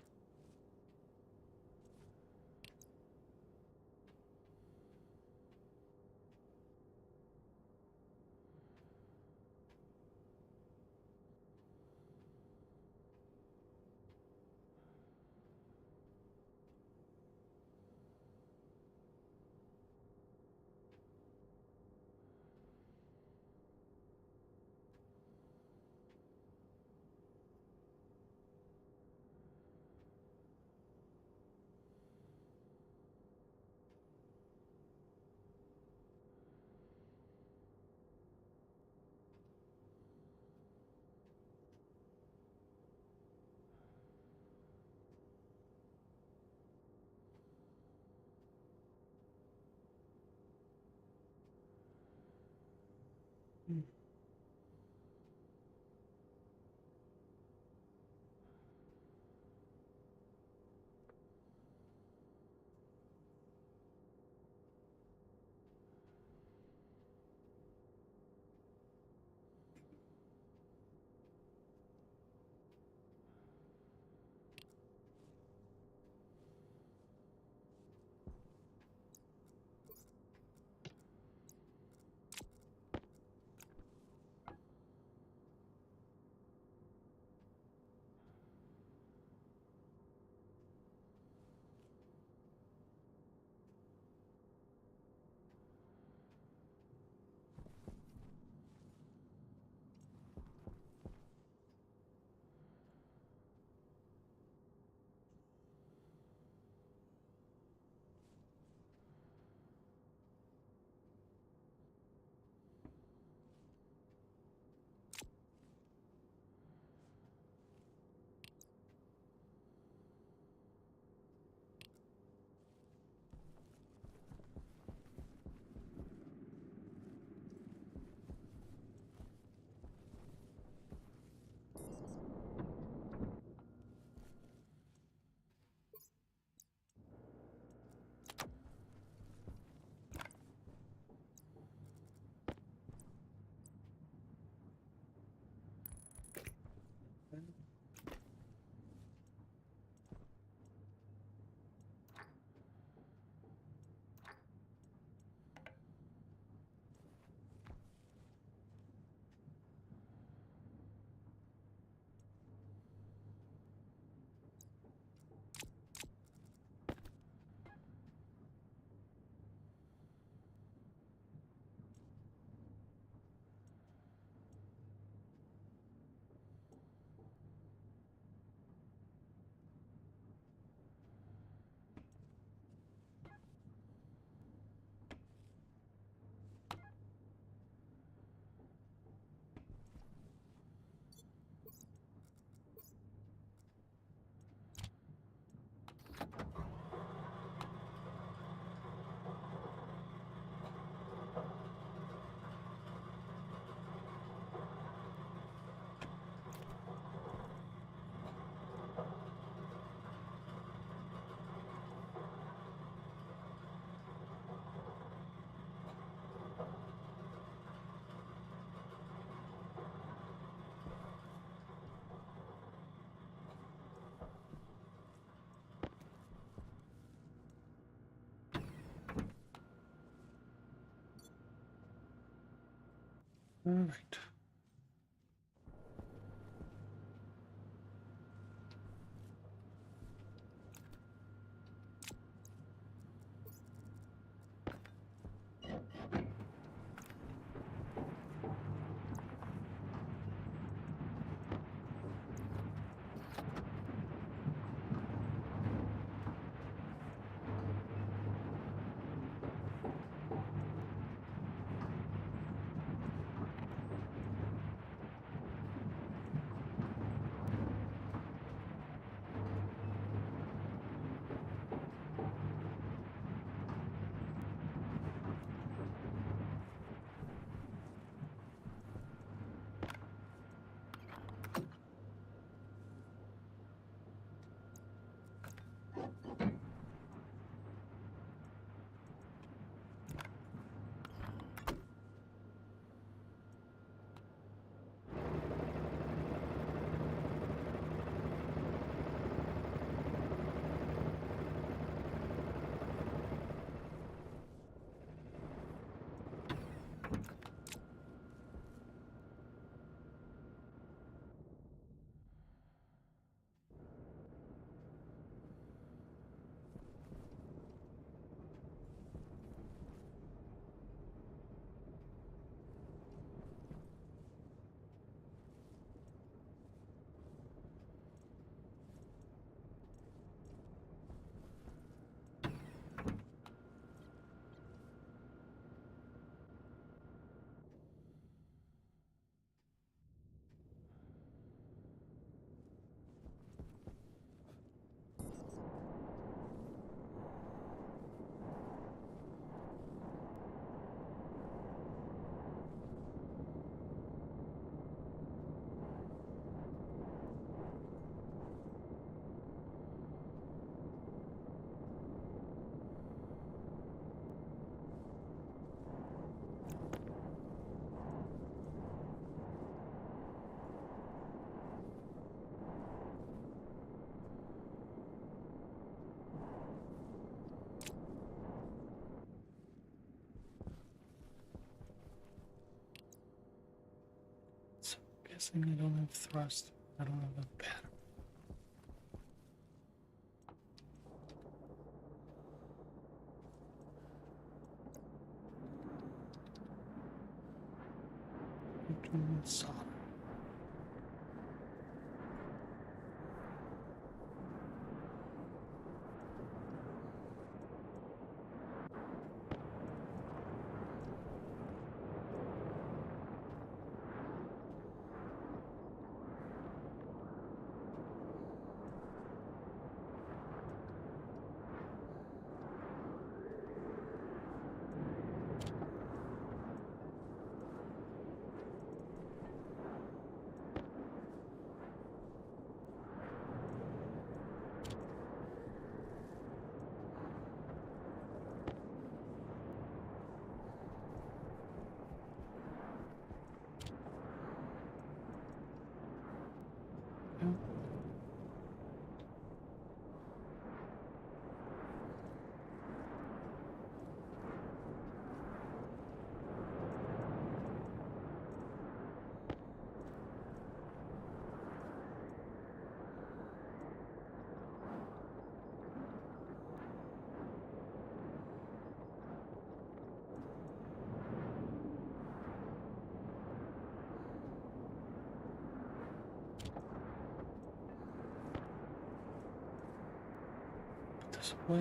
All right. So I'm guessing I don't have thrust. I don't have a battery. Solder. This way.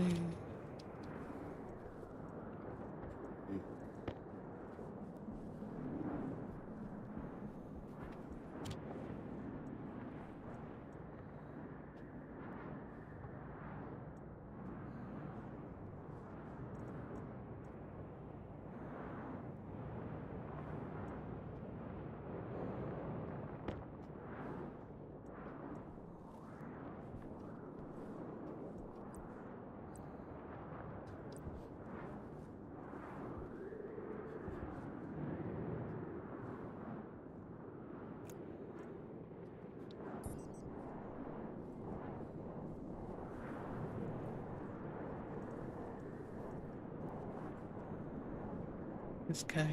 This guy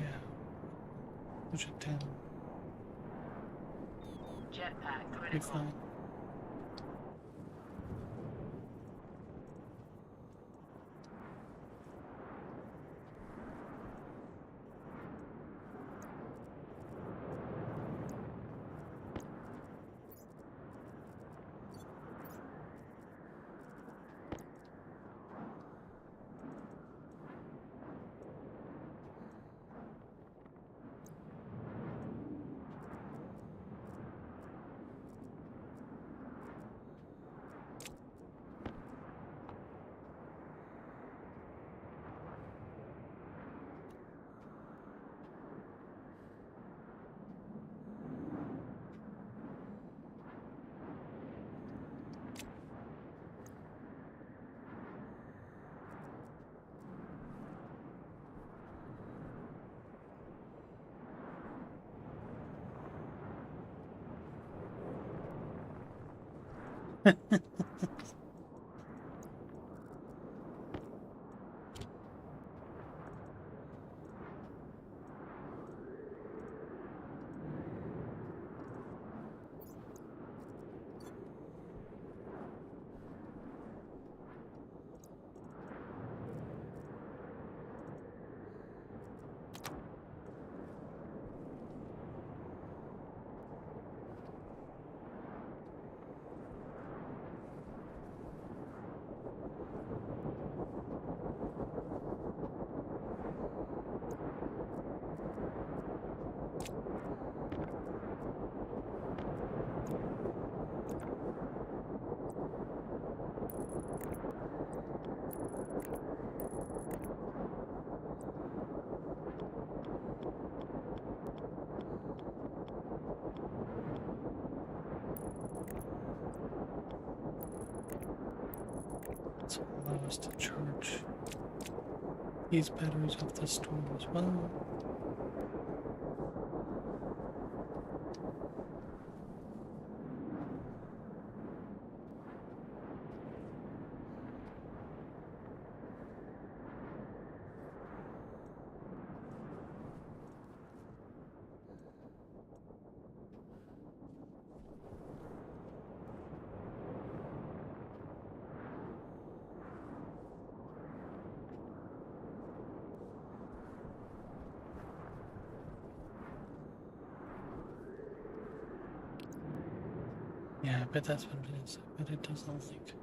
push it down. Jetpack Be critical. fine. So allow us to charge these batteries off the storm as well. Yeah, I bet that's what it is. I bet it doesn't like.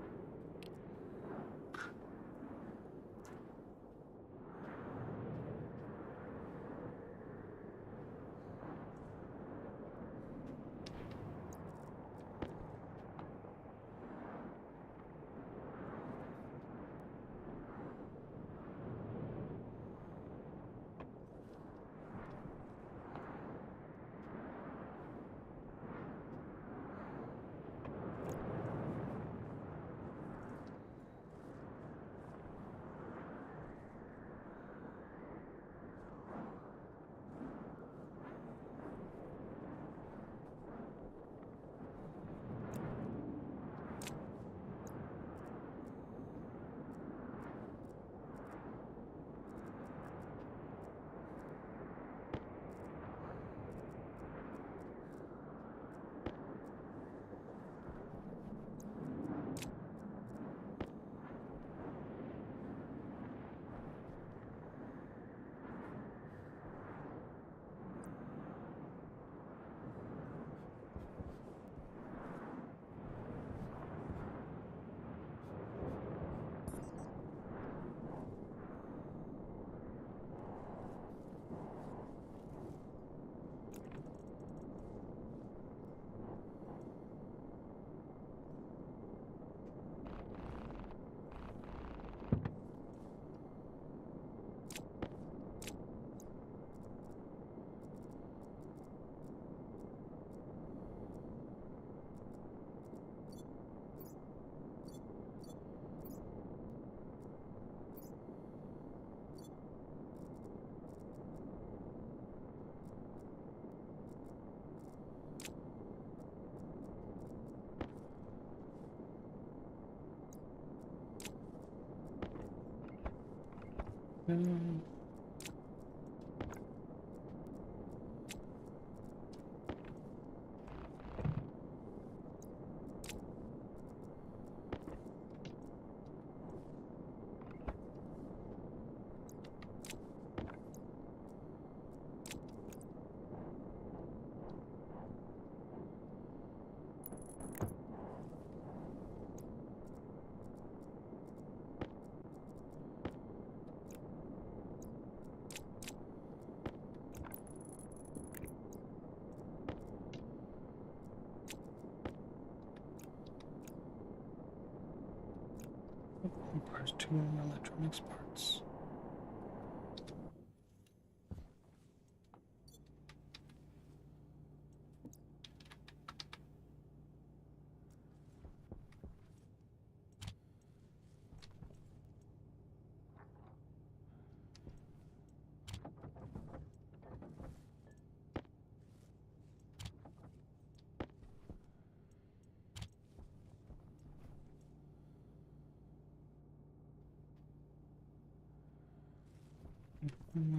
Requires 2 more electronics parts.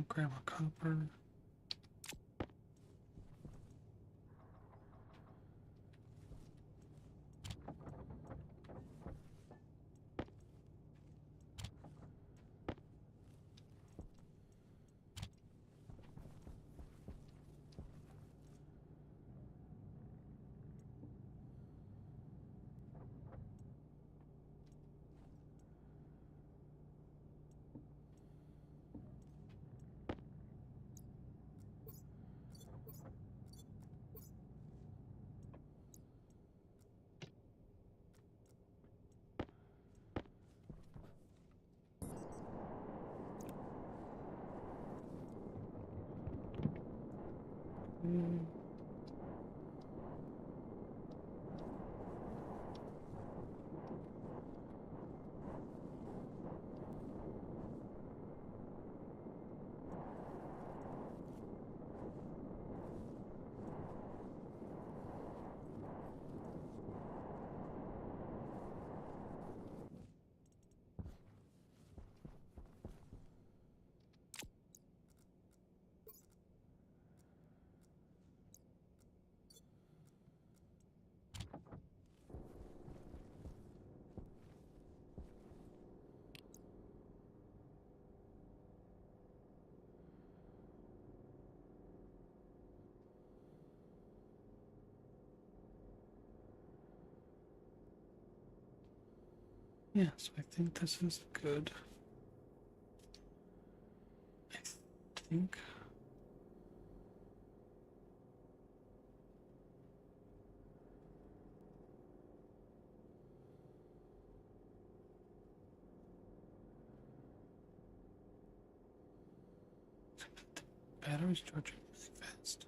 Grab a copper. Yeah, so I think this is good. I think. Battery's charging really fast.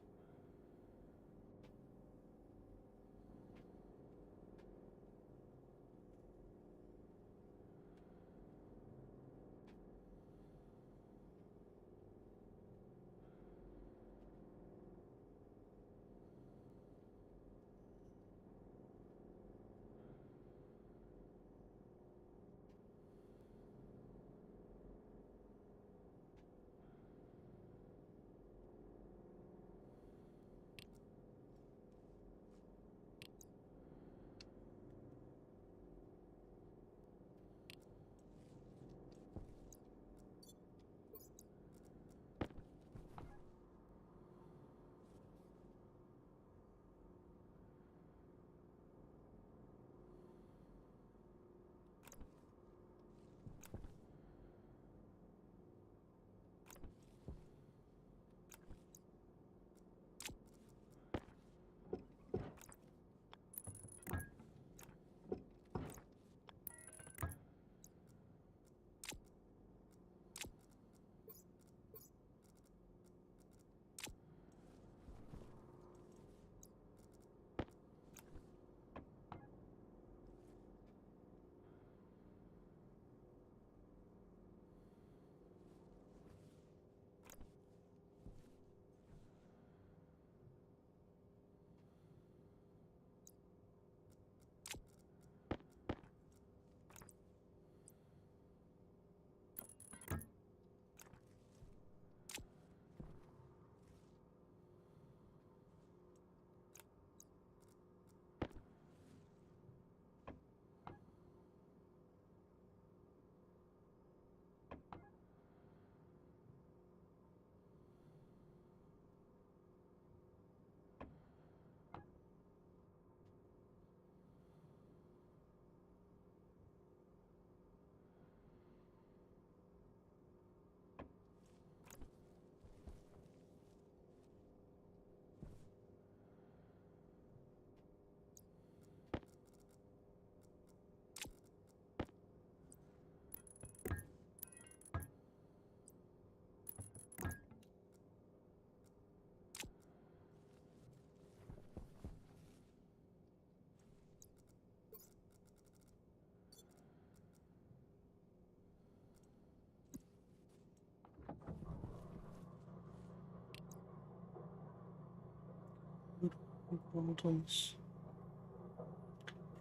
Bottles.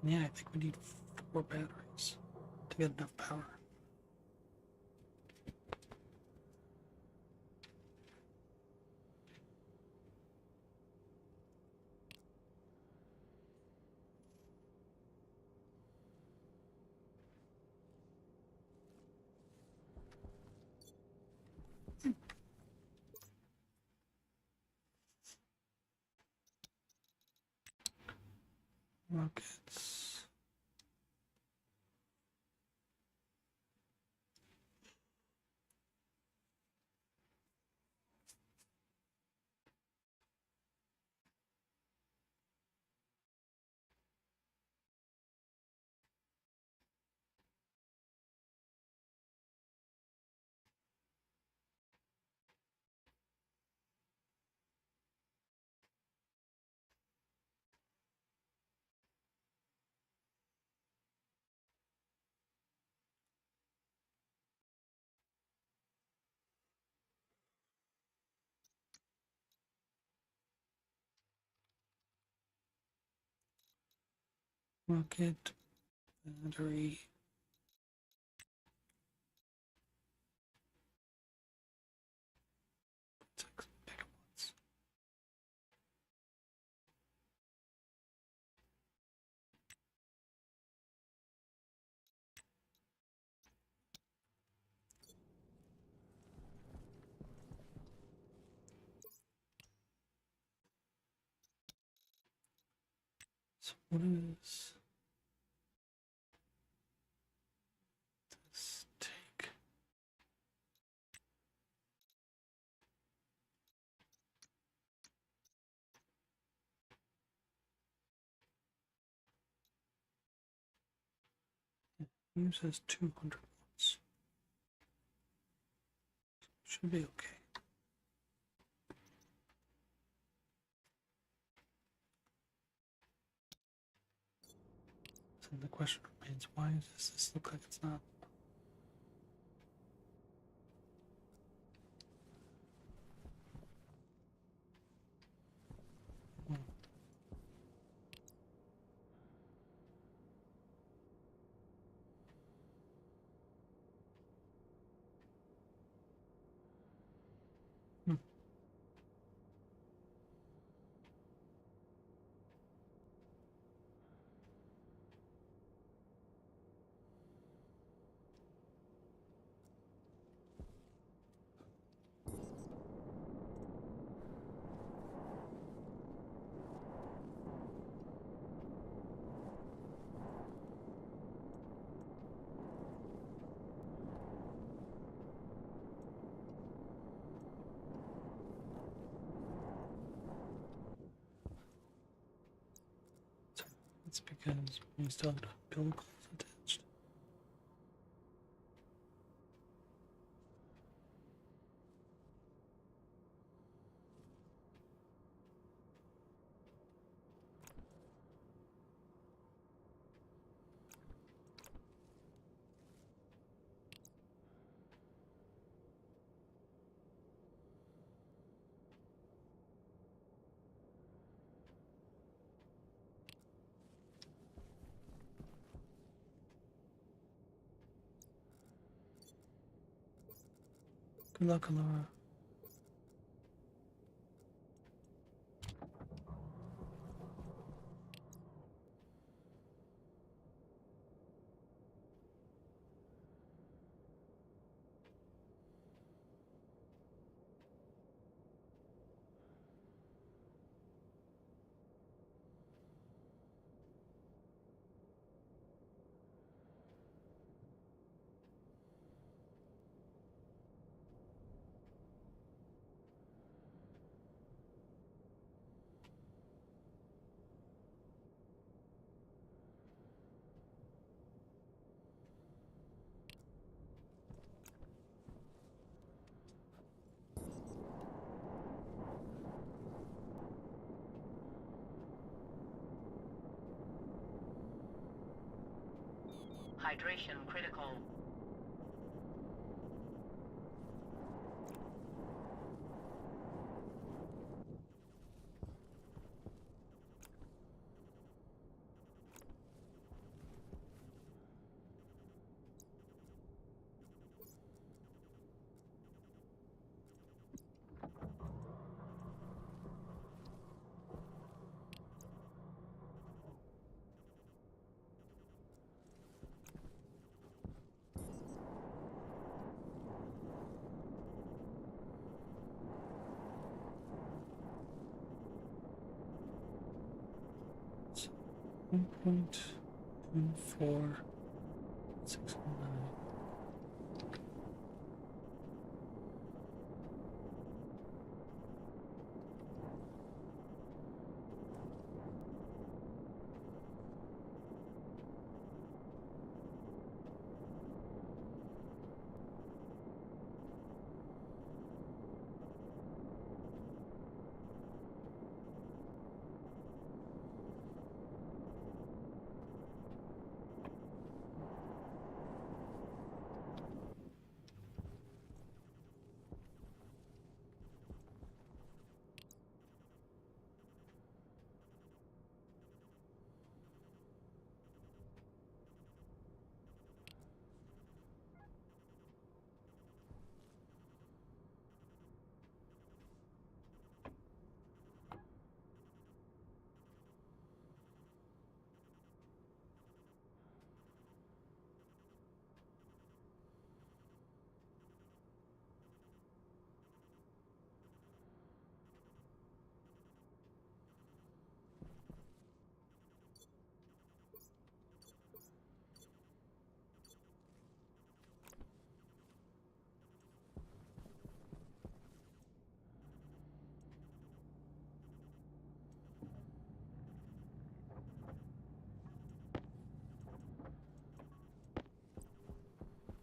Yeah, I think we need 4 batteries to get enough power. Rockets. Rocket. Battery. Six megawatts. So what is this take? Uses 200 watts. Should be okay. So the question remains, why does this look like it's not? It's because we still have umbilicals attached. Good luck, Laura. Hydration critical. 1.2469.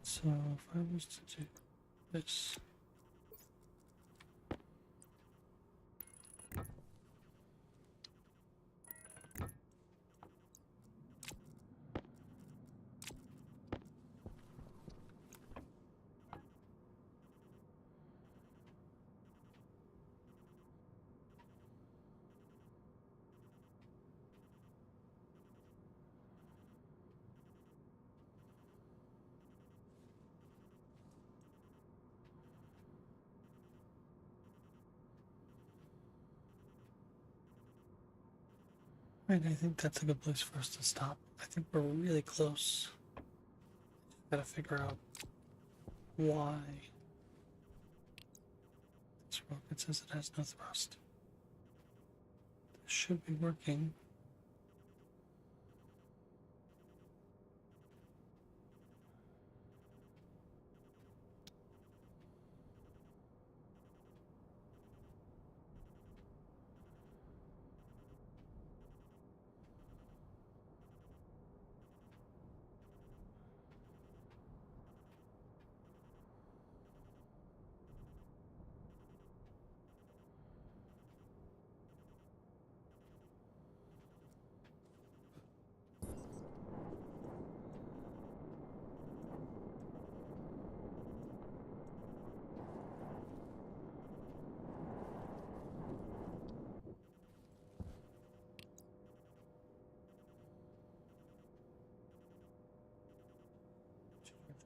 So if I was to do this, right, I think that's a good place for us to stop. I think we're really close. Gotta figure out why this rocket says it has no thrust. This should be working.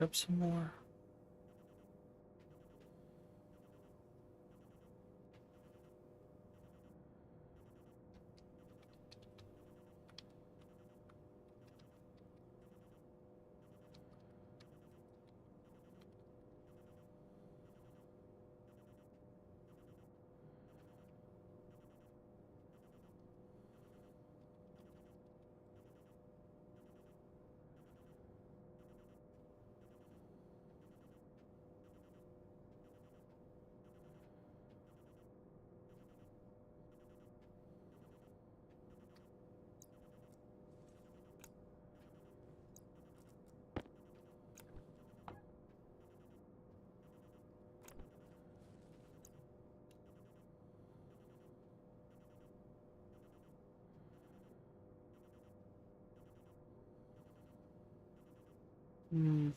Up some more. Hmm.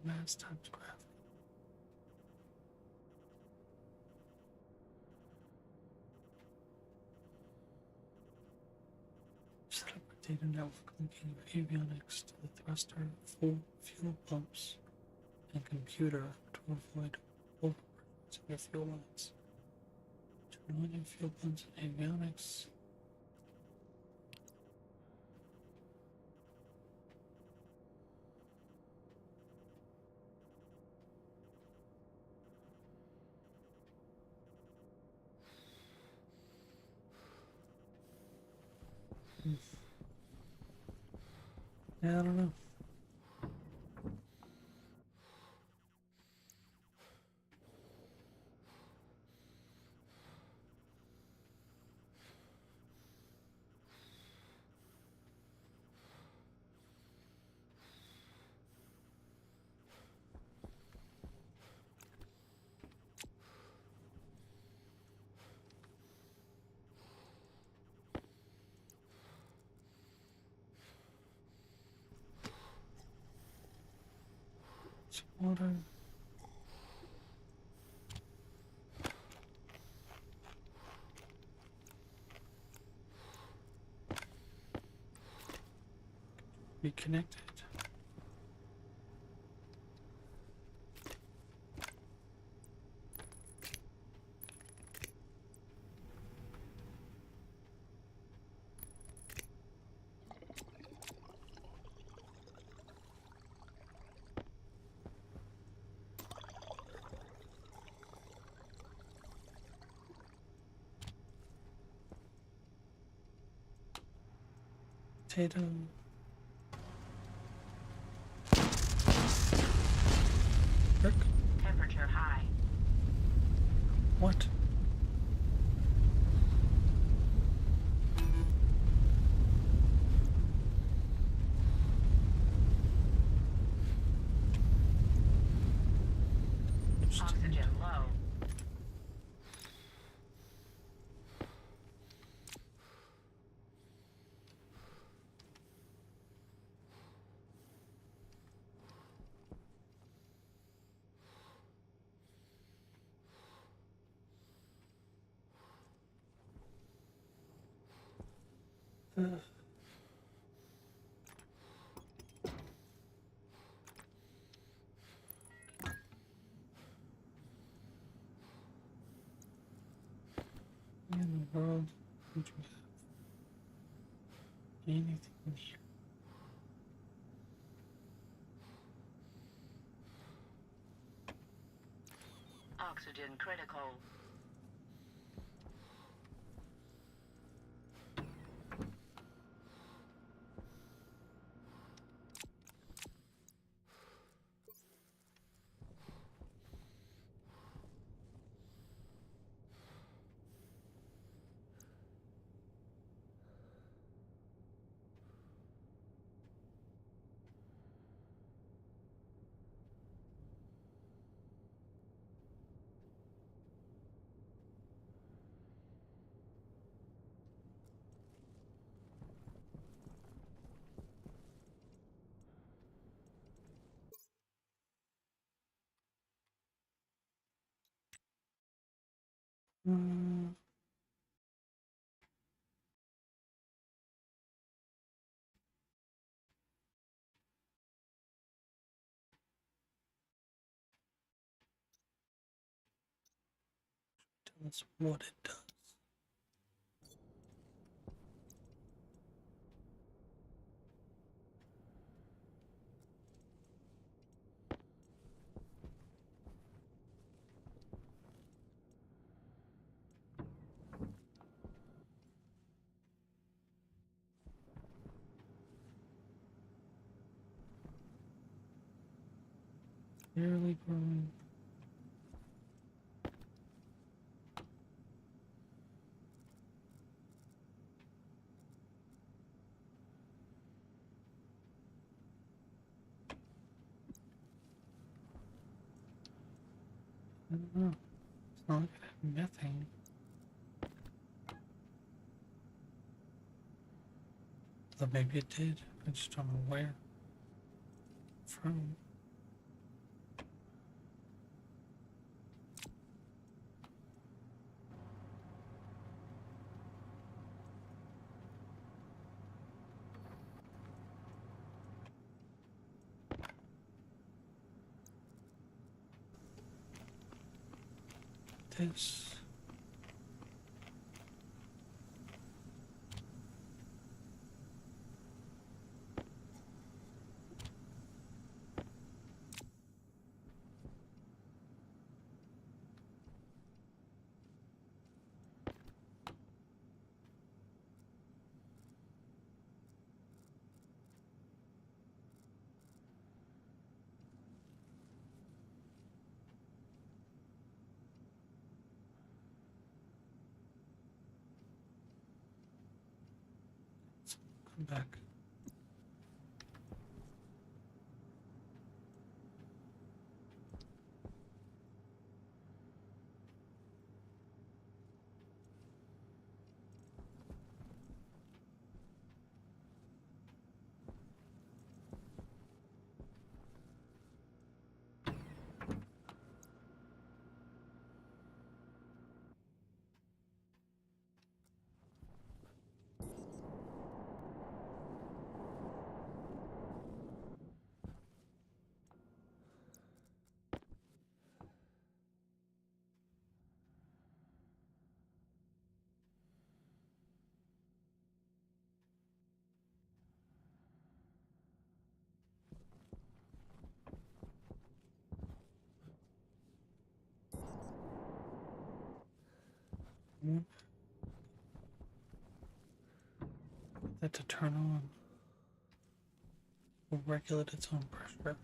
Mass times gravity. Set up a data network linking avionics to the thruster, full fuel pumps, and computer to avoid overburns in your fuel lines. To Ammonium fuel pumps and avionics. Yeah, I don't know. Some water. Reconnected. Potato. Frick. Temperature high. What? Oxygen low. In the world, would you have anything here? Oxygen critical. Mm, tell us what it does. Barely growing. I don't know. It's not like I have methane. Though maybe it did. I just don't know where. From. This. I'm back. That to turn on will regulate its own pressure.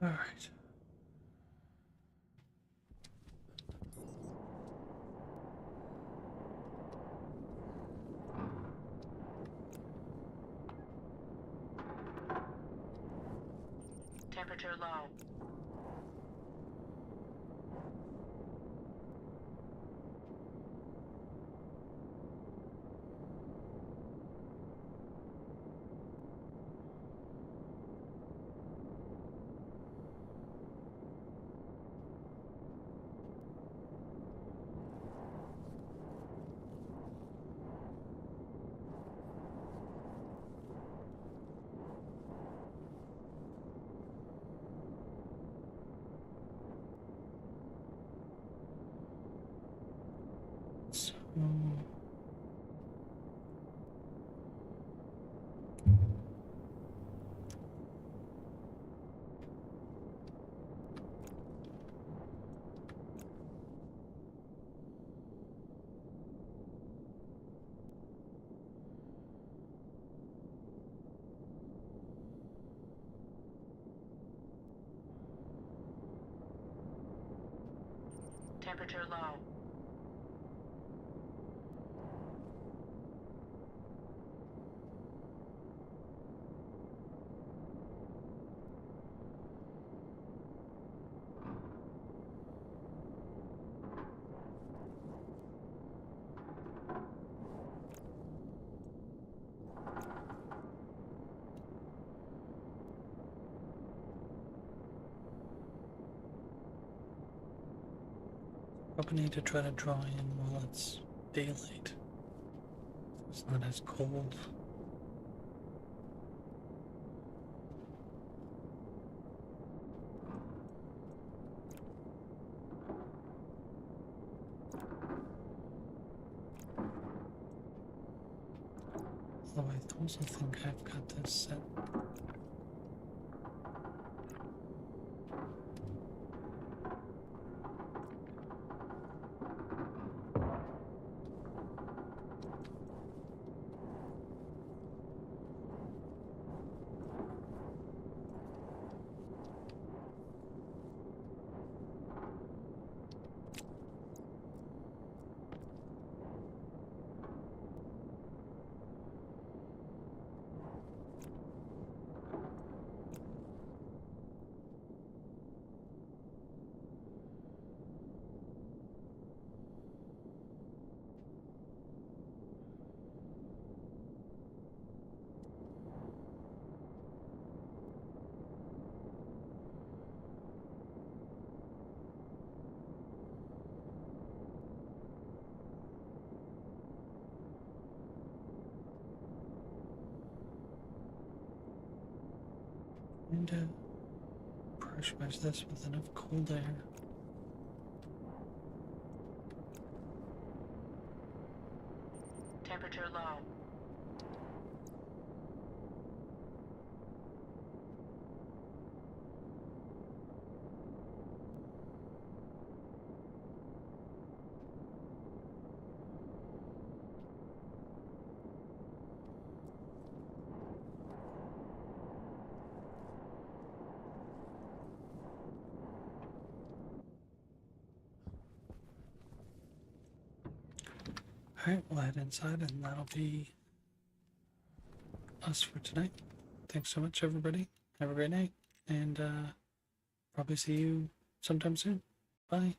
All right. Temperature low. So, Temperature low. probably need to try to draw in while it's daylight. So it's not as cold. Although I also think I've got this set. And pressurize this with enough cold air. Temperature low. Alright, we'll head inside and that'll be us for tonight. Thanks so much, everybody. Have a great night, and probably see you sometime soon. Bye.